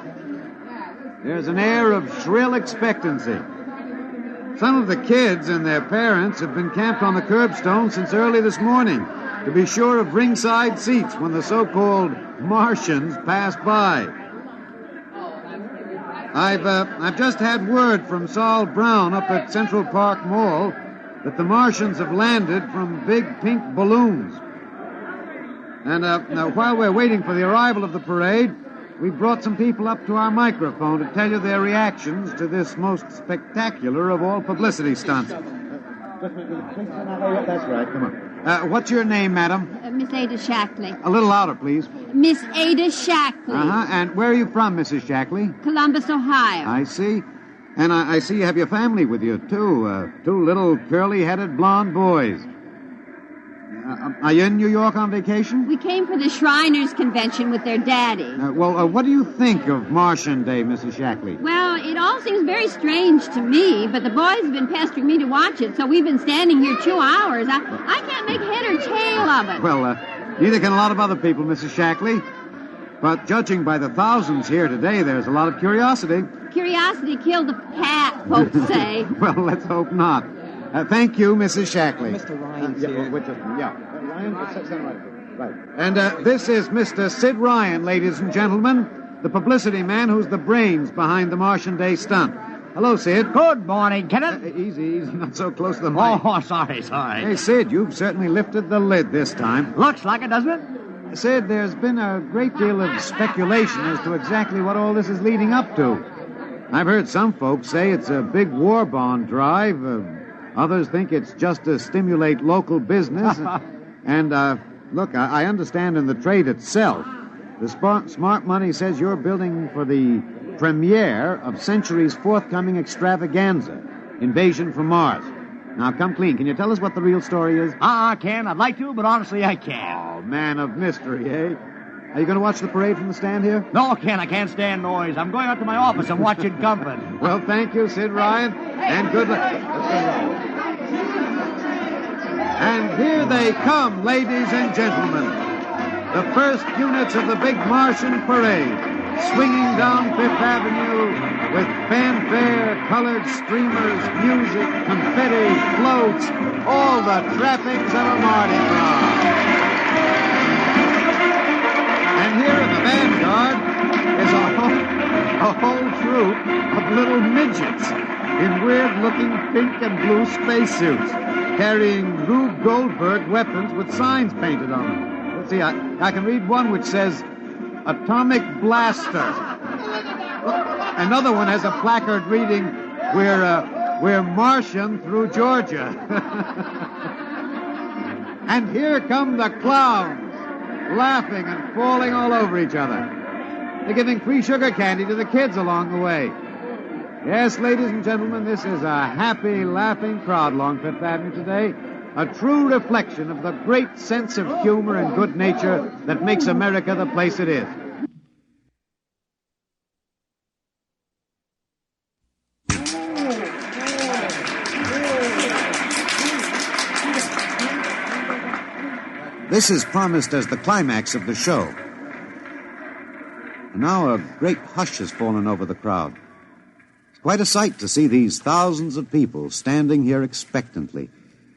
There's an air of shrill expectancy. Some of the kids and their parents have been camped on the curbstone since early this morning to be sure of ringside seats when the so-called Martians pass by. I've just had word from Saul Brown up at Central Park Mall that the Martians have landed from big pink balloons. And now, while we're waiting for the arrival of the parade, we brought some people up to our microphone to tell you their reactions to this most spectacular of all publicity stunts. That's right, come on. What's your name, madam? Miss Ada Shackley. A little louder, please. Miss Ada Shackley. Uh-huh. And where are you from, Mrs. Shackley? Columbus, Ohio. I see. And I see you have your family with you, too. Two little curly-headed blonde boys. Are you in New York on vacation? We came for the Shriners Convention with their daddy. What do you think of Martian Day, Mrs. Shackley? Well, it all seems very strange to me, but the boys have been pestering me to watch it, so we've been standing here 2 hours. I can't make head or tail of it. Well, neither can a lot of other people, Mrs. Shackley. But judging by the thousands here today, there's a lot of curiosity. Curiosity killed the cat, folks say. Well, let's hope not. Thank you, Mrs. Shackley. Mr. Ryan's here. Ryan, right. And this is Mr. Sid Ryan, ladies and gentlemen, the publicity man who's the brains behind the Martian Day stunt. Hello, Sid. Good morning, Kenneth. Easy, not so close to the mic. Oh, sorry. Hey, Sid, you've certainly lifted the lid this time. Looks like it, doesn't it? Sid, there's been a great deal of speculation as to exactly what all this is leading up to. I've heard some folks say it's a big war bond drive. Others think it's just to stimulate local business. And, look, I understand in the trade itself, the smart money says you're building for the premiere of Century's forthcoming extravaganza, Invasion from Mars. Now, come clean. Can you tell us what the real story is? I can. I'd like to, but honestly, I can't. Oh, man of mystery, eh? Are you going to watch the parade from the stand here? No, Ken, I can't stand noise. I'm going up to my office and watch it comfort. Well, thank you, Sid Ryan, and good luck. And here they come, ladies and gentlemen. The first units of the big Martian parade, swinging down Fifth Avenue with fanfare, colored streamers, music, confetti, floats, all the trappings of a Mardi Gras. And here in the vanguard is a whole troop of little midgets in weird-looking pink and blue spacesuits, carrying Rube Goldberg weapons with signs painted on them. Let's see, I can read one which says, Atomic Blaster. Another one has a placard reading, We're Martian through Georgia. And here come the clowns, laughing and falling all over each other. They're giving free sugar candy to the kids along the way. Yes, ladies and gentlemen, this is a happy, laughing crowd along Fifth Avenue today. A true reflection of the great sense of humor and good nature that makes America the place it is. This is promised as the climax of the show. And now a great hush has fallen over the crowd. It's quite a sight to see these thousands of people standing here expectantly,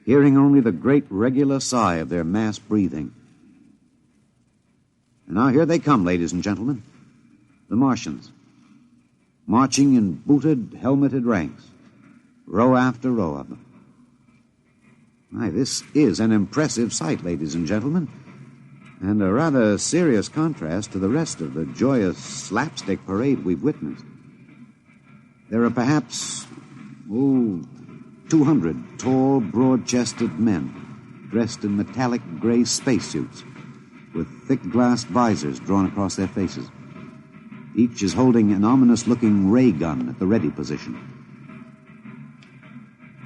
hearing only the great regular sigh of their mass breathing. And now here they come, ladies and gentlemen, the Martians, marching in booted, helmeted ranks, row after row of them. My, this is an impressive sight, ladies and gentlemen, and a rather serious contrast to the rest of the joyous slapstick parade we've witnessed. There are perhaps, 200 tall, broad-chested men dressed in metallic gray spacesuits with thick glass visors drawn across their faces. Each is holding an ominous-looking ray gun at the ready position.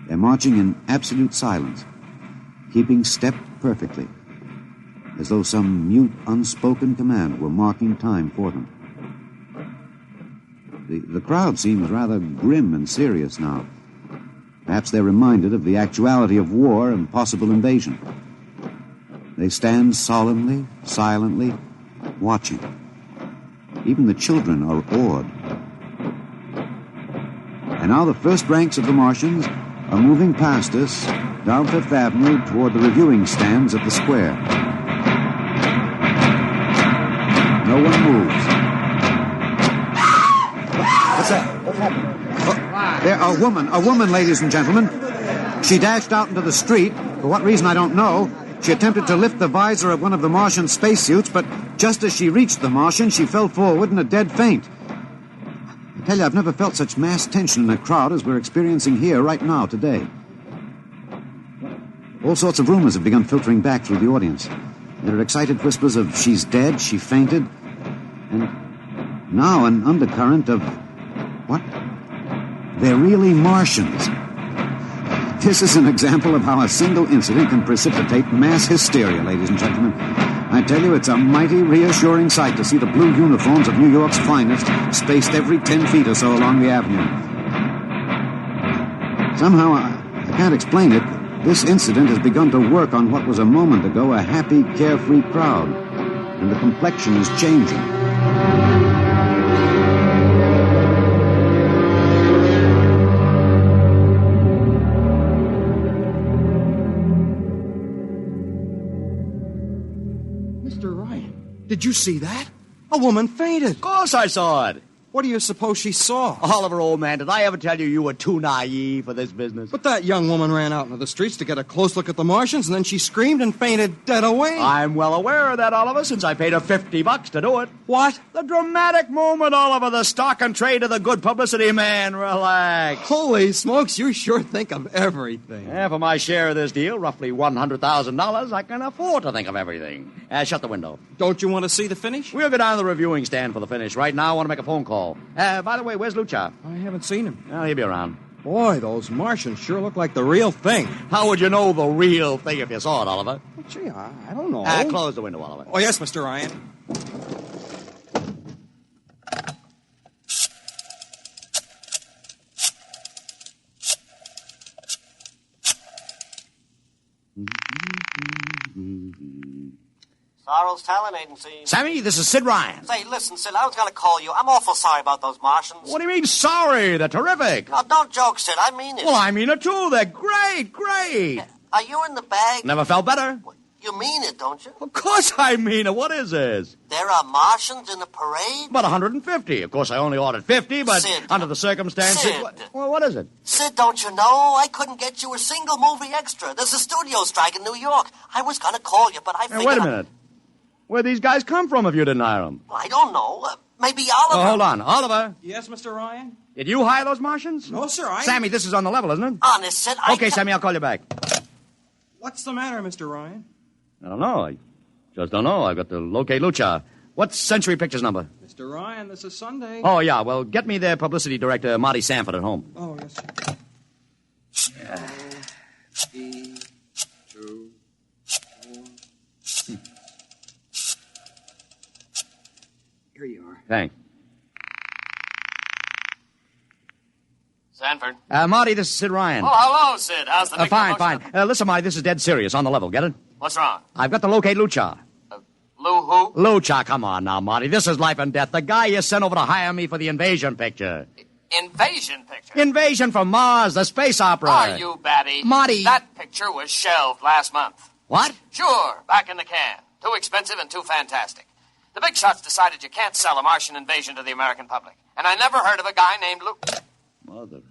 They're marching in absolute silence, keeping step perfectly, as though some mute, unspoken command were marking time for them. The crowd seems rather grim and serious now. Perhaps they're reminded of the actuality of war and possible invasion. They stand solemnly, silently, watching. Even the children are awed. And now the first ranks of the Martians are moving past us down Fifth Avenue toward the reviewing stands at the square. No one moves. What's that? What's happening? A woman, ladies and gentlemen. She dashed out into the street. For what reason, I don't know. She attempted to lift the visor of one of the Martian spacesuits, but just as she reached the Martian, she fell forward in a dead faint. I tell you, I've never felt such mass tension in a crowd as we're experiencing here right now, today. All sorts of rumors have begun filtering back through the audience. There are excited whispers of, she's dead, she fainted, and now an undercurrent of, what? They're really Martians. This is an example of how a single incident can precipitate mass hysteria, ladies and gentlemen. I tell you, it's a mighty reassuring sight to see the blue uniforms of New York's finest spaced every 10 feet or so along the avenue. Somehow, I can't explain it. This incident has begun to work on what was a moment ago a happy, carefree crowd, and the complexion is changing. Did you see that? A woman fainted. Of course I saw it. What do you suppose she saw? Oliver, old man, did I ever tell you you were too naive for this business? But that young woman ran out into the streets to get a close look at the Martians, and then she screamed and fainted dead away. I'm well aware of that, Oliver, since I paid her $50 to do it. What? The dramatic moment, Oliver, the stock and trade of the good publicity, man. Relax. Holy smokes, you sure think of everything. Yeah, for my share of this deal, roughly $100,000, I can afford to think of everything. Shut the window. Don't you want to see the finish? We'll go down to the reviewing stand for the finish. Right now, I want to make a phone call. By the way, where's Lucha? I haven't seen him. Well, he'll be around. Boy, those Martians sure look like the real thing. How would you know the real thing if you saw it, Oliver? Well, gee, I don't know. Close the window, Oliver. Oh, yes, Mr. Ryan. Charles Talon Agency. Sammy, this is Sid Ryan. Say, listen, Sid, I was going to call you. I'm awful sorry about those Martians. What do you mean, sorry? They're terrific. No, don't joke, Sid. I mean it. Well, I mean it, too. They're great, great. Are you in the bag? Never felt better? You mean it, don't you? Of course I mean it. What is this? There are Martians in the parade? About 150. Of course, I only ordered 50, but Sid. under the circumstances... Sid. Well, what is it? Sid, don't you know? I couldn't get you a single movie extra. There's a studio strike in New York. I was going to call you, but I figured... Wait a minute. Where'd these guys come from if you didn't hire them? I don't know. Maybe Oliver. Oh, hold on. Oliver. Yes, Mr. Ryan? Did you hire those Martians? No, sir, I... Sammy, this is on the level, isn't it? Honest, Sid, Okay, Sammy, I'll call you back. What's the matter, Mr. Ryan? I don't know. I just don't know. I've got to locate Lucha. What's Century Pictures number? Mr. Ryan, this is Sunday. Oh, yeah. Well, get me their publicity director, Marty Sanford, at home. Oh, yes, sir. 2, 4. Here you are. Thanks. Sanford. Marty, this is Sid Ryan. Oh, hello, Sid. How's the big Fine, promotion? fine. Listen, Marty, this is dead serious. On the level. Get it? What's wrong? I've got to locate Lucha. Lou who? Lucha, come on now, Marty. This is life and death. The guy you sent over to hire me for the invasion picture. Invasion picture? Invasion from Mars, the space opera. Are you batty? Marty. That picture was shelved last month. What? Sure, back in the can. Too expensive and too fantastic. The big shots decided you can't sell a Martian invasion to the American public. And I never heard of a guy named Lou... Mother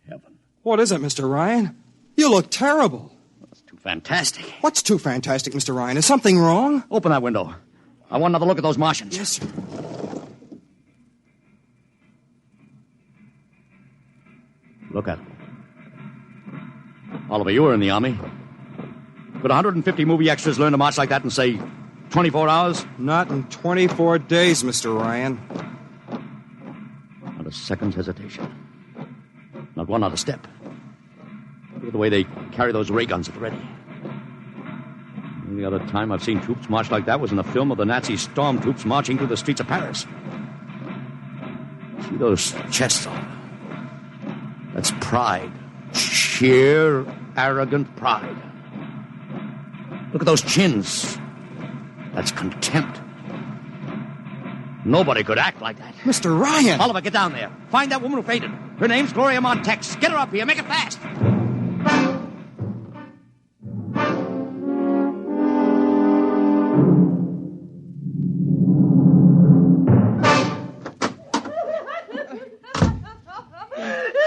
heaven. What is it, Mr. Ryan? You look terrible. That's too fantastic. What's too fantastic, Mr. Ryan? Is something wrong? Open that window. I want another look at those Martians. Yes, sir. Look at them. Oliver, you were in the Army. Could 150 movie extras learn to march like that in, say, 24 hours? Not in 24 days, Mr. Ryan. Not a second's hesitation. Not one other step. Look at the way they carry those ray guns at the ready. The only other time I've seen troops march like that was in the film of the Nazi stormtroops marching through the streets of Paris. See those chests on them? That's pride. Sheer, arrogant pride. Look at those chins. That's contempt. Nobody could act like that. Mr. Ryan! Oliver, get down there. Find that woman who fainted. Her name's Gloria Montex. Get her up here. Make it fast.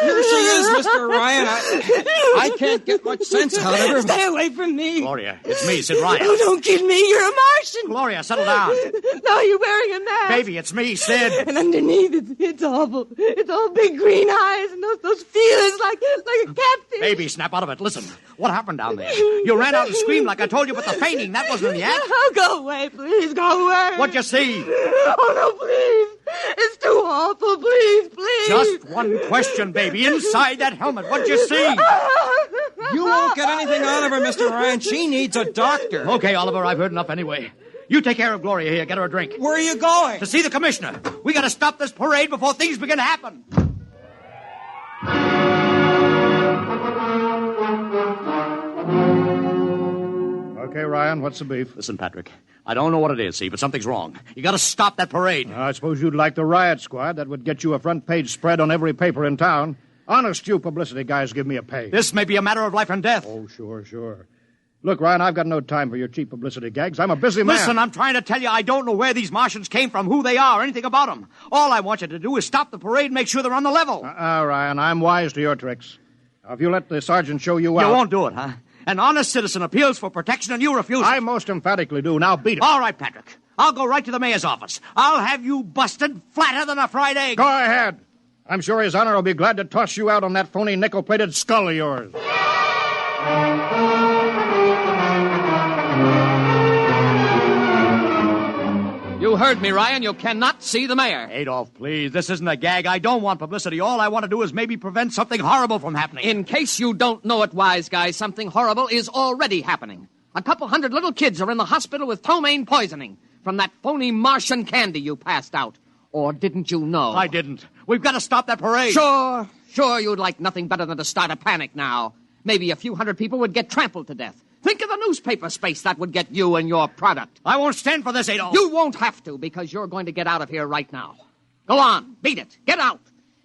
Here she is, Mr. Ryan. I can't get much sense out of her. Stay away from me. Gloria, it's me, Sid Ryan. Oh, don't kid me. You're a Martian. Gloria, settle down. No, you're wearing a mask. Baby, it's me, Sid. And underneath, it's awful. It's all big green eyes and those feelers like a catfish. Baby, snap out of it. Listen, what happened down there? You ran out and screamed like I told you, but the fainting, that wasn't in the act. Oh, go away, please. Go away. What'd you see? Oh, no, please. It's too awful. Please, please. Just one question, baby. Inside that helmet, what'd you see? You won't get anything out of her, Mr. Ryan. She needs a doctor. Okay, Oliver, I've heard enough anyway. You take care of Gloria here. Get her a drink. Where are you going? To see the commissioner. We gotta stop this parade before things begin to happen. Okay, Ryan, what's the beef? Listen, Patrick, I don't know what it is, see, but something's wrong. You gotta stop that parade. I suppose you'd like the riot squad. That would get you a front-page spread on every paper in town. Honest, you publicity guys give me a pay. This may be a matter of life and death. Oh, sure. Look, Ryan, I've got no time for your cheap publicity gags. I'm a busy man. Listen, I'm trying to tell you I don't know where these Martians came from, who they are, anything about them. All I want you to do is stop the parade and make sure they're on the level. Ryan, I'm wise to your tricks. Now, if you let the sergeant show you out... You won't do it, huh? An honest citizen appeals for protection and you refuse it. I most emphatically do. Now beat it. All right, Patrick. I'll go right to the mayor's office. I'll have you busted flatter than a fried egg. Go ahead. I'm sure His Honor will be glad to toss you out on that phony nickel-plated skull of yours. You heard me, Ryan. You cannot see the mayor. Adolf, please. This isn't a gag. I don't want publicity. All I want to do is maybe prevent something horrible from happening. In case you don't know it, wise guy, something horrible is already happening. A couple hundred little kids are in the hospital with ptomaine poisoning from that phony Martian candy you passed out. Or didn't you know? I didn't. We've got to stop that parade. Sure, you'd like nothing better than to start a panic now. Maybe a few hundred people would get trampled to death. Think of the newspaper space that would get you and your product. I won't stand for this, Adolf. You won't have to, because you're going to get out of here right now. Go on, beat it. Get out.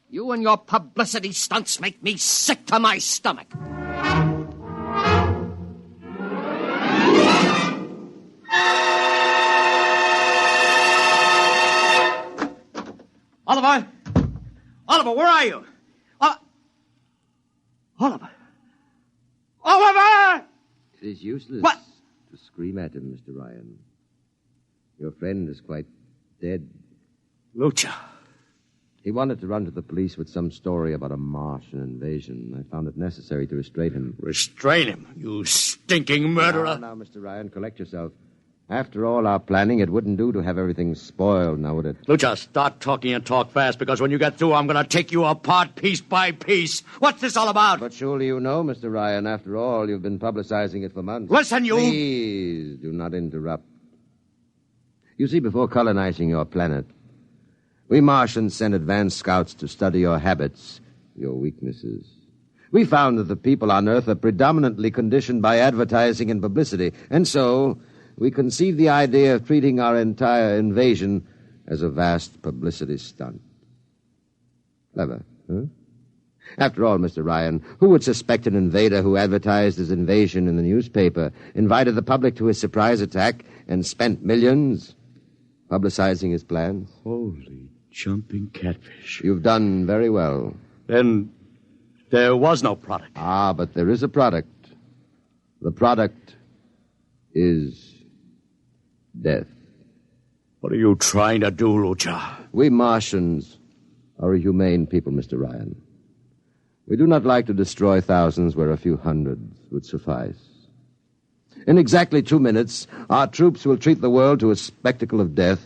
You and your publicity stunts make me sick to my stomach. Oliver! Oliver, where are you? Oliver! Oliver! It is useless to scream at him, Mr. Ryan. Your friend is quite dead. Lucha. He wanted to run to the police with some story about a Martian invasion. I found it necessary to restrain him. Restrain him, you stinking murderer. Now, Mr. Ryan, collect yourself. After all our planning, it wouldn't do to have everything spoiled, now would it? Lucha, start talking and talk fast, because when you get through, I'm going to take you apart piece by piece. What's this all about? But surely you know, Mr. Ryan. After all, you've been publicizing it for months. Listen, you... Please, do not interrupt. You see, before colonizing your planet, we Martians sent advanced scouts to study your habits, your weaknesses. We found that the people on Earth are predominantly conditioned by advertising and publicity, and so we conceived the idea of treating our entire invasion as a vast publicity stunt. Clever, huh? After all, Mr. Ryan, who would suspect an invader who advertised his invasion in the newspaper, invited the public to his surprise attack, and spent millions publicizing his plans? Holy jumping catfish. You've done very well. Then there was no product. Ah, but there is a product. The product is death. What are you trying to do, Lucha? We Martians are a humane people, Mr. Ryan. We do not like to destroy thousands where a few hundreds would suffice. In exactly 2 minutes, our troops will treat the world to a spectacle of death,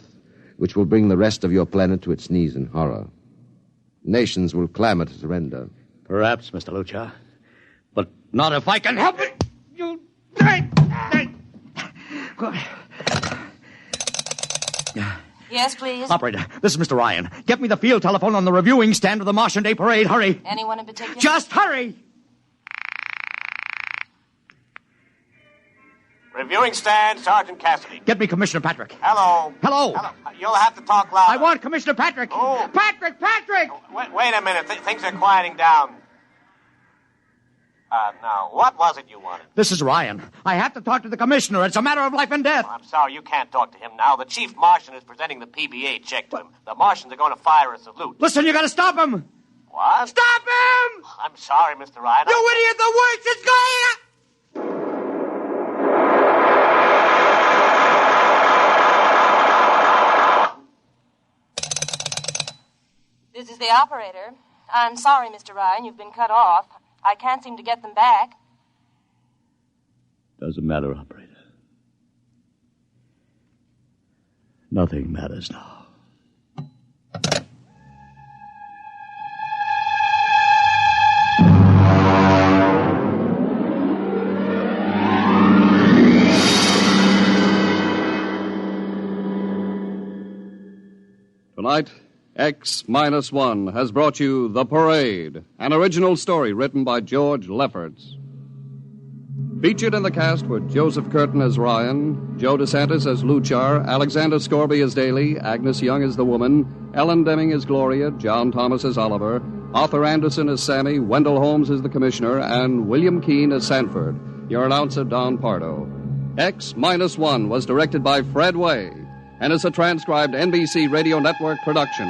which will bring the rest of your planet to its knees in horror. Nations will clamor to surrender. Perhaps, Mr. Lucha. But not if I can help it. You... Yes, please. Operator, this is Mr. Ryan. Get me the field telephone on the reviewing stand of the Martian Day Parade. Hurry. Anyone in particular? Just hurry. Reviewing stand, Sergeant Cassidy. Get me Commissioner Patrick. Hello. Hello. You'll have to talk louder. I want Commissioner Patrick. Oh. Patrick! Wait a minute. Things are quieting down. Now, what was it you wanted? This is Ryan. I have to talk to the commissioner. It's a matter of life and death. I'm sorry, you can't talk to him now. The chief Martian is presenting the PBA check to him. The Martians are going to fire a salute. Listen, you got to stop him. What? Stop him! I'm sorry, Mr. Ryan. You idiot! The works is going... This is the operator. I'm sorry, Mr. Ryan, you've been cut off. I can't seem to get them back. Doesn't matter, operator. Nothing matters now. Tonight, X-1 has brought you The Parade, an original story written by George Lefferts. Featured in the cast were Joseph Curtin as Ryan, Joe DeSantis as Luchar, Alexander Scorby as Daly, Agnes Young as the woman, Ellen Deming as Gloria, John Thomas as Oliver, Arthur Anderson as Sammy, Wendell Holmes as the Commissioner, and William Keene as Sanford. Your announcer, Don Pardo. X-1 was directed by Fred Way and is a transcribed NBC Radio Network production.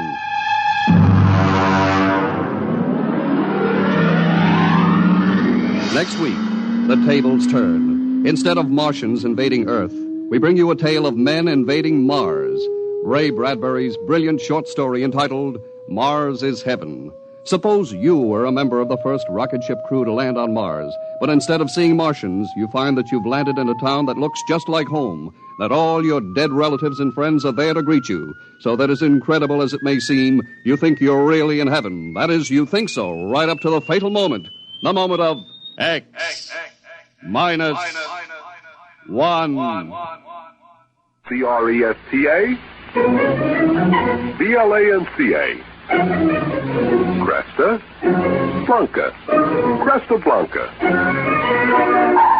Next week, the tables turn. Instead of Martians invading Earth, we bring you a tale of men invading Mars. Ray Bradbury's brilliant short story entitled Mars is Heaven. Suppose you were a member of the first rocket ship crew to land on Mars, but instead of seeing Martians, you find that you've landed in a town that looks just like home, that all your dead relatives and friends are there to greet you, so that as incredible as it may seem, you think you're really in heaven. That is, you think so, right up to the fatal moment, the moment of X minus 1. CRESTA, BLANCA. Cresta Blanca. Cresta Blanca.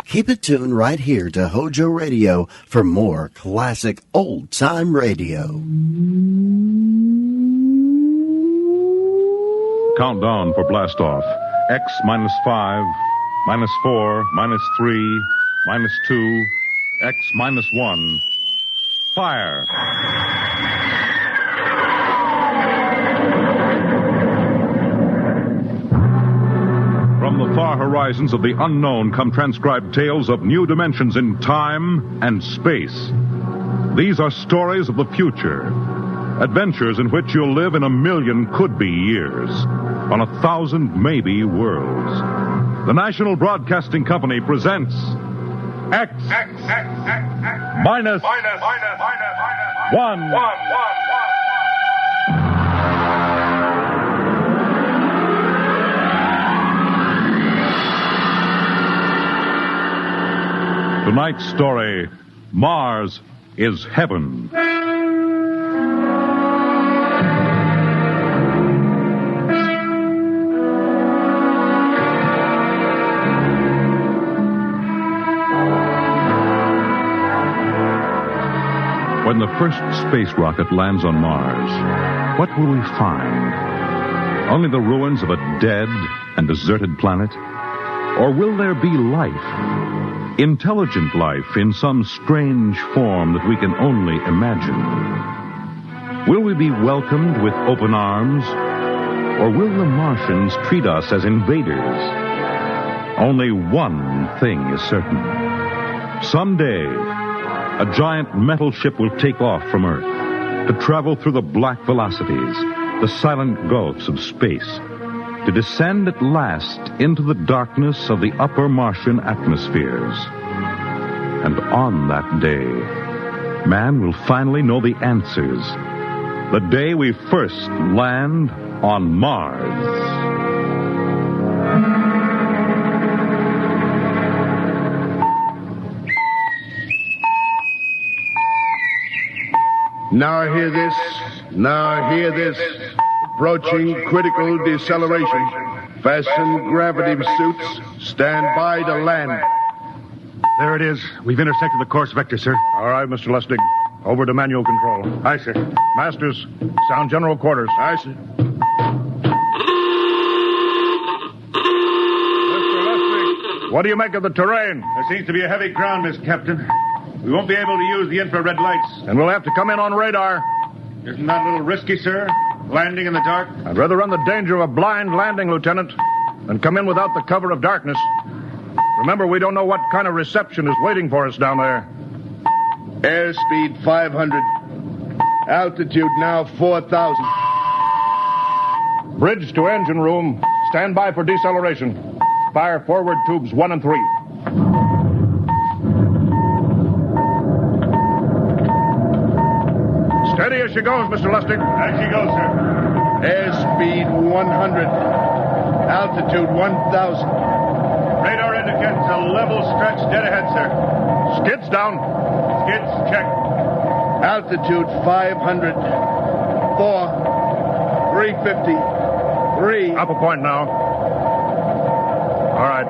Keep it tuned right here to HOJO Radio for more classic old-time radio. Countdown for blastoff. X -5, -4, -3, -2, X -1. Fire. From the far horizons of the unknown come transcribed tales of new dimensions in time and space. These are stories of the future. Adventures in which you'll live in 1,000,000 could-be years, on 1,000 maybe worlds. The National Broadcasting Company presents X minus 1. Tonight's story, Mars is Heaven. When the first space rocket lands on Mars, what will we find? Only the ruins of a dead and deserted planet? Or will there be life? Intelligent life in some strange form that we can only imagine? Will we be welcomed with open arms? Or will the Martians treat us as invaders? Only one thing is certain. Someday, a giant metal ship will take off from Earth to travel through the black velocities, the silent gulfs of space, to descend at last into the darkness of the upper Martian atmospheres. And on that day, man will finally know the answers. The day we first land on Mars. Now hear this. Approaching critical deceleration. Fasten gravity suits. Stand by to land. There it is. We've intersected the course vector, sir. All right, Mr. Lustig. Over to manual control. Aye, sir. Masters, sound general quarters. Aye, sir. Mr. Lustig, what do you make of the terrain? There seems to be a heavy ground, Mr. Captain. We won't be able to use the infrared lights. And we'll have to come in on radar. Isn't that a little risky, sir? Landing in the dark? I'd rather run the danger of a blind landing, Lieutenant, than come in without the cover of darkness. Remember, we don't know what kind of reception is waiting for us down there. Airspeed 500. Altitude now 4,000. Bridge to engine room. Stand by for deceleration. Fire forward tubes 1 and 3. Steady as she goes, Mr. Lustig. As she goes, sir. Airspeed 100. Altitude 1,000. Radar indicates a level stretch dead ahead, sir. Skids down. Skids check. Altitude 500. 4. 350. 3. Up a point now. All right.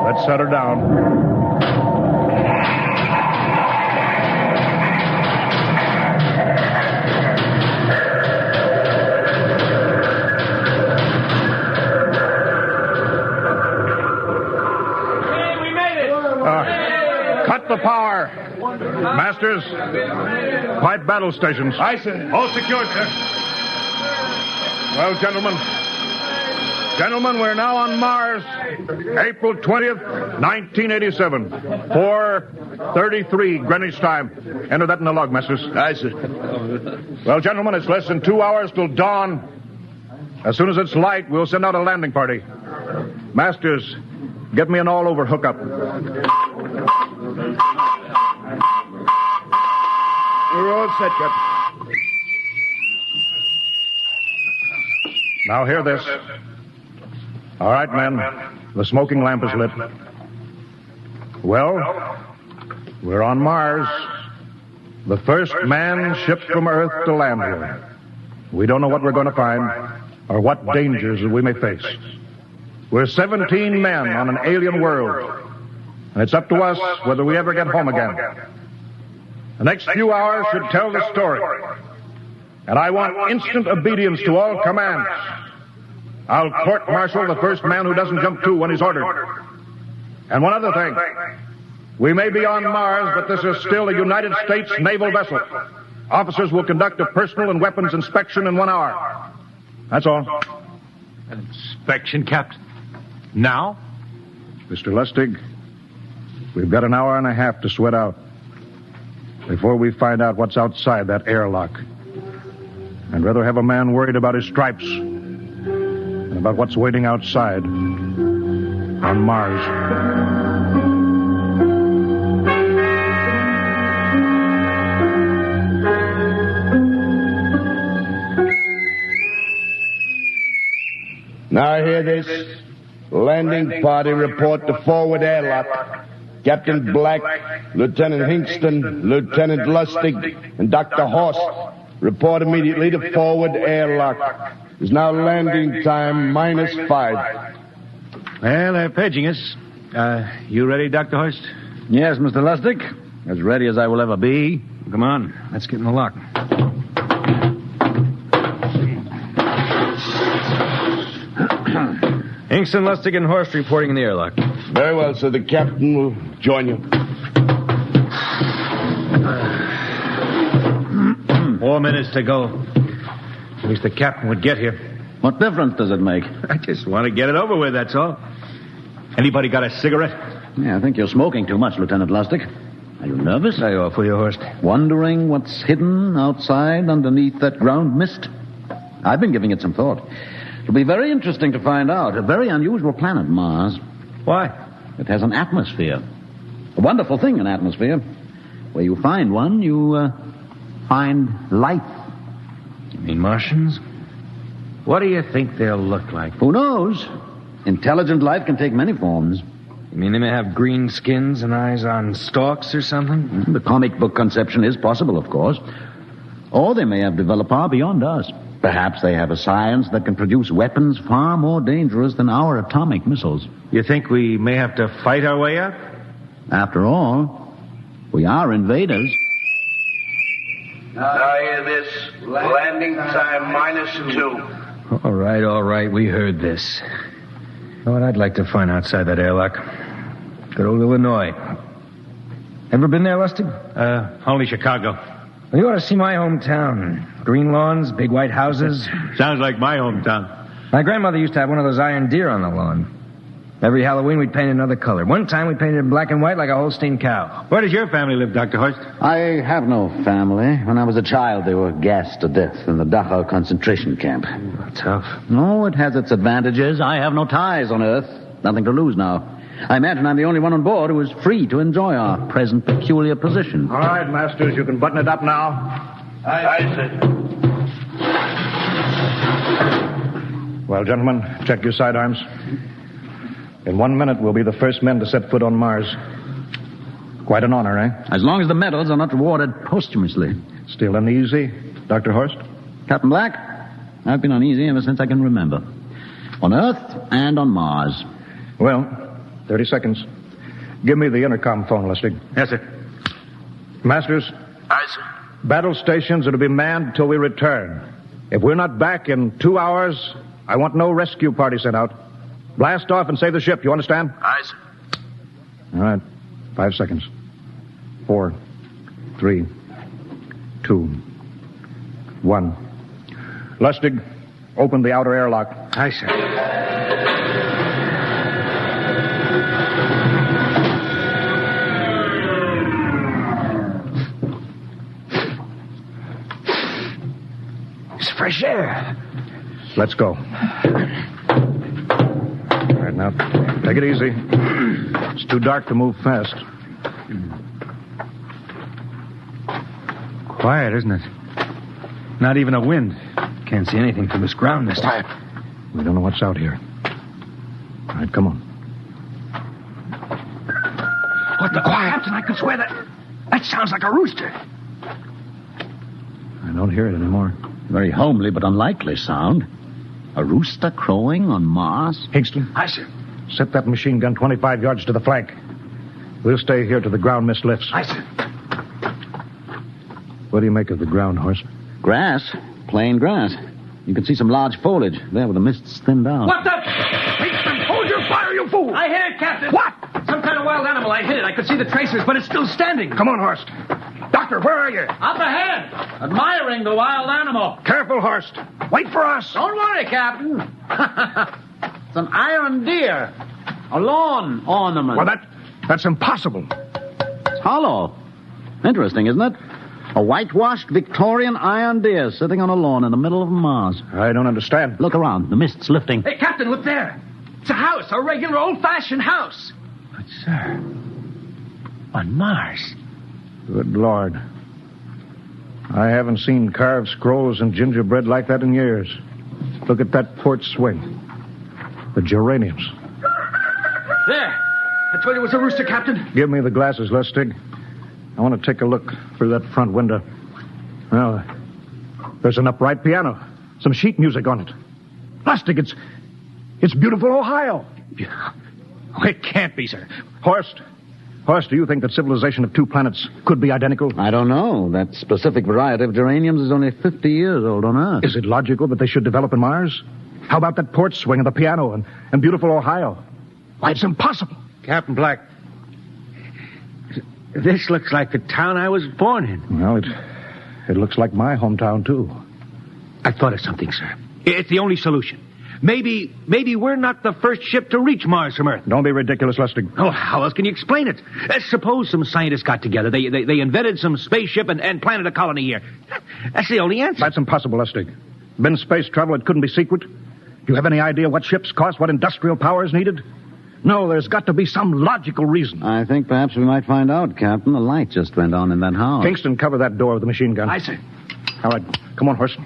Let's set her down. Cut the power. Masters, pipe battle stations. Aye, sir. All secured, sir. Well, gentlemen, we're now on Mars. April 20th, 1987. 4:33 Greenwich time. Enter that in the log, Masters. Aye, sir. Well, gentlemen, it's less than 2 hours till dawn. As soon as it's light, we'll send out a landing party. Masters, get me an all-over hookup. We're all set, Captain. Now hear this. All right, men. The smoking lamp is lit. Well, we're on Mars. The first man shipped from Earth to land here. We don't know what we're going to find or what dangers we may face. We're 17 men on an alien world. And it's up to us whether we ever get home again. The next few hours should tell the story. And I want instant obedience to all commands. I'll court-martial the first man who doesn't jump to when he's ordered. And one other thing. We may be on Mars, but this is still a United States naval vessel. Officers will conduct a personal and weapons inspection in 1 hour. That's all. An inspection, Captain? Now? Mr. Lustig, we've got an hour and a half to sweat out before we find out what's outside that airlock. I'd rather have a man worried about his stripes than about what's waiting outside on Mars. Now hear this. Landing party report to forward airlock. Captain Black, Lieutenant Hingston, Lieutenant Lustig, and Dr. Horst report immediately to forward airlock. It's now landing time -5. Well, they're paging us. You ready, Dr. Horst? Yes, Mr. Lustig. As ready as I will ever be. Come on, let's get in the lock. Hingston, Lustig, and Horst reporting in the airlock. Very well, sir. The captain will join you. 4 minutes to go. At least the captain would get here. What difference does it make? I just want to get it over with, that's all. Anybody got a cigarette? Yeah, I think you're smoking too much, Lieutenant Lustig. Are you nervous? I offer you, Horst. Wondering what's hidden outside underneath that ground mist? I've been giving it some thought. It'll be very interesting to find out. A very unusual planet, Mars. Why? It has an atmosphere. A wonderful thing, an atmosphere. Where you find one, you find life. You mean Martians? What do you think they'll look like? Who knows? Intelligent life can take many forms. You mean they may have green skins and eyes on stalks or something? The comic book conception is possible, of course. Or they may have developed far beyond us. Perhaps they have a science that can produce weapons far more dangerous than our atomic missiles. You think we may have to fight our way out? After all, we are invaders. Now hear this. Landing time -2. All right. We heard this. You know what I'd like to find outside that airlock? Good old Illinois. Ever been there, Lustig? Only Chicago. Well, you ought to see my hometown. Green lawns, big white houses. Sounds like my hometown. My grandmother used to have one of those iron deer on the lawn. Every Halloween, we'd paint it another color. One time, we painted it black and white like a Holstein cow. Where does your family live, Dr. Horst? I have no family. When I was a child, they were gassed to death in the Dachau concentration camp. Tough. No, it has its advantages. I have no ties on Earth. Nothing to lose now. I imagine I'm the only one on board who is free to enjoy our present peculiar position. All right, Masters, you can button it up now. Aye, sir. Well, gentlemen, check your sidearms. In 1 minute, we'll be the first men to set foot on Mars. Quite an honor, eh? As long as the medals are not rewarded posthumously. Still uneasy, Dr. Horst? Captain Black, I've been uneasy ever since I can remember. On Earth and on Mars. Well, 30 seconds. Give me the intercom phone, Lustig. Yes, sir. Masters? Aye, sir. Battle stations are to be manned until we return. If we're not back in 2 hours, I want no rescue party sent out. Blast off and save the ship, you understand? Aye, sir. All right. 5 seconds. 4, 3, 2, 1. Lustig, open the outer airlock. Aye, sir. It's fresh air. Let's go. All right, now, take it easy. It's too dark to move fast. Quiet, isn't it? Not even a wind. Can't see anything from this ground this time. We don't know what's out here. All right, come on. What the quiet? Captain, I could swear that sounds like a rooster. I don't hear it anymore. Very homely but unlikely sound. A rooster crowing on Mars? Hingston. Aye, sir. Set that machine gun 25 yards to the flank. We'll stay here till the ground mist lifts. Aye, sir. What do you make of the ground, Horst? Grass. Plain grass. You can see some large foliage there where the mist's thinned out. What the? Hingston, hold your fire, you fool! I hit it, Captain. What? Some kind of wild animal. I hit it. I could see the tracers, but it's still standing. Come on, Horst. Doctor, where are you? Up ahead, admiring the wild animal. Careful, Horst. Wait for us. Don't worry, Captain. It's an iron deer. A lawn ornament. Well, that's impossible. It's hollow. Interesting, isn't it? A whitewashed Victorian iron deer sitting on a lawn in the middle of Mars. I don't understand. Look around. The mist's lifting. Hey, Captain, look there. It's a house, a regular old-fashioned house. But, sir, on Mars. Good Lord. I haven't seen carved scrolls and gingerbread like that in years. Look at that porch swing. The geraniums. There. I told you it was a rooster, Captain. Give me the glasses, Lustig. I want to take a look through that front window. Well, there's an upright piano. Some sheet music on it. Lustig, it's beautiful Ohio. It can't be, sir. Horst, do you think that civilization of two planets could be identical? I don't know. That specific variety of geraniums is only 50 years old on Earth. Is it logical that they should develop in Mars? How about that porch swing and the piano and beautiful Ohio? Why, it's impossible. Captain Black, this looks like the town I was born in. Well, it looks like my hometown, too. I thought of something, sir. It's the only solution. Maybe we're not the first ship to reach Mars from Earth. Don't be ridiculous, Lustig. Oh, how else can you explain it? Suppose some scientists got together. They invented some spaceship and planted a colony here. That's the only answer. That's impossible, Lustig. Been space travel, it couldn't be secret. Do you have any idea what ships cost, what industrial power is needed? No, there's got to be some logical reason. I think perhaps we might find out, Captain. The light just went on in that house. Kingston, cover that door with the machine gun. Aye, sir. All right, come on, Horst.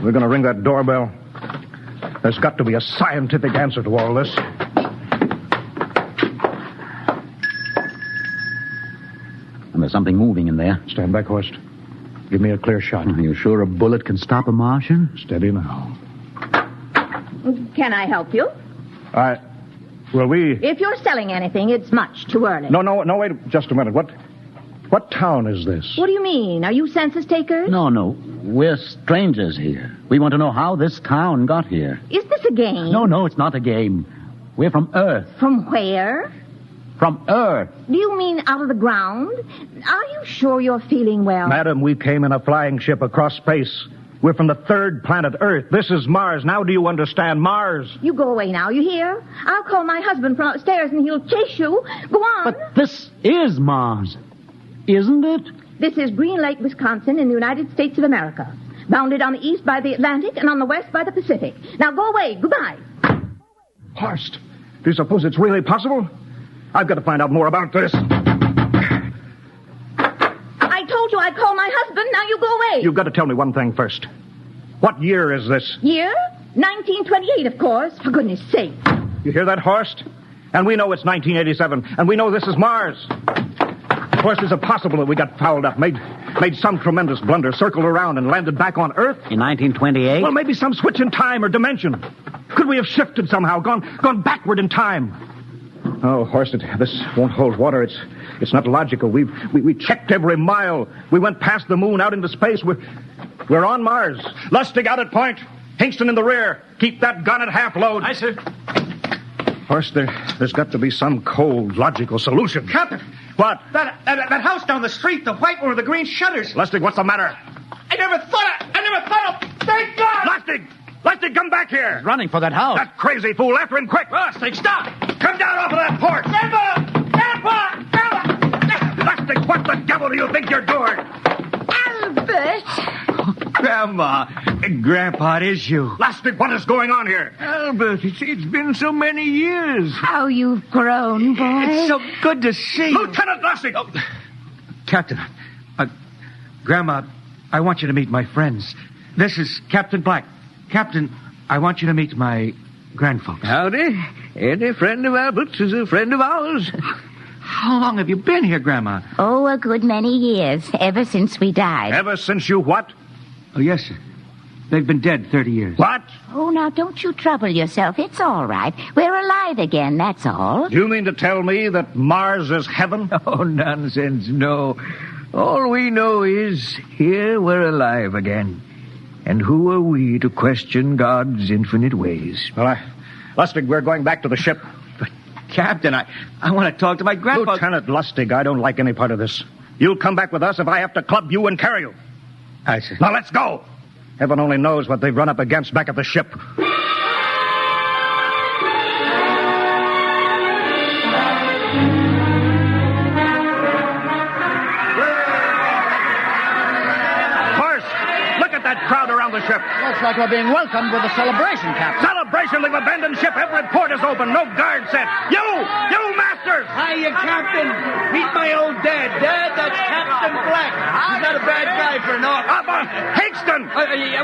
We're going to ring that doorbell. There's got to be a scientific answer to all this. And there's something moving in there. Stand back, Horst. Give me a clear shot. Are you sure a bullet can stop a Martian? Steady now. Can I help you? Well, If you're selling anything, it's much too early. No, wait just a minute. What town is this? What do you mean? Are you census takers? No. We're strangers here. We want to know how this town got here. Is this a game? No, it's not a game. We're from Earth. From where? From Earth. Do you mean out of the ground? Are you sure you're feeling well? Madam, we came in a flying ship across space. We're from the third planet, Earth. This is Mars. Now do you understand? Mars. You go away now, you hear? I'll call my husband from upstairs and he'll chase you. Go on. But this is Mars, isn't it? This is Green Lake, Wisconsin, in the United States of America. Bounded on the east by the Atlantic and on the west by the Pacific. Now go away. Goodbye. Horst, do you suppose it's really possible? I've got to find out more about this. I told you I'd call my husband. Now you go away. You've got to tell me one thing first. What year is this? Year? 1928, of course. For goodness sake. You hear that, Horst? And we know it's 1987, and we know this is Mars. Horst, is it possible that we got fouled up, made some tremendous blunder, circled around, and landed back on Earth? In 1928? Well, maybe some switch in time or dimension. Could we have shifted somehow, gone backward in time? Oh, Horst, this won't hold water. It's not logical. We checked every mile. We went past the moon, out into space. We're on Mars. Lustig out at point. Hingston in the rear. Keep that gun at half load. Aye, sir. Horst, there's got to be some cold, logical solution. Captain. What? That house down the street, the white one with the green shutters. Lustig, what's the matter? I never thought of... Thank God! Lustig, come back here. He's running for that house. That crazy fool, after him, quick. Lustig, stop! Come down off of that porch. Grandpa! Lustig, what the devil do you think you're doing? Albert! Grandma, Grandpa, it is you. Lustig, what is going on here? Albert, it's been so many years. How you've grown, boy. It's so good to see you. Lieutenant Lustig! Oh, Captain, Grandma, I want you to meet my friends. This is Captain Black. Captain, I want you to meet my grandfolks. Howdy. Any friend of Albert's is a friend of ours. How long have you been here, Grandma? Oh, a good many years, ever since we died. Ever since you what? Oh, yes, sir. They've been dead 30 years. What? Oh, now, don't you trouble yourself. It's all right. We're alive again, that's all. Do you mean to tell me that Mars is heaven? Oh, nonsense, no. All we know is here we're alive again. And who are we to question God's infinite ways? Well, Lustig, we're going back to the ship. But, Captain, I want to talk to my grandpa. Lieutenant Lustig, I don't like any part of this. You'll come back with us if I have to club you and carry you. I see. Now, let's go. Heaven only knows what they've run up against back at the ship. That crowd around the ship. Looks like we're being welcomed with a celebration, Captain. Celebration? We've abandoned ship. Every port is open. No guard set. You masters! Hiya, Captain. Meet my old dad. Dad, that's Captain Black. He's not a bad guy for an officer. Higston!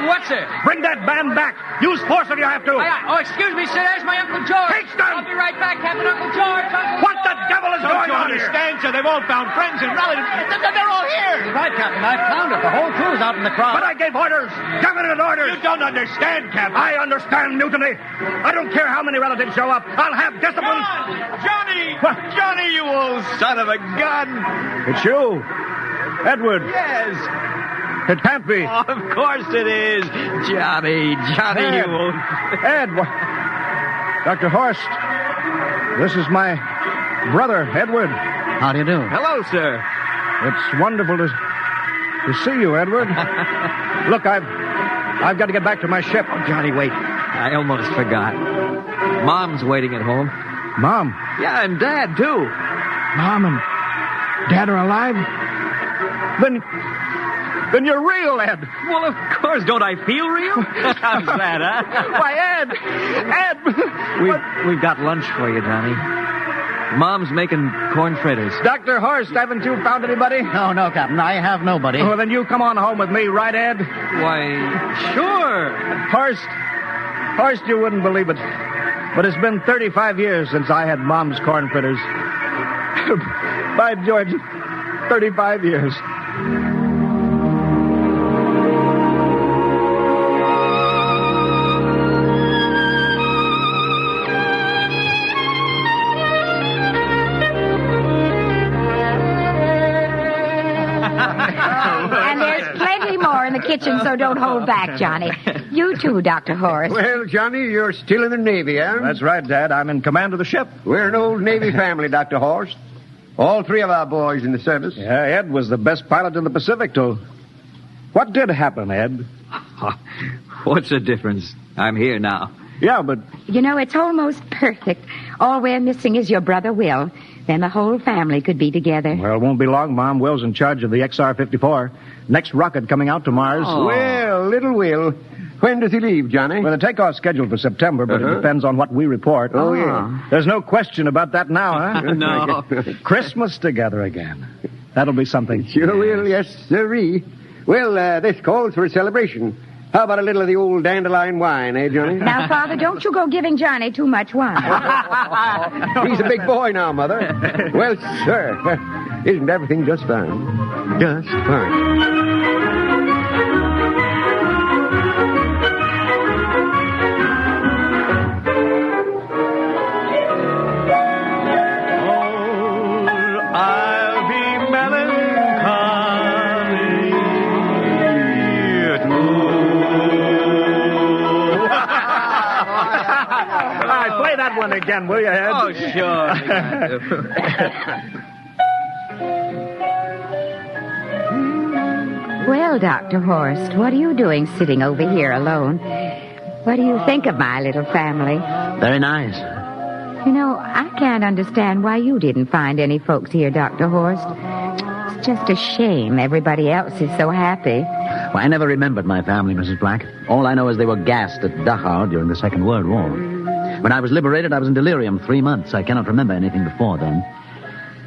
What's it? Bring that band back. Use force if you have to. Excuse me, sir. There's my Uncle George. Higston! I'll be right back, Captain. Uncle George. What the devil is going on here? Don't you understand, sir? They've all found friends and relatives. They're all here. Right, Captain. I found it. The whole crew's out in the crowd. But I gave orders. Definite orders. You don't understand, Captain. I understand mutiny. I don't care how many relatives show up. I'll have discipline. Johnny! What? Johnny, you old son of a gun. It's you. Edward. Yes. It can't be. Oh, of course it is. Johnny, Ed. you old... Ed. Dr. Horst. This is my brother, Edward. How do you do? Hello, sir. It's wonderful to see you, Edward. Look, I've got to get back to my ship. Oh, Johnny, wait. I almost forgot. Mom's waiting at home. Mom? Yeah, and Dad, too. Mom and Dad are alive? Then you're real, Ed. Well, of course. Don't I feel real? How's that, huh? Why, Ed! We've got lunch for you, Johnny. Mom's making corn fritters. Dr. Horst, haven't you found anybody? Oh, no, Captain. I have nobody. Well, then you come on home with me, right, Ed? Why, sure. Horst, you wouldn't believe it, but it's been 35 years since I had Mom's corn fritters. By George, 35 years. Kitchen, so don't hold back, Johnny. You too, Dr. Horst. Well, Johnny, you're still in the Navy, huh? That's right, Dad. I'm in command of the ship. We're an old Navy family, Dr. Horst. All three of our boys in the service. Yeah, Ed was the best pilot in the Pacific, too. What did happen, Ed? What's the difference? I'm here now. Yeah, but... You know, it's almost perfect. All we're missing is your brother Will. Then the whole family could be together. Well, it won't be long, Mom. Will's in charge of the XR-54. Next rocket coming out to Mars. Oh. Well, little Will. When does he leave, Johnny? Well, the takeoff's scheduled for September, but it depends on what we report. Oh, yeah. There's no question about that now, huh? No. Christmas together again. That'll be something. Sure will, yes, sirree. Well, this calls for a celebration. How about a little of the old dandelion wine, eh, Johnny? Now, Father, don't you go giving Johnny too much wine. He's a big boy now, Mother. Well, sir, isn't everything just fine? Just fine. That one again, will you, Ed? Oh, sure. Well, Dr. Horst, what are you doing sitting over here alone? What do you think of my little family? Very nice. You know, I can't understand why you didn't find any folks here, Dr. Horst. It's just a shame everybody else is so happy. Well, I never remembered my family, Mrs. Black. All I know is they were gassed at Dachau during the Second World War. When I was liberated, I was in delirium 3 months. I cannot remember anything before then.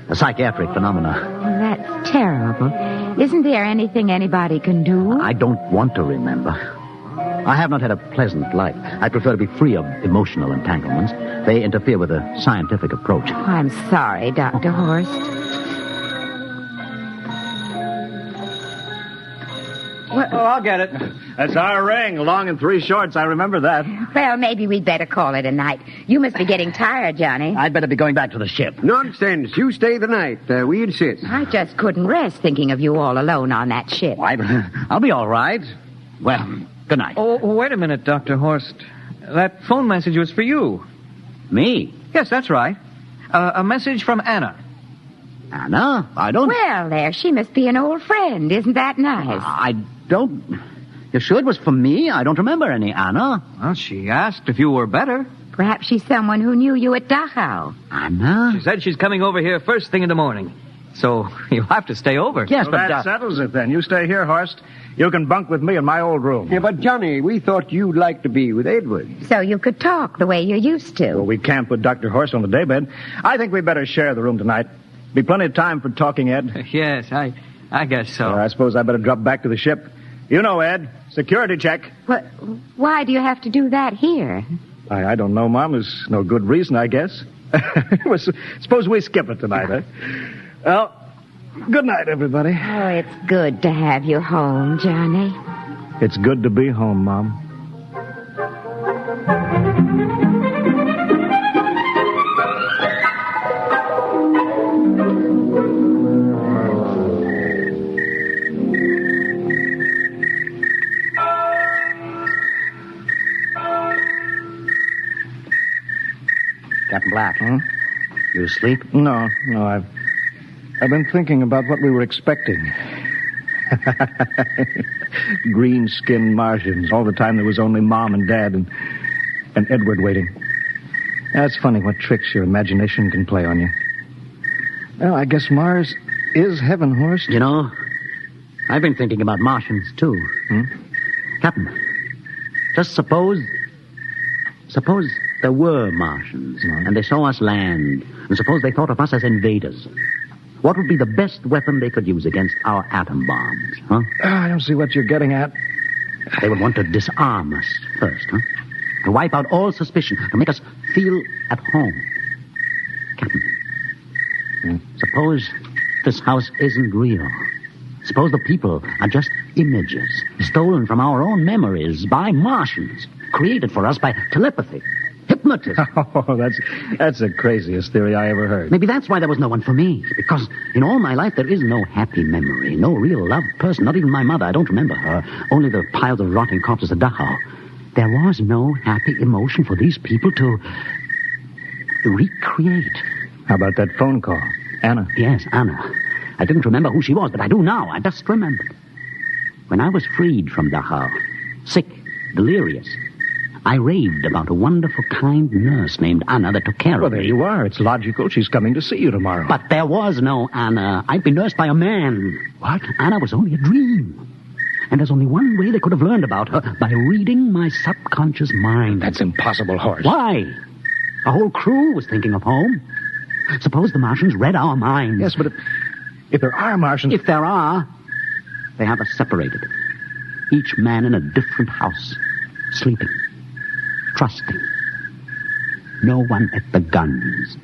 A psychiatric phenomena. Well, that's terrible. Isn't there anything anybody can do? I don't want to remember. I have not had a pleasant life. I prefer to be free of emotional entanglements. They interfere with a scientific approach. Oh, I'm sorry, Dr. Horst. I'll get it. That's our ring, long and 3 shorts. I remember that. Well, maybe we'd better call it a night. You must be getting tired, Johnny. I'd better be going back to the ship. Nonsense. You stay the night. We insist. I just couldn't rest thinking of you all alone on that ship. I'll be all right. Well, good night. Oh, wait a minute, Dr. Horst. That phone message was for you. Me? Yes, that's right. A message from Anna. Anna? I don't... Well, there, she must be an old friend. Isn't that nice? I don't... You sure it was for me? I don't remember any Anna. Well, she asked if you were better. Perhaps she's someone who knew you at Dachau. Anna? She said she's coming over here first thing in the morning. So you'll have to stay over. Yes, well, that settles it then. You stay here, Horst. You can bunk with me in my old room. Yeah, but Johnny, we thought you'd like to be with Edward. So you could talk the way you used to. Well, we can't put Dr. Horst on the daybed. I think we better share the room tonight. Be plenty of time for talking, Ed. Yes, I guess so. I suppose I better drop back to the ship. You know, Ed, security check. What? Why do you have to do that here? I don't know, Mom. There's no good reason, I guess. Suppose we skip it tonight, eh? Well, good night, everybody. Oh, it's good to have you home, Johnny. It's good to be home, Mom. Captain Black. You asleep? No, I've been thinking about what we were expecting. Green-skinned Martians. All the time there was only Mom and Dad and Edward waiting. That's funny what tricks your imagination can play on you. Well, I guess Mars is heaven, Horst. You know, I've been thinking about Martians, too. Captain, just suppose there were Martians, and they saw us land, and suppose they thought of us as invaders. What would be the best weapon they could use against our atom bombs, huh? I don't see what you're getting at. They would want to disarm us first, huh? To wipe out all suspicion, to make us feel at home. Captain, suppose this house isn't real. Suppose the people are just images, stolen from our own memories by Martians, created for us by telepathy. Hypnotism. Oh, that's the craziest theory I ever heard. Maybe that's why there was no one for me. Because in all my life, there is no happy memory. No real loved person. Not even my mother. I don't remember her. Only the piles of rotting corpses at Dachau. There was no happy emotion for these people to recreate. How about that phone call? Anna? Yes, Anna. I didn't remember who she was, but I do now. I just remembered. When I was freed from Dachau, sick, delirious, I raved about a wonderful, kind nurse named Anna that took care of me. Well, there you are. It's logical. She's coming to see you tomorrow. But there was no Anna. I'd been nursed by a man. What? Anna was only a dream. And there's only one way they could have learned about her, by reading my subconscious mind. That's impossible, Horst. Why? The whole crew was thinking of home. Suppose the Martians read our minds. Yes, but if there are Martians... If there are, they have us separated. Each man in a different house, sleeping. Trusting. No one at the guns.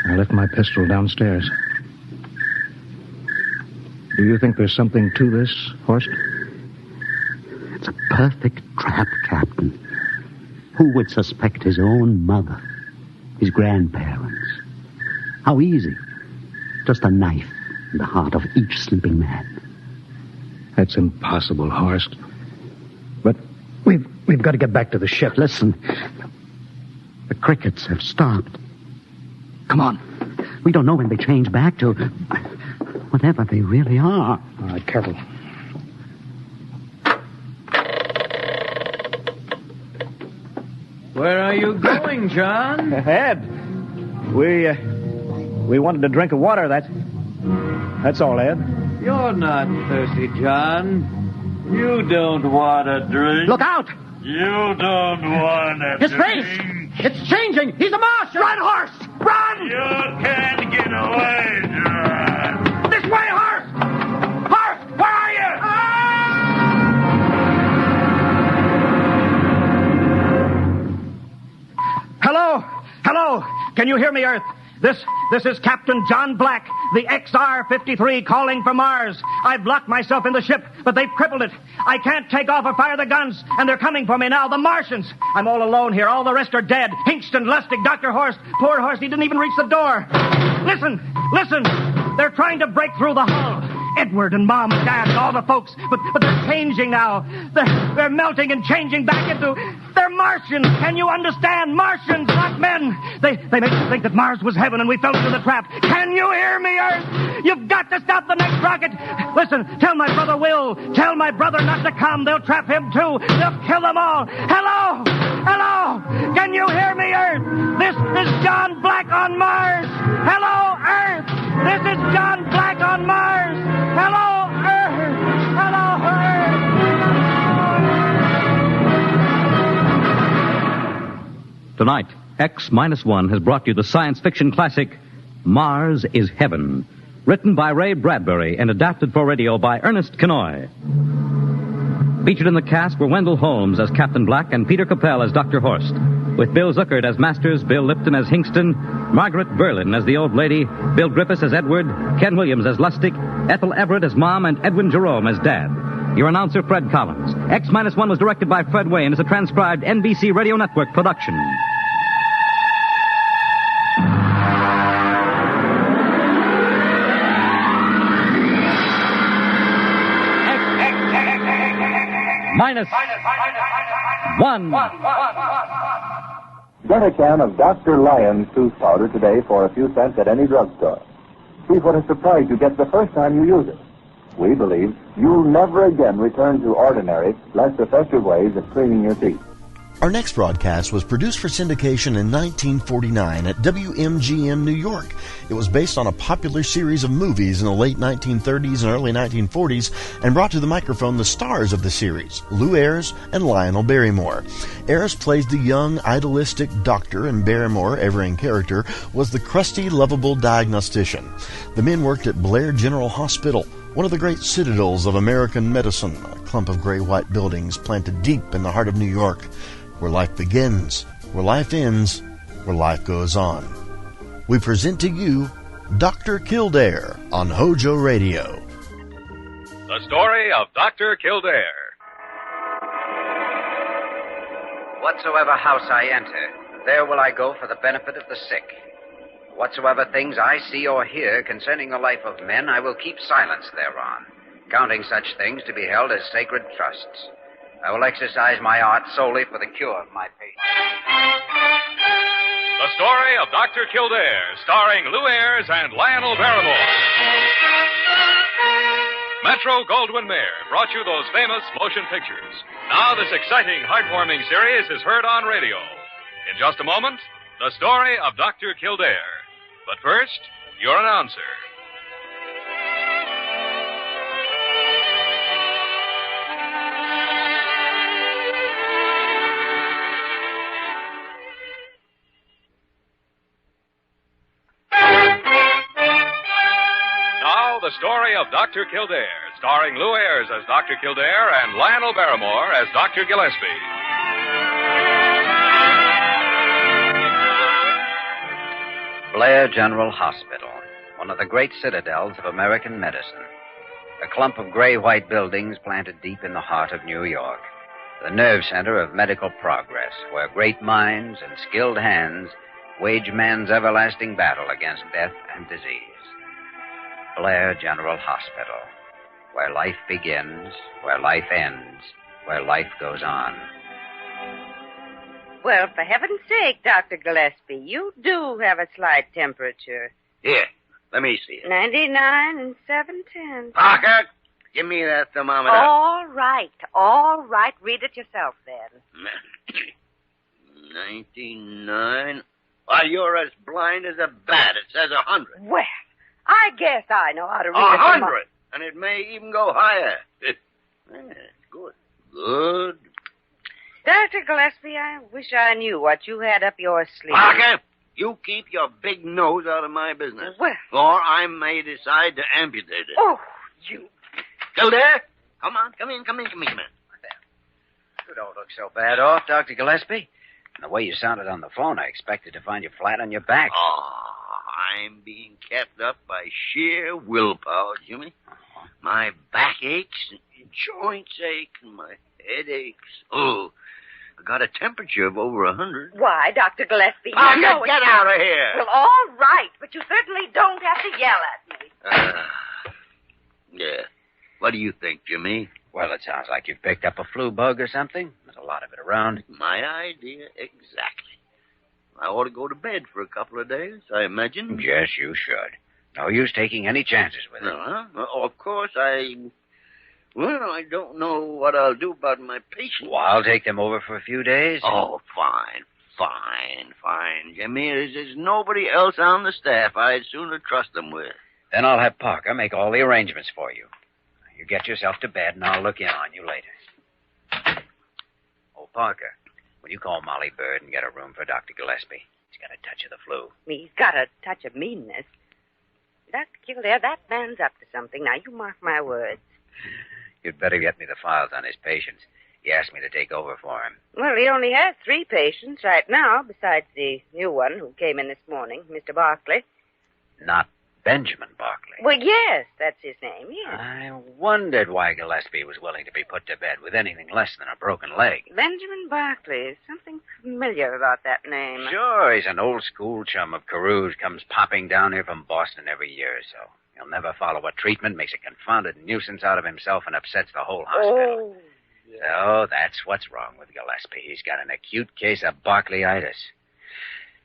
I left my pistol downstairs. Do you think there's something to this, Horst? It's a perfect trap, Captain. Who would suspect his own mother? His grandparents? How easy. Just a knife in the heart of each sleeping man. That's impossible, Horst. But we've got to get back to the ship. Listen. The crickets have stopped. Come on. We don't know when they change back to whatever they really are. All right, careful. Where are you going, John? Ed, we wanted a drink of water. That's all, Ed. You're not thirsty, John. You don't want a drink. Look out! You don't want a His drink. face! It's changing! He's a Martian! Run, horse! Run! You can't get away, John. This way, horse! Horse, where are you? Hello? Hello? Can you hear me, Earth? This is Captain John Black, the XR-53 calling from Mars. I've locked myself in the ship, but they've crippled it. I can't take off or fire the guns, and they're coming for me now, the Martians. I'm all alone here. All the rest are dead. Hinkston, Lustig, Dr. Horst. Poor Horst, he didn't even reach the door. Listen. They're trying to break through the hull. Edward and Mom and Dad and all the folks, but they're changing now. They're melting and changing back into... They're Martians. Can you understand? Martians, not men. They make us think that Mars was heaven and we fell into the trap. Can you hear me, Earth? You've got to stop the next rocket. Listen, tell my brother Will. Tell my brother not to come. They'll trap him too. They'll kill them all. Hello? Can you hear me, Earth? This is John Black on Mars. Hello, Earth. This is John Black on Mars. Hello, Earth. Hello, Earth. Tonight, X-1 has brought you the science fiction classic, Mars is Heaven, written by Ray Bradbury and adapted for radio by Ernest Kenoy. Featured in the cast were Wendell Holmes as Captain Black and Peter Capell as Dr. Horst, with Bill Zuckert as Masters, Bill Lipton as Hinkston, Margaret Berlin as the old lady, Bill Griffiths as Edward, Ken Williams as Lustig, Ethel Everett as Mom, and Edwin Jerome as Dad. Your announcer, Fred Collins. X-1 was directed by Fred Wayne and is a transcribed NBC Radio Network production. -1. Get a can of Dr. Lyon's tooth powder today for a few cents at any drugstore. See what a surprise you get the first time you use it. We believe you'll never again return to ordinary, less effective ways of cleaning your teeth. Our next broadcast was produced for syndication in 1949 at WMGM, New York. It was based on a popular series of movies in the late 1930s and early 1940s and brought to the microphone the stars of the series, Lou Ayres and Lionel Barrymore. Ayres plays the young, idealistic doctor, and Barrymore, ever in character, was the crusty, lovable diagnostician. The men worked at Blair General Hospital, one of the great citadels of American medicine, a clump of gray-white buildings planted deep in the heart of New York, where life begins, where life ends, where life goes on. We present to you Dr. Kildare on HOJO Radio. The story of Dr. Kildare. Whatsoever house I enter, there will I go for the benefit of the sick. Whatsoever things I see or hear concerning the life of men, I will keep silence thereon, counting such things to be held as sacred trusts. I will exercise my art solely for the cure of my patients. The story of Dr. Kildare, starring Lou Ayres and Lionel Barrymore. Metro-Goldwyn-Mayer brought you those famous motion pictures. Now this exciting, heartwarming series is heard on radio. In just a moment, the story of Dr. Kildare. But first, your announcer. The story of Dr. Kildare, starring Lou Ayres as Dr. Kildare and Lionel Barrymore as Dr. Gillespie. Blair General Hospital, one of the great citadels of American medicine. A clump of gray-white buildings planted deep in the heart of New York. The nerve center of medical progress, where great minds and skilled hands wage man's everlasting battle against death and disease. Blair General Hospital, where life begins, where life ends, where life goes on. Well, for heaven's sake, Dr. Gillespie, you do have a slight temperature. Here, let me see it. 99 and 7/10. Parker, give me that thermometer. All right. Read it yourself, then. 99. Why, you're as blind as a bat. It says 100. Well, I guess I know how to read 100, and it may even go higher. Good. Dr. Gillespie, I wish I knew what you had up your sleeve. Parker, you keep your big nose out of my business. Well. Or I may decide to amputate it. Oh, you. Kildare, come on, come in. You don't look so bad off, Dr. Gillespie. And the way you sounded on the phone, I expected to find you flat on your back. Oh, I'm being kept up by sheer willpower, Jimmy. My back aches, and joints ache, and my head aches. Oh, I got a temperature of over 100. Why, Dr. Gillespie? Parker, you know get out of here. Well, all right, but you certainly don't have to yell at me. Yeah. What do you think, Jimmy? Well, it sounds like you've picked up a flu bug or something. There's a lot of it around. My idea, exactly. I ought to go to bed for a couple of days, I imagine. Yes, you should. No use taking any chances with it. Of course, I don't know what I'll do about my patients. Well, I'll take them over for a few days. Oh, fine, Jimmy. There's nobody else on the staff I'd sooner trust them with. Then I'll have Parker make all the arrangements for you. You get yourself to bed, and I'll look in on you later. Oh, Parker, will you call Molly Bird and get a room for Dr. Gillespie? He's got a touch of the flu. He's got a touch of meanness. Dr. Kildare, that man's up to something. Now, you mark my words. You'd better get me the files on his patients. He asked me to take over for him. Well, he only has 3 patients right now, besides the new one who came in this morning, Mr. Barkley. Not Benjamin Barkley. Well, yes, that's his name, yes. I wondered why Gillespie was willing to be put to bed with anything less than a broken leg. Benjamin Barkley. Something familiar about that name. Sure, he's an old school chum of Carew's, comes popping down here from Boston every year or so. He'll never follow a treatment, makes a confounded nuisance out of himself, and upsets the whole hospital. Oh, So that's what's wrong with Gillespie. He's got an acute case of Barkleyitis.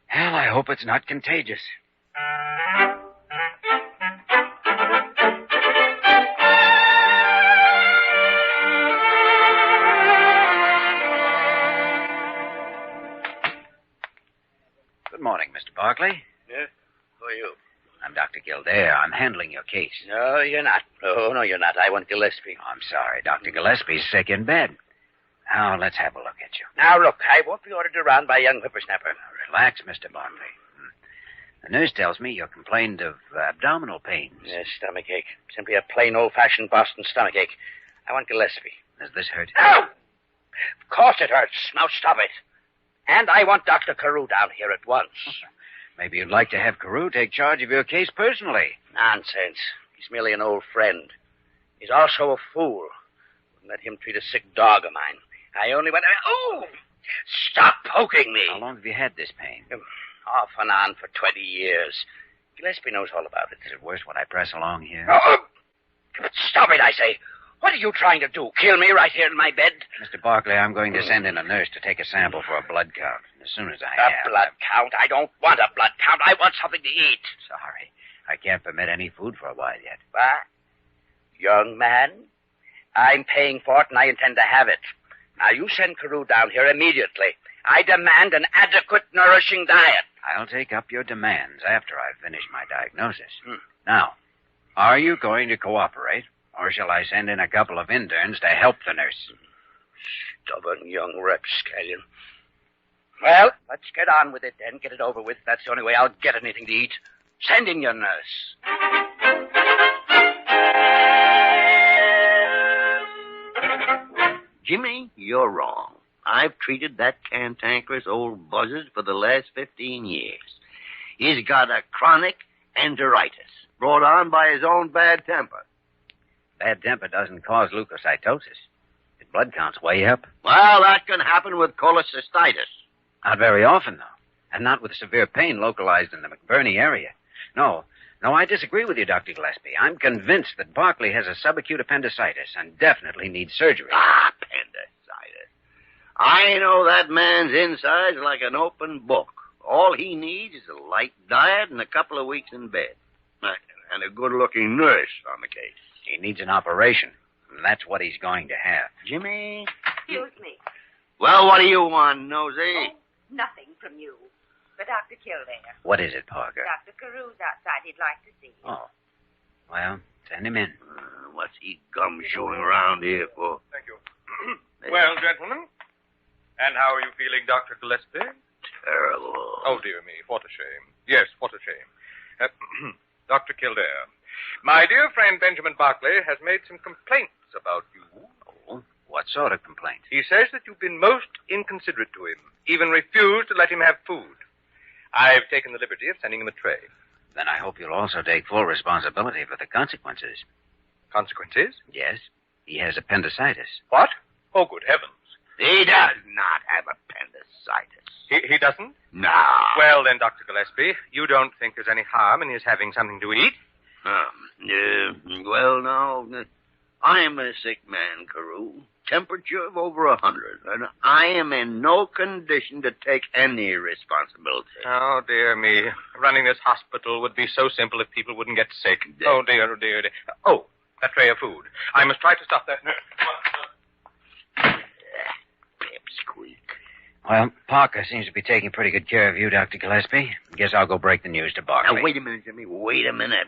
Hell, I hope it's not contagious. Good morning, Mr. Barkley. Yeah? Who are you? I'm Dr. Kildare. I'm handling your case. No, you're not. No, you're not. I want Gillespie. Oh, I'm sorry. Dr. Gillespie's sick in bed. Now, let's have a look at you. Now, look, I won't be ordered around by a young whippersnapper. Relax, Mr. Barkley. The nurse tells me you complained of abdominal pains. Yes, stomach ache. Simply a plain old-fashioned Boston stomach ache. I want Gillespie. Does this hurt? No! Of course it hurts. Now stop it. And I want Dr. Carew down here at once. Maybe you'd like to have Carew take charge of your case personally. Nonsense. He's merely an old friend. He's also a fool. Wouldn't let him treat a sick dog of mine. I only went... Oh! Stop poking me. How long have you had this pain? Off and on for 20 years. Gillespie knows all about it. Is it worse when I press along here? Oh! Stop it, I say. What are you trying to do? Kill me right here in my bed? Mr. Barkley, I'm going to send in a nurse to take a sample for a blood count. As soon as I A have... blood count? I don't want a blood count. I want something to eat. Sorry. I can't permit any food for a while yet. What? Young man, I'm paying for it and I intend to have it. Now, you send Carew down here immediately. I demand an adequate, nourishing diet. I'll take up your demands after I've finished my diagnosis. Now, are you going to cooperate, or shall I send in a couple of interns to help the nurse? Stubborn young rapscallion. Well, let's get on with it then. Get it over with. That's the only way I'll get anything to eat. Send in your nurse. Jimmy, you're wrong. I've treated that cantankerous old buzzard for the last 15 years. He's got a chronic enteritis, brought on by his own bad temper. Bad temper doesn't cause leukocytosis. His blood count's way up. Well, that can happen with cholecystitis. Not very often, though. And not with severe pain localized in the McBurney area. No, I disagree with you, Dr. Gillespie. I'm convinced that Barkley has a subacute appendicitis and definitely needs surgery. Appendicitis. I know that man's insides like an open book. All he needs is a light diet and a couple of weeks in bed. And a good-looking nurse on the case. He needs an operation, and that's what he's going to have. Jimmy? Excuse me. Well, what do you want, Nosy? Nothing from you. For Dr. Kildare. What is it, Parker? Dr. Carew's outside. He'd like to see you. Oh. Well, send him in. What's he gumshoeing around here for? Thank you. Well, gentlemen, and how are you feeling, Dr. Gillespie? Terrible. Oh, dear me, what a shame. Yes, what a shame. Dr. Kildare, my dear friend Benjamin Barkley has made some complaints about you. Oh, what sort of complaints? He says that you've been most inconsiderate to him, even refused to let him have food. I've taken the liberty of sending him a tray. Then I hope you'll also take full responsibility for the consequences. Consequences? Yes. He has appendicitis. What? Oh, good heavens. He does not have appendicitis. He doesn't? No. Well, then, Dr. Gillespie, you don't think there's any harm in his having something to eat? Well, now, I am a sick man, Carew. Temperature of over 100, and I am in no condition to take any responsibility. Oh, dear me. Running this hospital would be so simple if people wouldn't get sick. Oh, dear, oh, dear, dear. Oh, that tray of food. I must try to stop that. Pipsqueak. Well, Parker seems to be taking pretty good care of you, Dr. Gillespie. Guess I'll go break the news to Barkley. Now, wait a minute, Jimmy. Wait a minute.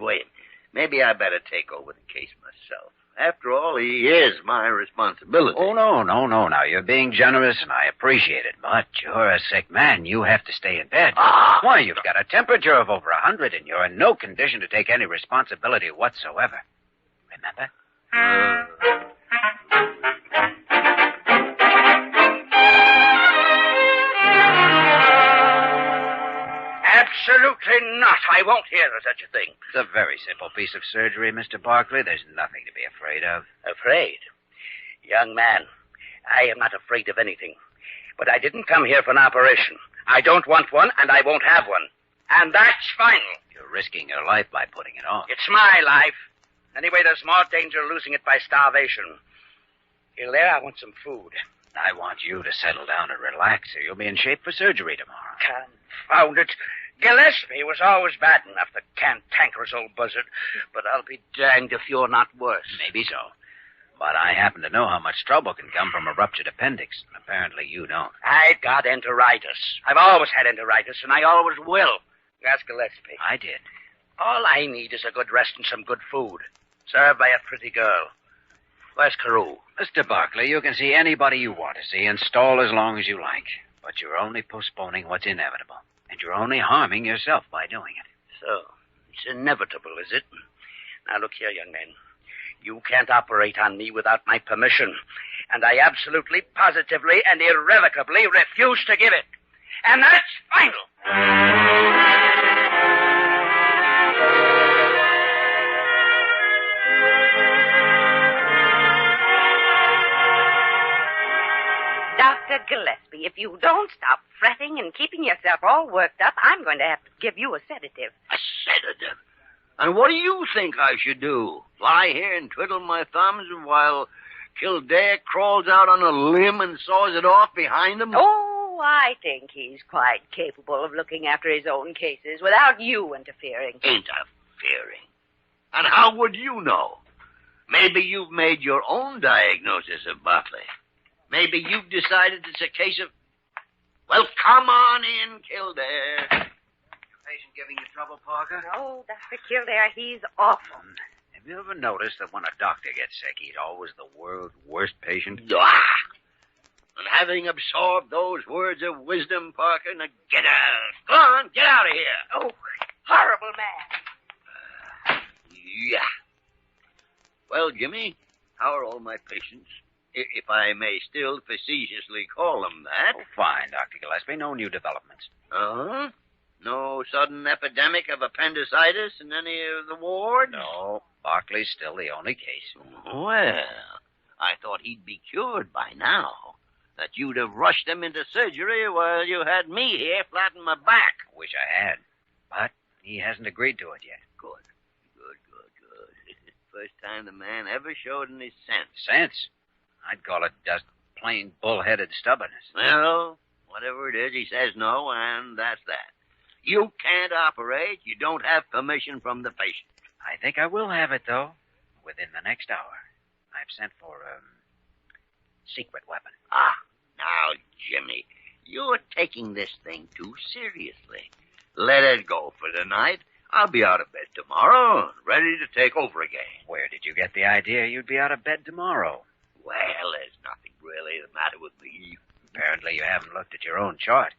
Maybe I better take over the case myself. After all, he is my responsibility. Oh, no. Now, you're being generous, and I appreciate it. But you're a sick man. You have to stay in bed. Why, you've got a temperature of over 100, and you're in no condition to take any responsibility whatsoever. Remember? Absolutely not. I won't hear of such a thing. It's a very simple piece of surgery, Mr. Barkley. There's nothing to be afraid of. Afraid? Young man, I am not afraid of anything. But I didn't come here for an operation. I don't want one, and I won't have one. And that's final. You're risking your life by putting it off. It's my life. Anyway, there's more danger of losing it by starvation. Hilaire, I want some food. I want you to settle down and relax, or you'll be in shape for surgery tomorrow. Confound it. Gillespie was always bad enough, the cantankerous old buzzard. But I'll be danged if you're not worse. Maybe so. But I happen to know how much trouble can come from a ruptured appendix. Apparently you don't. I got enteritis. I've always had enteritis, and I always will. Ask Gillespie. I did. All I need is a good rest and some good food, served by a pretty girl. Where's Carew? Mr. Barkley, you can see anybody you want to see and stall as long as you like. But you're only postponing what's inevitable. And you're only harming yourself by doing it. So, it's inevitable, is it? Now, look here, young man. You can't operate on me without my permission. And I absolutely, positively, and irrevocably refuse to give it. And that's final. Dr. Gillespie, if you don't stop fretting and keeping yourself all worked up, I'm going to have to give you a sedative. A sedative? And what do you think I should do? Lie here and twiddle my thumbs while Kildare crawls out on a limb and saws it off behind him? Oh, I think he's quite capable of looking after his own cases without you interfering. Interfering? And how would you know? Maybe you've made your own diagnosis of Barkley. Maybe you've decided it's a case of... Well, come on in, Kildare. Patient giving you trouble, Parker? Oh, Dr. Kildare, he's awful. Have you ever noticed that when a doctor gets sick, he's always the world's worst patient? And having absorbed those words of wisdom, Parker, now get out. Go on, get out of here. Oh, horrible man. Yeah. Well, Jimmy, how are all my patients? If I may still facetiously call them that. Oh, fine, Dr. Gillespie. No new developments. Uh-huh. No sudden epidemic of appendicitis in any of the wards? No. Barkley's still the only case. Well, I thought he'd be cured by now. That you'd have rushed him into surgery while you had me here flat on my back. Wish I had. But he hasn't agreed to it yet. Good. First time the man ever showed any sense. Sense? I'd call it just plain bull-headed stubbornness. Well, whatever it is, he says no, and that's that. You can't operate. You don't have permission from the patient. I think I will have it, though, within the next hour. I've sent for a secret weapon. Now, Jimmy, you're taking this thing too seriously. Let it go for tonight. I'll be out of bed tomorrow, ready to take over again. Where did you get the idea you'd be out of bed tomorrow? Well, there's nothing really the matter with me. Apparently you haven't looked at your own chart.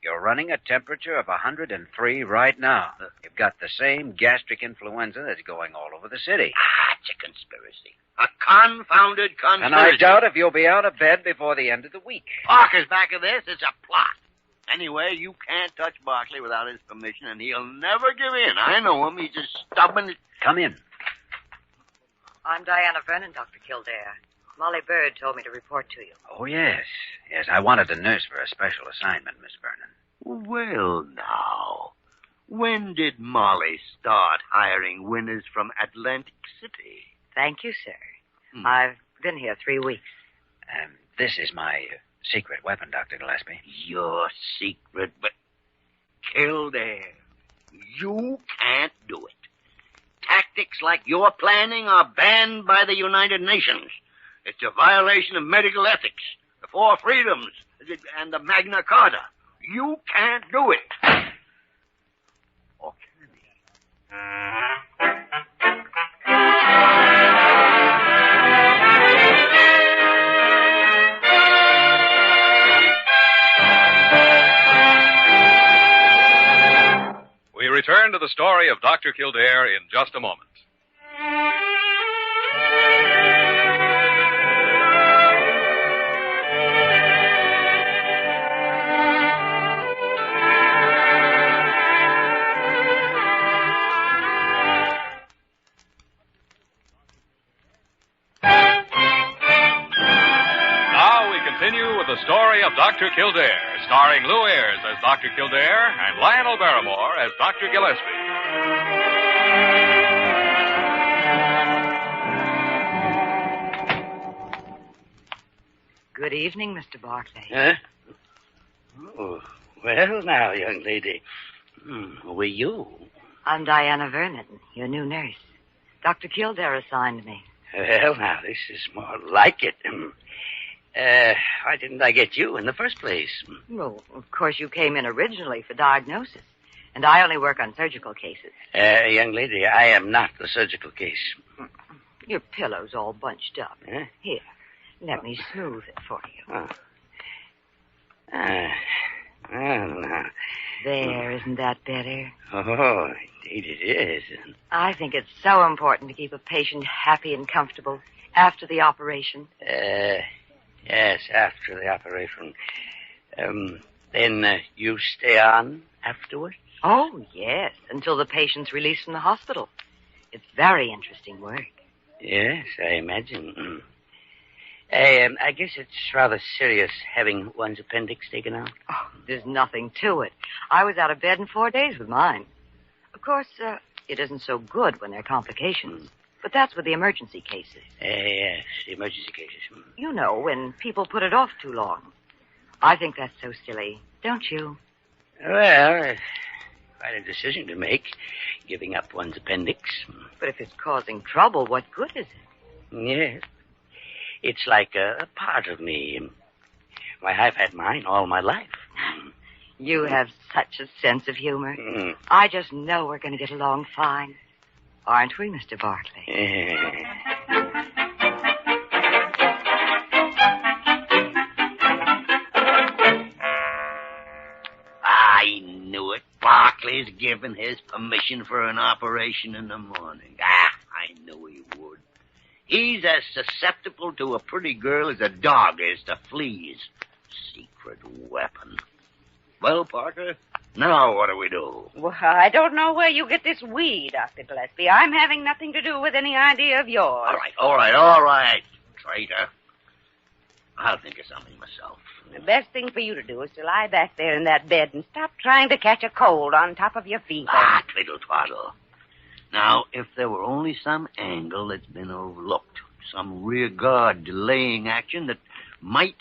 You're running a temperature of 103 right now. You've got the same gastric influenza that's going all over the city. It's a conspiracy. A confounded conspiracy. And I doubt if you'll be out of bed before the end of the week. Parker's back of this. It's a plot. Anyway, you can't touch Barkley without his permission, and he'll never give in. I know him. He's as stubborn. Come in. I'm Diana Vernon, Dr. Kildare. Molly Bird told me to report to you. Oh, yes. Yes, I wanted a nurse for a special assignment, Miss Vernon. Well, now, when did Molly start hiring winners from Atlantic City? Thank you, sir. I've been here 3 weeks. This is my secret weapon, Dr. Gillespie. Your secret, but Kildare, you can't do it. Tactics like you're planning are banned by the United Nations. It's a violation of medical ethics, the Four Freedoms, and the Magna Carta. You can't do it. Or can he? We return to the story of Dr. Kildare in just a moment. Continue with the story of Dr. Kildare, starring Lou Ayres as Dr. Kildare and Lionel Barrymore as Dr. Gillespie. Good evening, Mr. Barclay. Huh? Oh, well, now, young lady, who are you? I'm Diana Vernon, your new nurse. Dr. Kildare assigned me. Well, now, this is more like it. Why didn't I get you in the first place? Well, of course, you came in originally for diagnosis, and I only work on surgical cases. Young lady, I am not the surgical case. Your pillow's all bunched up. Huh? Here, let me smooth it for you. Now. There, isn't that better? Oh, indeed it is. I think it's so important to keep a patient happy and comfortable after the operation. Yes, after the operation. Then you stay on afterwards? Oh, yes, until the patient's released from the hospital. It's very interesting work. Yes, I imagine. I guess it's rather serious having one's appendix taken out. Oh, there's nothing to it. I was out of bed in 4 days with mine. Of course, it isn't so good when there are complications. But that's with the emergency cases. Yes, the emergency cases. You know, when people put it off too long. I think that's so silly, don't you? Well, it's quite a decision to make, giving up one's appendix. But if it's causing trouble, what good is it? Yes. It's like a part of me. Why, I've had mine all my life. You have such a sense of humor. I just know we're going to get along fine. Aren't we, Mr. Barclay? I knew it. Barclay's given his permission for an operation in the morning. I knew he would. He's as susceptible to a pretty girl as a dog is to fleas. Secret weapon. Well, Parker, now what do we do? Well, I don't know where you get this we, Dr. Gillespie. I'm having nothing to do with any idea of yours. All right, traitor. I'll think of something myself. The best thing for you to do is to lie back there in that bed and stop trying to catch a cold on top of your fever. Twiddle twaddle. Now, if there were only some angle that's been overlooked, some rear guard delaying action that might...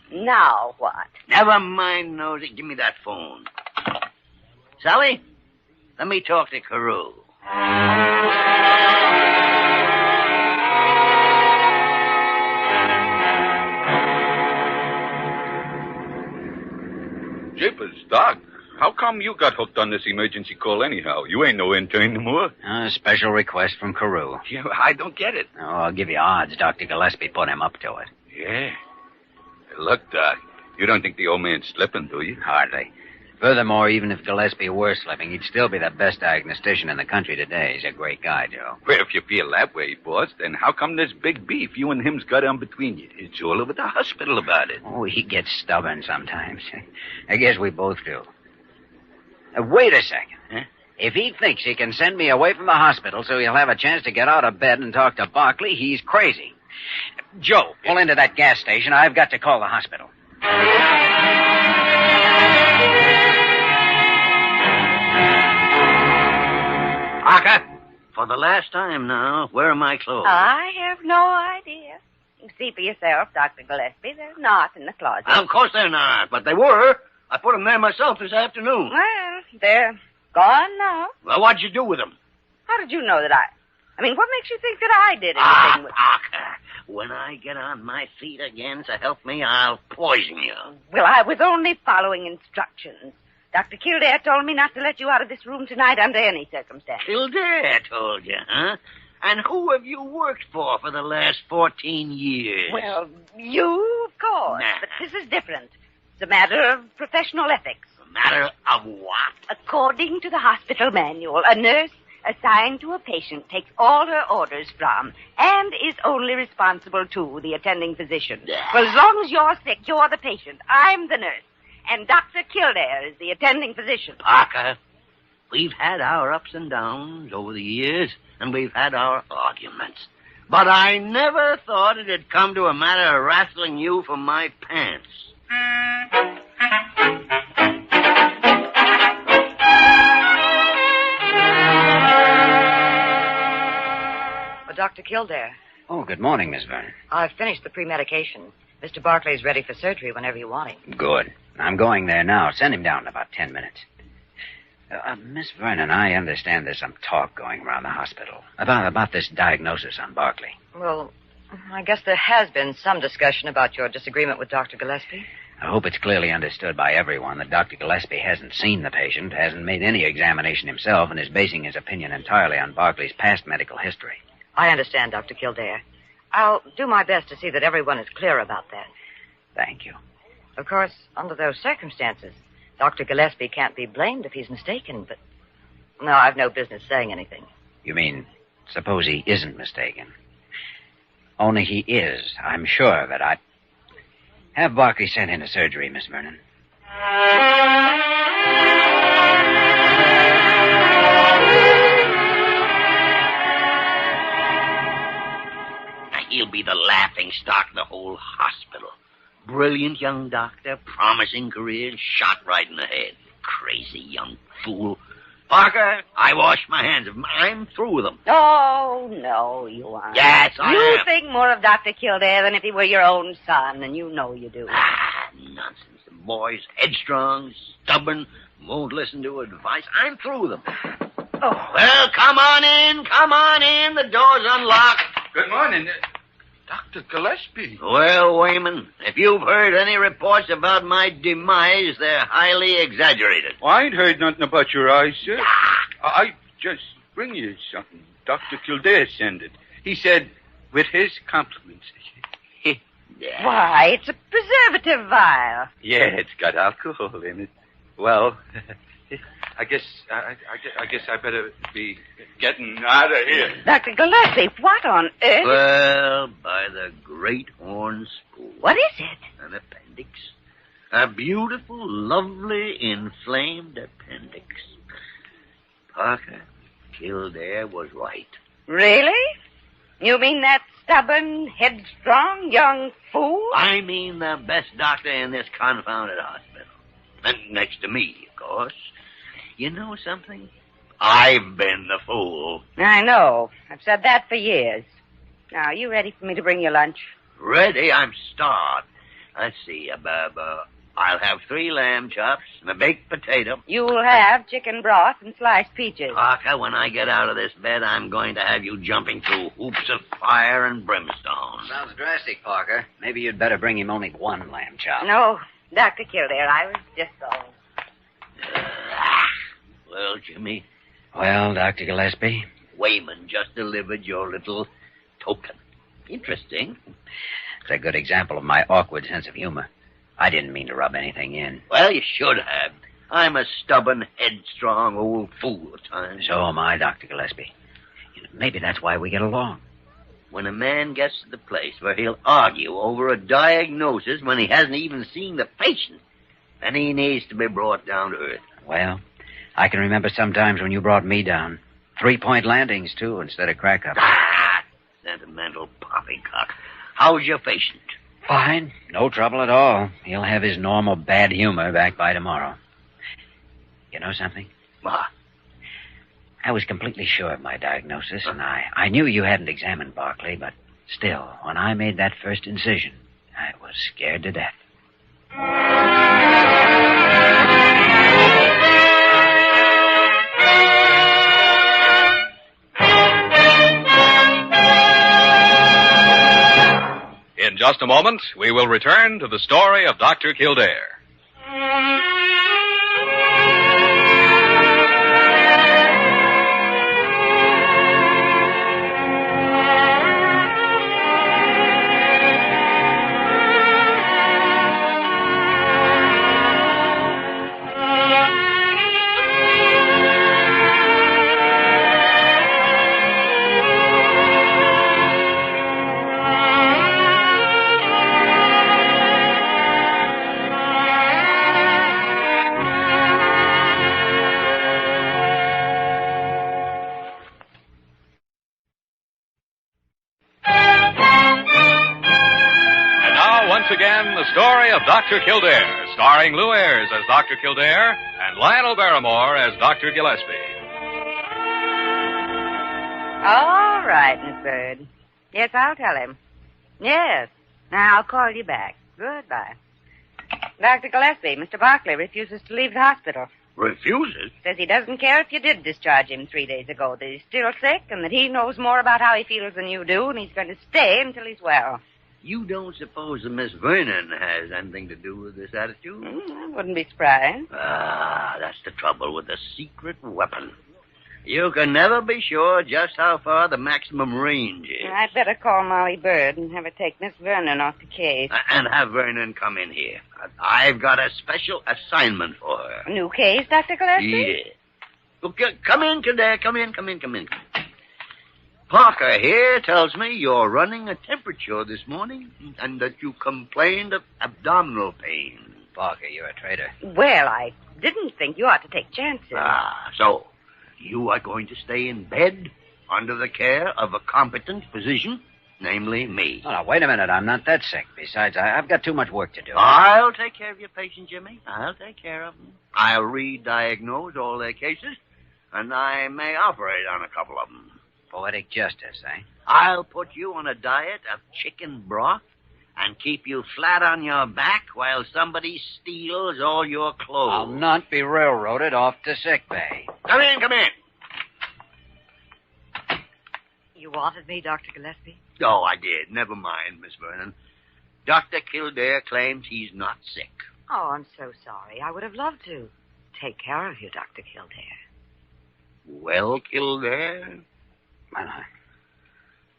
Now what? Never mind, Nosy. Give me that phone. Sally, let me talk to Carew. Jeepers, Doc. How come you got hooked on this emergency call anyhow? You ain't no intern no more. A special request from Carew. Yeah, I don't get it. Oh, I'll give you odds. Dr. Gillespie put him up to it. Yeah. Look, Doc, you don't think the old man's slipping, do you? Hardly. Furthermore, even if Gillespie were slipping, he'd still be the best diagnostician in the country today. He's a great guy, Joe. Well, if you feel that way, boss, then how come this big beef you and him's got on between you? It's all over the hospital about it. Oh, he gets stubborn sometimes. I guess we both do. Wait a second. Huh? If he thinks he can send me away from the hospital so he'll have a chance to get out of bed and talk to Barkley, he's crazy. Joe, pull into that gas station. I've got to call the hospital. Parker, for the last time now, where are my clothes? I have no idea. You can see for yourself, Dr. Gillespie. They're not in the closet. Of course they're not, but they were. I put them there myself this afternoon. Well, they're gone now. Well, what'd you do with them? How did you know that I mean, what makes you think that I did anything with them? Parker, when I get on my feet again, so help me, I'll poison you. Well, I was only following instructions. Dr. Kildare told me not to let you out of this room tonight under any circumstances. Kildare told you, huh? And who have you worked for the last 14 years? Well, you, of course. Nah. But this is different. It's a matter of professional ethics. A matter of what? According to the hospital manual, a nurse assigned to a patient takes all her orders from and is only responsible to the attending physician. Well, as long as you're sick, you're the patient. I'm the nurse. And Dr. Kildare is the attending physician. Parker, we've had our ups and downs over the years, and we've had our arguments. But I never thought it'd come to a matter of wrestling you from my pants. Dr. Kildare. Oh, good morning, Miss Vernon. I've finished the pre-medication. Mr. Barclay's ready for surgery whenever you want him. Good. I'm going there now. Send him down in about 10 minutes. Miss Vernon, I understand there's some talk going around the hospital about this diagnosis on Barclay. Well, I guess there has been some discussion about your disagreement with Dr. Gillespie. I hope it's clearly understood by everyone that Dr. Gillespie hasn't seen the patient, hasn't made any examination himself, and is basing his opinion entirely on Barclay's past medical history. I understand, Dr. Kildare. I'll do my best to see that everyone is clear about that. Thank you. Of course, under those circumstances, Dr. Gillespie can't be blamed if he's mistaken, but... No, I've no business saying anything. You mean, suppose he isn't mistaken? Only he is. I'm sure that I... Have Barkley sent into surgery, Miss Vernon. He'll be the laughing stock of the whole hospital. Brilliant young doctor, promising career, shot right in the head. Crazy young fool. Parker, I wash my hands of him. I'm through with him. Oh, no, you aren't. Yes, I You am. think more of Dr. Kildare than if he were your own son, and you know you do. Nonsense. The boy's headstrong, stubborn, won't listen to advice. I'm through with him. Oh. Well, come on in. Come on in. The door's unlocked. Good morning. Dr. Gillespie. Well, Wayman, if you've heard any reports about my demise, they're highly exaggerated. Well, I ain't heard nothing about your eyes, sir. I just bring you something. Dr. Kildare sent it. He said, with his compliments. Why, it's a preservative vial. Yeah, it's got alcohol in it. Well, I guess I better be getting out of here. Dr. Gillespie, what on earth? Well, by the great horn spool. What is it? An appendix. A beautiful, lovely, inflamed appendix. Parker, Kildare was right. Really? You mean that stubborn, headstrong young fool? I mean the best doctor in this confounded hospital. And next to me, of course. You know something? I've been the fool. I know. I've said that for years. Now, are you ready for me to bring you lunch? Ready? I'm starved. Let's see, I'll have 3 lamb chops and a baked potato. You'll have chicken broth and sliced peaches. Parker, when I get out of this bed, I'm going to have you jumping through hoops of fire and brimstone. Sounds drastic, Parker. Maybe you'd better bring him only 1 lamb chop. No, Dr. Kildare, I was just going. Well, Jimmy. Well, Dr. Gillespie? Wayman just delivered your little token. Interesting. It's a good example of my awkward sense of humor. I didn't mean to rub anything in. Well, you should have. I'm a stubborn, headstrong old fool at times. So am I, Dr. Gillespie. Maybe that's why we get along. When a man gets to the place where he'll argue over a diagnosis when he hasn't even seen the patient, then he needs to be brought down to earth. Well, I can remember sometimes when you brought me down. 3-point landings, too, instead of crack-ups. Ah, sentimental poppycock. How's your patient? Fine. No trouble at all. He'll have his normal bad humor back by tomorrow. You know something? What? I was completely sure of my diagnosis, and I knew you hadn't examined Barclay, but still, when I made that first incision, I was scared to death. In just a moment, we will return to the story of Dr. Kildare. Once again, the story of Dr. Kildare, starring Lou Ayres as Dr. Kildare and Lionel Barrymore as Dr. Gillespie. All right, Miss Bird. Yes, I'll tell him. Yes. Now, I'll call you back. Goodbye. Dr. Gillespie, Mr. Barclay refuses to leave the hospital. Refuses? Says he doesn't care if you did discharge him 3 days ago, that he's still sick and that he knows more about how he feels than you do, and he's going to stay until he's well. You don't suppose that Miss Vernon has anything to do with this attitude? I wouldn't be surprised. Ah, that's the trouble with the secret weapon. You can never be sure just how far the maximum range is. I'd better call Molly Bird and have her take Miss Vernon off the case. And have Vernon come in here. I've got a special assignment for her. A new case, Dr. Gillespie? Yeah. Okay, come in, Kildare. Come in. Parker here tells me you're running a temperature this morning and that you complained of abdominal pain. Parker, you're a traitor. Well, I didn't think you ought to take chances. So you are going to stay in bed under the care of a competent physician, namely me. Oh, now, wait a minute. I'm not that sick. Besides, I've got too much work to do. I'll take care of your patient, Jimmy. I'll take care of them. I'll re-diagnose all their cases, and I may operate on a couple of them. Poetic justice, eh? I'll put you on a diet of chicken broth and keep you flat on your back while somebody steals all your clothes. I'll not be railroaded off to sick bay. Come in. You wanted me, Dr. Gillespie? Oh, I did. Never mind, Miss Vernon. Dr. Kildare claims he's not sick. Oh, I'm so sorry. I would have loved to take care of you, Dr. Kildare. Well, Kildare? Well,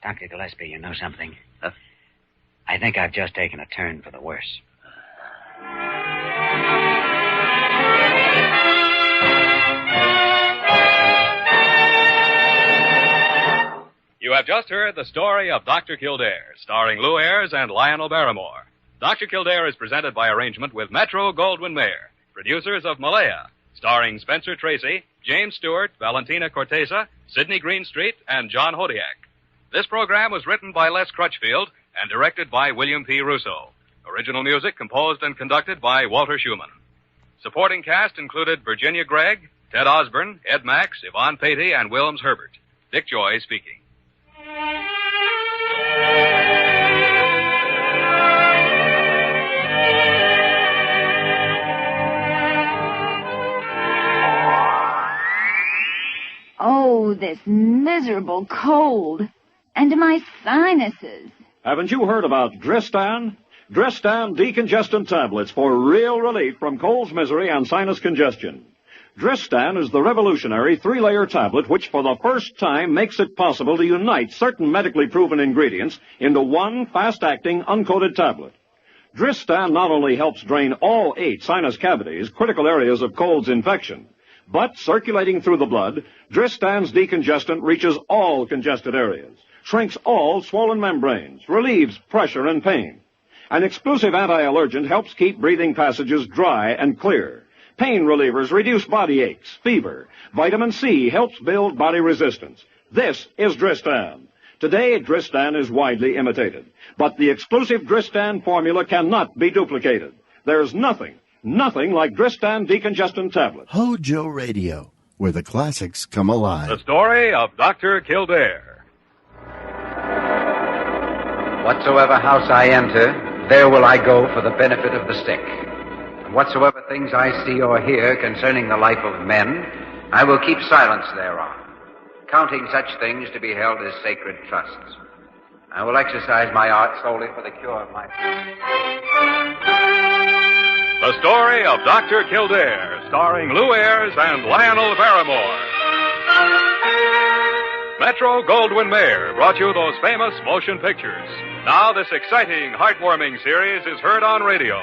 Dr. Gillespie, you know something? I think I've just taken a turn for the worse. You have just heard the story of Dr. Kildare, starring Lou Ayres and Lionel Barrymore. Dr. Kildare is presented by arrangement with Metro-Goldwyn-Mayer, producers of Malaya, starring Spencer Tracy, James Stewart, Valentina Corteza, Sidney Greenstreet, and John Hodiak. This program was written by Les Crutchfield and directed by William P. Russo. Original music composed and conducted by Walter Schumann. Supporting cast included Virginia Gregg, Ted Osborne, Ed Max, Yvonne Patey, and Wilms Herbert. Dick Joy speaking. Oh, this miserable cold. And my sinuses. Haven't you heard about Dristan? Dristan decongestant tablets for real relief from cold's misery and sinus congestion. Dristan is the revolutionary 3-layer tablet which for the first time makes it possible to unite certain medically proven ingredients into one fast-acting uncoated tablet. Dristan not only helps drain all 8 sinus cavities, critical areas of cold's infection, but circulating through the blood, Dristan's decongestant reaches all congested areas, shrinks all swollen membranes, relieves pressure and pain. An exclusive anti-allergent helps keep breathing passages dry and clear. Pain relievers reduce body aches, fever. Vitamin C helps build body resistance. This is Dristan. Today, Dristan is widely imitated, but the exclusive Dristan formula cannot be duplicated. There's nothing like Dristan decongestant tablets. HOJO Radio, where the classics come alive. The story of Dr. Kildare. Whatsoever house I enter, there will I go for the benefit of the sick. And whatsoever things I see or hear concerning the life of men, I will keep silence thereon, counting such things to be held as sacred trusts. I will exercise my art solely for the cure of my... The story of Dr. Kildare, starring Lou Ayres and Lionel Barrymore. Metro-Goldwyn-Mayer brought you those famous motion pictures. Now this exciting, heartwarming series is heard on radio.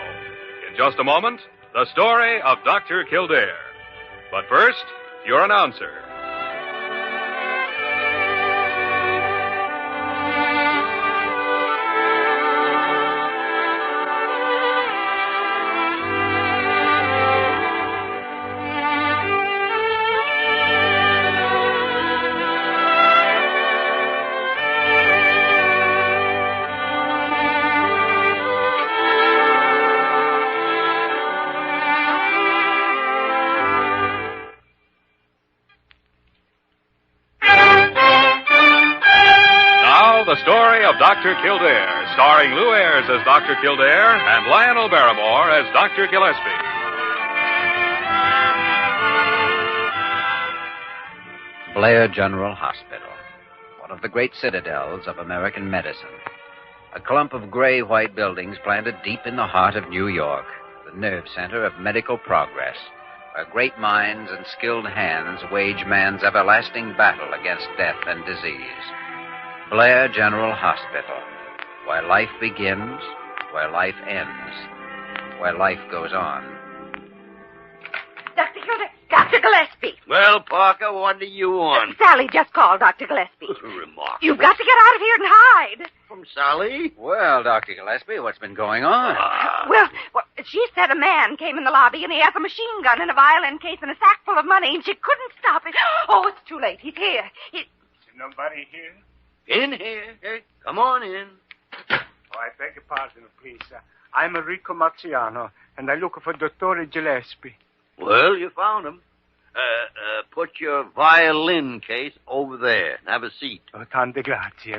In just a moment, the story of Dr. Kildare. But first, your announcer. The story of Dr. Kildare, starring Lou Ayres as Dr. Kildare and Lionel Barrymore as Dr. Gillespie. Blair General Hospital, one of the great citadels of American medicine. A clump of gray-white buildings planted deep in the heart of New York, the nerve center of medical progress, where great minds and skilled hands wage man's everlasting battle against death and disease. Blair General Hospital, where life begins, where life ends, where life goes on. Dr. Kildare, Dr. Gillespie. Well, Parker, what do you want? Sally just called, Dr. Gillespie. Remarkable. You've got to get out of here and hide. From Sally? Well, Dr. Gillespie, what's been going on? Well, she said a man came in the lobby and he has a machine gun and a violin case and a sack full of money and she couldn't stop it. Oh, it's too late. He's here. Is nobody here? In here. Hey, come on in. Oh, I beg your pardon, please. I'm Enrico Marciano, and I look for Dottore Gillespie. Well, you found him. Put your violin case over there. Have a seat. Oh, tante grazie.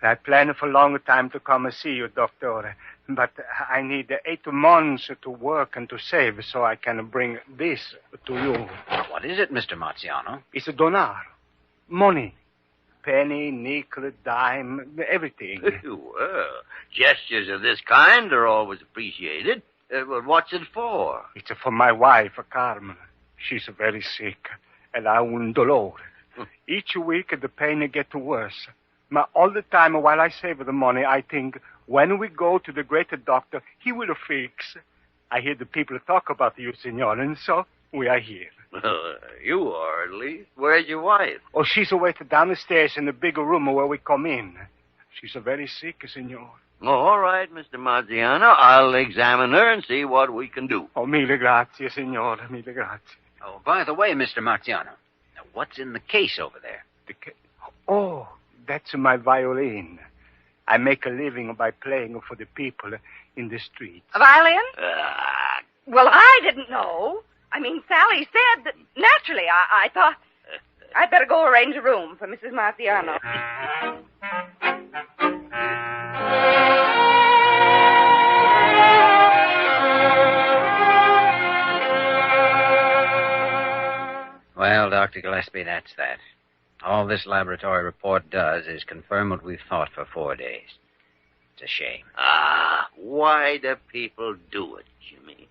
I planned for a long time to come and see you, Dottore, but I need 8 months to work and to save so I can bring this to you. What is it, Mr. Marciano? It's a denaro. Money. Penny, nickel, dime, everything. Well, gestures of this kind are always appreciated. Well, what's it for? It's for my wife, Carmen. She's very sick, and I un dolore. Each week, the pain gets worse. But all the time while I save the money, I think, when we go to the great doctor, he will fix. I hear the people talk about you, senor, and so we are here. You are, at least. Where's your wife? Oh, she's waiting down the stairs in the big room where we come in. She's very sick, senor. Oh, all right, Mr. Marziano. I'll examine her and see what we can do. Oh, mille grazie, senor. Mille grazie. Oh, by the way, Mr. Marciano, now what's in the case over there? Oh, that's my violin. I make a living by playing for the people in the streets. A violin? Well, I didn't know. I mean, Sally said that, naturally, I thought I'd better go arrange a room for Mrs. Marciano. Well, Dr. Gillespie, that's that. All this laboratory report does is confirm what we've thought for 4 days. It's a shame. Why do people do it, Jimmy?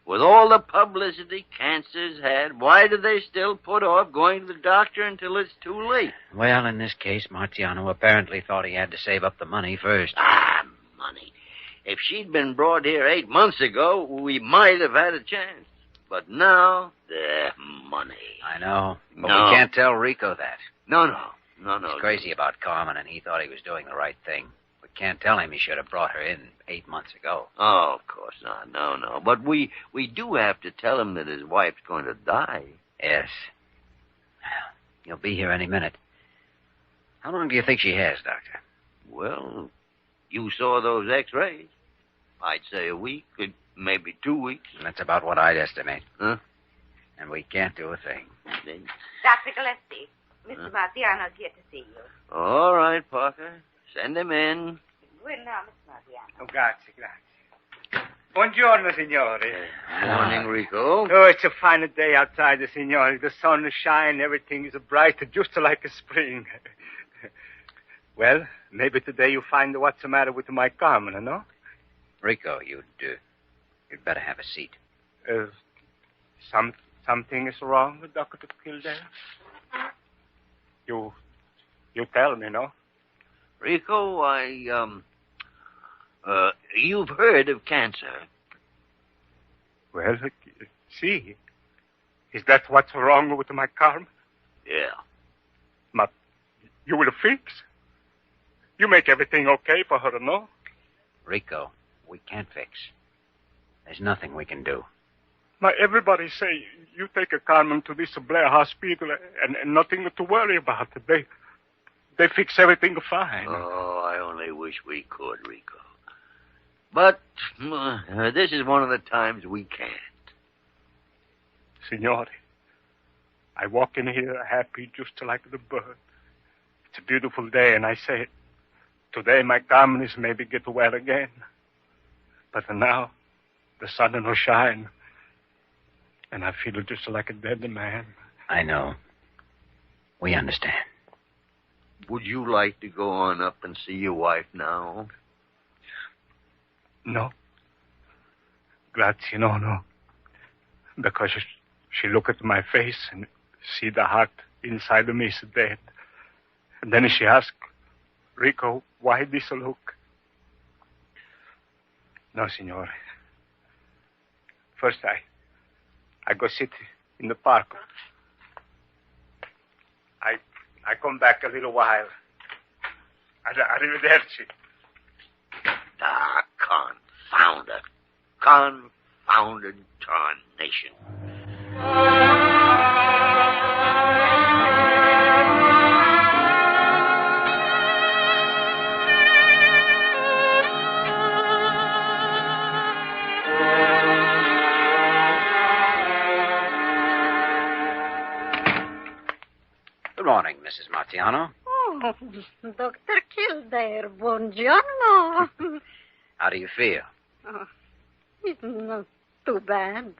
With all the publicity cancer's had, why do they still put off going to the doctor until it's too late? Well, in this case, Marciano apparently thought he had to save up the money first. money. If she'd been brought here 8 months ago, we might have had a chance. But now, money. I know, but No. we can't tell Rico that. No. He's crazy about Carmen, and he thought he was doing the right thing. We can't tell him he should have brought her in 8 months ago. Oh, of course not. No. But we do have to tell him that his wife's going to die. Yes. He'll be here any minute. How long do you think she has, Doctor? Well, you saw those x-rays. I'd say a week, maybe 2 weeks. That's about what I'd estimate. Huh? And we can't do a thing. Dr. Gillespie, Mr. Marciano's here to see you. All right, Parker. Send him in. Well, now, Mr. Marciano. Oh, grazie. Buongiorno, signore. Morning, Rico. Oh, it's a fine day outside, signore. The sun is shining, everything is bright, just like a spring. Well, maybe today you find what's the matter with my Carmen, no? Rico, you'd better have a seat. Something is wrong with Dr. Kildare? You tell me, no? Rico, you've heard of cancer. Well, see. Is that what's wrong with my Carmen? Yeah. You will fix? You make everything okay for her, no? Rico, we can't fix. There's nothing we can do. Everybody say you take a Carmen to this Blair hospital and nothing to worry about. They fix everything fine. Oh, I only wish we could, Rico. But this is one of the times we can't. Signore, I walk in here happy just like the bird. It's a beautiful day, and I say, today my Carmen is maybe get well again. But now, the sun no shine, and I feel just like a dead man. I know. We understand. Would you like to go on up and see your wife now? No. Grazie, no. Because she look at my face and see the heart inside of me is dead. And then she ask, Rico, why this look? No, signore. First, I go sit in the park. I come back a little while. Arrivederci. Confounded tarnation. Good morning, Mrs. Marciano. Oh, Dr. Kildare, buongiorno. How do you feel? Oh, it's not too bad.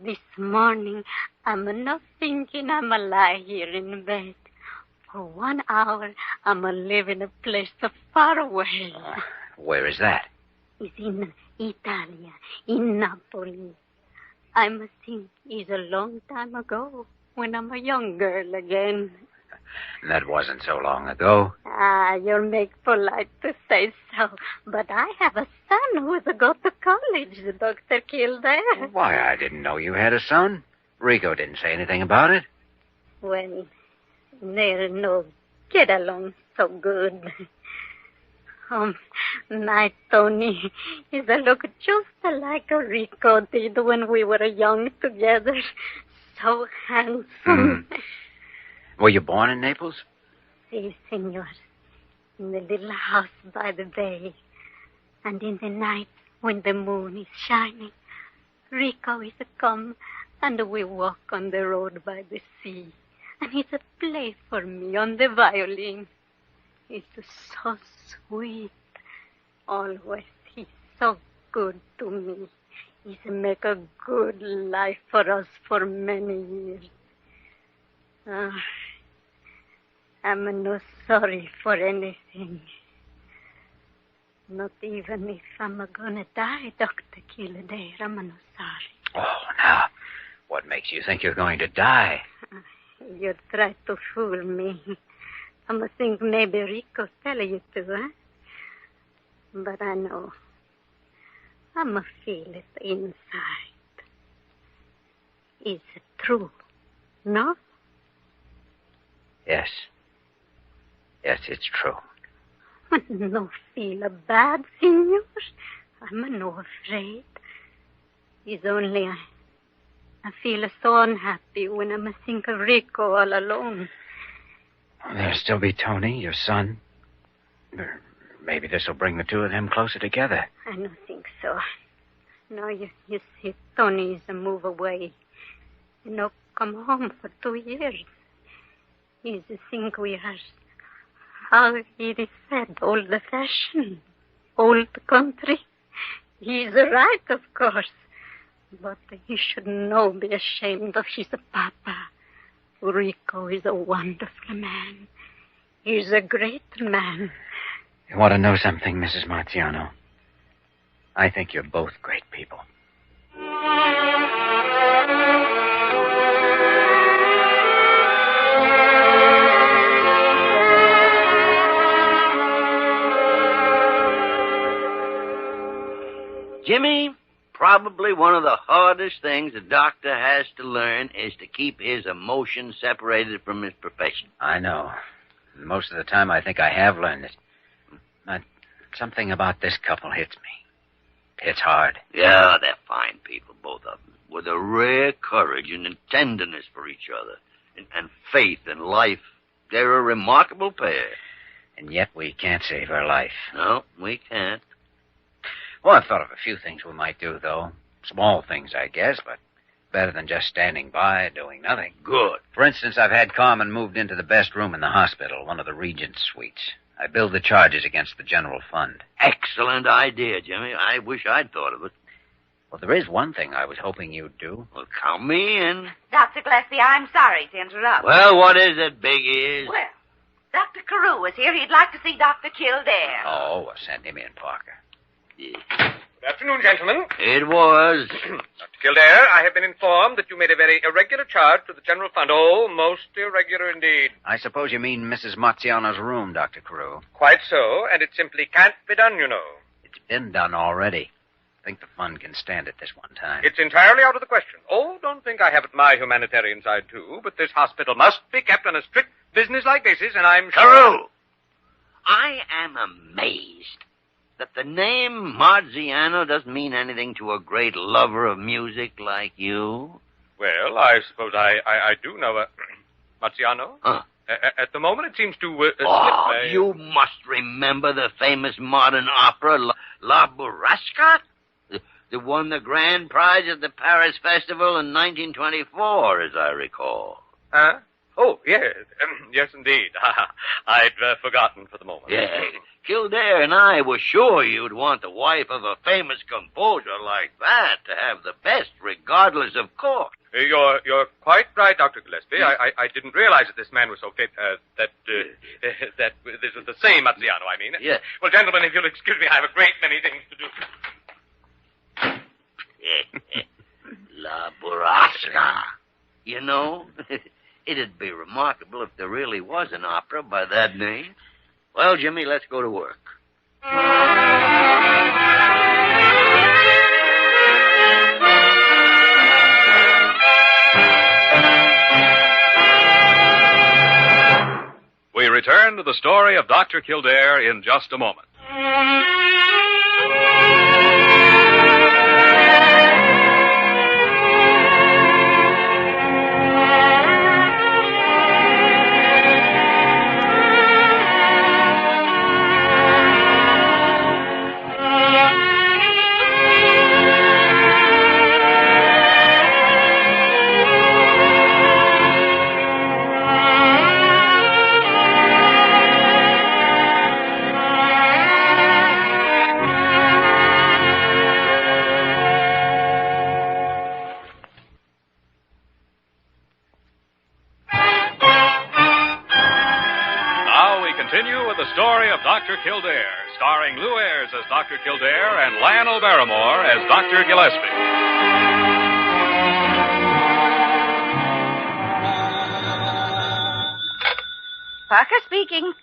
This morning, I'm not thinking I'm a lie here in bed. For 1 hour, I'm a live in a place so far away. Where is that? It's in Italia, in Napoli. I must think it's a long time ago, when I'm a young girl again. That wasn't so long ago. You'll make polite to say so, but I have a son who's go to college, Dr. Kildare. Why, I didn't know you had a son. Rico didn't say anything about it. Well, they're no get along so good. My Tony is a look just like Rico did when we were young together. So handsome. Were you born in Naples? Si, senor. In the little house by the bay. And in the night, when the moon is shining, Rico is a come, and we walk on the road by the sea. And he's a play for me on the violin. He's so sweet. Always, he's so good to me. He's make a good life for us for many years. I'm not sorry for anything. Not even if I'm gonna die, Dr. Kildare, I'm not sorry. Oh, now, what makes you think you're going to die? You try to fool me. I think maybe Rico tell you to, huh? But I know. I'ma feel it inside. Is it true? No? Yes. Yes, it's true. I no feel bad, senor. I'm no afraid. It's only I feel so unhappy when I think of Rico all alone. There'll still be Tony, your son. Maybe this will bring the two of them closer together. I don't think so. No, you see, Tony is a move away. No come home for 2 years. He's a think we are, how it is said, old-fashioned, old country. He's right, of course. But he should no be ashamed of his papa. Rico is a wonderful man. He's a great man. You want to know something, Mrs. Marziano? I think you're both great people. Jimmy, probably one of the hardest things a doctor has to learn is to keep his emotions separated from his profession. I know. Most of the time I think I have learned it. But something about this couple hits me. It's hard. Yeah, they're fine people, both of them, with a rare courage and a tenderness for each other, and faith in life. They're a remarkable pair. And yet we can't save her life. No, we can't. Well, I've thought of a few things we might do, though. Small things, I guess, but better than just standing by doing nothing. Good. For instance, I've had Carmen moved into the best room in the hospital, one of the Regent's suites. I billed the charges against the general fund. Excellent idea, Jimmy. I wish I'd thought of it. Well, there is one thing I was hoping you'd do. Well, count me in. Dr. Gillespie, I'm sorry to interrupt. Well, what is it, Big Ears? Well, Dr. Carew is here. He'd like to see Dr. Kildare. Oh, well, send him in, Parker. Good afternoon, gentlemen. It was. Dr. Kildare, I have been informed that you made a very irregular charge to the general fund. Oh, most irregular indeed. I suppose you mean Mrs. Marziano's room, Dr. Carew. Quite so, and it simply can't be done, you know. It's been done already. I think the fund can stand it this one time. It's entirely out of the question. Oh, don't think I haven't my humanitarian side, too, but this hospital must be kept on a strict business-like basis, and I'm sure... Carew! I am amazed that the name Marziano doesn't mean anything to a great lover of music like you. Well, I suppose I do know Marziano. Huh. At the moment, it seems to slip. You must remember the famous modern opera, La Burrasca? The won the grand prize at the Paris Festival in 1924, as I recall. Huh? Oh, yes. Yes, indeed. I'd forgotten for the moment. Yeah. Kildare and I were sure you'd want the wife of a famous composer like that to have the best, regardless of cost. You're quite right, Dr. Gillespie. I didn't realize that this man was so fit, that this was the same Marziano, I mean. Yeah. Well, gentlemen, if you'll excuse me, I have a great many things to do. La Burrasca. You know, it'd be remarkable if there really was an opera by that name. Well, Jimmy, let's go to work. We return to the story of Dr. Kildare in just a moment. Dr. Kildare, starring Lou Ayres as Dr. Kildare and Lionel Barrymore as Dr. Gillespie. Parker speaking.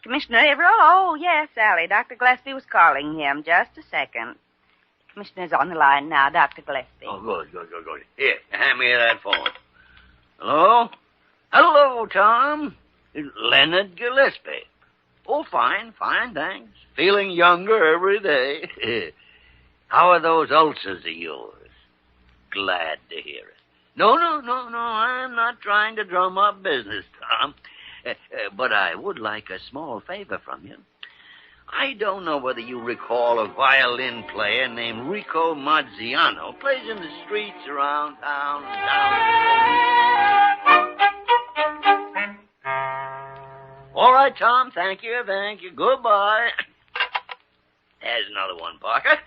Commissioner Averill? Oh, yes, Sally. Dr. Gillespie was calling him. Just a second. Commissioner's on the line now, Dr. Gillespie. Oh, good. Here, hand me that phone. Hello? Hello, Tom. It's Leonard Gillespie. Oh, fine, thanks. Feeling younger every day. How are those ulcers of yours? Glad to hear it. No, I'm not trying to drum up business, Tom. But I would like a small favor from you. I don't know whether you recall a violin player named Rico Marziano. Plays in the streets around town. All right, Tom. Thank you. Goodbye. There's another one, Parker.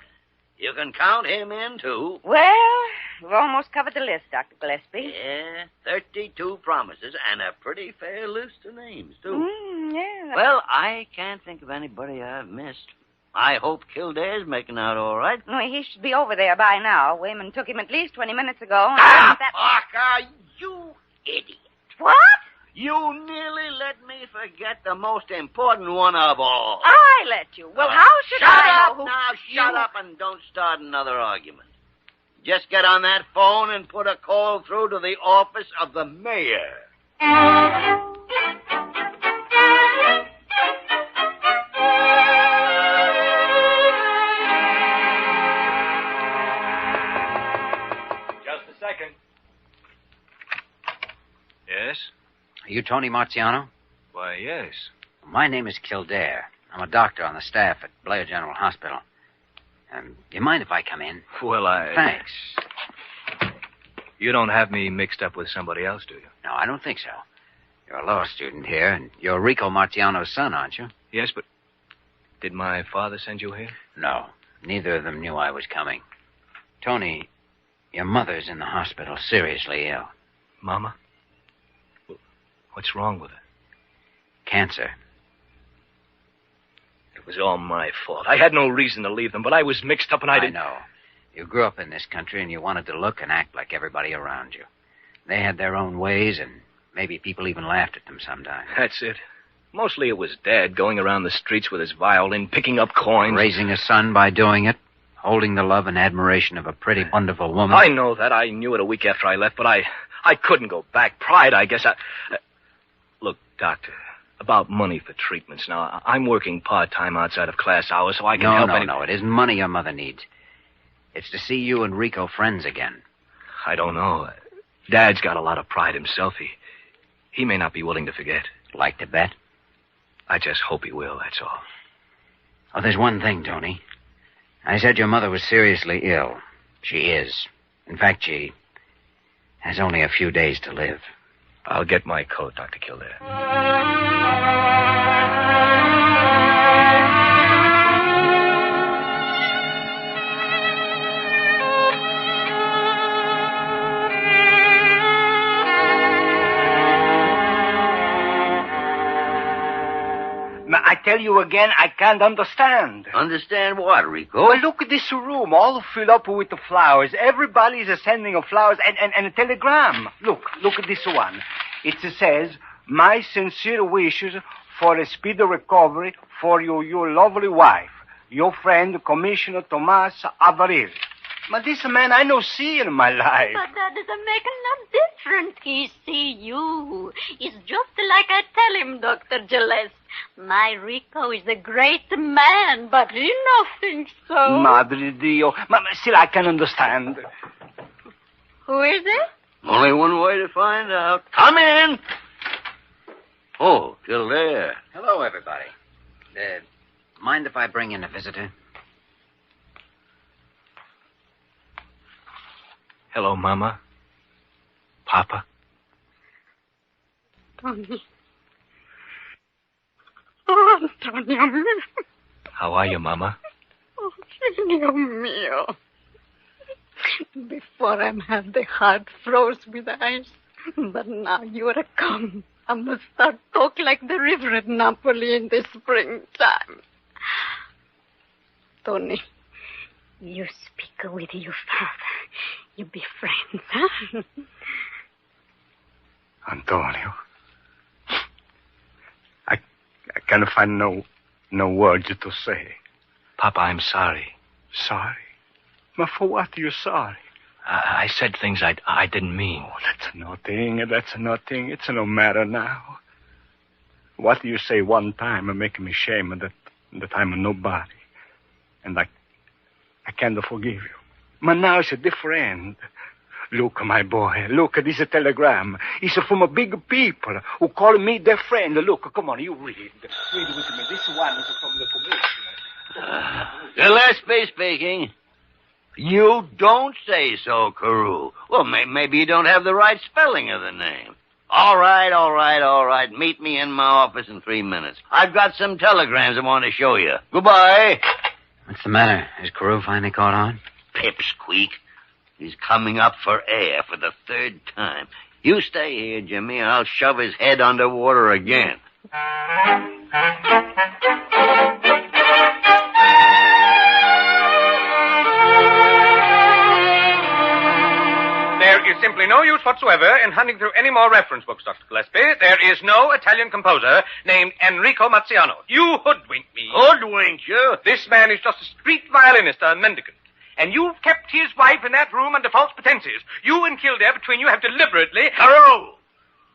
You can count him in, too. Well, we've almost covered the list, Dr. Gillespie. Yeah, 32 promises and a pretty fair list of names, too. Yeah. Well, I can't think of anybody I've missed. I hope Kildare's making out all right. No, he should be over there by now. Wayman took him at least 20 minutes ago. Parker, you idiot. What? You nearly let me forget the most important one of all. I let you. Well, how should I know? Shut up and don't start another argument. Just get on that phone and put a call through to the office of the mayor. Just a second. Yes? Are you Tony Marziano? Why, yes. My name is Kildare. I'm a doctor on the staff at Blair General Hospital. You mind if I come in? Well, Thanks. You don't have me mixed up with somebody else, do you? No, I don't think so. You're a law student here, and you're Rico Marziano's son, aren't you? Yes, but did my father send you here? No. Neither of them knew I was coming. Tony, your mother's in the hospital, seriously ill. Mama? What's wrong with her? Cancer. It was all my fault. I had no reason to leave them, but I was mixed up and I didn't... I know. You grew up in this country and you wanted to look and act like everybody around you. They had their own ways and maybe people even laughed at them sometimes. That's it. Mostly it was Dad going around the streets with his violin, picking up coins. Raising a son by doing it. Holding the love and admiration of a pretty, wonderful woman. I know that. I knew it a week after I left, but I couldn't go back. Pride, I guess. Look, Doctor, about money for treatments. Now, I'm working part-time outside of class hours, so I can help... No, it isn't money your mother needs. It's to see you and Rico friends again. I don't know. Dad's got a lot of pride himself. He may not be willing to forget. Like to bet? I just hope he will, that's all. Oh, there's one thing, Tony. I said your mother was seriously ill. She is. In fact, she has only a few days to live. I'll get my coat, Dr. Kildare. I tell you again, I can't understand. Understand what, Rico? Well, look at this room, all filled up with the flowers. Everybody's sending of flowers and a telegram. Look at this one. It says, my sincere wishes for a speedy recovery for your lovely wife, your friend, Commissioner Tomas Avaril. But this man I no see in my life. But that doesn't make no difference. He see you. It's just like I tell him, Dr. Gillespie. My Rico is a great man, but he not thinks so. Madre Dio. Still, I can understand. Who is it? Only one way to find out. Come in. Oh, Kildare. Hello, everybody. Mind if I bring in a visitor? Hello, Mama. Papa. Tony. Oh, Antonio mío. How are you, Mama? Oh, Dios mío. Before I had the heart froze with ice, but now you're come. I must start talk like the river at Napoli in the springtime. Tony, you speak with your father. You be friends, huh? Antonio. I can't find no words to say. Papa, I'm sorry. Sorry? But for what are you sorry? I said things I didn't mean. Oh, that's nothing. It's no matter now. What you say one time and make me shame that I'm a nobody. And I can't forgive you. But now it's different. Look, my boy, look, this is a telegram. It's from a big people who call me their friend. Look, come on, you read. Read with me. This one is from the commissioner. Gillespie speaking. You don't say so, Carew. Well, maybe you don't have the right spelling of the name. All right. Meet me in my office in 3 minutes. I've got some telegrams I want to show you. Goodbye. What's the matter? Is Carew finally caught on? Pipsqueak. He's coming up for air for the 3rd time. You stay here, Jimmy. I'll shove his head underwater again. There is simply no use whatsoever in hunting through any more reference books, Dr. Gillespie. There is no Italian composer named Enrico Mazziano. You hoodwinked me. Hoodwinked you? This man is just a street violinist, a mendicant. And you've kept his wife in that room under false pretenses. You and Kildare, between you, have deliberately... Carew!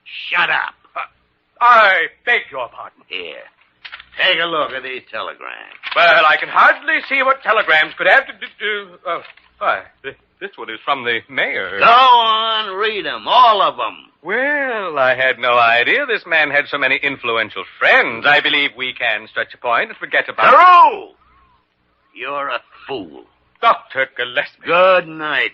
Shut up. I beg your pardon. Here. Take a look at these telegrams. Well, I can hardly see what telegrams could have to do... Oh, why, this one is from the mayor. Go on, read them, all of them. Well, I had no idea this man had so many influential friends. I believe we can stretch a point and forget about... Carew! You're a fool. Dr. Gillespie. Good night.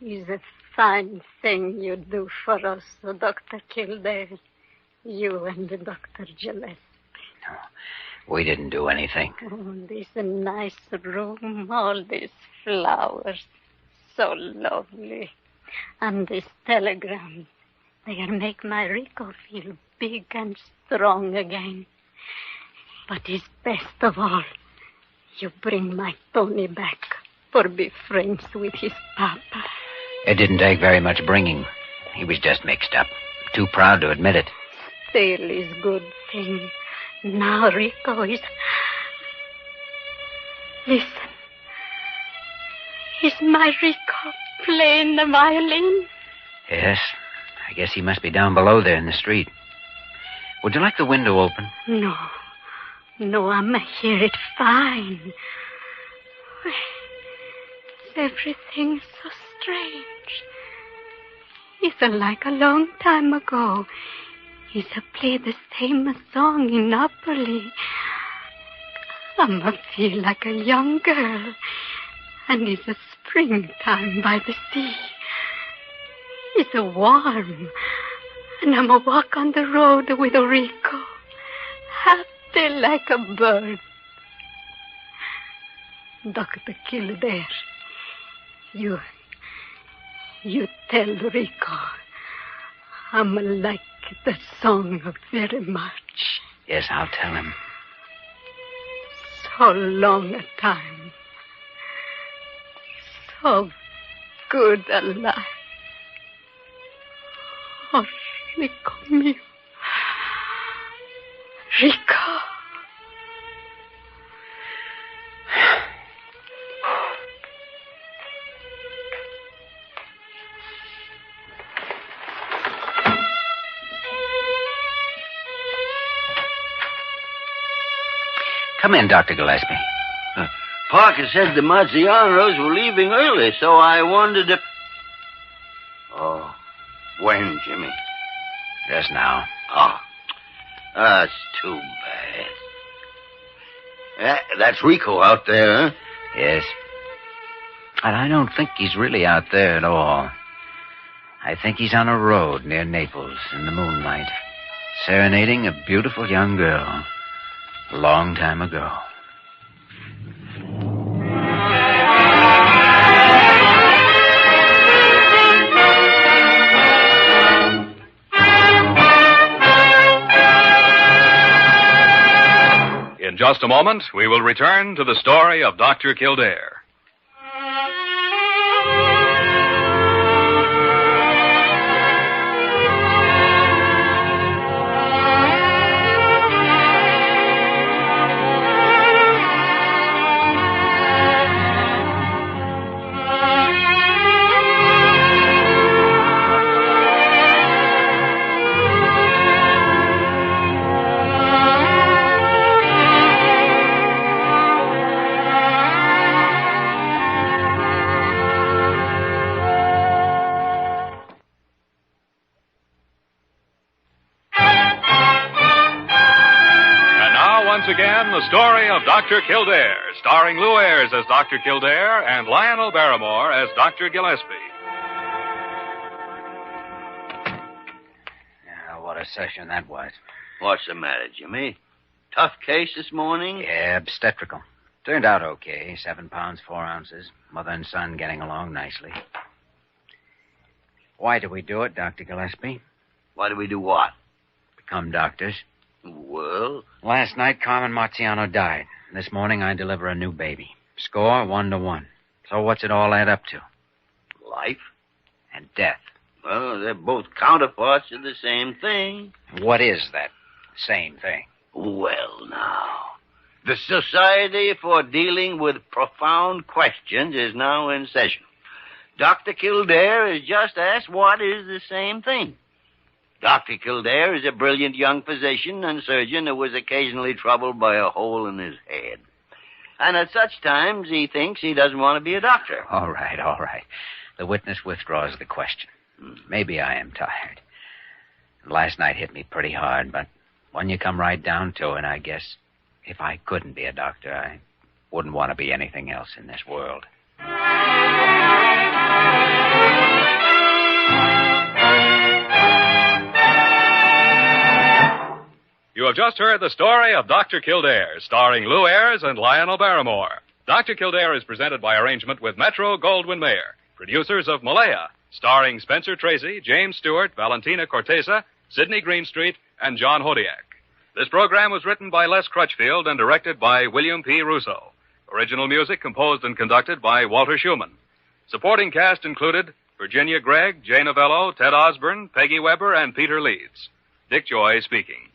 Is a fine thing you do for us, Dr. Kildare. You and Dr. Gillespie. We didn't do anything. Oh, this nice room, all these flowers, so lovely. And these telegrams, they'll make my Rico feel big and strong again. But it's best of all, you bring my Tony back for be friends with his papa. It didn't take very much bringing. He was just mixed up. Too proud to admit it. Still is good thing. Now Rico is... Listen. Is my Rico playing the violin? Yes. I guess he must be down below there in the street. Would you like the window open? No, I'ma hear it fine. Everything's so strange. It's like a long time ago. It's played the same song in Napoli. I'ma feel like a young girl. And it's a springtime by the sea. It's warm. And I'ma walk on the road with Rico. Happy like a bird. Dr. Kildare, you tell Rico I'm like the song very much. Yes, I'll tell him. So long a time. So good a life. Oh, Rico mio. Rico. Come in, Dr. Gillespie. Parker said the Mazzianos were leaving early, so I wondered if... Oh, when, Jimmy? Just now. Oh, that's too bad. That's Rico out there, huh? Yes. But I don't think he's really out there at all. I think he's on a road near Naples in the moonlight, serenading a beautiful young girl. A long time ago. In just a moment, we will return to the story of Dr. Kildare. Once again, the story of Dr. Kildare, starring Lou Ayres as Dr. Kildare and Lionel Barrymore as Dr. Gillespie. Yeah, what a session that was. What's the matter, Jimmy? Tough case this morning? Yeah, obstetrical. Turned out okay. 7 pounds, 4 ounces. Mother and son getting along nicely. Why do we do it, Dr. Gillespie? Why do we do what? Become doctors. Well? Last night, Carmen Marciano died. This morning, I deliver a new baby. Score 1-1. So what's it all add up to? Life? And death. Well, they're both counterparts of the same thing. What is that same thing? Well, now, the Society for Dealing with Profound Questions is now in session. Dr. Kildare has just asked what is the same thing. Dr. Kildare is a brilliant young physician and surgeon who was occasionally troubled by a hole in his head. And at such times, he thinks he doesn't want to be a doctor. All right. The witness withdraws the question. Maybe I am tired. Last night hit me pretty hard, but when you come right down to it, I guess if I couldn't be a doctor, I wouldn't want to be anything else in this world. You have just heard the story of Dr. Kildare, starring Lou Ayres and Lionel Barrymore. Dr. Kildare is presented by arrangement with Metro-Goldwyn-Mayer, producers of Malaya, starring Spencer Tracy, James Stewart, Valentina Cortesa, Sidney Greenstreet, and John Hodiak. This program was written by Les Crutchfield and directed by William P. Russo. Original music composed and conducted by Walter Schumann. Supporting cast included Virginia Gregg, Jay Novello, Ted Osborne, Peggy Weber, and Peter Leeds. Dick Joy speaking.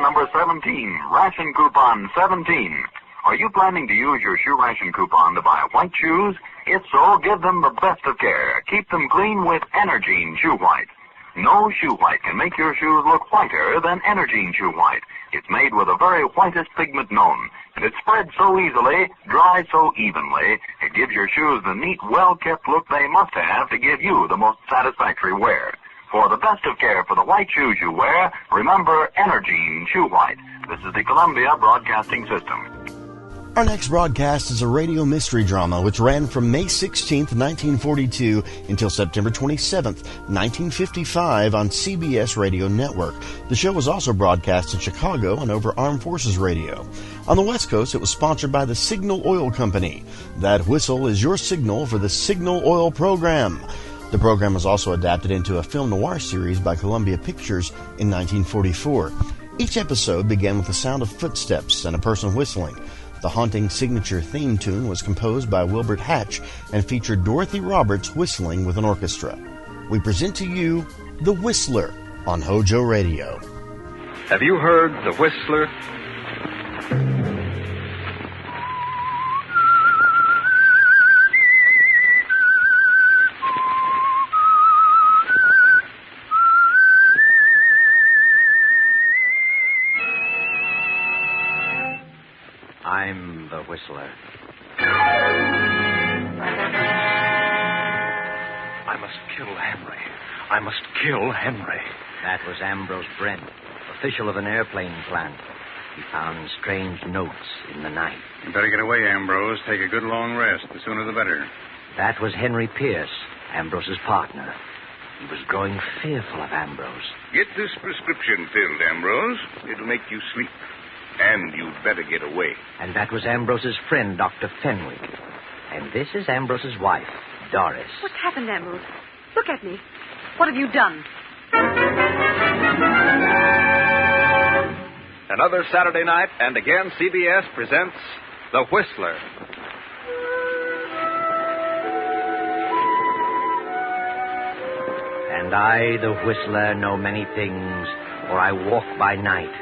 Number 17, ration coupon 17. Are you planning to use your shoe ration coupon to buy white shoes? If so, give them the best of care. Keep them clean with Energine Shoe White. No shoe white can make your shoes look whiter than Energine Shoe White. It's made with the very whitest pigment known, and it spreads so easily, dries so evenly, it gives your shoes the neat, well-kept look they must have to give you the most satisfactory wear. For the best of care for the white shoes you wear, remember Energine Shoe White. This is the Columbia Broadcasting System. Our next broadcast is a radio mystery drama which ran from May 16th, 1942 until September 27th, 1955 on CBS Radio Network. The show was also broadcast in Chicago and over Armed Forces Radio. On the West Coast, it was sponsored by the Signal Oil Company. That whistle is your signal for the Signal Oil program. The program was also adapted into a film noir series by Columbia Pictures in 1944. Each episode began with the sound of footsteps and a person whistling. The haunting signature theme tune was composed by Wilbert Hatch and featured Dorothy Roberts whistling with an orchestra. We present to you The Whistler on HOJO Radio. Have you heard The Whistler? I'm the Whistler. I must kill Henry. I must kill Henry. That was Ambrose Brent, official of an airplane plant. He found strange notes in the night. You better get away, Ambrose. Take a good long rest. The sooner the better. That was Henry Pierce, Ambrose's partner. He was growing fearful of Ambrose. Get this prescription filled, Ambrose. It'll make you sleep. And you'd better get away. And that was Ambrose's friend, Dr. Fenwick. And this is Ambrose's wife, Doris. What's happened, Ambrose? Look at me. What have you done? Another Saturday night, and again CBS presents The Whistler. And I, the Whistler, know many things, for I walk by night.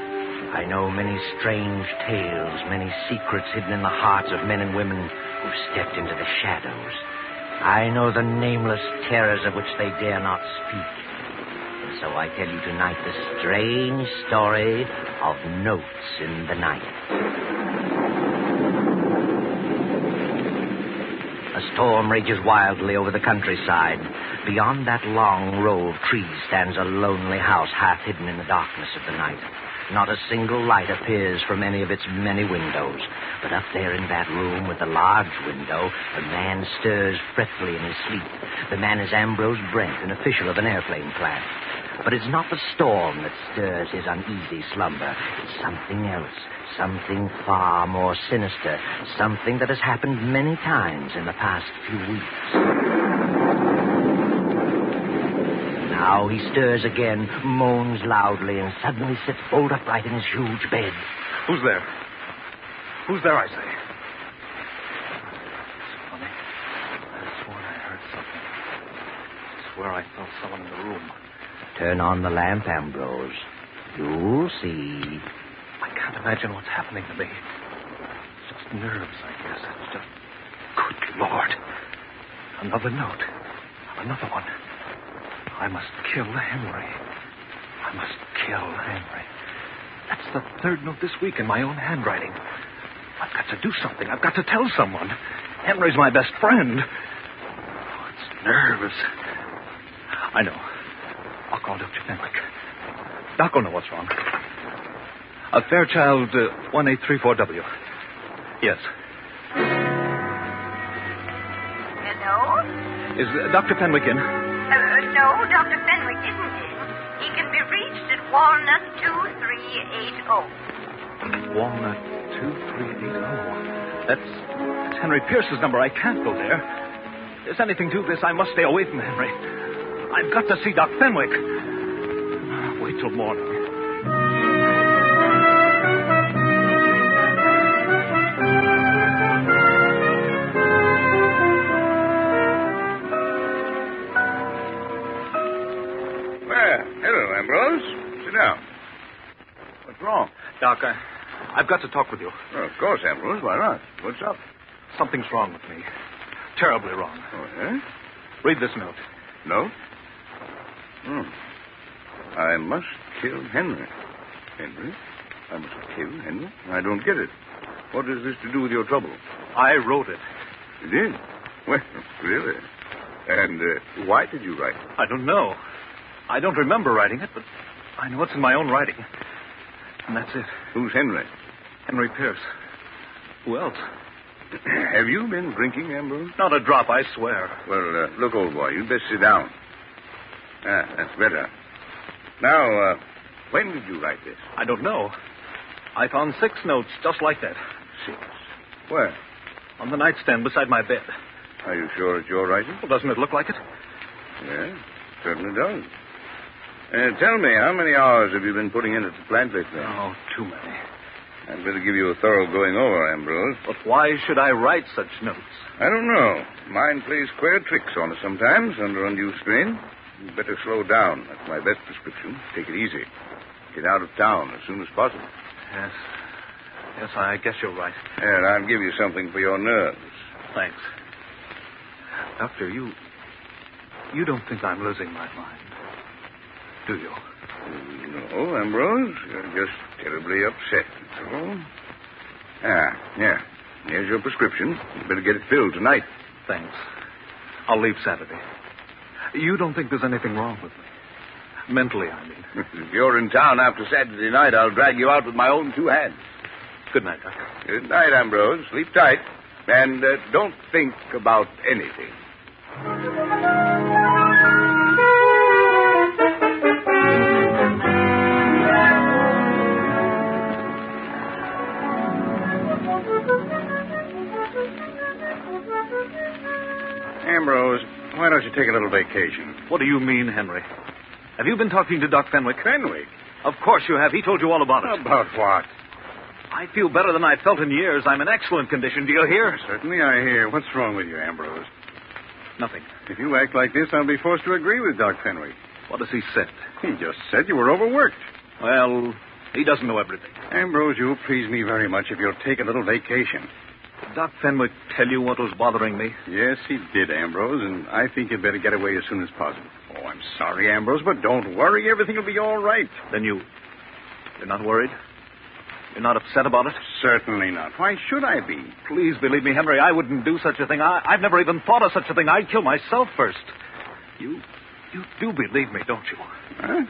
I know many strange tales, many secrets hidden in the hearts of men and women who've stepped into the shadows. I know the nameless terrors of which they dare not speak. And so I tell you tonight the strange story of Notes in the Night. A storm rages wildly over the countryside. Beyond that long row of trees stands a lonely house half hidden in the darkness of the night. Not a single light appears from any of its many windows. But up there in that room with the large window, a man stirs fretfully in his sleep. The man is Ambrose Brent, an official of an airplane plant. But it's not the storm that stirs his uneasy slumber. It's something else, something far more sinister, something that has happened many times in the past few weeks. Now he stirs again, moans loudly, and suddenly sits bolt upright in his huge bed. Who's there? Who's there, I say? It's funny. I swore I heard something. I swear I felt someone in the room. Turn on the lamp, Ambrose. You'll see. I can't imagine what's happening to me. It's just nerves, I guess. It's just... Good Lord. Another note. Another one. I must kill Henry. I must kill Henry. That's the third note this week in my own handwriting. I've got to do something. I've got to tell someone. Henry's my best friend. Oh, it's nerves. I know. I'll call Dr. Fenwick. Doc will know what's wrong. Fairchild 1834W. Yes. Hello? Is Dr. Fenwick in? No, Dr. Fenwick isn't in. He can be reached at Walnut 2380. Walnut 2380. That's Henry Pierce's number. I can't go there. If there's anything to this, I must stay away from Henry. I've got to see Doc Fenwick. Wait till morning. Hello, Ambrose. Sit down. What's wrong? Doc, I've got to talk with you. Oh, of course, Ambrose. Why not? What's up? Something's wrong with me. Terribly wrong. Oh, yeah? Read this note. Note? I must kill Henry. Henry? I must kill Henry? I don't get it. What has this to do with your trouble? I wrote it. You did? Well, really? And why did you write it? I don't know. I don't remember writing it, but I know it's in my own writing. And that's it. Who's Henry? Henry Pierce. Who else? Have you been drinking, Ambrose? Not a drop, I swear. Well, look, old boy, you'd best sit down. That's better. Now, when did you write this? I don't know. I found 6 notes just like that. 6? Where? On the nightstand beside my bed. Are you sure it's your writing? Well, doesn't it look like it? Yeah, certainly does. Tell me, how many hours have you been putting in at the plant lately? Oh, too many. I'd better give you a thorough going over, Ambrose. But why should I write such notes? I don't know. Mind plays queer tricks on us sometimes under undue strain. You'd better slow down. That's my best prescription. Take it easy. Get out of town as soon as possible. Yes. Yes, I guess you're right. And I'll give you something for your nerves. Thanks. Doctor, you don't think I'm losing my mind, do you? No, Ambrose. You're just terribly upset, that's all. Yeah. Here's your prescription. You better get it filled tonight. Thanks. I'll leave Saturday. You don't think there's anything wrong with me? Mentally, I mean. If you're in town after Saturday night, I'll drag you out with my own two hands. Good night, Doctor. Good night, Ambrose. Sleep tight. And don't think about anything. Ambrose, why don't you take a little vacation? What do you mean, Henry? Have you been talking to Doc Fenwick? Fenwick? Of course you have. He told you all about it. About what? I feel better than I've felt in years. I'm in excellent condition. Do you hear? Certainly I hear. What's wrong with you, Ambrose? Nothing. If you act like this, I'll be forced to agree with Doc Fenwick. What has he said? He just said you were overworked. Well, he doesn't know everything. Ambrose, you'll please me very much if you'll take a little vacation. Did Doc Fenwick tell you what was bothering me? Yes, he did, Ambrose, and I think you'd better get away as soon as possible. Oh, I'm sorry, Ambrose, but don't worry. Everything will be all right. Then you're not worried? You're not upset about it? Certainly not. Why should I be? Please believe me, Henry, I wouldn't do such a thing. I've never even thought of such a thing. I'd kill myself first. You do believe me, don't you? Huh?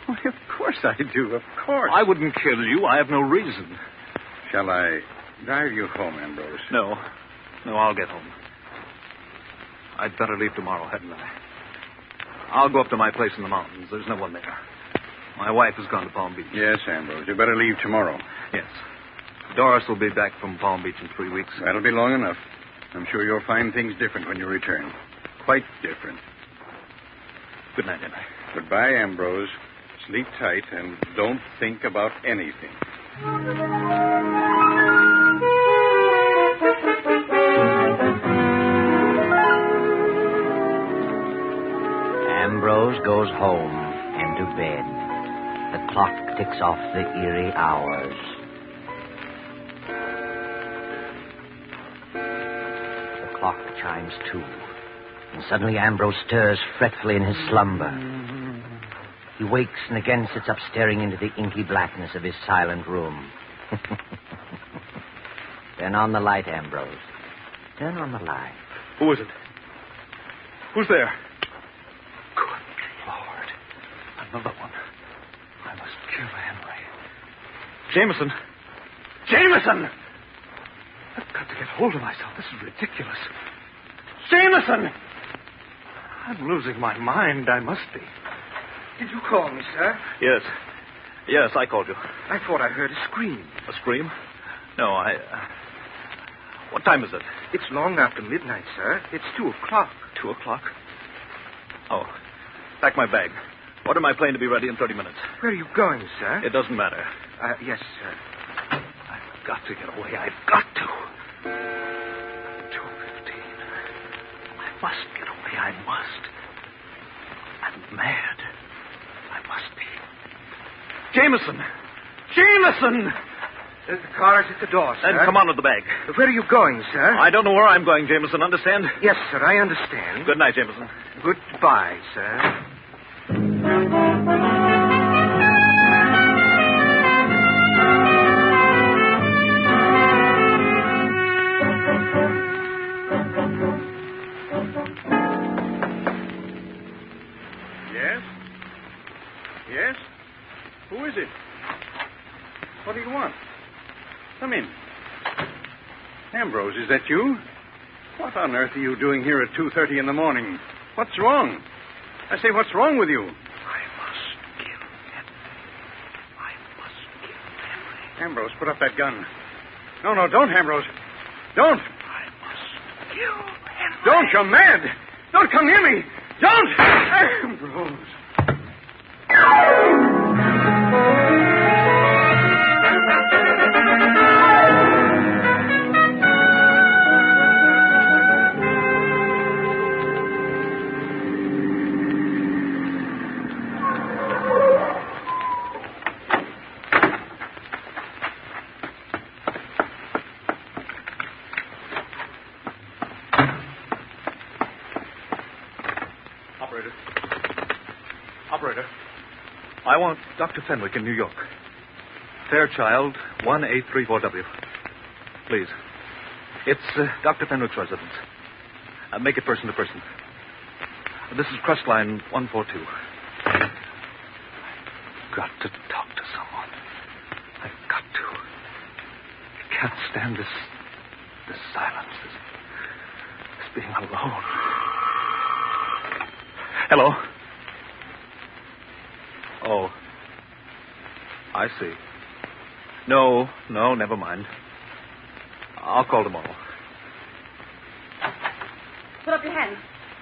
Why, of course I do, of course. I wouldn't kill you. I have no reason. Shall I drive you home, Ambrose? No, I'll get home. I'd better leave tomorrow, hadn't I? I'll go up to my place in the mountains. There's no one there. My wife has gone to Palm Beach. Yes, Ambrose. You better leave tomorrow. Yes. Doris will be back from Palm Beach in 3 weeks. That'll be long enough. I'm sure you'll find things different when you return. Quite different. Good night, Henry. Goodbye, Ambrose. Sleep tight and don't think about anything. Ambrose goes home and to bed. The clock ticks off the eerie hours. The clock chimes 2. And suddenly Ambrose stirs fretfully in his slumber. He wakes and again sits up staring into the inky blackness of his silent room. Turn on the light, Ambrose. Turn on the light. Who is it? Who's there? Good Lord. Another one. I must kill Henry. Jameson! Jameson! I've got to get hold of myself. This is ridiculous. Jameson! I'm losing my mind. I must be. Did you call me, sir? Yes. Yes, I called you. I thought I heard a scream. A scream? No, What time is it? It's long after midnight, sir. It's 2 o'clock. 2 o'clock? Oh. Pack my bag. Order my plane to be ready in 30 minutes. Where are you going, sir? It doesn't matter. Yes, sir. I've got to get away. I've got to. 2:15. I must get away. I must. I'm mad. I must be. Jameson! Jameson! The car is at the door, sir. Then come on with the bag. Where are you going, sir? I don't know where I'm going, Jameson. Understand? Yes, sir. I understand. Good night, Jameson. Goodbye, sir. Yes? Yes? Who is it? What do you want? Come in. Ambrose, is that you? What on earth are you doing here at 2:30 in the morning? What's wrong? I say, what's wrong with you? I must kill Henry. Ambrose, put up that gun. No, don't, Ambrose. Don't. I must kill Henry. Don't, you're mad. Don't come near me. Don't. Ambrose. Operator, I want Dr. Fenwick in New York. Fairchild, 1834W. Please. It's Dr. Fenwick's residence. Make it person to person. This is Crestline 142. I've got to talk to someone. I've got to. I can't stand this silence, this being alone. Hello? Oh. I see. No, never mind. I'll call tomorrow. Put up your hands.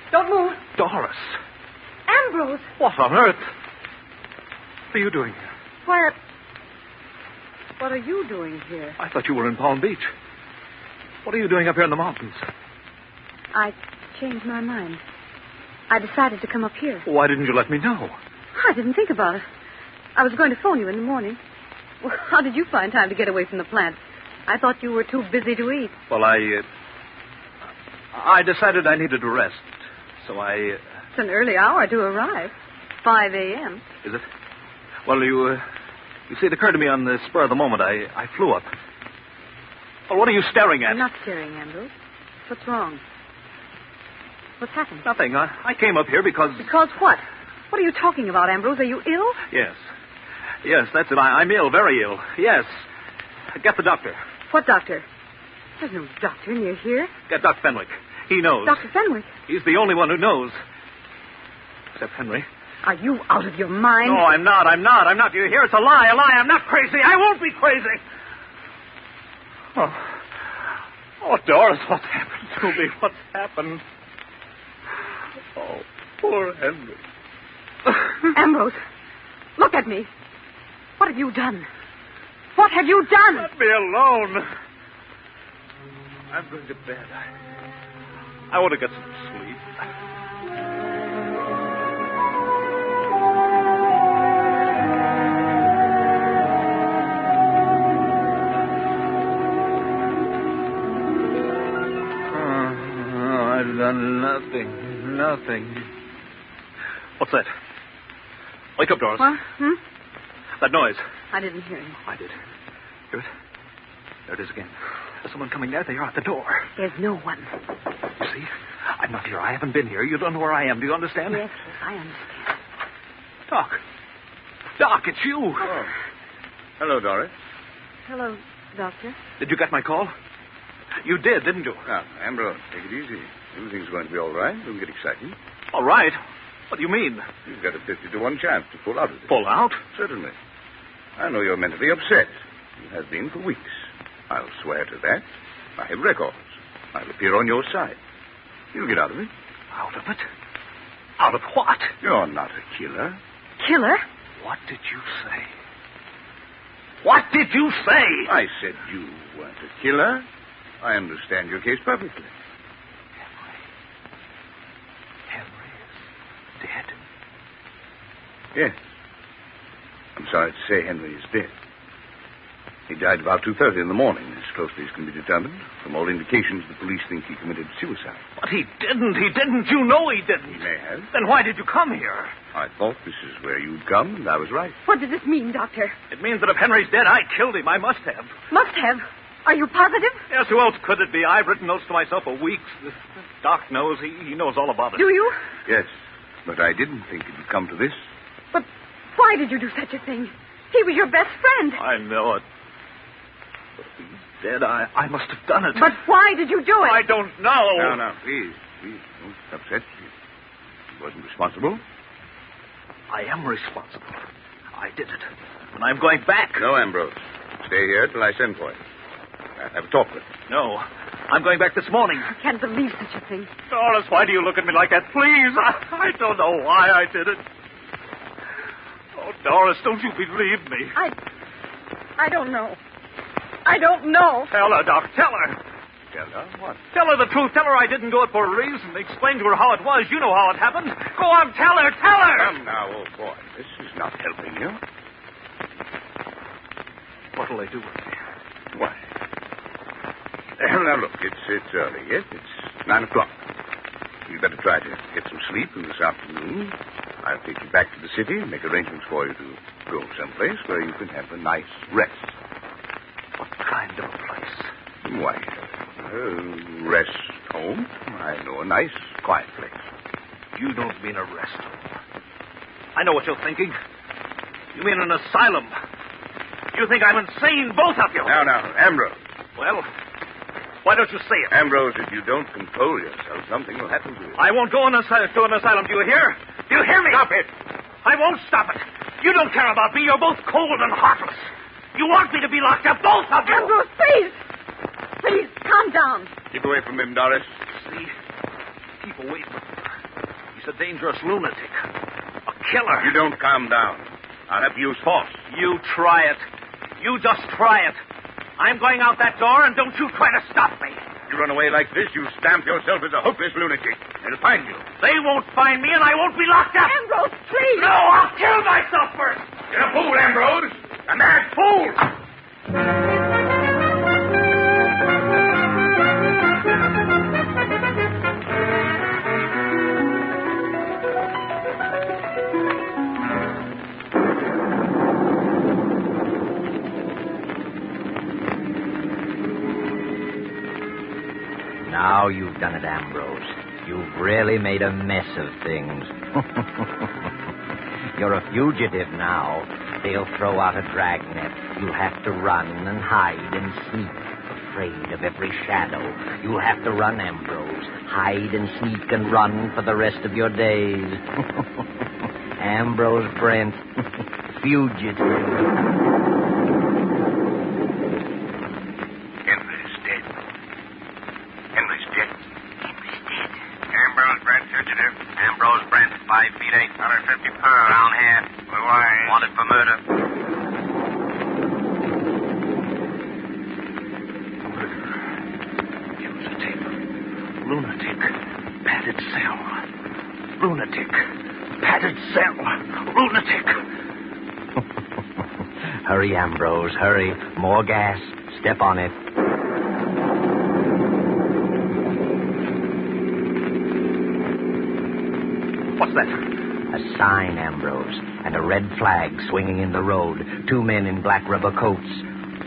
Don't move. Doris. Ambrose. What on earth? What are you doing here? Why, what are you doing here? I thought you were in Palm Beach. What are you doing up here in the mountains? I changed my mind. I decided to come up here. Why didn't you let me know? I didn't think about it. I was going to phone you in the morning. Well, how did you find time to get away from the plant? I thought you were too busy to eat. Well, I decided I needed to rest, so I... It's an early hour to arrive. 5 a.m. Is it? Well, you see, it occurred to me on the spur of the moment. I flew up. Well, what are you staring at? I'm not staring, Ambrose. What's wrong? What's happened? Nothing. I came up here because... Because what? What are you talking about, Ambrose? Are you ill? Yes. Yes, that's it. I'm ill, very ill. Yes. Get the doctor. What doctor? There's no doctor near here. Get Dr. Fenwick. He knows. Dr. Fenwick? He's the only one who knows. Except Henry. Are you out of your mind? No, I'm not. Do you hear? It's a lie. I'm not crazy. I won't be crazy. Oh, Doris, what's happened to me? What's happened? Oh, poor Henry. Ambrose, look at me. What have you done? What have you done? Let me alone. I'm going to bed. I want to get some sleep. I've done nothing. What's that? Wake up, Doris. What? That noise. I didn't hear him. I did. Hear it? There it is again. There's someone coming there. They are at the door. There's no one. You see? I'm not here. I haven't been here. You don't know where I am. Do you understand? Yes, I understand. Doc, it's you. Oh. Hello, Doris. Hello, Doctor. Did you get my call? You did, didn't you? Now, Ambrose, take it easy. Everything's going to be all right. Don't get excited. All right? What do you mean? You've got a 50-1 chance to pull out of it. Pull out? Certainly. I know you're mentally upset. You have been for weeks. I'll swear to that. I have records. I'll appear on your side. You'll get out of it. Out of it? Out of what? You're not a killer. Killer? What did you say? What did you say? I said you weren't a killer. I understand your case perfectly. Henry is dead? Yes. I'm sorry to say Henry is dead. He died about 2:30 in the morning, as closely as can be determined. From all indications, the police think he committed suicide. But he didn't. You know he didn't. He may have. Then why did you come here? I thought this is where you'd come, and I was right. What does this mean, Doctor? It means that if Henry's dead, I killed him. I must have. Must have? Are you positive? Yes, who else could it be? I've written notes to myself for weeks. The Doc knows. He knows all about it. Do you? Yes, but I didn't think it would come to this. But why did you do such a thing? He was your best friend. I know it. But if he's dead, I must have done it. But why did you do it? I don't know. No, please, don't upset. He wasn't responsible. I am responsible. I did it. And I'm going back. No, Ambrose. Stay here till I send for you. I'll have a talk with you. No. I'm going back this morning. I can't believe such a thing. Doris, why do you look at me like that? Please. I don't know why I did it. Oh, Doris, don't you believe me? I don't know. I don't know. Tell her, Doc. Tell her. Tell her what? Tell her the truth. Tell her I didn't do it for a reason. Explain to her how it was. You know how it happened. Go on, tell her. Tell her. Come now, old boy. This is not helping you. What'll they do with me? Why? Now, look, it's early, yes? It's 9 o'clock. You'd better try to get some sleep this afternoon. I'll take you back to the city and make arrangements for you to go someplace where you can have a nice rest. What kind of a place? Why, rest home. I know a nice, quiet place. You don't mean a rest home. I know what you're thinking. You mean an asylum. You think I'm insane, both of you. Now, Ambrose. Well, why don't you say it? Ambrose, if you don't control yourself, something will happen to you. I won't go to an asylum. Do you hear? Do you hear me? Stop it. I won't stop it. You don't care about me. You're both cold and heartless. You want me to be locked up, both of you. Ambrose, please. Please, calm down. Keep away from him, Doris. See? Keep away from him. He's a dangerous lunatic. A killer. You don't calm down. I'll have to use force. You try it. You just try it. I'm going out that door, and don't you try to stop me. You run away like this, you stamp yourself as a hopeless lunatic. They'll find you. They won't find me, and I won't be locked up. Ambrose, please. No, I'll kill myself first. You're a fool, Ambrose. A mad fool. Now you've done it, Ambrose. You've really made a mess of things. You're a fugitive now. They'll throw out a dragnet. You'll have to run and hide and sneak, afraid of every shadow. You'll have to run, Ambrose. Hide and sneak and run for the rest of your days. Ambrose Brent, fugitive. Ambrose Brent, 5 feet 8, $150 per around here. Why? Wanted for murder. Lunatic. Padded cell. Lunatic. Padded cell. Lunatic. Hurry, Ambrose, hurry. More gas. Step on it. What's that? A sign, Ambrose, and a red flag swinging in the road. 2 men in black rubber coats.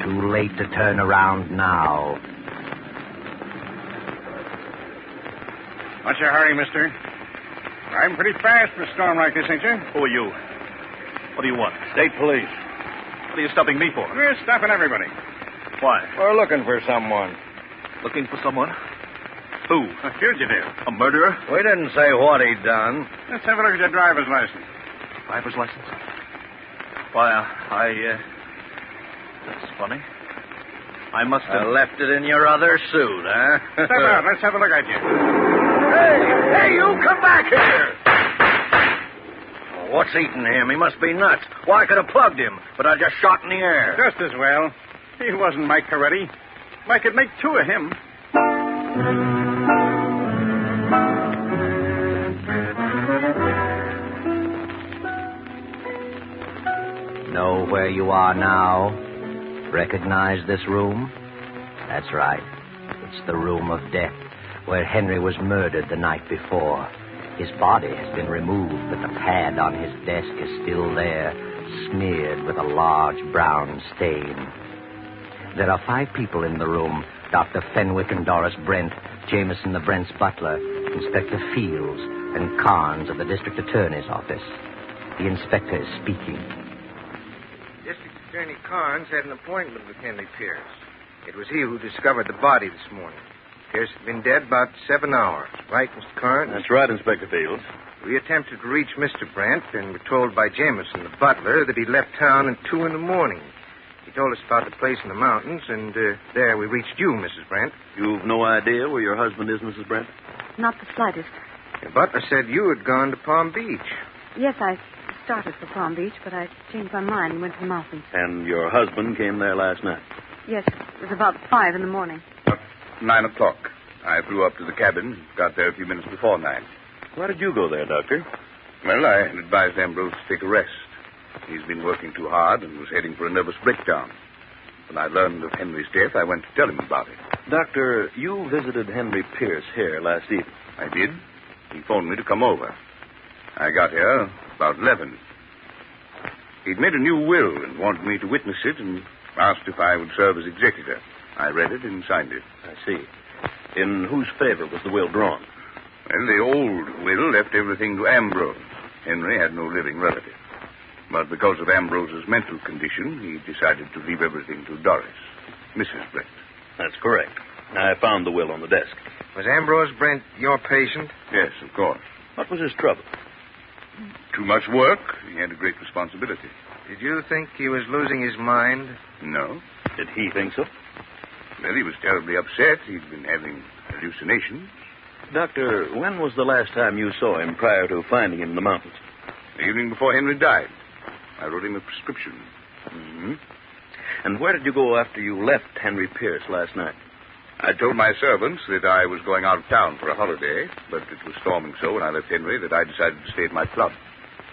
Too late to turn around now. What's your hurry, mister? Driving pretty fast for a storm like this, ain't you? Who are you? What do you want? State police. What are you stopping me for? We're stopping everybody. Why? We're looking for someone. Looking for someone? Who? A fugitive. A murderer? We didn't say what he'd done. Let's have a look at your driver's license. Driver's license? Why, that's funny. I must have... left it in your other suit, huh? Step out. Let's have a look at you. Hey, you come back here! What's eating him? He must be nuts. Why, I could have plugged him, but I just shot in the air. Just as well. He wasn't Mike Coretti. I could make 2 of him. Know where you are now? Recognize this room? That's right. It's the room of death, where Henry was murdered the night before. His body has been removed, but the pad on his desk is still there, smeared with a large brown stain. There are 5 people in the room: Dr. Fenwick and Doris Brent, Jameson the Brent's butler, Inspector Fields, and Carnes of the District Attorney's office. The inspector is speaking. District Attorney Carnes had an appointment with Henry Pierce. It was he who discovered the body this morning. Pierce had been dead about 7 hours. Right, Mr. Carnes? That's right, Inspector Fields. We attempted to reach Mr. Brent and were told by Jameson, the butler, that he left town at 2 in the morning. He told us about the place in the mountains, and there we reached you, Mrs. Brent. You've no idea where your husband is, Mrs. Brent? Not the slightest. The butler said you had gone to Palm Beach. Yes, I started for Palm Beach, but I changed my mind and went to the mountains. And your husband came there last night? Yes, it was about 5 in the morning. 9 o'clock. I flew up to the cabin, got there a few minutes before 9. Why did you go there, Doctor? Well, I had advised Ambrose to take a rest. He's been working too hard and was heading for a nervous breakdown. When I learned of Henry's death, I went to tell him about it. Doctor, you visited Henry Pierce here last evening. I did. He phoned me to come over. I got here about 11. He'd made a new will and wanted me to witness it and asked if I would serve as executor. I read it and signed it. I see. In whose favor was the will drawn? Well, the old will left everything to Ambrose. Henry had no living relative. But because of Ambrose's mental condition, he decided to leave everything to Doris, Mrs. Brent. That's correct. I found the will on the desk. Was Ambrose Brent your patient? Yes, of course. What was his trouble? Too much work. He had a great responsibility. Did you think he was losing his mind? No. Did he think so? Well, he was terribly upset. He'd been having hallucinations. Doctor, when was the last time you saw him prior to finding him in the mountains? The evening before Henry died. I wrote him a prescription. Mm-hmm. And where did you go after you left Henry Pierce last night? I told my servants that I was going out of town for a holiday, but it was storming so when I left Henry that I decided to stay at my club.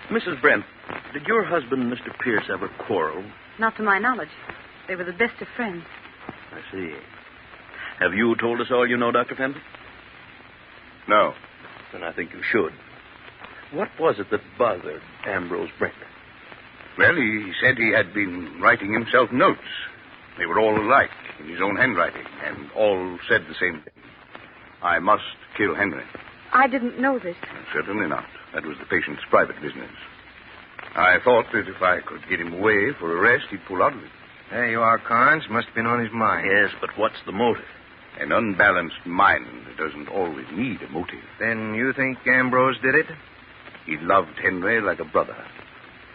Mrs. Brent, did your husband, Mr. Pierce, ever quarrel? Not to my knowledge. They were the best of friends. I see. Have you told us all you know, Dr. Fenton? No. Then I think you should. What was it that bothered Ambrose Brent? Well, he said he had been writing himself notes. They were all alike, in his own handwriting, and all said the same thing. I must kill Henry. I didn't know this. Certainly not. That was the patient's private business. I thought that if I could get him away for arrest, he'd pull out of it. There you are, Carnes. Must have been on his mind. Yes, but what's the motive? An unbalanced mind doesn't always need a motive. Then you think Ambrose did it? He loved Henry like a brother.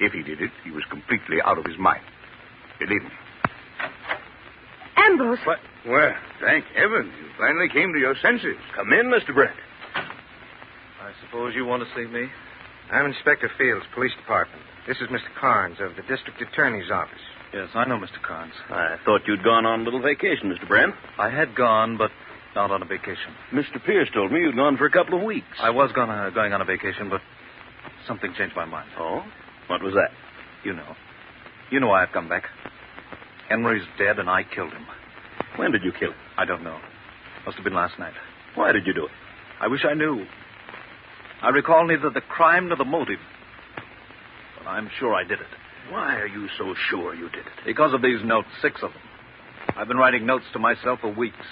If he did it, he was completely out of his mind. Believe me. Ambrose. What? Well, thank heaven. You finally came to your senses. Come in, Mr. Brent. I suppose you want to see me? I'm Inspector Fields, Police Department. This is Mr. Carnes of the District Attorney's Office. Yes, I know Mr. Carnes. I thought you'd gone on a little vacation, Mr. Brent. I had gone, but not on a vacation. Mr. Pierce told me you'd gone for a couple of weeks. I was going on a vacation, but something changed my mind. Oh? What was that? You know. You know why I've come back. Henry's dead, and I killed him. When did you kill him? I don't know. Must have been last night. Why did you do it? I wish I knew. I recall neither the crime nor the motive. But I'm sure I did it. Why are you so sure you did it? Because of these notes, 6 of them. I've been writing notes to myself for weeks.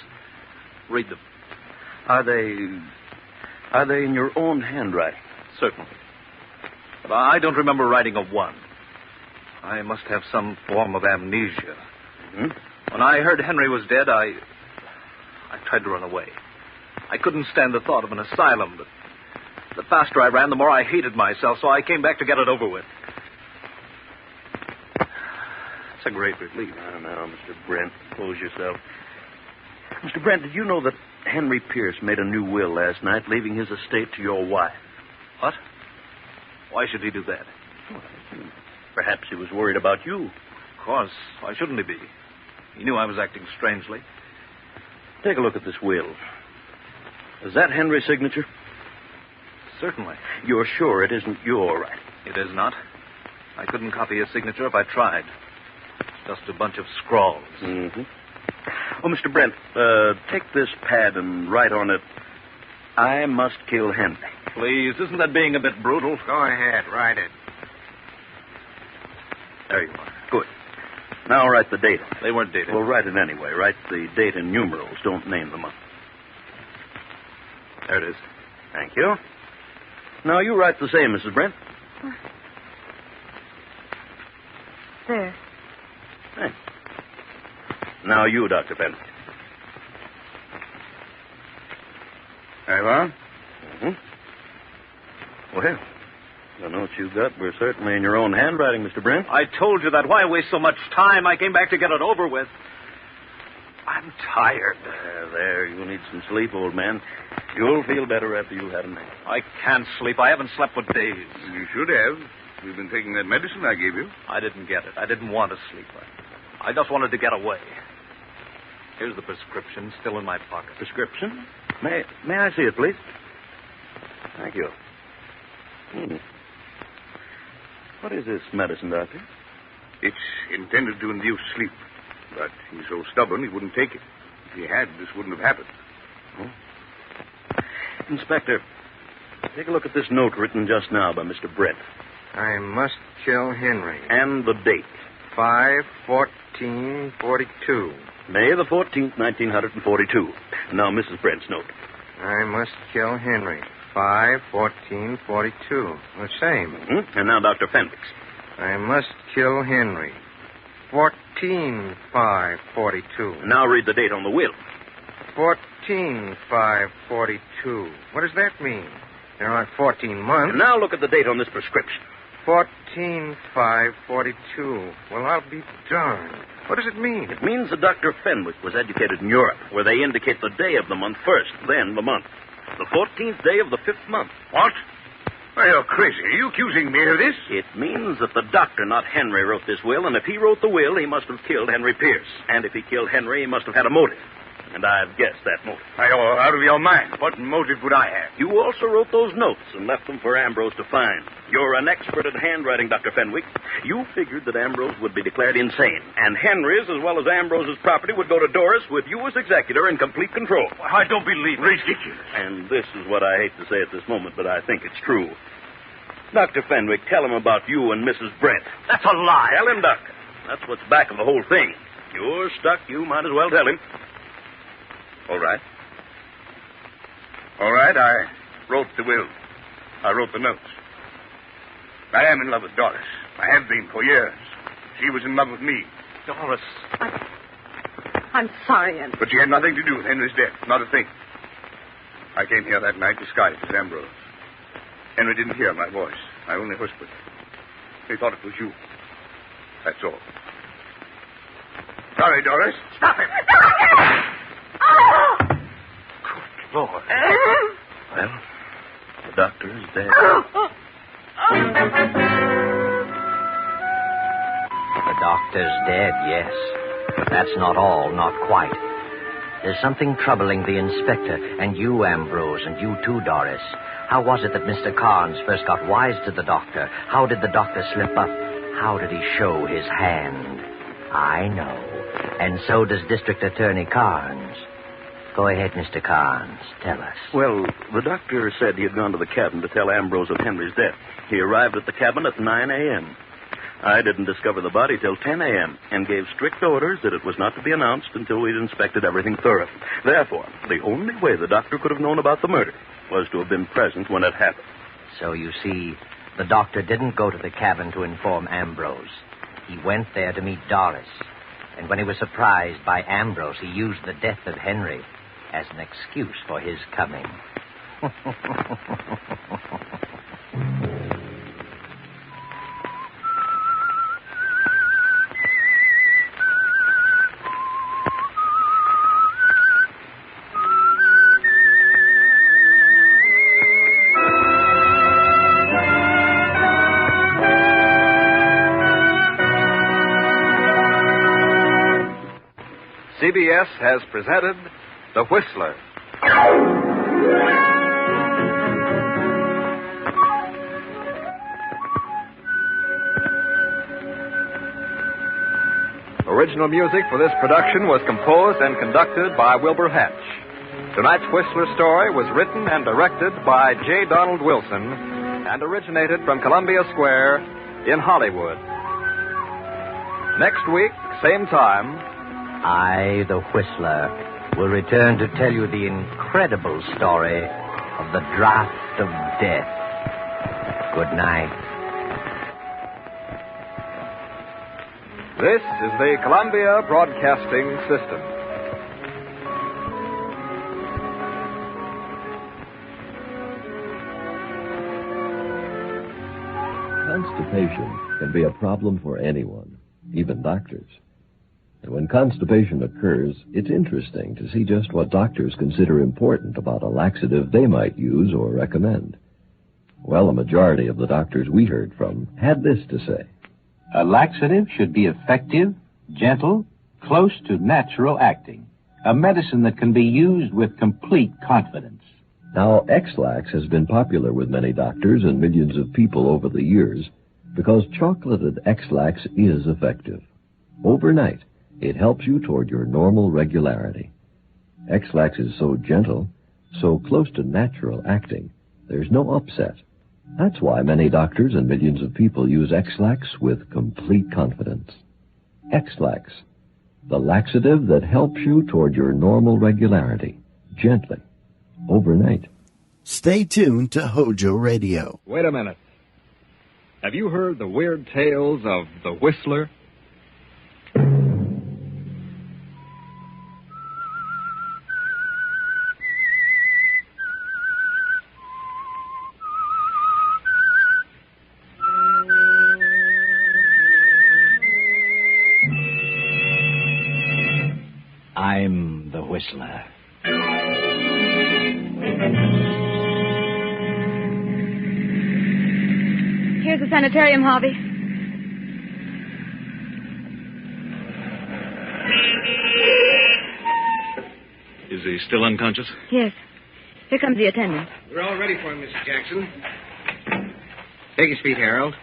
Read them. Are they in your own handwriting? Certainly. But I don't remember writing a one. I must have some form of amnesia. Mm-hmm. When I heard Henry was dead, I tried to run away. I couldn't stand the thought of an asylum, but the faster I ran, the more I hated myself, so I came back to get it over with. It's a great relief. I don't know, Mr. Brent. Compose yourself. Mr. Brent, did you know that Henry Pierce made a new will last night, leaving his estate to your wife? What? Why should he do that? Well, perhaps he was worried about you. Of course. Why shouldn't he be? He knew I was acting strangely. Take a look at this will. Is that Henry's signature? Certainly. You're sure it isn't your writing? It is not. I couldn't copy his signature if I tried. It's just a bunch of scrawls. Mm-hmm. Oh, Mr. Brent, take this pad and write on it, I must kill Henry. Please, isn't that being a bit brutal? Go ahead, write it. There you are. Good. Now write the date on it. They weren't dated. Well, write it anyway. Write the date in numerals. Don't name the month. There it is. Thank you. Now you write the same, Mrs. Brent. There. Thanks. Now you, Dr. Penn. There you are. Mm-hmm. Well, the notes you got were certainly in your own handwriting, Mr. Brent. I told you that. Why waste so much time? I came back to get it over with. I'm tired. There, you'll need some sleep, old man. You'll feel better after you've had a nap. I can't sleep. I haven't slept for days. You should have. You've been taking that medicine I gave you. I didn't get it. I didn't want to sleep. I just wanted to get away. Here's the prescription, still in my pocket. Prescription? May I see it, please? Thank you. What is this medicine, Doctor? It's intended to induce sleep, but he's so stubborn he wouldn't take it. If he had, this wouldn't have happened. Inspector, take a look at this note written just now by Mr. Brent. I must kill Henry. And the date. 5/14/42. May the 14th, 1942. Now, Mrs. Brent's note. I must kill Henry. 5/14/42. The same. Mm-hmm. And now Dr. Fenwick's. I must kill Henry. 14/5/42. Now read the date on the will. 14/5/42. What does that mean? There aren't 14 months. And now look at the date on this prescription. 14/5/42. Well, I'll be darned. What does it mean? It means that Dr. Fenwick was educated in Europe, where they indicate the day of the month first, then the month. The 14th day of the 5th month. What? Well, you're crazy. Are you accusing me of this? It means that the doctor, not Henry, wrote this will, and if he wrote the will, he must have killed Henry Pierce. And if he killed Henry, he must have had a motive. And I've guessed that motive. You're out of your mind. What motive would I have? You also wrote those notes and left them for Ambrose to find. You're an expert at handwriting, Dr. Fenwick. You figured that Ambrose would be declared insane, and Henry's as well as Ambrose's property would go to Doris with you as executor in complete control. I don't believe it. Ridiculous. And this is what I hate to say at this moment, but I think it's true. Dr. Fenwick, tell him about you and Mrs. Brent. That's a lie. Tell him, Doctor. That's what's back of the whole thing. You're stuck. You might as well tell him. All right. All right, I wrote the will. I wrote the notes. I am in love with Doris. I have been for years. She was in love with me. Doris. I'm sorry, Henry. But she had nothing to do with Henry's death. Not a thing. I came here that night disguised as Ambrose. Henry didn't hear my voice. I only whispered. He thought it was you. That's all. Sorry, Doris. Stop it. Good Lord. Well, the doctor is dead. The doctor's dead, yes. But that's not all, not quite. There's something troubling the inspector, and you, Ambrose, and you too, Doris. How was it that Mr. Carnes first got wise to the doctor? How did the doctor slip up? How did he show his hand? I know. And so does District Attorney Carnes. Go ahead, Mr. Carnes. Tell us. Well, the doctor said he had gone to the cabin to tell Ambrose of Henry's death. He arrived at the cabin at 9 a.m. I didn't discover the body till 10 a.m. and gave strict orders that it was not to be announced until we'd inspected everything thoroughly. Therefore, the only way the doctor could have known about the murder was to have been present when it happened. So you see, the doctor didn't go to the cabin to inform Ambrose. He went there to meet Doris. And when he was surprised by Ambrose, he used the death of Henry as an excuse for his coming. CBS has presented The Whistler. Original music for this production was composed and conducted by Wilbur Hatch. Tonight's Whistler story was written and directed by J. Donald Wilson and originated from Columbia Square in Hollywood. Next week, same time, I, the Whistler, will return to tell you the incredible story of the Draft of Death. Good night. This is the Columbia Broadcasting System. Constipation can be a problem for anyone, even doctors. And when constipation occurs, it's interesting to see just what doctors consider important about a laxative they might use or recommend. Well, a majority of the doctors we heard from had this to say. A laxative should be effective, gentle, close to natural acting. A medicine that can be used with complete confidence. Now, X-Lax has been popular with many doctors and millions of people over the years because chocolated X-Lax is effective. Overnight, it helps you toward your normal regularity. X-Lax is so gentle, so close to natural acting, there's no upset. That's why many doctors and millions of people use X-Lax with complete confidence. X-Lax, the laxative that helps you toward your normal regularity, gently, overnight. Stay tuned to HOJO Radio. Wait a minute. Have you heard the weird tales of the Whistler? I'm the Whistler. Here's the sanitarium, Harvey. Is he still unconscious? Yes. Here comes the attendant. We're all ready for him, Mrs. Jackson. Take his feet, Harold.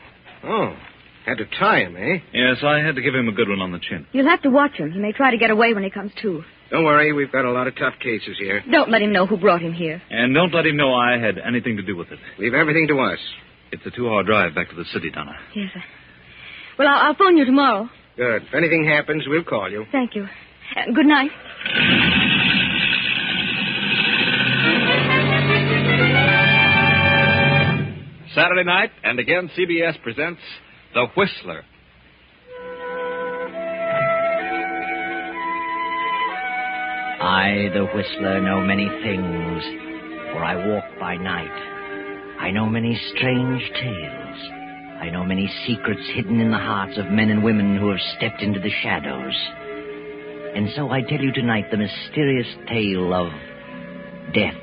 Oh, had to tie him, eh? Yes, I had to give him a good one on the chin. You'll have to watch him. He may try to get away when he comes to. Don't worry, we've got a lot of tough cases here. Don't let him know who brought him here. And don't let him know I had anything to do with it. Leave everything to us. It's a 2-hour drive back to the city, Donna. Yes, sir. Well, I'll phone you tomorrow. Good. If anything happens, we'll call you. Thank you. Good night. Saturday night, and again CBS presents The Whistler. I, the Whistler, know many things, for I walk by night. I know many strange tales. I know many secrets hidden in the hearts of men and women who have stepped into the shadows. And so I tell you tonight the mysterious tale of Death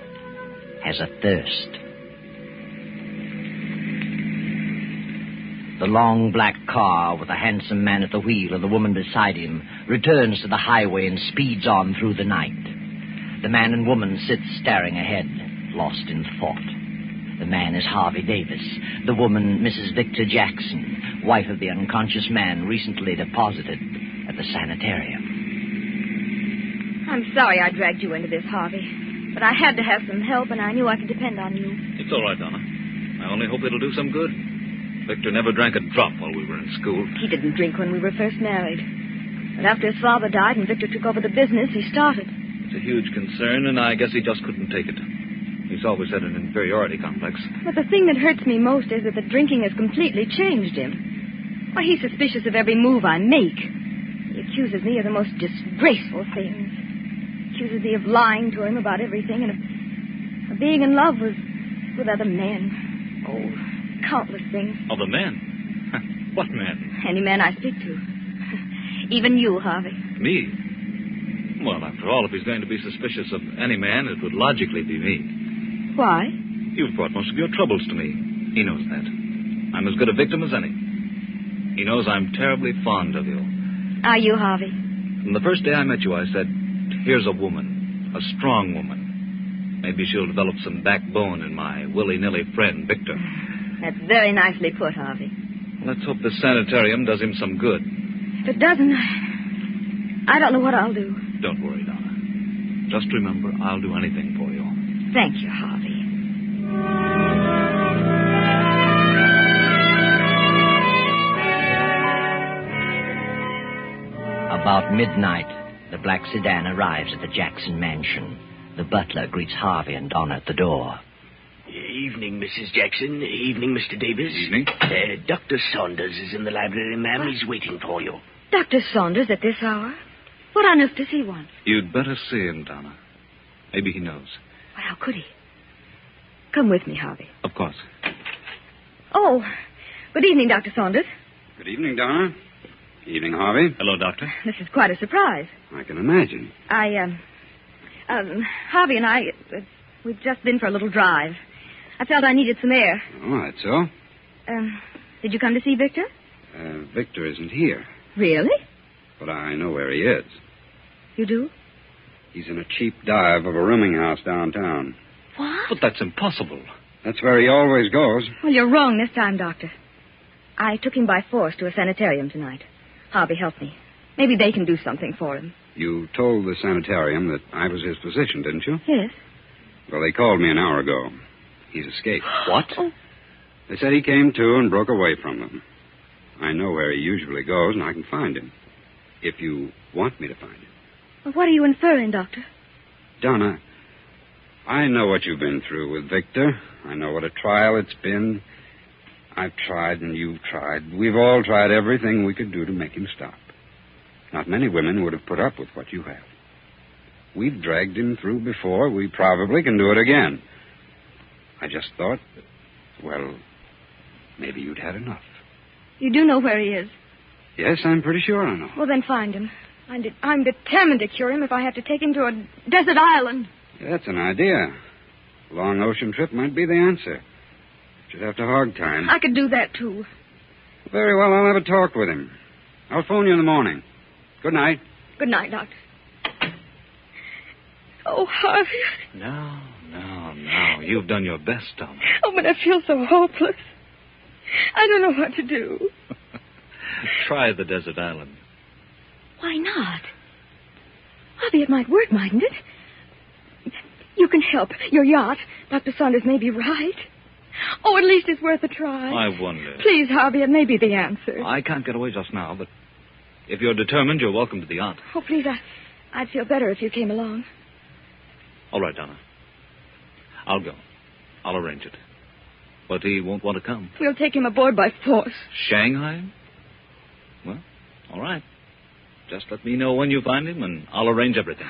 Has a Thirst. The long black car with a handsome man at the wheel and the woman beside him returns to the highway and speeds on through the night. The man and woman sit staring ahead, lost in thought. The man is Harvey Davis. The woman, Mrs. Victor Jackson, wife of the unconscious man recently deposited at the sanitarium. I'm sorry I dragged you into this, Harvey. But I had to have some help, and I knew I could depend on you. It's all right, Donna. I only hope it'll do some good. Victor never drank a drop while we were in school. He didn't drink when we were first married. But after his father died and Victor took over the business, he started. It's a huge concern, and I guess he just couldn't take it. He's always had an inferiority complex. But the thing that hurts me most is that the drinking has completely changed him. Why, he's suspicious of every move I make. He accuses me of the most disgraceful things. Accuses me of lying to him about everything and of being in love with other men. Oh, countless things. Other men? What men? Any man I speak to. Even you, Harvey. Me? Well, after all, if he's going to be suspicious of any man, it would logically be me. Why? You've brought most of your troubles to me. He knows that. I'm as good a victim as any. He knows I'm terribly fond of you. Are you, Harvey? From the first day I met you, I said, here's a woman, a strong woman. Maybe she'll develop some backbone in my willy-nilly friend, Victor. That's very nicely put, Harvey. Let's hope the sanitarium does him some good. If it doesn't, I don't know what I'll do. Don't worry, Donna. Just remember, I'll do anything for you. Thank you, Harvey. About midnight, the black sedan arrives at the Jackson mansion. The butler greets Harvey and Donna at the door. Evening, Mrs. Jackson. Evening, Mr. Davis. Evening. Dr. Saunders is in the library, ma'am. What? He's waiting for you. Dr. Saunders at this hour? What on earth does he want? You'd better see him, Donna. Maybe he knows. Well, how could he? Come with me, Harvey. Of course. Oh, good evening, Dr. Saunders. Good evening, Donna. Evening, Harvey. Hello, Doctor. This is quite a surprise. I can imagine. Harvey and I, we've just been for a little drive. I felt I needed some air. Oh, that's so. Did you come to see Victor? Victor isn't here. Really? But I know where he is. You do? He's in a cheap dive of a rooming house downtown. What? But that's impossible. That's where he always goes. Well, you're wrong this time, Doctor. I took him by force to a sanitarium tonight. Harvey helped me. Maybe they can do something for him. You told the sanitarium that I was his physician, didn't you? Yes. Well, they called me an hour ago. He's escaped. What? Oh. They said he came to and broke away from them. I know where he usually goes, and I can find him. If you want me to find him. Well, what are you inferring, Doctor? Donna, I know what you've been through with Victor. I know what a trial it's been. I've tried and you've tried. We've all tried everything we could do to make him stop. Not many women would have put up with what you have. We've dragged him through before. We probably can do it again. I just thought, well, maybe you'd had enough. You do know where he is? Yes, I'm pretty sure I know. Well, then find him. I'm determined to cure him if I have to take him to a desert island. That's an idea. A long ocean trip might be the answer. Should have to hog time. I could do that, too. Very well, I'll have a talk with him. I'll phone you in the morning. Good night. Good night, Doctor. Oh, Harvey. No. You've done your best, Tom. Oh, but I feel so hopeless. I don't know what to do. Try the desert island. Why not? Harvey, it might work, mightn't it? You can help. Your yacht. Dr. Saunders may be right. Oh, at least it's worth a try. I wonder. Please, Harvey, it may be the answer. I can't get away just now, but if you're determined, you're welcome to the yacht. Oh, please, I'd feel better if you came along. All right, Donna. I'll go. I'll arrange it. But he won't want to come. We'll take him aboard by force. Shanghai? Well, all right. Just let me know when you find him, and I'll arrange everything.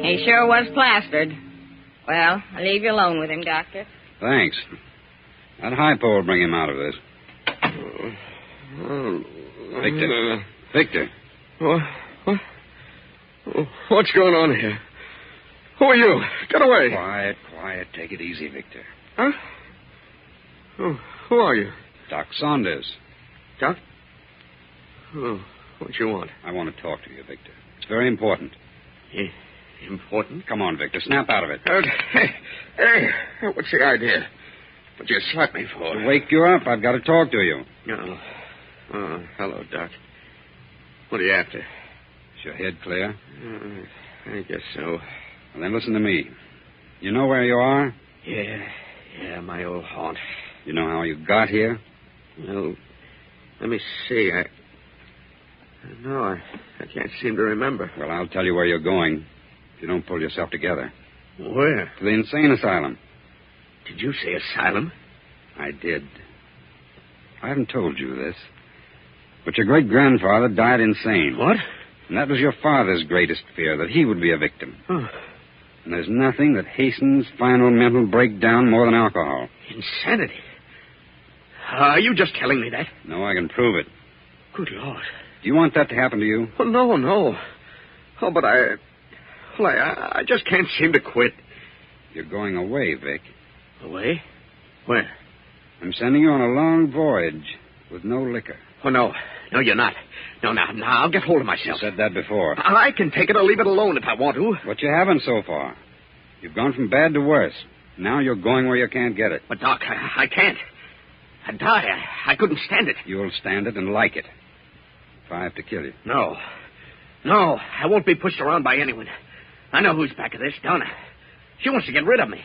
He sure was plastered. Well, I'll leave you alone with him, Doctor. Thanks. That high pole will bring him out of this. Victor. What? What's going on here? Who are you? Get away. Quiet. Take it easy, Victor. Huh? Who are you? Doc Saunders. Doc? Oh, what you want? I want to talk to you, Victor. It's very important. Important? Come on, Victor. Snap out of it. Hey, what's the idea? What you slapped me for? To wake you up. I've got to talk to you. Oh, hello, Doc. What are you after? Is your head clear? I guess so. Well, then listen to me. You know where you are? Yeah, my old haunt. You know how you got here? Well, let me see. I can't seem to remember. Well, I'll tell you where you're going if you don't pull yourself together. Where? To the insane asylum. Did you say asylum? I did. I haven't told you this, but your great-grandfather died insane. What? And that was your father's greatest fear, that he would be a victim. Oh. And there's nothing that hastens final mental breakdown more than alcohol. Insanity? Are you just telling me that? No, I can prove it. Good Lord. Do you want that to happen to you? Oh, no. Oh, but I just can't seem to quit. You're going away, Vic. Away? Where? I'm sending you on a long voyage with no liquor. Oh, no. No, you're not. No, now, I'll get hold of myself. You said that before. I can take it or leave it alone if I want to. But you haven't so far. You've gone from bad to worse. Now you're going where you can't get it. But, Doc, I can't. I'd die. I couldn't stand it. You'll stand it and like it. If I have to kill you. No, I won't be pushed around by anyone. I know who's back of this, Donna. She wants to get rid of me.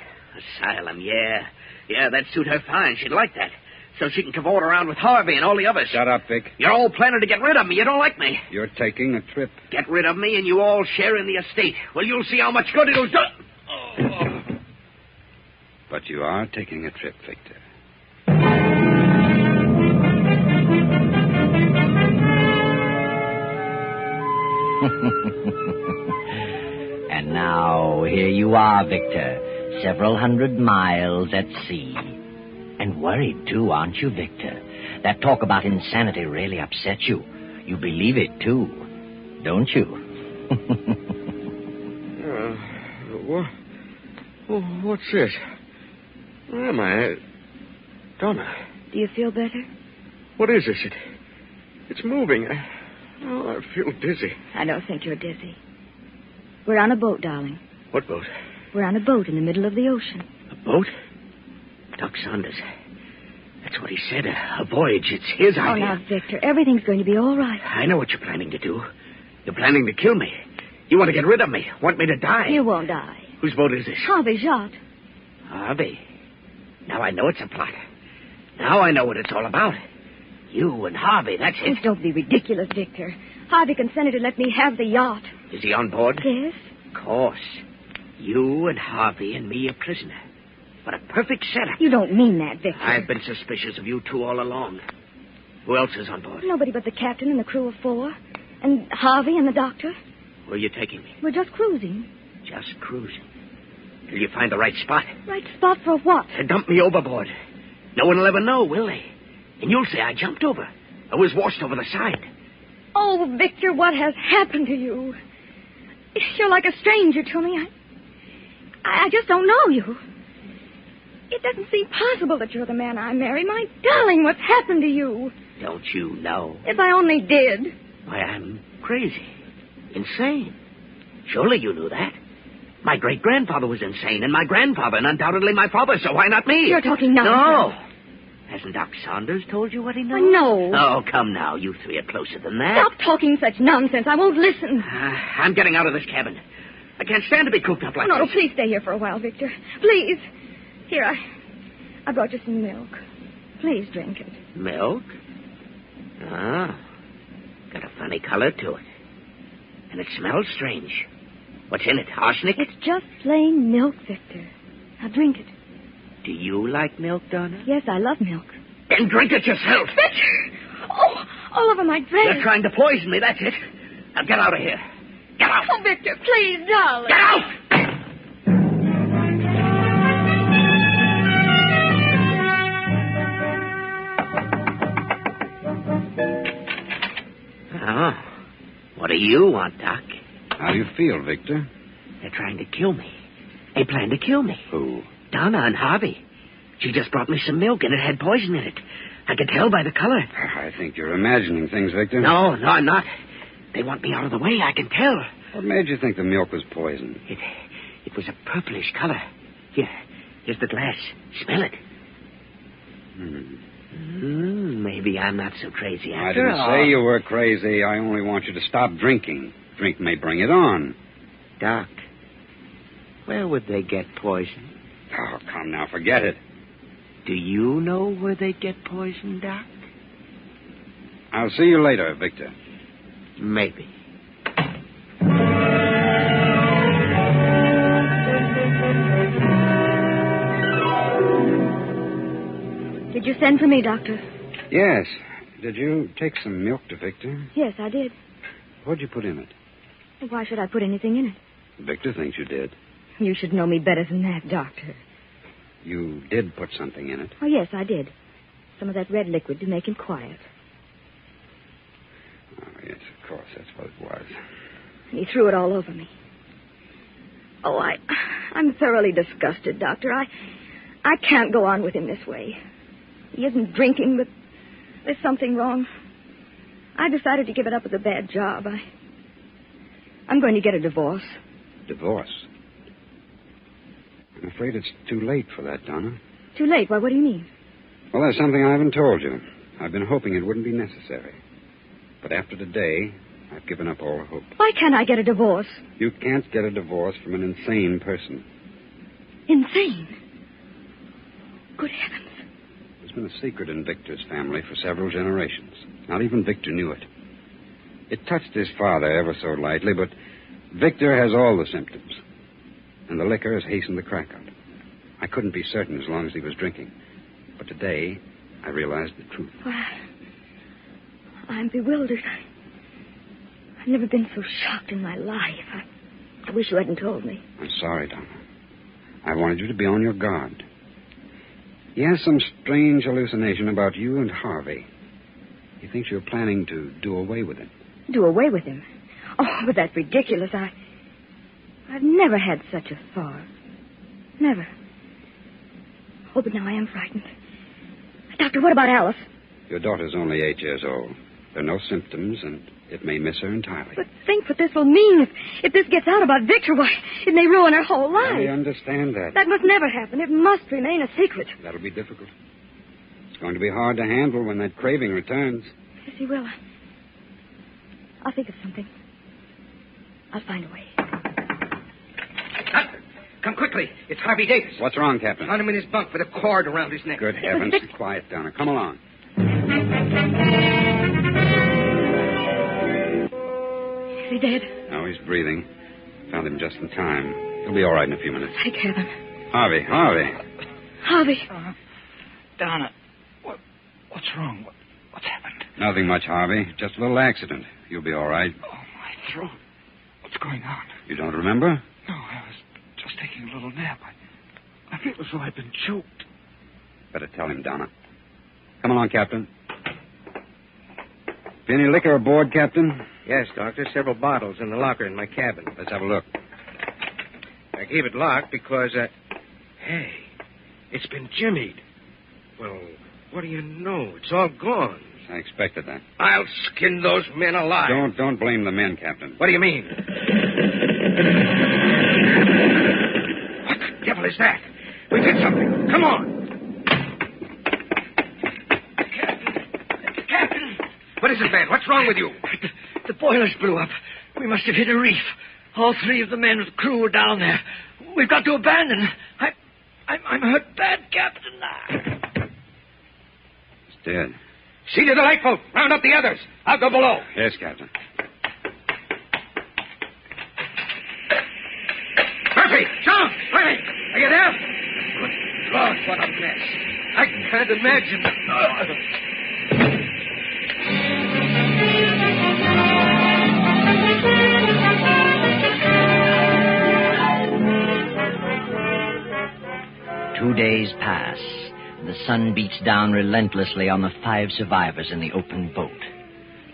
Asylum, yeah. Yeah, that'd suit her fine. She'd like that. So she can cavort around with Harvey and all the others. Shut up, Vic. You're all planning to get rid of me. You don't like me. You're taking a trip. Get rid of me and you all share in the estate. Well, you'll see how much good it'll do. But you are taking a trip, Victor. And now, here you are, Victor. Several hundred miles at sea. And worried, too, aren't you, Victor? That talk about insanity really upsets you. You believe it, too, don't you? What's this? Where am I? Donna. Do you feel better? What is this? It's moving. I feel dizzy. I don't think you're dizzy. We're on a boat, darling. What boat? We're on a boat in the middle of the ocean. A boat? Doc Saunders. That's what he said. A voyage. It's his idea. Oh, now, Victor, everything's going to be all right. I know what you're planning to do. You're planning to kill me. You want to get rid of me. Want me to die. You won't die. Whose boat is this? Harvey's yacht. Harvey. Now I know it's a plot. Now I know what it's all about. You and Harvey, that's it. Oh, don't be ridiculous, Victor. Harvey consented to let me have the yacht. Is he on board? Yes. Of course. You and Harvey and me a prisoner. What a perfect setup. You don't mean that, Victor. I've been suspicious of you two all along. Who else is on board? Nobody but the captain and the crew of 4. And Harvey and the doctor. Where are you taking me? We're just cruising. Just cruising. Till you find the right spot. Right spot for what? To dump me overboard. No one will ever know, will they? And you'll say I jumped over. I was washed over the side. Oh, Victor, what has happened to you? You're like a stranger to me. I just don't know you. It doesn't seem possible that you're the man I marry. My darling, what's happened to you? Don't you know? If I only did. Why, I'm crazy. Insane. Surely you knew that. My great-grandfather was insane, and my grandfather, and undoubtedly my father, so why not me? You're talking nonsense. No. Hasn't Doc Saunders told you what he knows? No. Oh, come now. You three are closer than that. Stop talking such nonsense. I won't listen. I'm getting out of this cabin. I can't stand to be cooped up like No, this. please stay here for a while, Victor. Please. Here, I brought you some milk. Please drink it. Milk? Ah. Got a funny color to it. And it smells strange. What's in it? Arsenic? It's just plain milk, Victor. Now drink it. Do you like milk, Donna? Yes, I love milk. Then drink it yourself. Victor! Oh, all over my dress. You're trying to poison me, that's it. Now get out of here. Get out. Oh, Victor, please, darling. Get out! Oh. What do you want, Doc? How do you feel, Victor? They're trying to kill me. They plan to kill me. Who? Donna and Harvey. She just brought me some milk, and it had poison in it. I could tell by the color. I think you're imagining things, Victor. No, I'm not. They want me out of the way. I can tell. What made you think the milk was poisoned? It was a purplish color. Here's the glass. Smell it. Maybe I'm not so crazy after all. I didn't say you were crazy. I only want you to stop drinking. Drink may bring it on. Doc, where would they get poison? Oh, come now, forget it. Do you know where they get poison, Doc? I'll see you later, Victor. Maybe. Did you send for me, Doctor? Yes. Did you take some milk to Victor? Yes, I did. What'd you put in it? Why should I put anything in it? Victor thinks you did. You should know me better than that, Doctor. You did put something in it. Oh, yes, I did. Some of that red liquid to make him quiet. Oh, yes, of course, that's what it was. And he threw it all over me. Oh, I'm thoroughly disgusted, Doctor. I can't go on with him this way. He isn't drinking, but there's something wrong. I decided to give it up as a bad job. I'm going to get a divorce. Divorce? I'm afraid it's too late for that, Donna. Too late? Why, what do you mean? Well, there's something I haven't told you. I've been hoping it wouldn't be necessary. But after today, I've given up all hope. Why can't I get a divorce? You can't get a divorce from an insane person. Insane? Good heavens. There's been a secret in Victor's family for several generations. Not even Victor knew it. It touched his father ever so lightly, but Victor has all the symptoms. And the liquor has hastened the crack out. I couldn't be certain as long as he was drinking. But today, I realized the truth. Well, I'm bewildered. I've never been so shocked in my life. I wish you hadn't told me. I'm sorry, Donna. I wanted you to be on your guard. He has some strange hallucination about you and Harvey. He thinks you're planning to do away with him. Do away with him? Oh, but that's ridiculous. I've never had such a thought. Never. Oh, but now I am frightened. Doctor, what about Alice? Your daughter's only 8 years old. There are no symptoms, and it may miss her entirely. But think what this will mean. If this gets out about Victor, why, it may ruin her whole life. I understand that. That must never happen. It must remain a secret. That'll be difficult. It's going to be hard to handle when that craving returns. Yes, he will. I'll think of something. I'll find a way. Come quickly. It's Harvey Davis. What's wrong, Captain? Found him in his bunk with a cord around his neck. Good heavens. Quiet, Donna. Come along. Is he dead? No, he's breathing. Found him just in time. He'll be all right in a few minutes. Thank heaven. Harvey. Harvey. Donna, what's wrong? What's happened? Nothing much, Harvey. Just a little accident. You'll be all right. Oh, my throat. What's going on? You don't remember? No, I was just taking a little nap. I feel as though I'd been choked. Better tell him, Donna. Come along, Captain. Any liquor aboard, Captain? Yes, Doctor. Several bottles in the locker in my cabin. Let's have a look. I keep it locked because, Hey, it's been jimmied. Well, what do you know? It's all gone. I expected that. I'll skin those men alive. Don't blame the men, Captain. What do you mean? What the devil is that? We did something. Come on. Captain! What is it, man? What's wrong with you? The boilers blew up. We must have hit a reef. All three of the men with the crew were down there. We've got to abandon. I'm hurt bad, Captain. He's dead. See to the lifeboat. Round up the others. I'll go below. Yes, Captain. Murphy! John! Riley! Are you there? Good Lord, what a mess. I can't imagine. Two days pass. The sun beats down relentlessly on the 5 survivors in the open boat.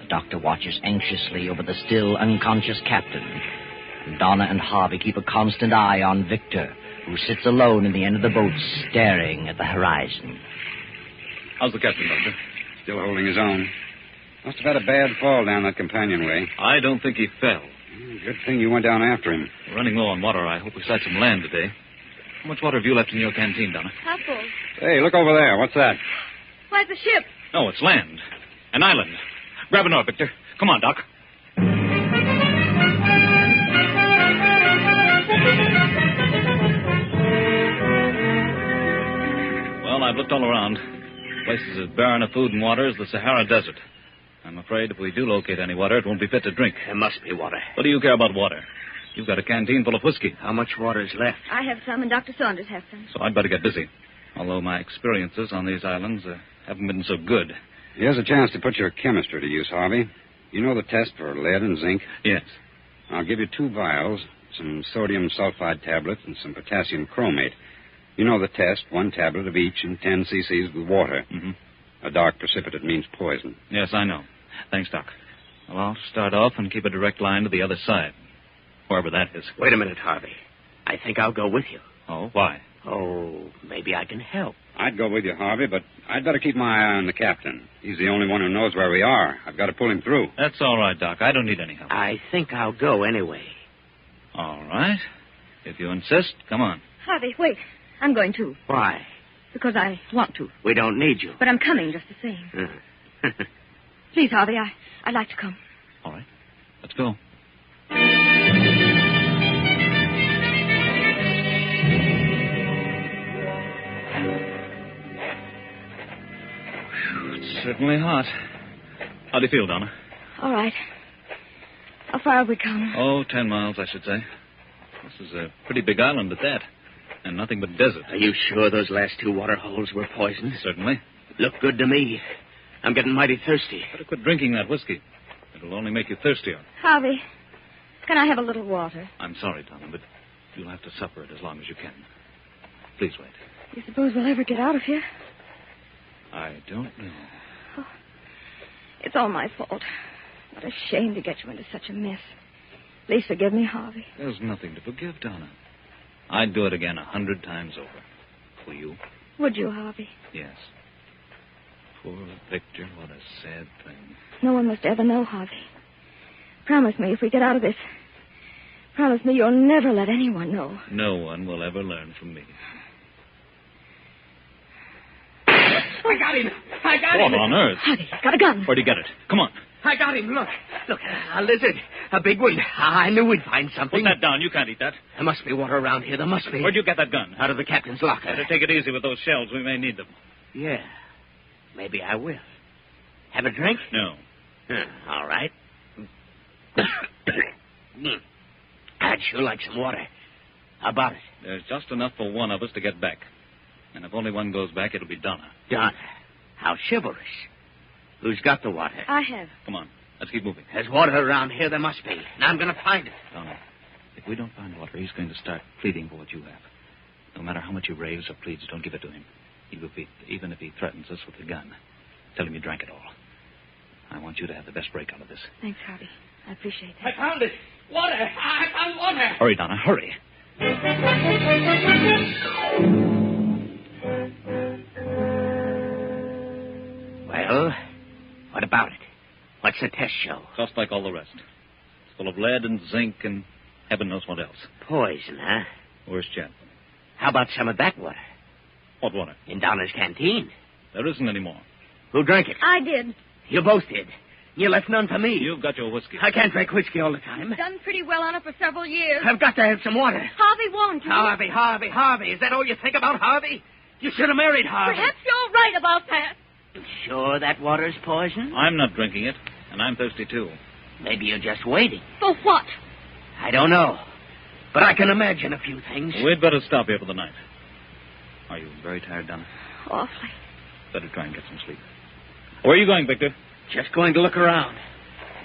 The doctor watches anxiously over the still unconscious captain. Donna and Harvey keep a constant eye on Victor, who sits alone in the end of the boat staring at the horizon. How's the captain, Doctor? Still holding his own. Must have had a bad fall down that companionway. I don't think he fell. Good thing you went down after him. We're running low on water. I hope we sight some land today. How much water have you left in your canteen, Donna? Half full. Hey, look over there. What's that? Why, it's a ship. No, it's land. An island. Grab an oar, Victor. Come on, Doc. Well, I've looked all around. Places as barren of food and water as the Sahara Desert. I'm afraid if we do locate any water, it won't be fit to drink. There must be water. What do you care about water? You've got a canteen full of whiskey. How much water is left? I have some, and Dr. Saunders has some. So I'd better get busy. Although my experiences on these islands haven't been so good. Here's a chance to put your chemistry to use, Harvey. You know the test for lead and zinc? Yes. I'll give you 2 vials, some sodium sulfide tablets, and some potassium chromate. You know the test, 1 tablet of each and 10 cc's with water. Mm-hmm. A dark precipitate means poison. Yes, I know. Thanks, Doc. Well, I'll start off and keep a direct line to the other side. Wherever that is. Wait a minute, Harvey. I think I'll go with you. Oh, why? Oh, maybe I can help. I'd go with you, Harvey, but I'd better keep my eye on the captain. He's the only one who knows where we are. I've got to pull him through. That's all right, Doc. I don't need any help. I think I'll go anyway. All right. If you insist, come on. Harvey, wait. I'm going too. Why? Because I want to. We don't need you. But I'm coming just the same. Please, Harvey, I'd like to come. All right. Let's go. It's certainly hot. How do you feel, Donna? All right. How far have we come? Oh, 10 miles, I should say. This is a pretty big island at that. And nothing but desert. Are you sure those last 2 water holes were poisoned? Certainly. Look good to me. I'm getting mighty thirsty. Better quit drinking that whiskey. It'll only make you thirstier. Harvey, can I have a little water? I'm sorry, Donna, but you'll have to suffer it as long as you can. Please wait. You suppose we'll ever get out of here? I don't know. Oh, it's all my fault. What a shame to get you into such a mess. Please forgive me, Harvey. There's nothing to forgive, Donna. I'd do it again 100 times over. For you? Would you, Harvey? Yes. Poor Victor, what a sad thing. No one must ever know, Harvey. Promise me if we get out of this. Promise me you'll never let anyone know. No one will ever learn from me. I got him! I got him! What on earth? Harvey, he's got a gun. Where'd he get it? Come on. I got him. Look, a lizard. A big one. I knew we'd find something. Put that down. You can't eat that. There must be water around here. There must be. Where'd you get that gun? Out of the captain's locker. Better take it easy with those shells. We may need them. Yeah. Maybe I will. Have a drink? No. All right. I'd sure like some water. How about it? There's just enough for one of us to get back. And if only one goes back, it'll be Donna. Donna? How chivalrous. Who's got the water? I have. Come on. Let's keep moving. There's water around here. There must be. And I'm going to find it. Donna, if we don't find water, he's going to start pleading for what you have. No matter how much he raves or pleads, don't give it to him. Even if he threatens us with a gun. Tell him you drank it all. I want you to have the best break out of this. Thanks, Harvey. I appreciate that. I found it. Water. I found water. Hurry, Donna, hurry. Well, what about it? What's the test show? Just like all the rest. It's full of lead and zinc and heaven knows what else. Poison, huh? Worst yet. How about some of that water? What water? In Donna's canteen. There isn't any more. Who drank it? I did. You both did. You left none for me. You've got your whiskey. I can't drink whiskey all the time. Done pretty well on it for several years. I've got to have some water. Harvey warned you. Harvey. Is that all you think about, Harvey? You should have married Harvey. Perhaps you're right about that. You sure that water's poison? I'm not drinking it, and I'm thirsty, too. Maybe you're just waiting. For what? I don't know. But I can imagine a few things. We'd better stop here for the night. Are you very tired, Donna? Awfully. Better try and get some sleep. Where are you going, Victor? Just going to look around.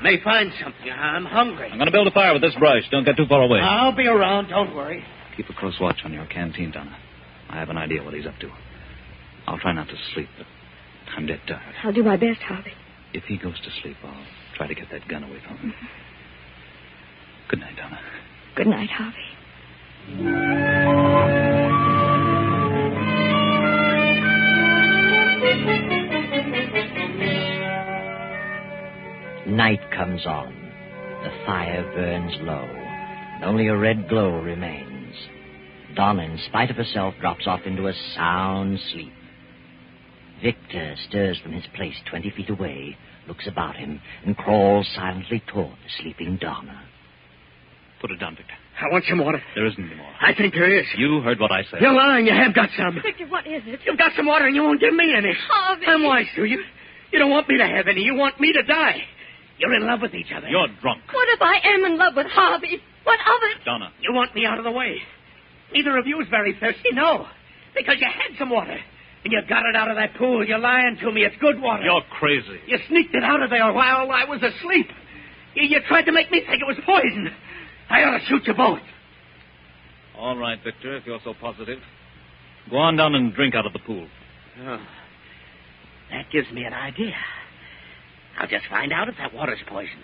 May find something. I'm hungry. I'm going to build a fire with this brush. Don't get too far away. I'll be around. Don't worry. Keep a close watch on your canteen, Donna. I have an idea what he's up to. I'll try not to sleep, but I'm dead tired. I'll do my best, Harvey. If he goes to sleep, I'll try to get that gun away from him. Mm-hmm. Good night, Donna. Good night, Harvey. Night comes on. The fire burns low, and only a red glow remains. Donna, in spite of herself, drops off into a sound sleep. Victor stirs from his place 20 feet away, looks about him, and crawls silently toward the sleeping Donna. Put it down, Victor. I want some water. There isn't any more. I think there is. You heard what I said. You're lying. You have got some. Victor, what is it? You've got some water and you won't give me any. Harvey. I'm wise to you. You don't want me to have any. You want me to die. You're in love with each other. You're drunk. What if I am in love with Harvey? What of it? Donna. You want me out of the way. Neither of you is very thirsty, no. Because you had some water. And you got it out of that pool. You're lying to me. It's good water. You're crazy. You sneaked it out of there while I was asleep. You tried to make me think it was poison. I ought to shoot you both. All right, Victor, if you're so positive. Go on down and drink out of the pool. Oh, that gives me an idea. I'll just find out if that water's poison.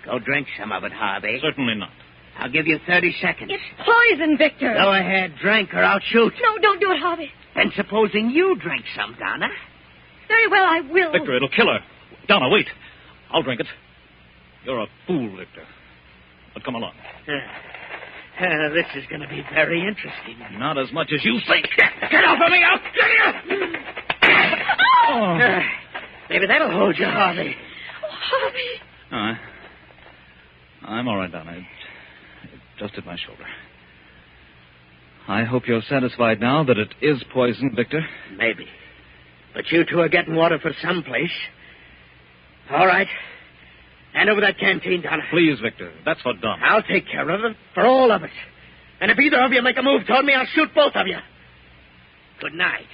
Go drink some of it, Harvey. Certainly not. I'll give you 30 seconds. It's poison, Victor. Go ahead, drink, or I'll shoot. No, don't do it, Harvey. And supposing you drink some, Donna? Very well, I will. Victor, it'll kill her. Donna, wait. I'll drink it. You're a fool, Victor. But come along. This is going to be very interesting. Not as much as you think. Get off of me! I'll kill you! Oh. Maybe that'll hold you, Harvey. Oh, Harvey. I'm all right, Donna. It just hit my shoulder. I hope you're satisfied now that it is poison, Victor. Maybe. But you two are getting water for someplace. All right. Hand over that canteen, Donna. Please, Victor. That's for Donna. I'll take care of it for all of us. And if either of you make a move toward me, I'll shoot both of you. Good night.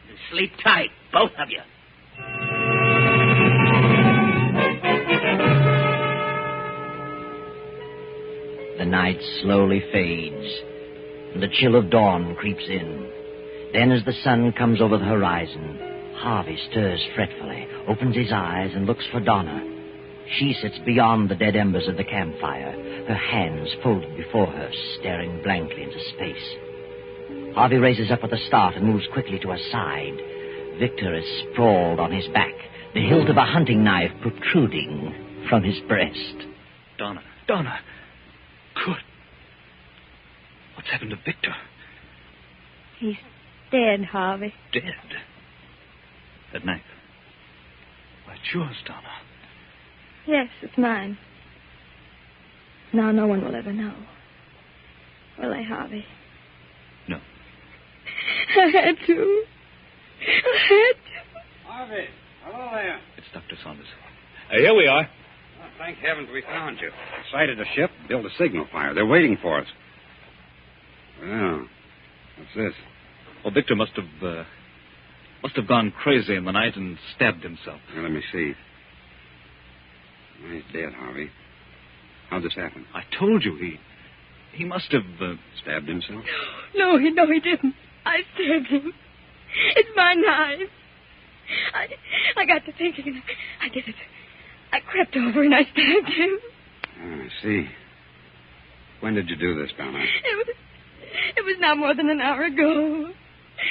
And sleep tight, both of you. The night slowly fades, and the chill of dawn creeps in. Then, as the sun comes over the horizon, Harvey stirs fretfully, opens his eyes, and looks for Donna. She sits beyond the dead embers of the campfire, her hands folded before her, staring blankly into space. Harvey raises up with a start and moves quickly to her side. Victor is sprawled on his back, the hilt of a hunting knife protruding from his breast. Donna. Good. What's happened to Victor? He's dead, Harvey. Dead? That knife. Why, it's yours, Donna. Yes, it's mine. Now no one will ever know. Will they, Harvey? No. I had to. Harvey, hello there. It's Dr. Saunders. Here we are. Oh, thank heavens we found you. Sighted a ship, built a signal fire. They're waiting for us. Well, what's this? Well, Victor must have gone crazy in the night and stabbed himself. Now, let me see. He's dead, Harvey. How'd this happen? I told you he must have stabbed himself. No, he didn't. I stabbed him. It's my knife. I got to thinking and I did it. I crept over and I stabbed him. Oh, I see. When did you do this, Donna? It was not more than an hour ago.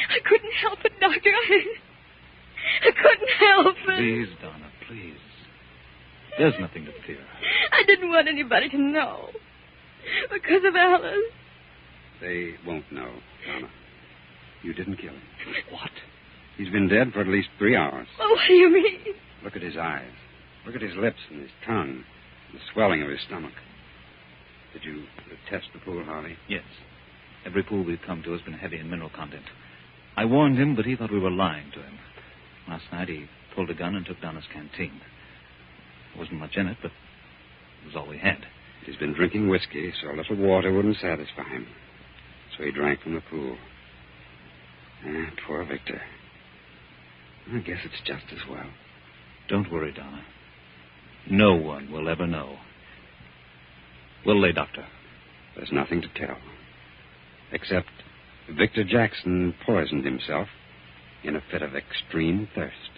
I couldn't help it, Doctor. I couldn't help it. Please, Donna, please. There's nothing to fear. I didn't want anybody to know. Because of Alice. They won't know, Donna. You didn't kill him. What? He's been dead for at least 3 hours. Oh, what do you mean? Look at his eyes. Look at his lips and his tongue. And the swelling of his stomach. Did you test the pool, Harvey? Yes. Every pool we've come to has been heavy in mineral content. I warned him, but he thought we were lying to him. Last night he pulled a gun and took down his canteen. There wasn't much in it, but it was all we had. He's been drinking whiskey, so a little water wouldn't satisfy him. So he drank from the pool. Poor Victor. I guess it's just as well. Don't worry, Donna. No one will ever know. Will they, Doctor? There's nothing to tell. Except Victor Jackson poisoned himself in a fit of extreme thirst.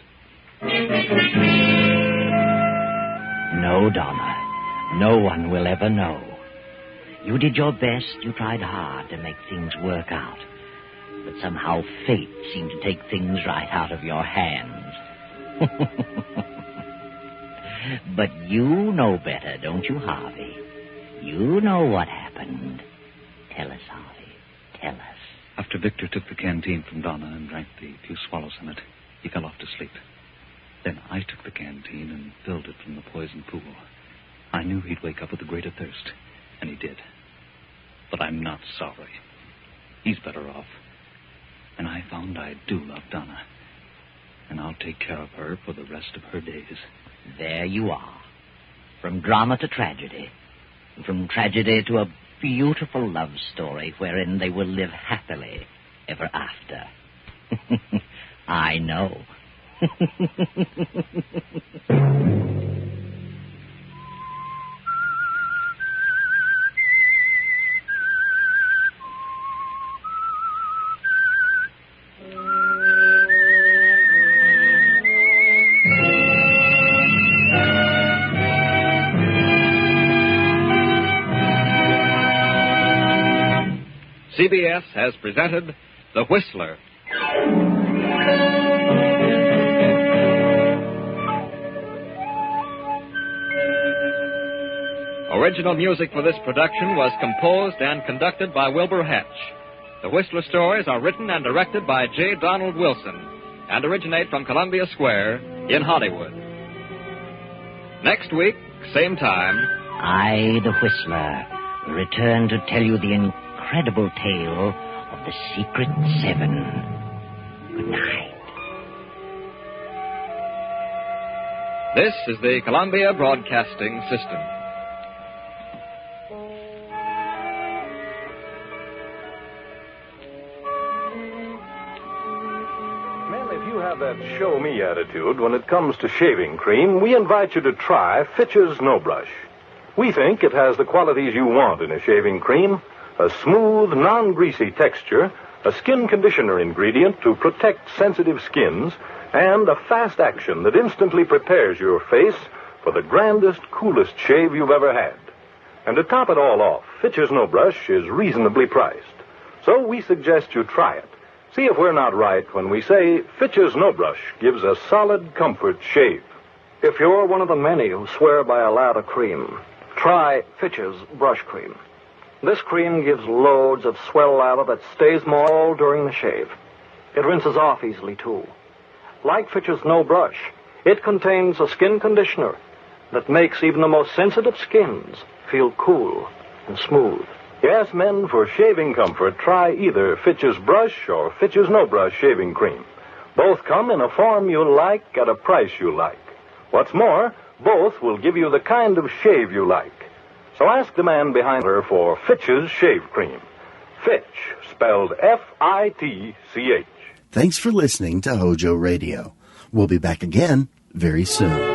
No, Donna. No one will ever know. You did your best. You tried hard to make things work out. But somehow fate seemed to take things right out of your hands. But you know better, don't you, Harvey? You know what happened. Tell us, Harvey. Tell us. After Victor took the canteen from Donna and drank the few swallows in it, he fell off to sleep. Then I took the canteen and filled it from the poison pool. I knew he'd wake up with a greater thirst, and he did. But I'm not sorry. He's better off. And I found I do love Donna. And I'll take care of her for the rest of her days. There you are. From drama to tragedy. From tragedy to a beautiful love story wherein they will live happily ever after. I know. CBS has presented The Whistler. Original music for this production was composed and conducted by Wilbur Hatch. The Whistler stories are written and directed by J. Donald Wilson and originate from Columbia Square in Hollywood. Next week, same time, I, the Whistler, return to tell you the incredible tale of the Secret Seven. Good night. This is the Columbia Broadcasting System. That show-me attitude when it comes to shaving cream, we invite you to try Fitch's No Brush. We think it has the qualities you want in a shaving cream: a smooth, non-greasy texture, a skin conditioner ingredient to protect sensitive skins, and a fast action that instantly prepares your face for the grandest, coolest shave you've ever had. And to top it all off, Fitch's No Brush is reasonably priced. So we suggest you try it. See if we're not right when we say Fitch's No Brush gives a solid comfort shave. If you're one of the many who swear by a lather cream, try Fitch's Brush Cream. This cream gives loads of swell lather that stays more all during the shave. It rinses off easily, too. Like Fitch's No Brush, it contains a skin conditioner, that makes even the most sensitive skins feel cool and smooth. Yes, men, for shaving comfort, try either Fitch's Brush or Fitch's No Brush shaving cream. Both come in a form you like at a price you like. What's more, both will give you the kind of shave you like. So ask the man behind her for Fitch's Shave Cream. Fitch, spelled F-I-T-C-H. Thanks for listening to HOJO Radio. We'll be back again very soon.